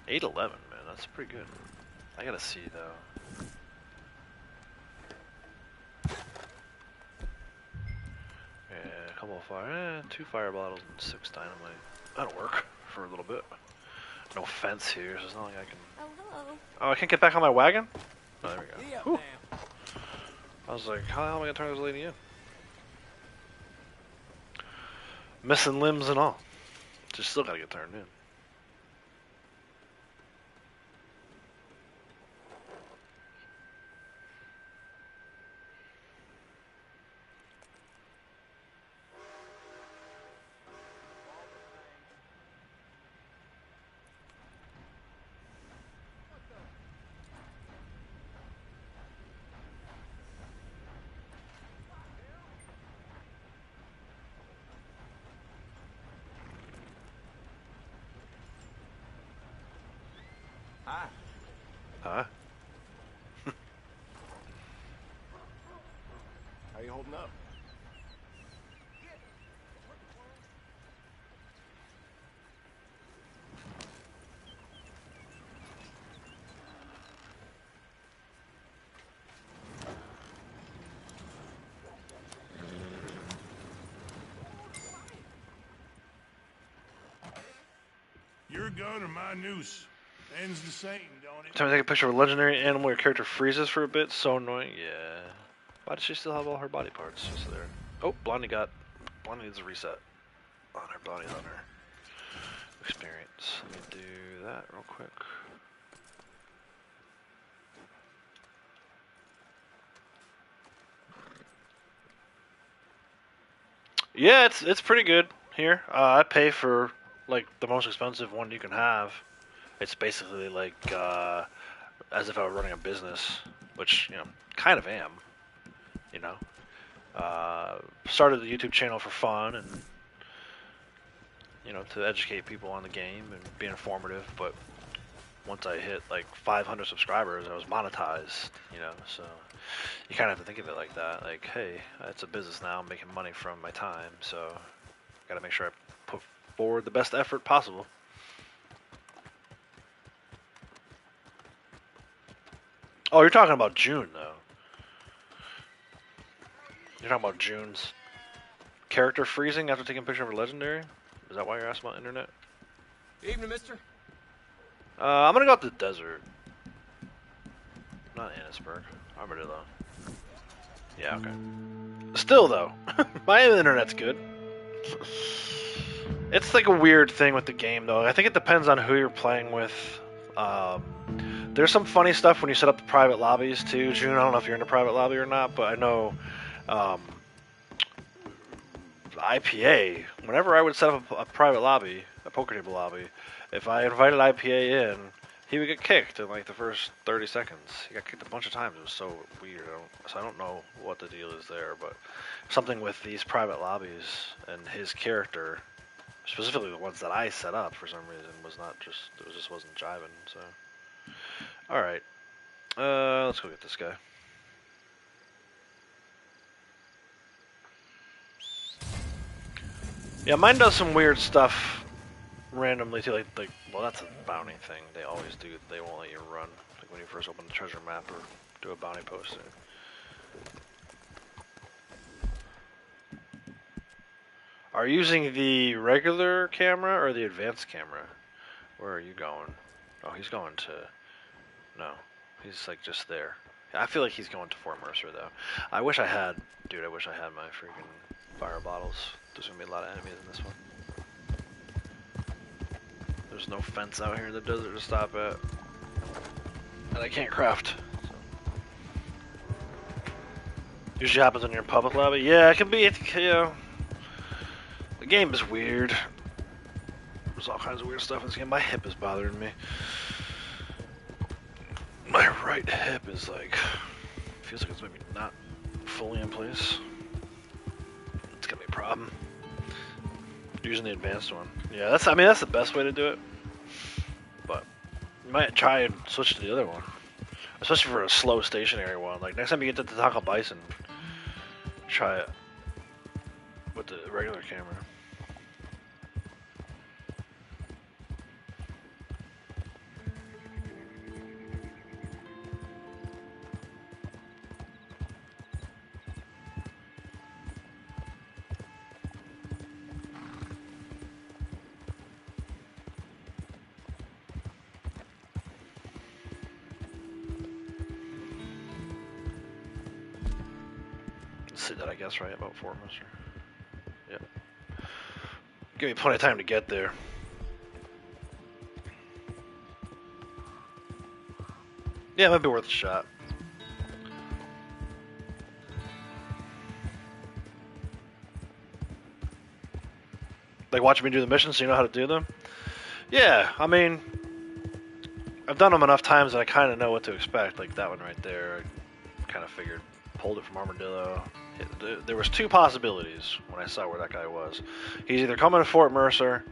[SPEAKER 2] $8.11, man, that's pretty good. I gotta see though. Yeah, a couple of 2 fire bottles and 6 dynamite. That'll work for a little bit. No fence here, so it's not like I can.
[SPEAKER 5] Oh, hello.
[SPEAKER 2] Oh, I can't get back on my wagon? Oh, there we go. Whew. I was like, how the hell am I gonna turn this lady in? Missing limbs and all. Just still gotta get turned in.
[SPEAKER 7] Hi.
[SPEAKER 2] Huh?
[SPEAKER 7] How you holding up?
[SPEAKER 13] Your gun or my noose? Ends the same, don't it?
[SPEAKER 2] Time to take a picture of a legendary animal where your character freezes for a bit. So annoying. Yeah. Why does she still have all her body parts just there? Oh, Blondie needs a reset on her body, on her experience. Let me do that real quick. Yeah, it's pretty good here. I pay for like the most expensive one you can have. It's basically like as if I were running a business, which kind of am. Started the YouTube channel for fun and to educate people on the game and be informative. But once I hit like 500 subscribers, I was monetized. So you kind of have to think of it like that. Like, hey, it's a business now. I'm making money from my time, so got to make sure I put forward the best effort possible. Oh, you're talking about June, though. You're talking about June's character freezing after taking a picture of her legendary? Is that why you're asking about internet?
[SPEAKER 11] Evening, mister.
[SPEAKER 2] I'm gonna go out to the desert. Not Annisburg. Armadillo. Yeah, okay. Still, though, my internet's good. It's like a weird thing with the game, though. I think it depends on who you're playing with. There's some funny stuff when you set up the private lobbies, too. June, I don't know if you're in a private lobby or not, but I know IPA, whenever I would set up a private lobby, a poker table lobby, if I invited IPA in, he would get kicked in like the first 30 seconds. He got kicked a bunch of times. It was so weird. So I don't know what the deal is there, but something with these private lobbies and his character, specifically the ones that I set up for some reason, just wasn't jiving. So, all right, let's go get this guy. Yeah, mine does some weird stuff randomly too. Like, well, that's a bounty thing. They always do. They won't let you run. Like when you first open the treasure map or do a bounty posting. Are you using the regular camera or the advanced camera? Where are you going? Oh, he's going to. No, he's like just there. I feel like he's going to Fort Mercer though. I wish I had my freaking fire bottles. There's gonna be a lot of enemies in this one. There's no fence out here in the desert to stop at. And I can't craft. So. Usually happens when you're in public lobby. Yeah, it can be, you know. The game is weird. There's all kinds of weird stuff in this game. My hip is bothering me. My right hip is like, feels like it's maybe not fully in place. It's gonna be a problem. Using the advanced one. Yeah, that's the best way to do it. But you might try and switch to the other one. Especially for a slow stationary one. Like next time you get to the Taco Bison, try it with the regular camera. See that, I guess, right? About 4 months. Yep. Give me plenty of time to get there. Yeah, it might be worth a shot. Like watching me do the missions so you know how to do them? Yeah, I mean, I've done them enough times that I kind of know what to expect. Like that one right there, I kind of figured. Pulled it from Armadillo. There was 2 possibilities when I saw where that guy was. He's either coming to Fort Mercer,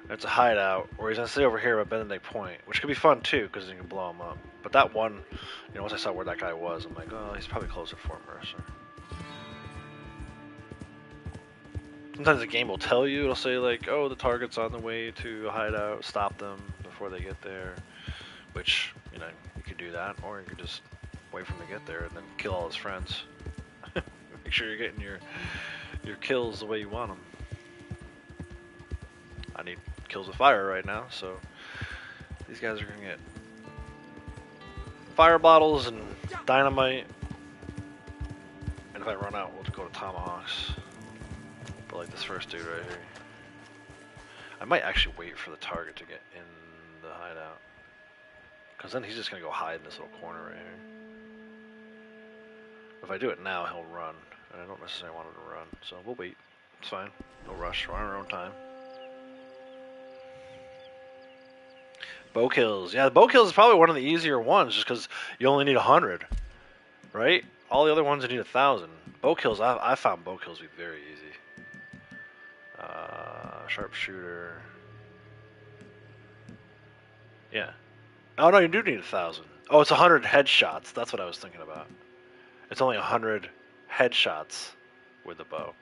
[SPEAKER 2] it's a hideout, or he's gonna stay over here at Benedict Point, which could be fun too because you can blow him up. But that one, you know, once I saw where that guy was, I'm like, oh, he's probably close to Fort Mercer. Sometimes the game will tell you, it'll say like, oh, the target's on the way to a hideout, stop them before they get there. Which, you know, you could do that, or you could just wait for him to get there and then kill all his friends. Make sure you're getting your kills the way you want them. I need kills with fire right now, so these guys are gonna get fire bottles and dynamite. And if I run out, we'll just go to tomahawks. But like this first dude right here, I might actually wait for the target to get in the hideout, because then he's just gonna go hide in this little corner right here. If I do it now, he'll run, and I don't necessarily want him to run, so we'll wait. It's fine. No rush. We're on our own time. Bow kills. Yeah, the bow kills is probably one of the easier ones, just because you only need 100, right? All the other ones you need 1,000. Bow kills, I found bow kills to be very easy. Sharpshooter. Yeah. Oh no, you do need 1,000. Oh, it's 100 headshots. That's what I was thinking about. It's only 100 headshots with the bow,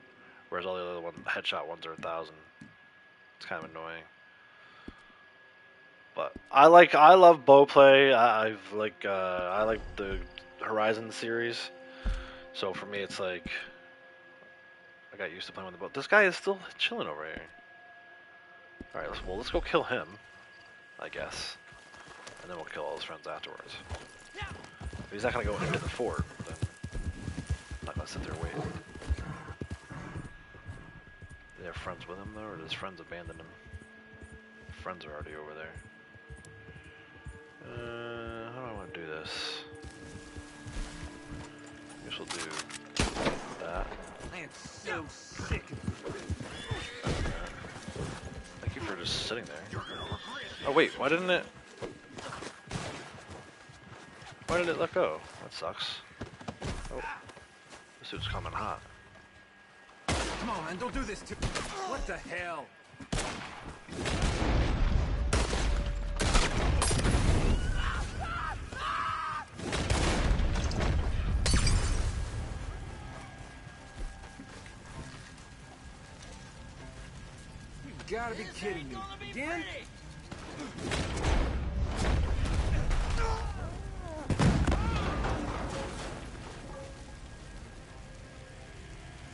[SPEAKER 2] whereas all the other headshot ones are 1,000. It's kind of annoying. But I love bow play. I like the Horizon series. So for me, it's like I got used to playing with the bow. This guy is still chilling over here. All right, let's go kill him, I guess, and then we'll kill all his friends afterwards. If he's not gonna go into the fort, then I'm not gonna sit there waiting. Do they have friends with him though, or does his friends abandon him? Friends are already over there. How do I want to do this? I guess we'll do that.
[SPEAKER 6] I am so sick of
[SPEAKER 2] Thank you for just sitting there. Oh wait, why didn't it let go? That sucks. Oh, this suit's coming hot.
[SPEAKER 6] Come on, man, don't do this to... What the hell? You gotta be kidding me. Again?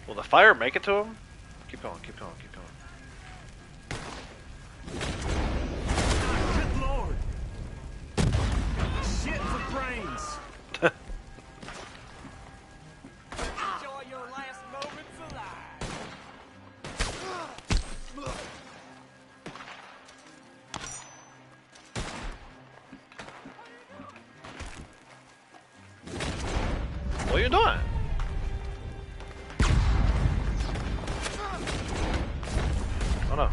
[SPEAKER 2] Will the fire make it to him? Keep going, keep going, keep going.
[SPEAKER 6] Good lord! Shit for brains! Enjoy your last moments alive!
[SPEAKER 2] you doing? Oh no.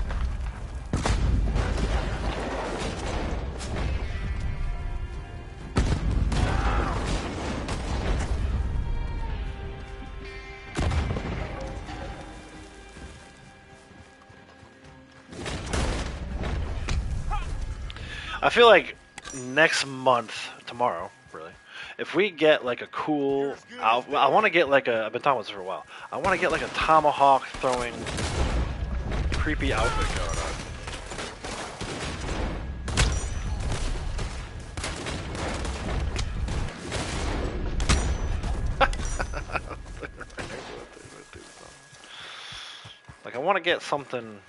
[SPEAKER 2] I feel like next month, tomorrow, really, if we get like a cool, I want to get like a, I've been talking about this for a while, I want to get like a tomahawk throwing creepy outfit going on. Like I want to get something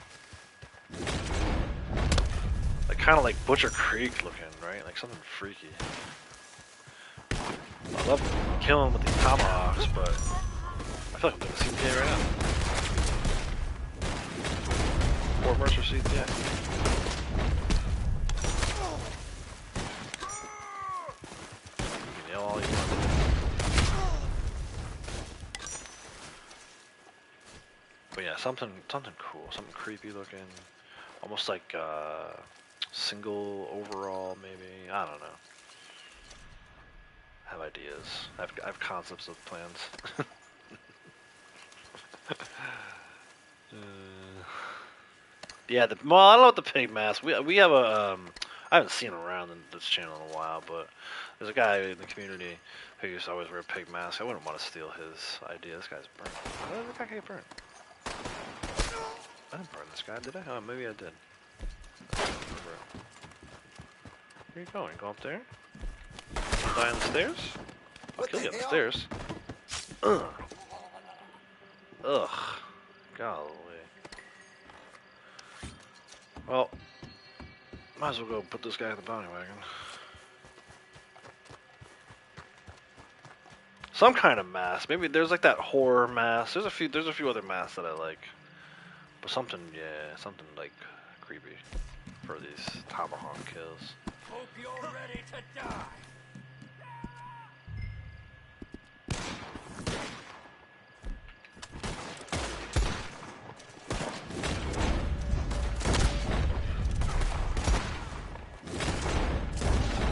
[SPEAKER 2] like kind of like Butcher Creek looking, right? Like something freaky. I love killing with these tomahawks, but I feel like I'm doing a CTA right now. Fort Mercer CTA. You can yell all you want. But yeah, something cool, something creepy looking, almost like single overall maybe. I don't know. I have ideas. I have concepts of plans. Yeah, well, I don't know what the pig mask. We have a I haven't seen him around in this channel in a while, but there's a guy in the community who used to always wear a pig mask. I wouldn't want to steal his idea. This guy's burnt. How did that guy get burnt? I didn't burn this guy, did I? Oh, maybe I did. Where you going? Go up there? Die on the stairs? I'll kill you on the stairs. Ugh. Ugh. Golly. Well, might as well go put this guy in the bounty wagon. Some kind of mask. Maybe there's like that horror mask. There's a few other masks that I like. But something, yeah, something like creepy for these tomahawk kills.
[SPEAKER 6] Hope you're ready to die.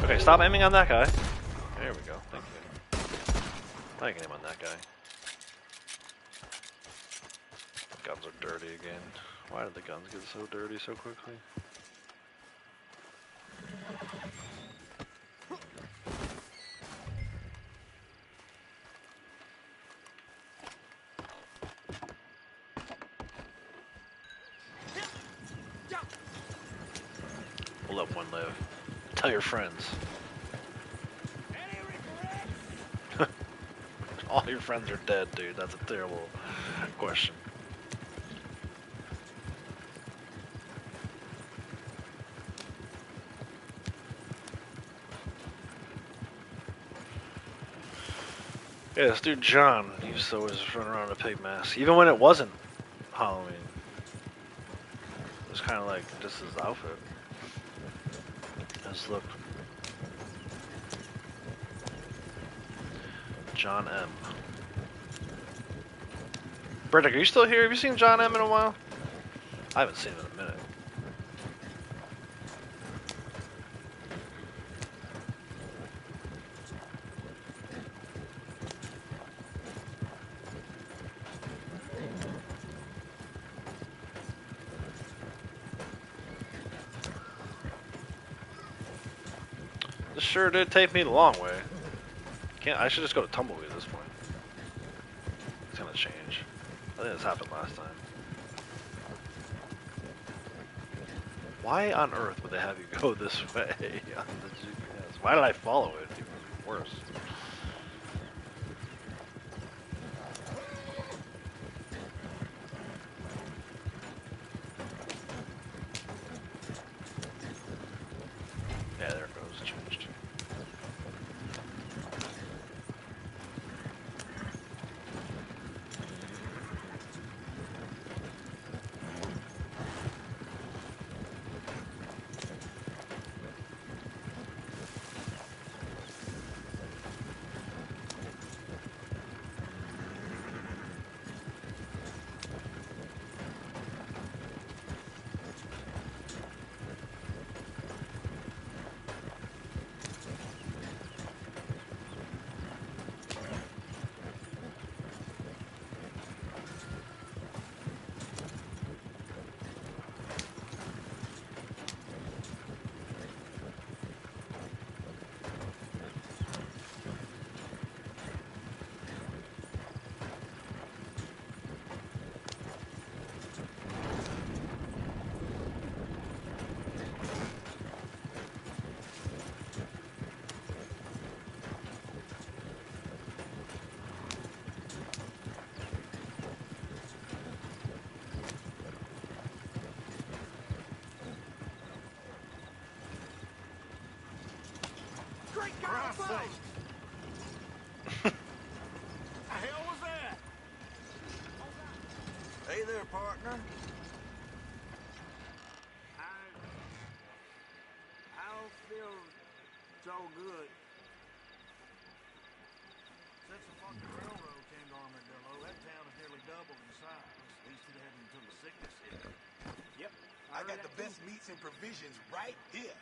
[SPEAKER 2] Okay, stop aiming on that guy. There we go. Thank you. Now you can aim on that guy. The guns are dirty again. Why did the guns get so dirty so quickly? We'll let one live. Tell your friends. All your friends are dead, dude. That's a terrible question. Yeah, this dude John used to always run around in a pig mask, even when it wasn't Halloween. It was kind of like just his outfit, his look. John M. Brendick, are you still here? Have you seen John M in a while? I haven't seen him in a minute. This sure did take me the long way. I should just go to Tumbleweed at this point. It's gonna change. I think this happened last time. Why on earth would they have you go this way on the GPS? Why did I follow it? Even worse. Yeah, there it goes. Changed.
[SPEAKER 3] Straight Christ sake! The hell was that?
[SPEAKER 6] Hey there, partner.
[SPEAKER 12] I don't feel so good.
[SPEAKER 8] Since the fucking railroad came to Armadillo, that town has nearly doubled in size. At least it hadn't until the sickness hit.
[SPEAKER 4] Yep. I got the best meats and provisions right here.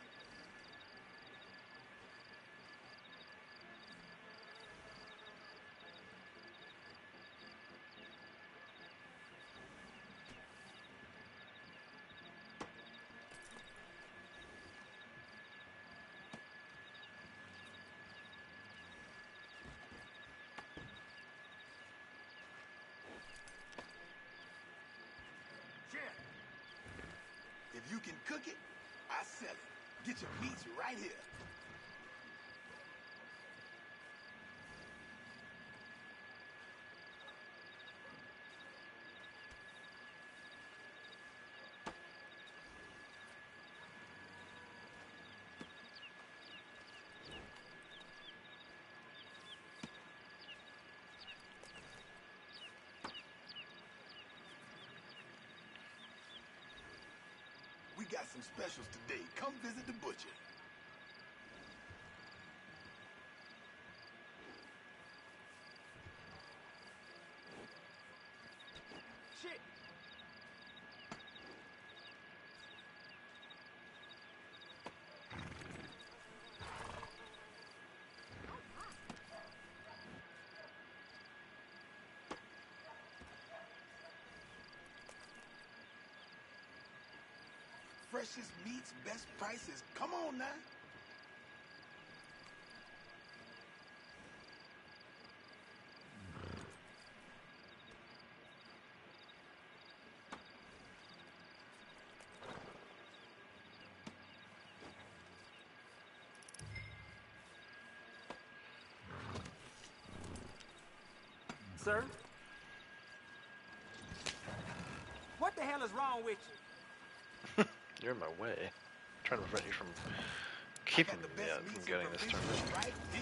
[SPEAKER 4] If you can cook it, I sell it. Get your meats right here. We got some specials today. Come visit the butcher.
[SPEAKER 6] Shit.
[SPEAKER 4] Freshest meats, best prices. Come on now.
[SPEAKER 6] Sir? What the hell is wrong with you?
[SPEAKER 2] You're in my way. I'm trying to prevent you from keeping me from getting this turn.
[SPEAKER 4] Right here.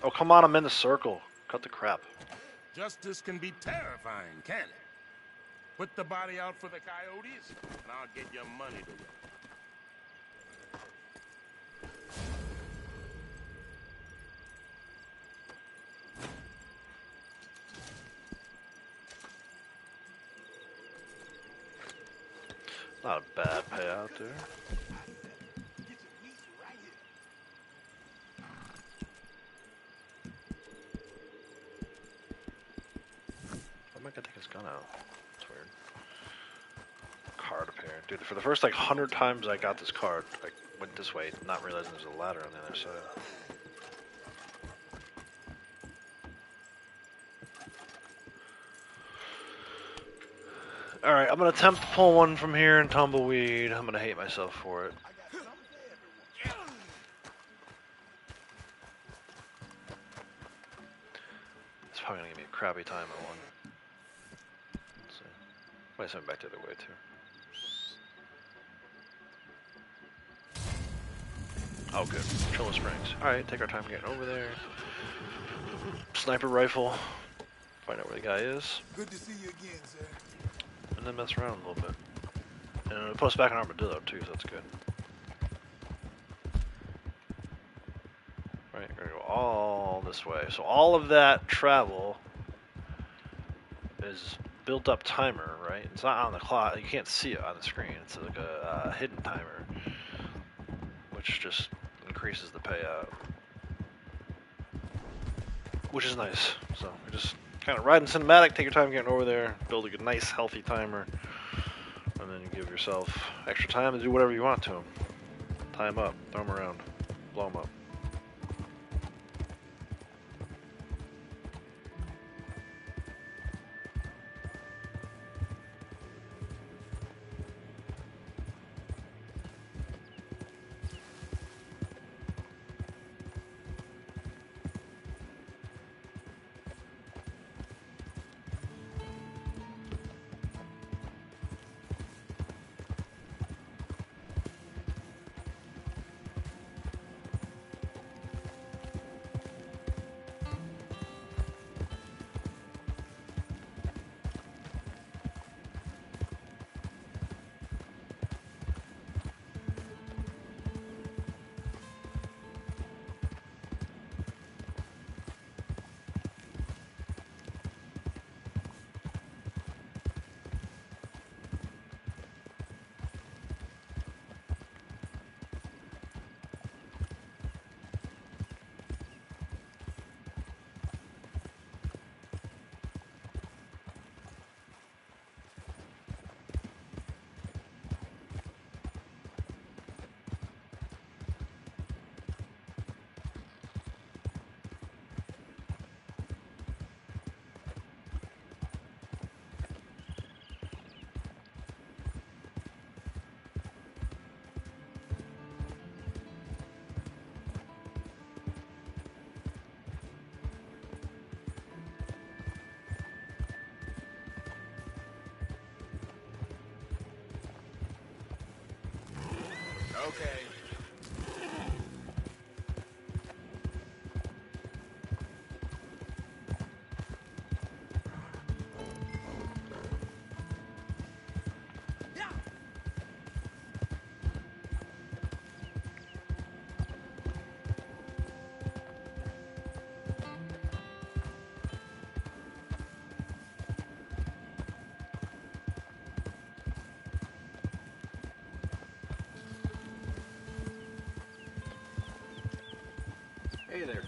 [SPEAKER 2] Oh, come on, I'm in the circle. Cut the crap.
[SPEAKER 13] Justice can be terrifying, can it? Put the body out for the coyotes, and I'll get your money to you.
[SPEAKER 2] Not a bad payout there. I'm not gonna take his gun out. That's weird. Card appeared. Dude, for the first like 100 times I got this card, I went this way, not realizing there's a ladder on the other side. Alright, I'm gonna attempt to pull one from here in Tumbleweed. I'm gonna hate myself for it. It's probably gonna give me a crappy time at one. Let's see. Might send it back the other way too. Oh good. Trilla Springs. Alright, take our time getting over there. Sniper rifle. Find out where the guy is.
[SPEAKER 4] Good to see you again, sir.
[SPEAKER 2] And then mess around a little bit. And it'll put us back in Armadillo too, so that's good. Right, we're gonna go all this way. So all of that travel is built up timer, right? It's not on the clock, you can't see it on the screen. It's like a hidden timer, which just increases the payout. Which is nice. So we just kind of ride in cinematic, take your time getting over there, build a good, nice, healthy timer, and then you give yourself extra time to do whatever you want to them. Tie them up, throw them around, blow them up.
[SPEAKER 11] Okay.
[SPEAKER 12] Hey there.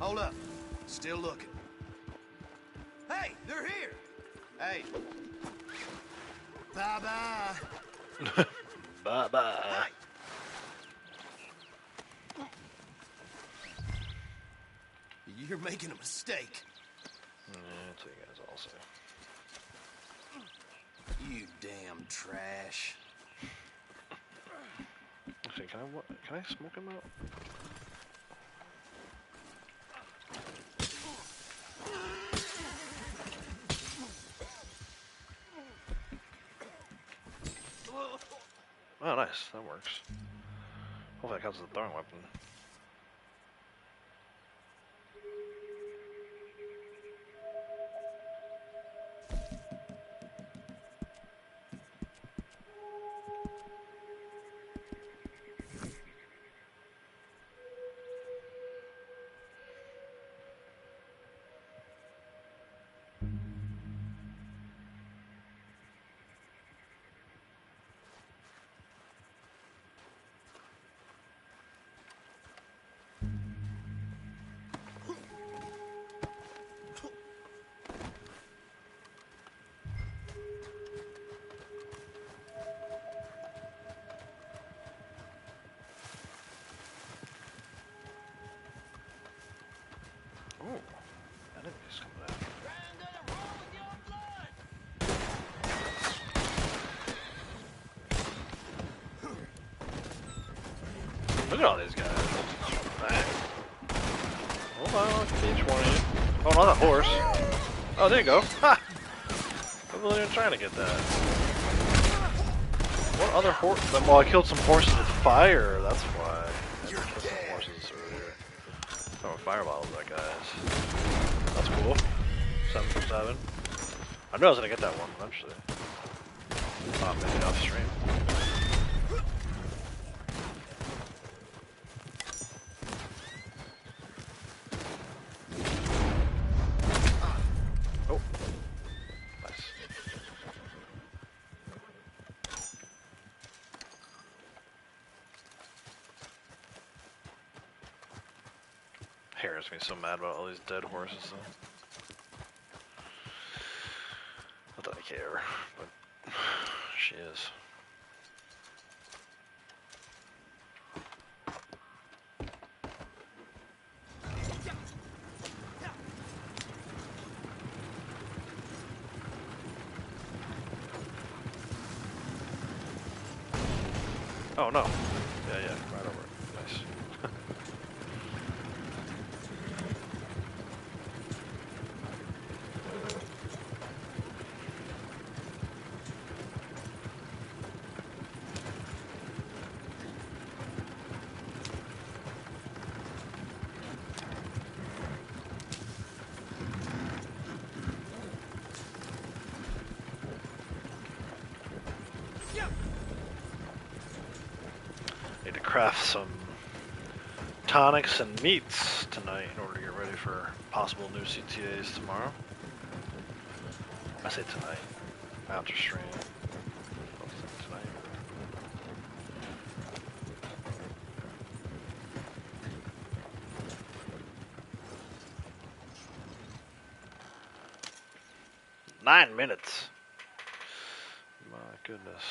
[SPEAKER 3] Hold up. Still looking. Hey, they're here. Hey. Bye-bye.
[SPEAKER 2] Bye-bye.
[SPEAKER 3] You're making a mistake.
[SPEAKER 2] That's what you guys all say.
[SPEAKER 3] You damn trash.
[SPEAKER 2] Actually, can I smoke him out? Oh, nice. That works. Hopefully that counts as a throwing weapon. Oh, enemies coming out. Look at all these guys. Dang. Hold on, I'll get each one of you. Oh, not a horse. Oh, there you go. Ha! I wasn't even trying to get that. What other horse? Well, I killed some horses with fire. That's why. I killed some horses earlier. Oh, fire bottles, that guy's. That's cool. 7 for 7. I knew I was gonna get that one eventually. Oh, maybe off stream. Oh, nice. Harris gonna be so mad about all these dead horses though. Not that I care, but she is. Oh no. Yeah, right over it. Nice. Need to craft some tonics and meats tonight in order to get ready for possible new CTAs tomorrow. I say tonight, after stream. Tonight. Nine minutes. My goodness.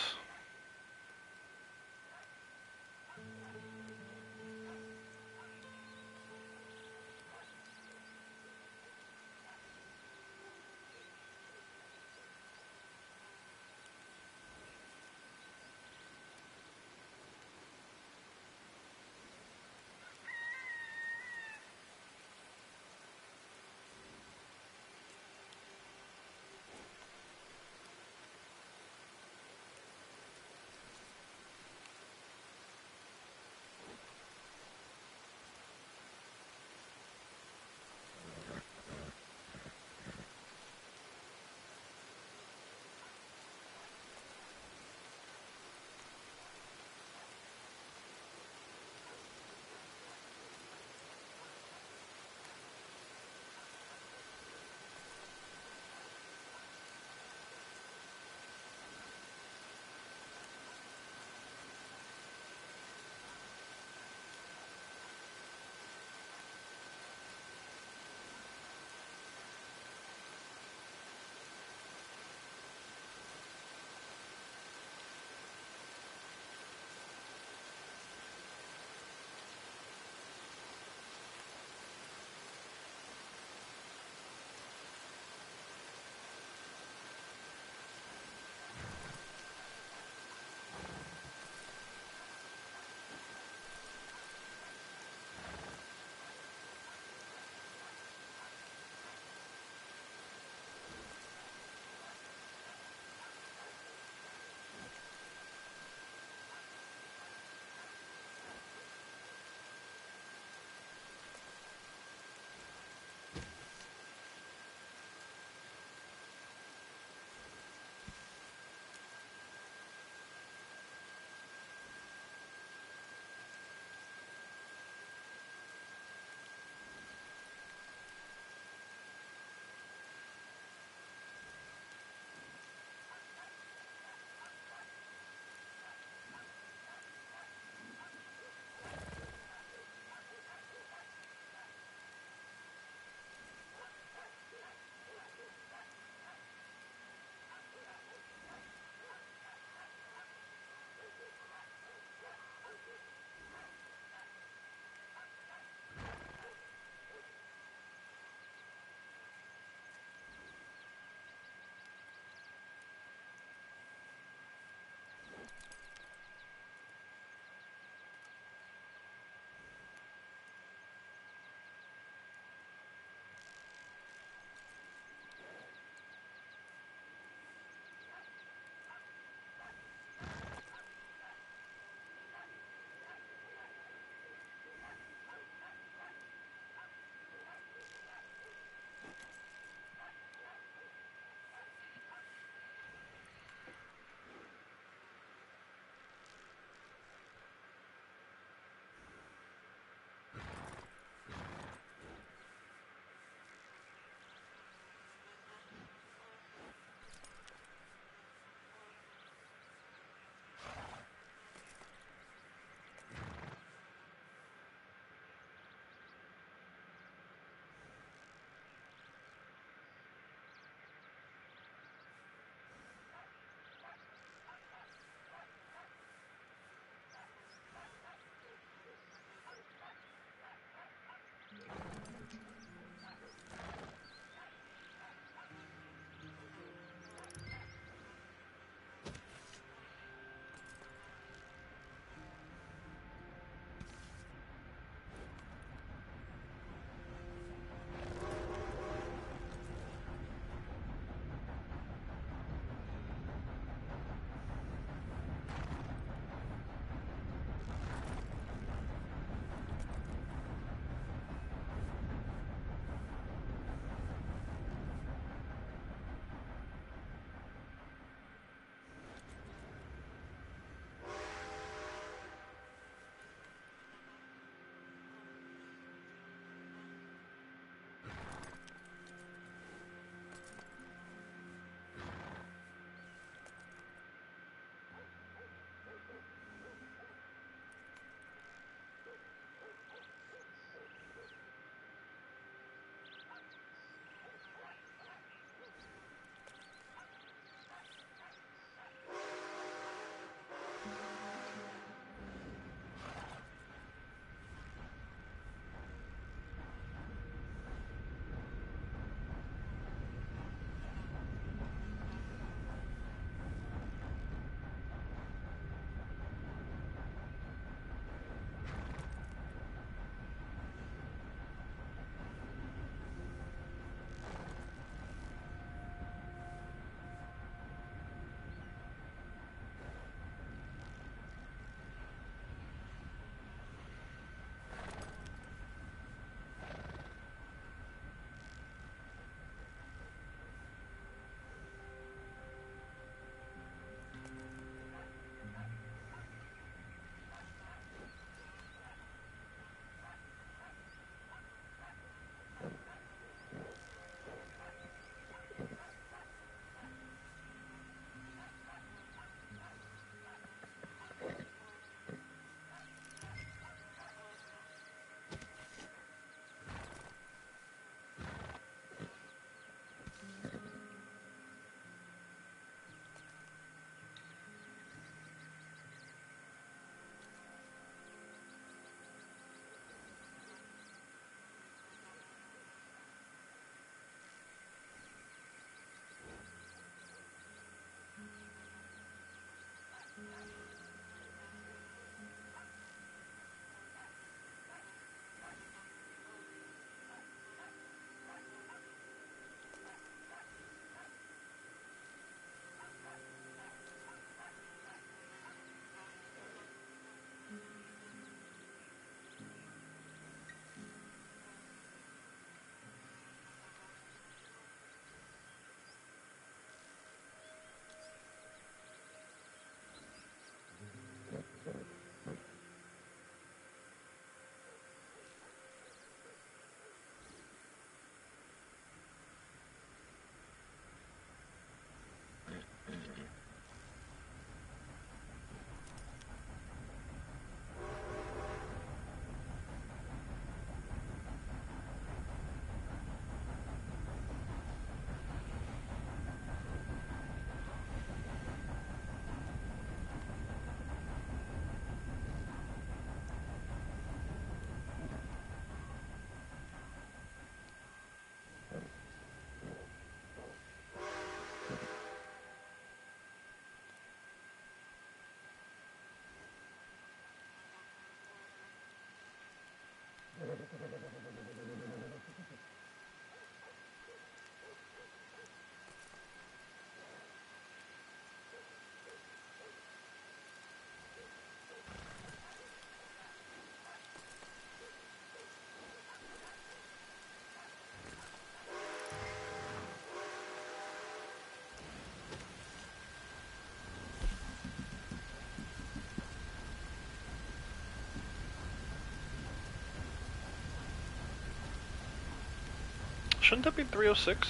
[SPEAKER 2] Shouldn't that be 306?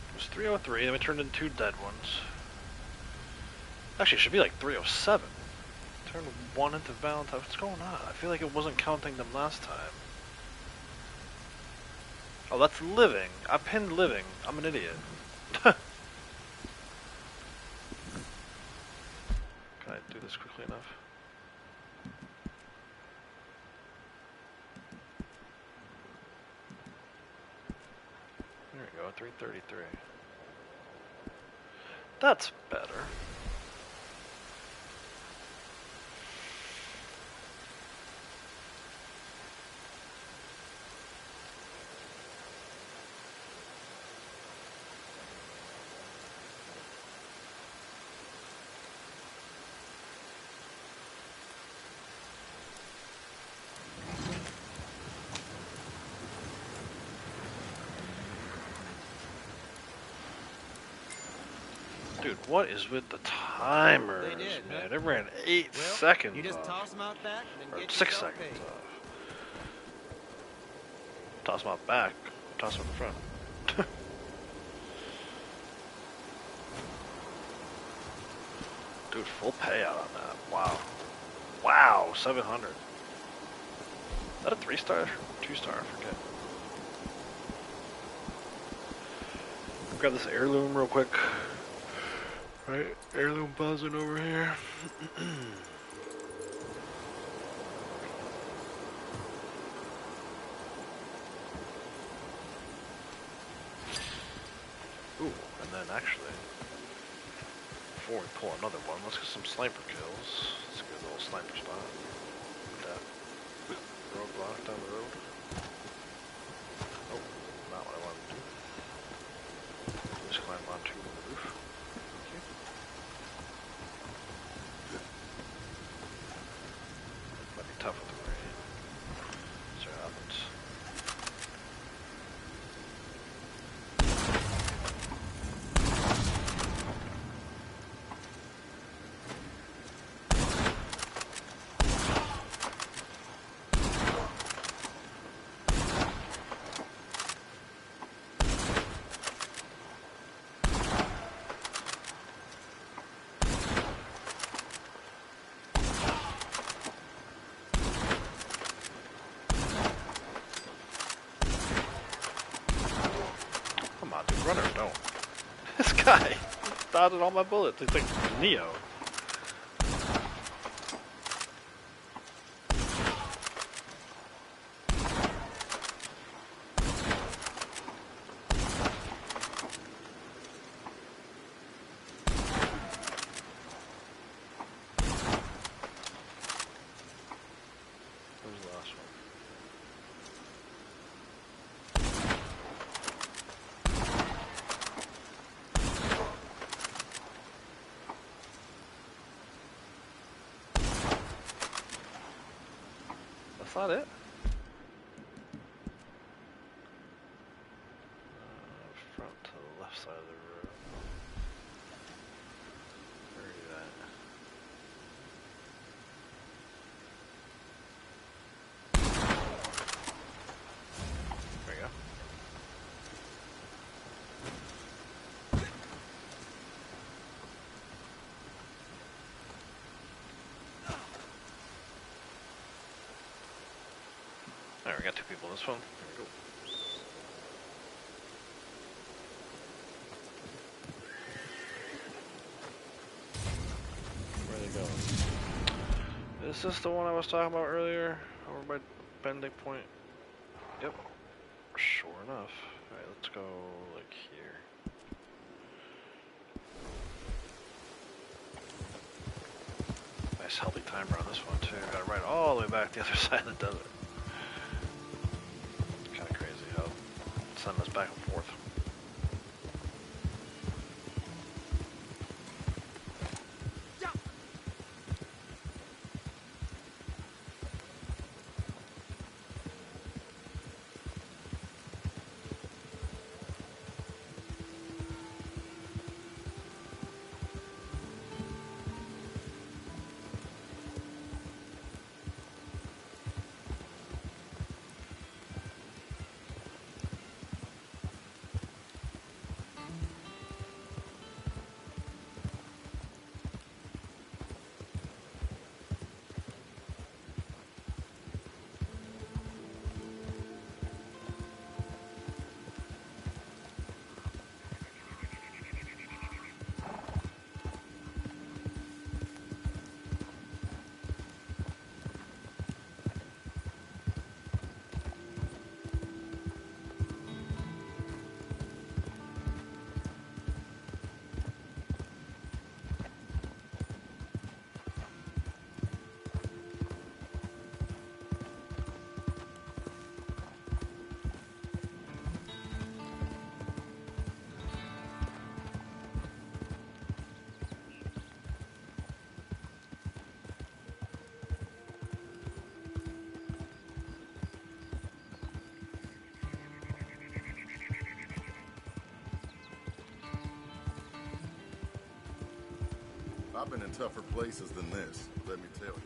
[SPEAKER 2] It was 303, then we turned in 2 dead ones. Actually, it should be like 307. Turn 1 into Valentine. What's going on? I feel like it wasn't counting them last time. Oh, that's living. I pinned living. I'm an idiot. Can I do this quickly enough? There we go, 333. That's better. Dude, what is with the timers,
[SPEAKER 6] They did,
[SPEAKER 2] man?
[SPEAKER 6] huh?
[SPEAKER 2] It ran 8
[SPEAKER 6] Well,
[SPEAKER 2] seconds
[SPEAKER 6] you just
[SPEAKER 2] off.
[SPEAKER 6] toss them out back and then
[SPEAKER 2] Or
[SPEAKER 6] get
[SPEAKER 2] 6
[SPEAKER 6] yourself
[SPEAKER 2] seconds
[SPEAKER 6] paid.
[SPEAKER 2] off. Toss them out back. Toss them in front. Dude, full payout on that. Wow. Wow, 700. Is that a 3-star? 2-star, I forget. Grab this heirloom real quick. Right, heirloom buzzing over here. Ooh, and then actually, before we pull another one, let's get some sniper kills. Let's get a little sniper spot. Put that roadblock down the road. Oh, not what I wanted to do. Just climb onto the roof. Okay. Might be tough with the rain. See what happens. Run or don't. This guy dodging all my bullets. He's like Neo. Where's the last one? That's not it. Front to the left side of the road. Where are you at? There you go. Alright, we got 2 people in this one. There we go. Where are they going? Is this the one I was talking about earlier? Over by Bending Point? Yep. Sure enough. Alright, let's go like here. Nice healthy timer on this one too. Gotta ride all the way back the other side of the desert. Kinda crazy how it's sending us back and forth.
[SPEAKER 15] I've been in tougher places than this, let me tell you.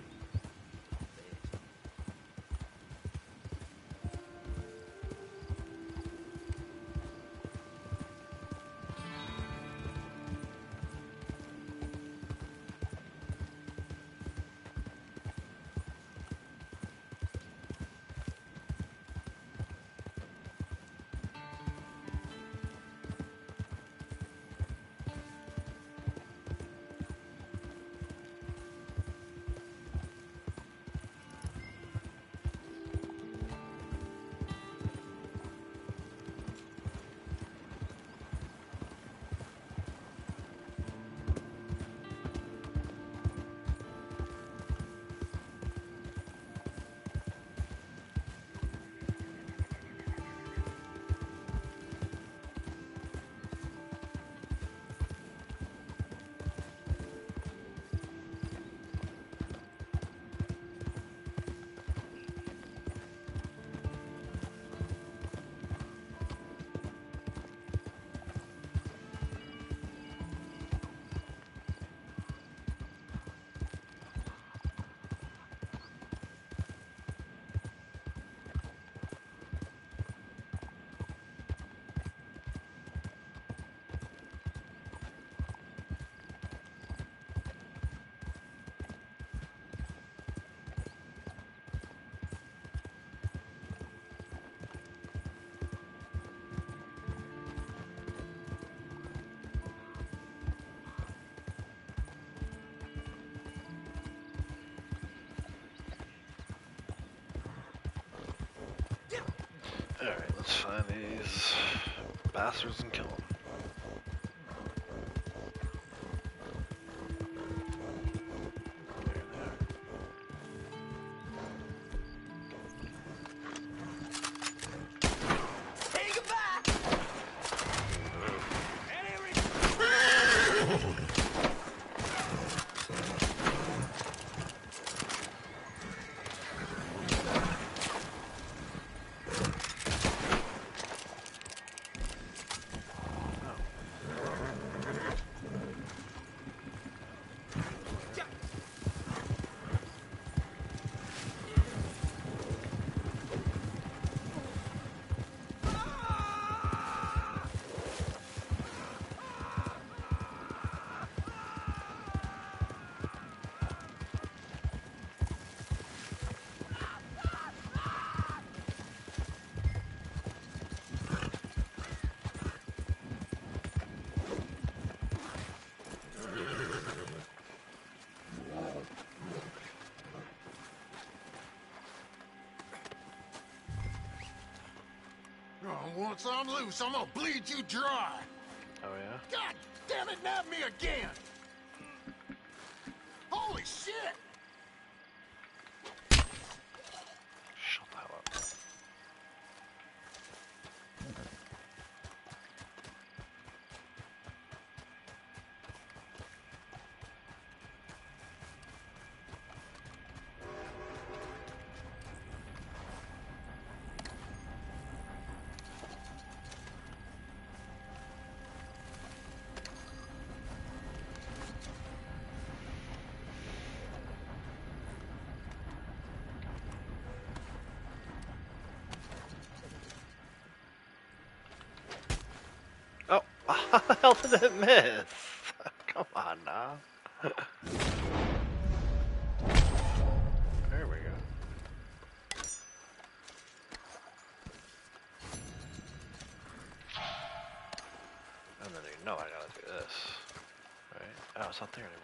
[SPEAKER 2] Alright, let's find these bastards and kill them.
[SPEAKER 9] Once I'm loose, I'm gonna bleed you dry.
[SPEAKER 2] Oh, yeah?
[SPEAKER 9] God damn it, nab me again! Holy shit!
[SPEAKER 2] Shut that up. Oh, how the hell did it miss? Come on now. There we go. And then you know I gotta do this. Right? Oh, it's not there anymore.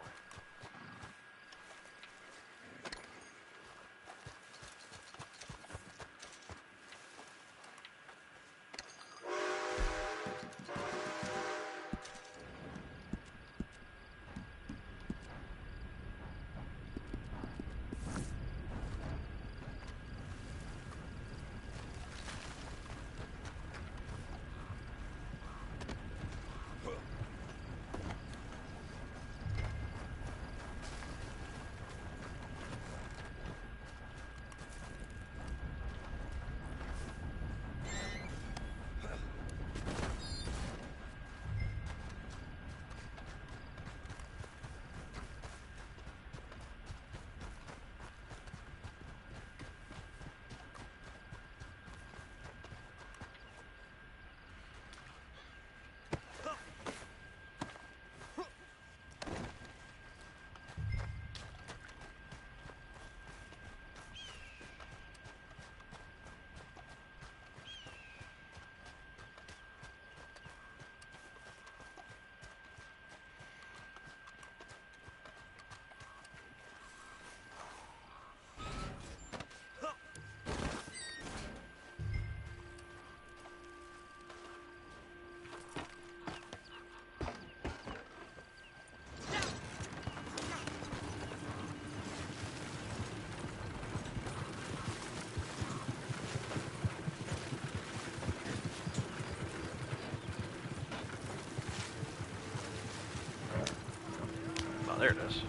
[SPEAKER 2] there it is.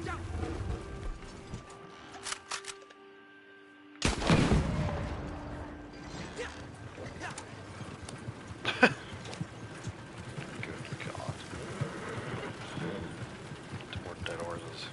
[SPEAKER 2] Good God. Two more dead horses.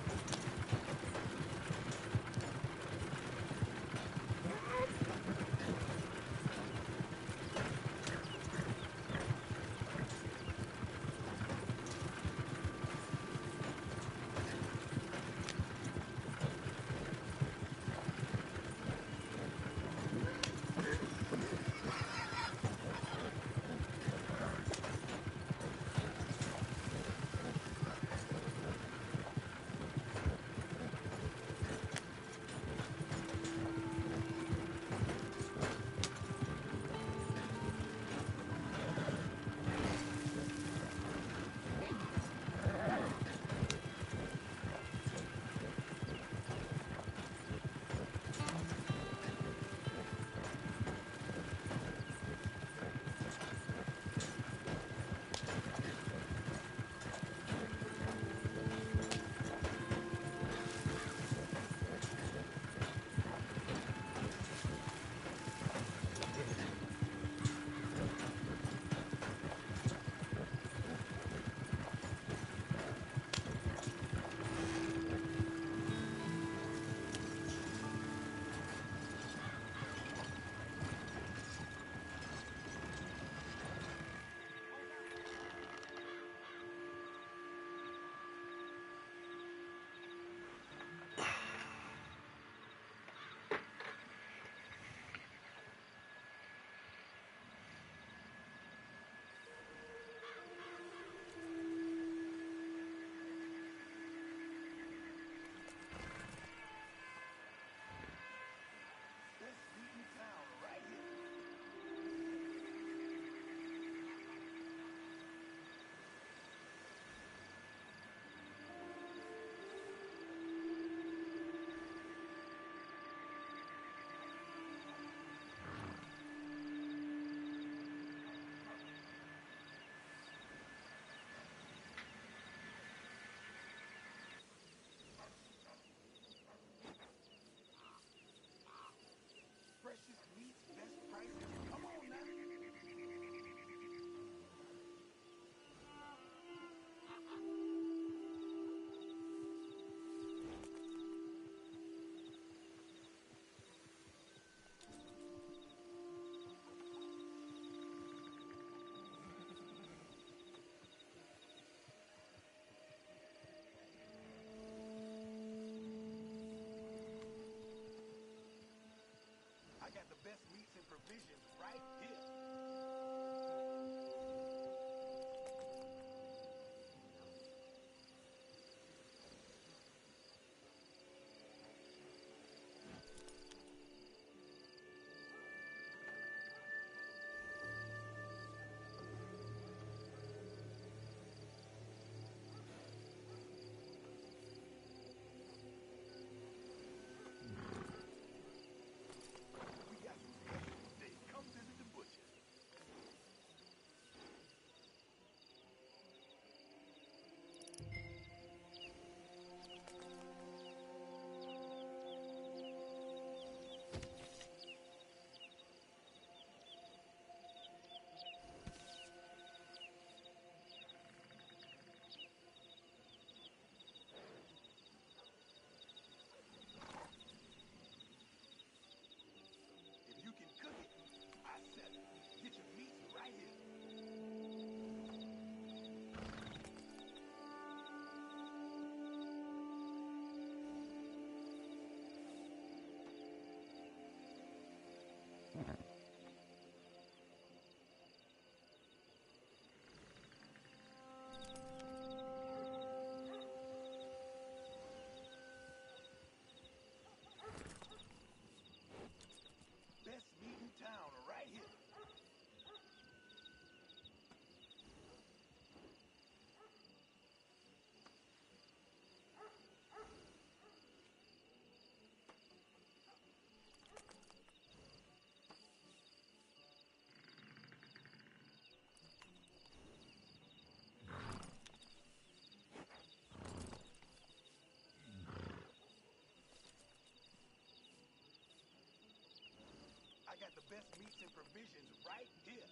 [SPEAKER 4] best meats and provisions right here.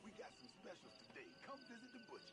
[SPEAKER 4] We got some specials today. Come visit the butcher.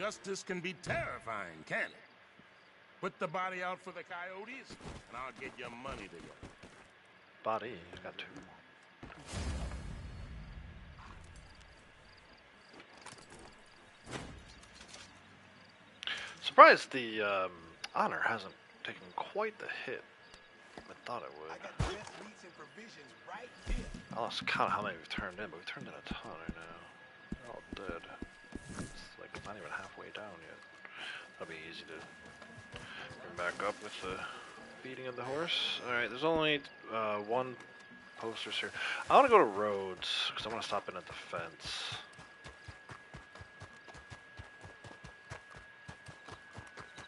[SPEAKER 13] Justice can be terrifying, can't it? Put the body out for the coyotes, and I'll get your money together.
[SPEAKER 2] Body, I got 2. Surprised the honor hasn't taken quite the hit I thought it would. I lost count how many we've turned in, but we've turned in a ton right now. They're all dead. It's like not even halfway down yet. That'll be easy to bring back up with the beating of the horse. Alright, there's only one posters here. I want to go to Rhodes, because I want to stop in at the fence.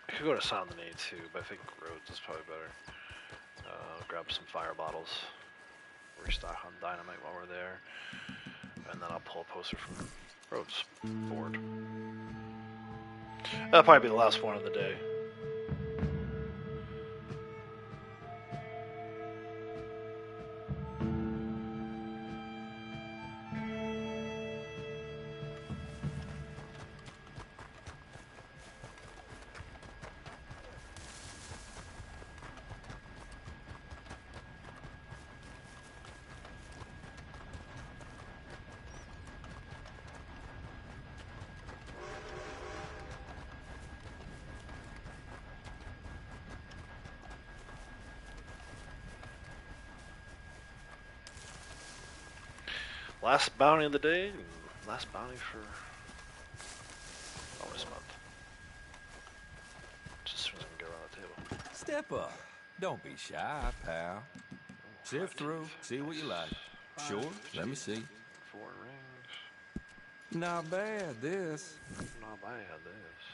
[SPEAKER 2] I could go to Saint Denis too, but I think Rhodes is probably better. Grab some fire bottles, restock on dynamite while we're there, and then I'll pull a poster from Rhodes forward. That'll probably be the last one of the day. Last bounty of the day, last bounty for this month. Just as soon as I can get around the table.
[SPEAKER 12] Step up. Don't be shy, pal. Sift through, see what you like. Sure, let me see.
[SPEAKER 2] 4 rings.
[SPEAKER 12] Not bad, this.
[SPEAKER 2] Not bad, this.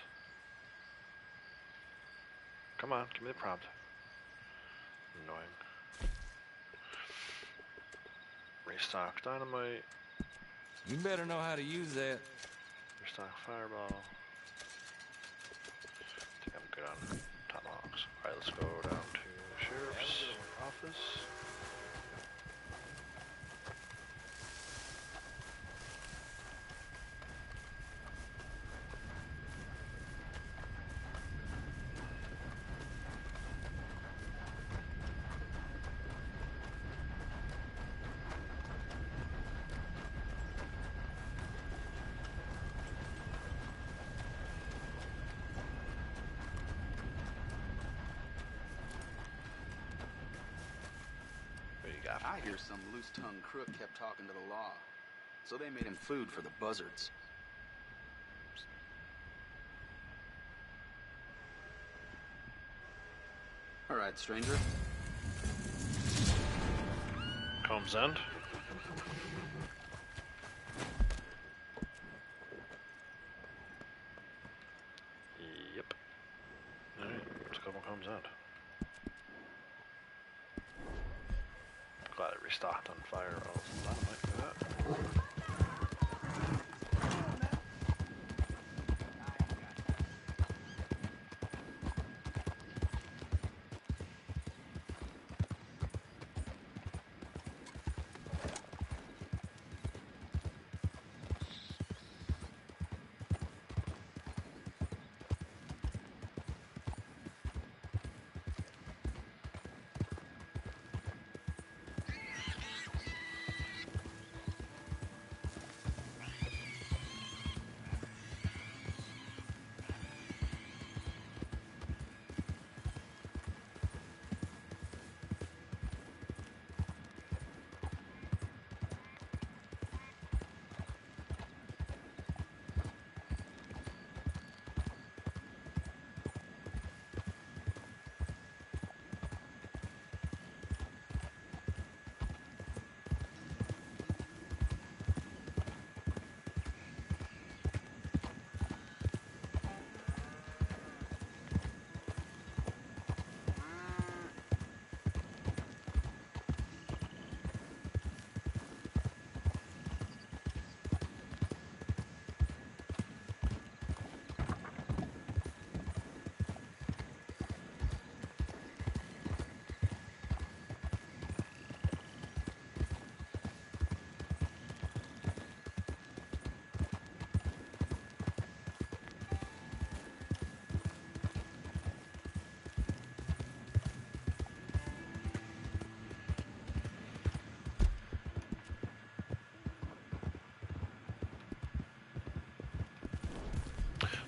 [SPEAKER 2] Come on, give me the prompt. Annoying. Restock dynamite.
[SPEAKER 12] You better know how to use that.
[SPEAKER 2] Restock fireball. I think I'm good on tomahawks. Alright, let's go down to Sheriff's office.
[SPEAKER 16] I hear some loose-tongued crook kept talking to the law, so they made him food for the buzzards. All right, stranger.
[SPEAKER 2] Combs End. Yep. Alright, let's go on Combs End. Glad it restocked on fire. Oh, dynamite for that.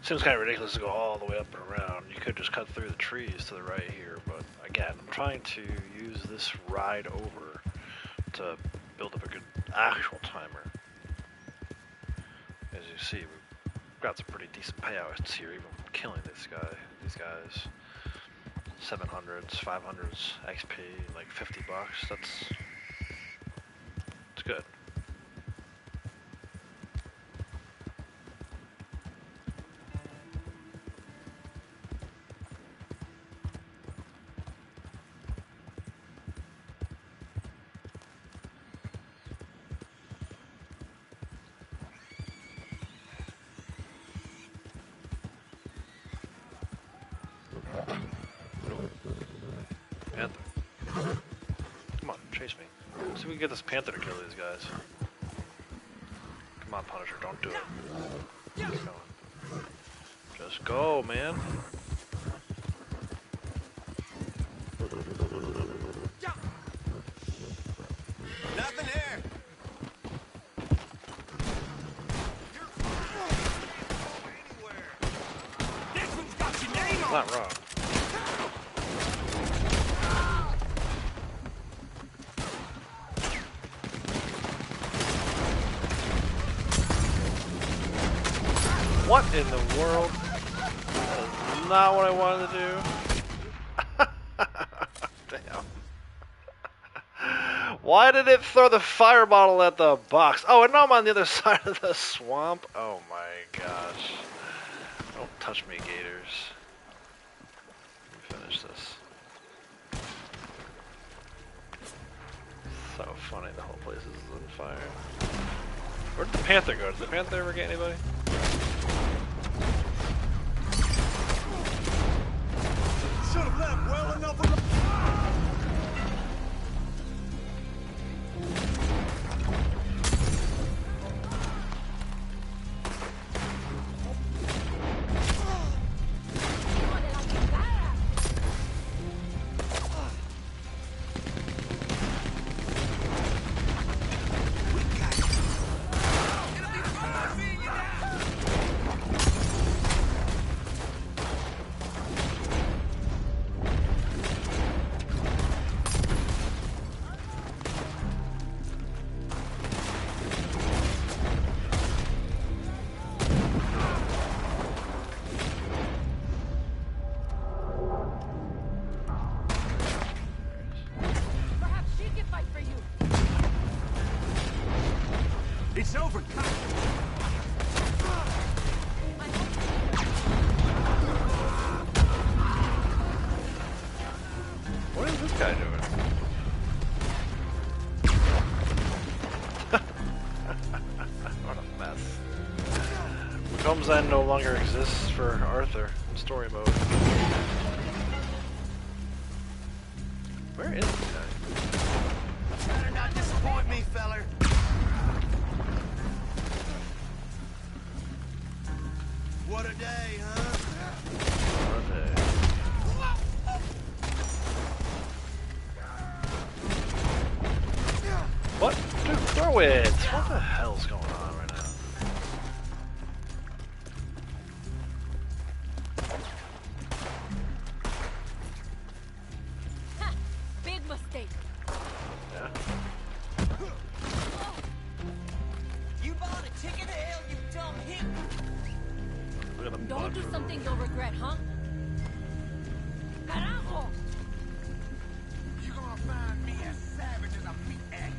[SPEAKER 2] Seems kind of ridiculous to go all the way up and around. You could just cut through the trees to the right here, but again, I'm trying to use this ride over to build up a good actual timer. As you see, we've got some pretty decent payouts here, even killing these guys. 700s, 500s, XP, like $50. It's good. Panther. Come on, chase me. See if we can get this panther to kill these guys. Come on, Punisher, don't do it. Just go. Just go, man.
[SPEAKER 6] Nothing here. This one's got your name on.
[SPEAKER 2] Not wrong. What in the world? That is not what I wanted to do. Damn. Why did it throw the fire bottle at the box? Oh, and now I'm on the other side of the swamp. Oh my gosh. Don't touch me, gators. Let me finish this. So funny, the whole place is on fire. Where did the panther go? Did the panther ever get anybody?
[SPEAKER 6] Should have left well enough alone. It's over.
[SPEAKER 2] What is this guy doing? What a mess. Comes End no longer exists for Arthur in story mode. Where is this guy?
[SPEAKER 6] Better not disappoint me, feller. What a day, huh?
[SPEAKER 2] What a day. What? Dude, throw it! What the hell's going on right now?
[SPEAKER 5] Ha! Big mistake.
[SPEAKER 2] Yeah?
[SPEAKER 6] You bought a ticket to hell, you dumb hick.
[SPEAKER 2] Look at the
[SPEAKER 5] Don't
[SPEAKER 2] mud.
[SPEAKER 5] do something you'll regret, huh? Carajo!
[SPEAKER 6] You gonna find me as savage as a meat axe.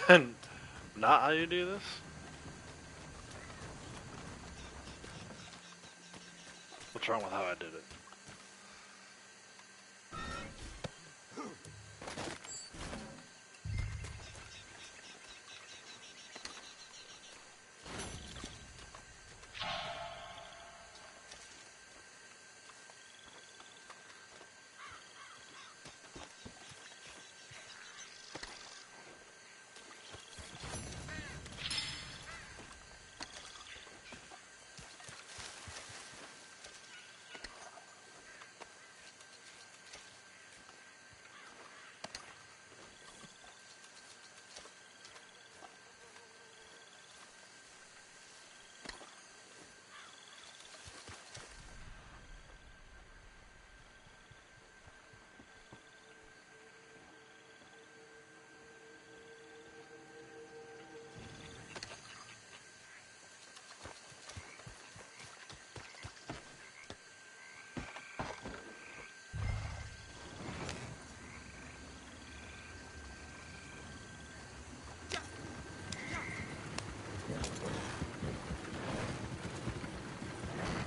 [SPEAKER 2] Not how you do this? What's wrong with how I did it?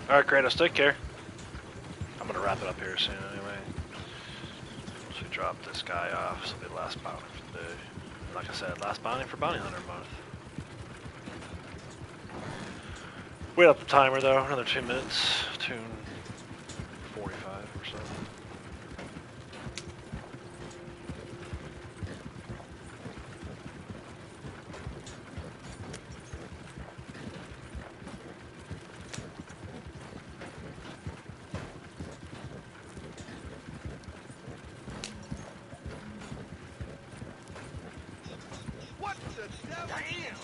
[SPEAKER 2] Alright, Kratos, take care. I'm gonna wrap it up here soon anyway. So we drop this guy off, so it'll be the last bounty for the day. Like I said, last bounty for Bounty Hunter month. Wait up the timer though, another 2 minutes, 2:45 or so.
[SPEAKER 6] What the devil? Damn!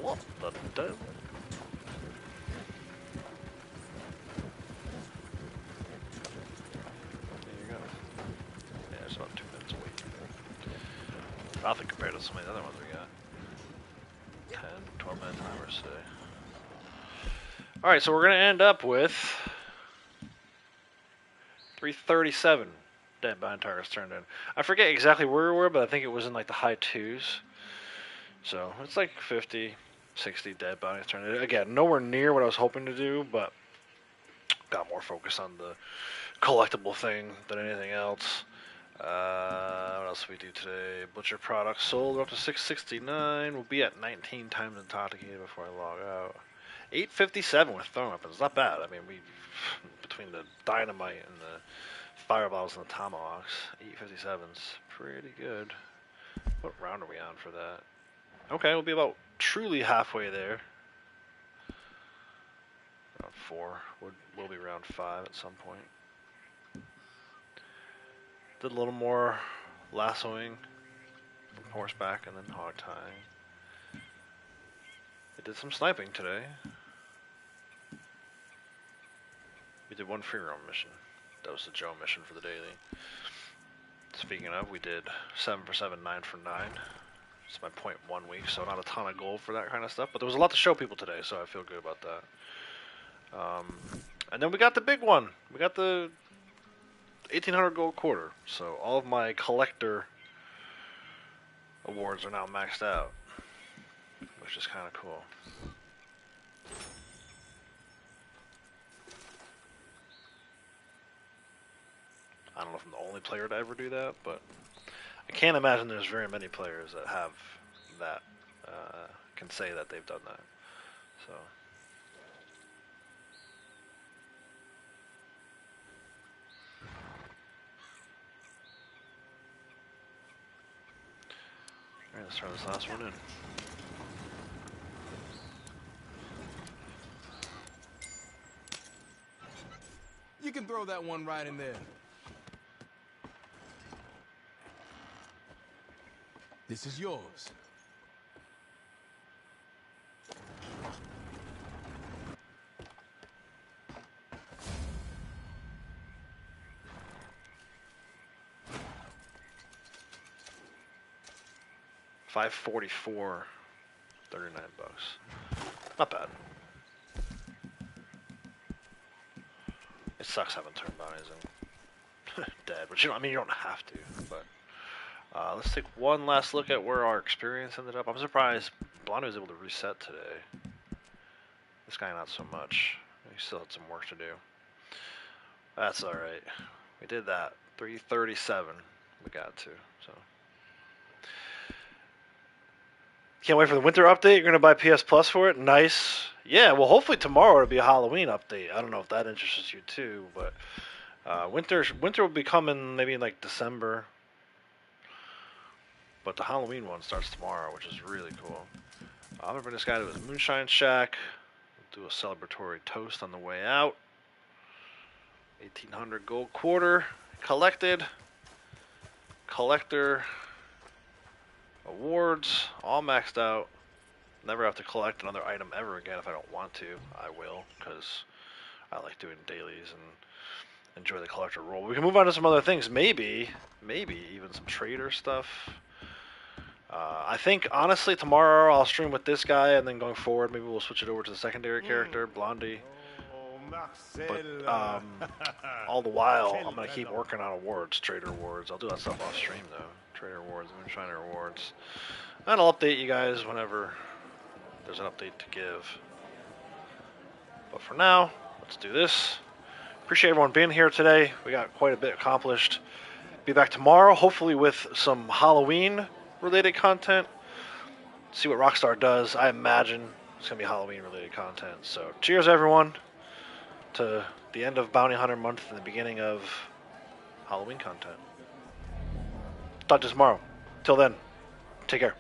[SPEAKER 2] What the devil? There you go. Yeah, it's about 2 minutes away. Nothing compared to some of the other ones we got. 10, 12 minute timers today. Alright, so we're gonna end up with 337 dead bounty targets turned in. I forget exactly where we were, but I think it was in like the high 2s. So it's like 50, 60 dead bounties turned in. Again, nowhere near what I was hoping to do, but got more focus on the collectible thing than anything else. What else did we do today? Butcher products sold. We're up to 669. We'll be at 19 times intoxicated before I log out. 857 with throwing weapons. Not bad. I mean, we between the dynamite and the fireballs and the tomahawks, 857's pretty good. What round are we on for that? Okay, we'll be about truly halfway there. Round 4. We'll be round 5 at some point. Did a little more lassoing from horseback and then hog tying. I did some sniping today. We did one free roam mission. That was the Joe mission for the daily. Speaking of, we did 7 for 7, 9 for 9. It's my 0.1 week, so not a ton of gold for that kind of stuff. But there was a lot to show people today, so I feel good about that. And then we got the big one. We got the 1,800 gold quarter. So all of my collector awards are now maxed out, which is kind of cool. I don't know if I'm the only player to ever do that, but I can't imagine there's very many players that have that, can say that they've done that. So. Alright, let's try this last one in.
[SPEAKER 11] You can throw that one right in there. This is yours.
[SPEAKER 2] $544, 39 bucks. Not bad. It sucks having turn bounties in. dead. But I mean, you don't have to. But let's take one last look at where our experience ended up. I'm surprised Blondie was able to reset today. This guy not so much. He still had some work to do. That's all right. We did that. 337 we got to. So can't wait for the winter update. You're gonna buy PS Plus for it? Nice. Yeah. Well, hopefully tomorrow it'll be a Halloween update. I don't know if that interests you too, but winter will be coming maybe in like December. But the Halloween one starts tomorrow, which is really cool. I'm gonna bring this guy to his Moonshine Shack. We'll do a celebratory toast on the way out. 1800 gold quarter collected. Collector awards all maxed out. Never have to collect another item ever again if I don't want to. I will, because I like doing dailies and enjoy the collector role. We can move on to some other things. Maybe even some trader stuff. I think, honestly, tomorrow I'll stream with this guy, and then going forward, maybe we'll switch it over to the secondary character, Blondie. But all the while, I'm going to keep working on awards, trader awards. I'll do that stuff off stream, though. Trader awards, Moonshiner awards. And I'll update you guys whenever there's an update to give. But for now, let's do this. Appreciate everyone being here today. We got quite a bit accomplished. Be back tomorrow, hopefully with some Halloween-related content. See what Rockstar does. I imagine it's going to be Halloween-related content. So cheers, everyone, to the end of Bounty Hunter month and the beginning of Halloween content. Talk to you tomorrow. Till then, take care.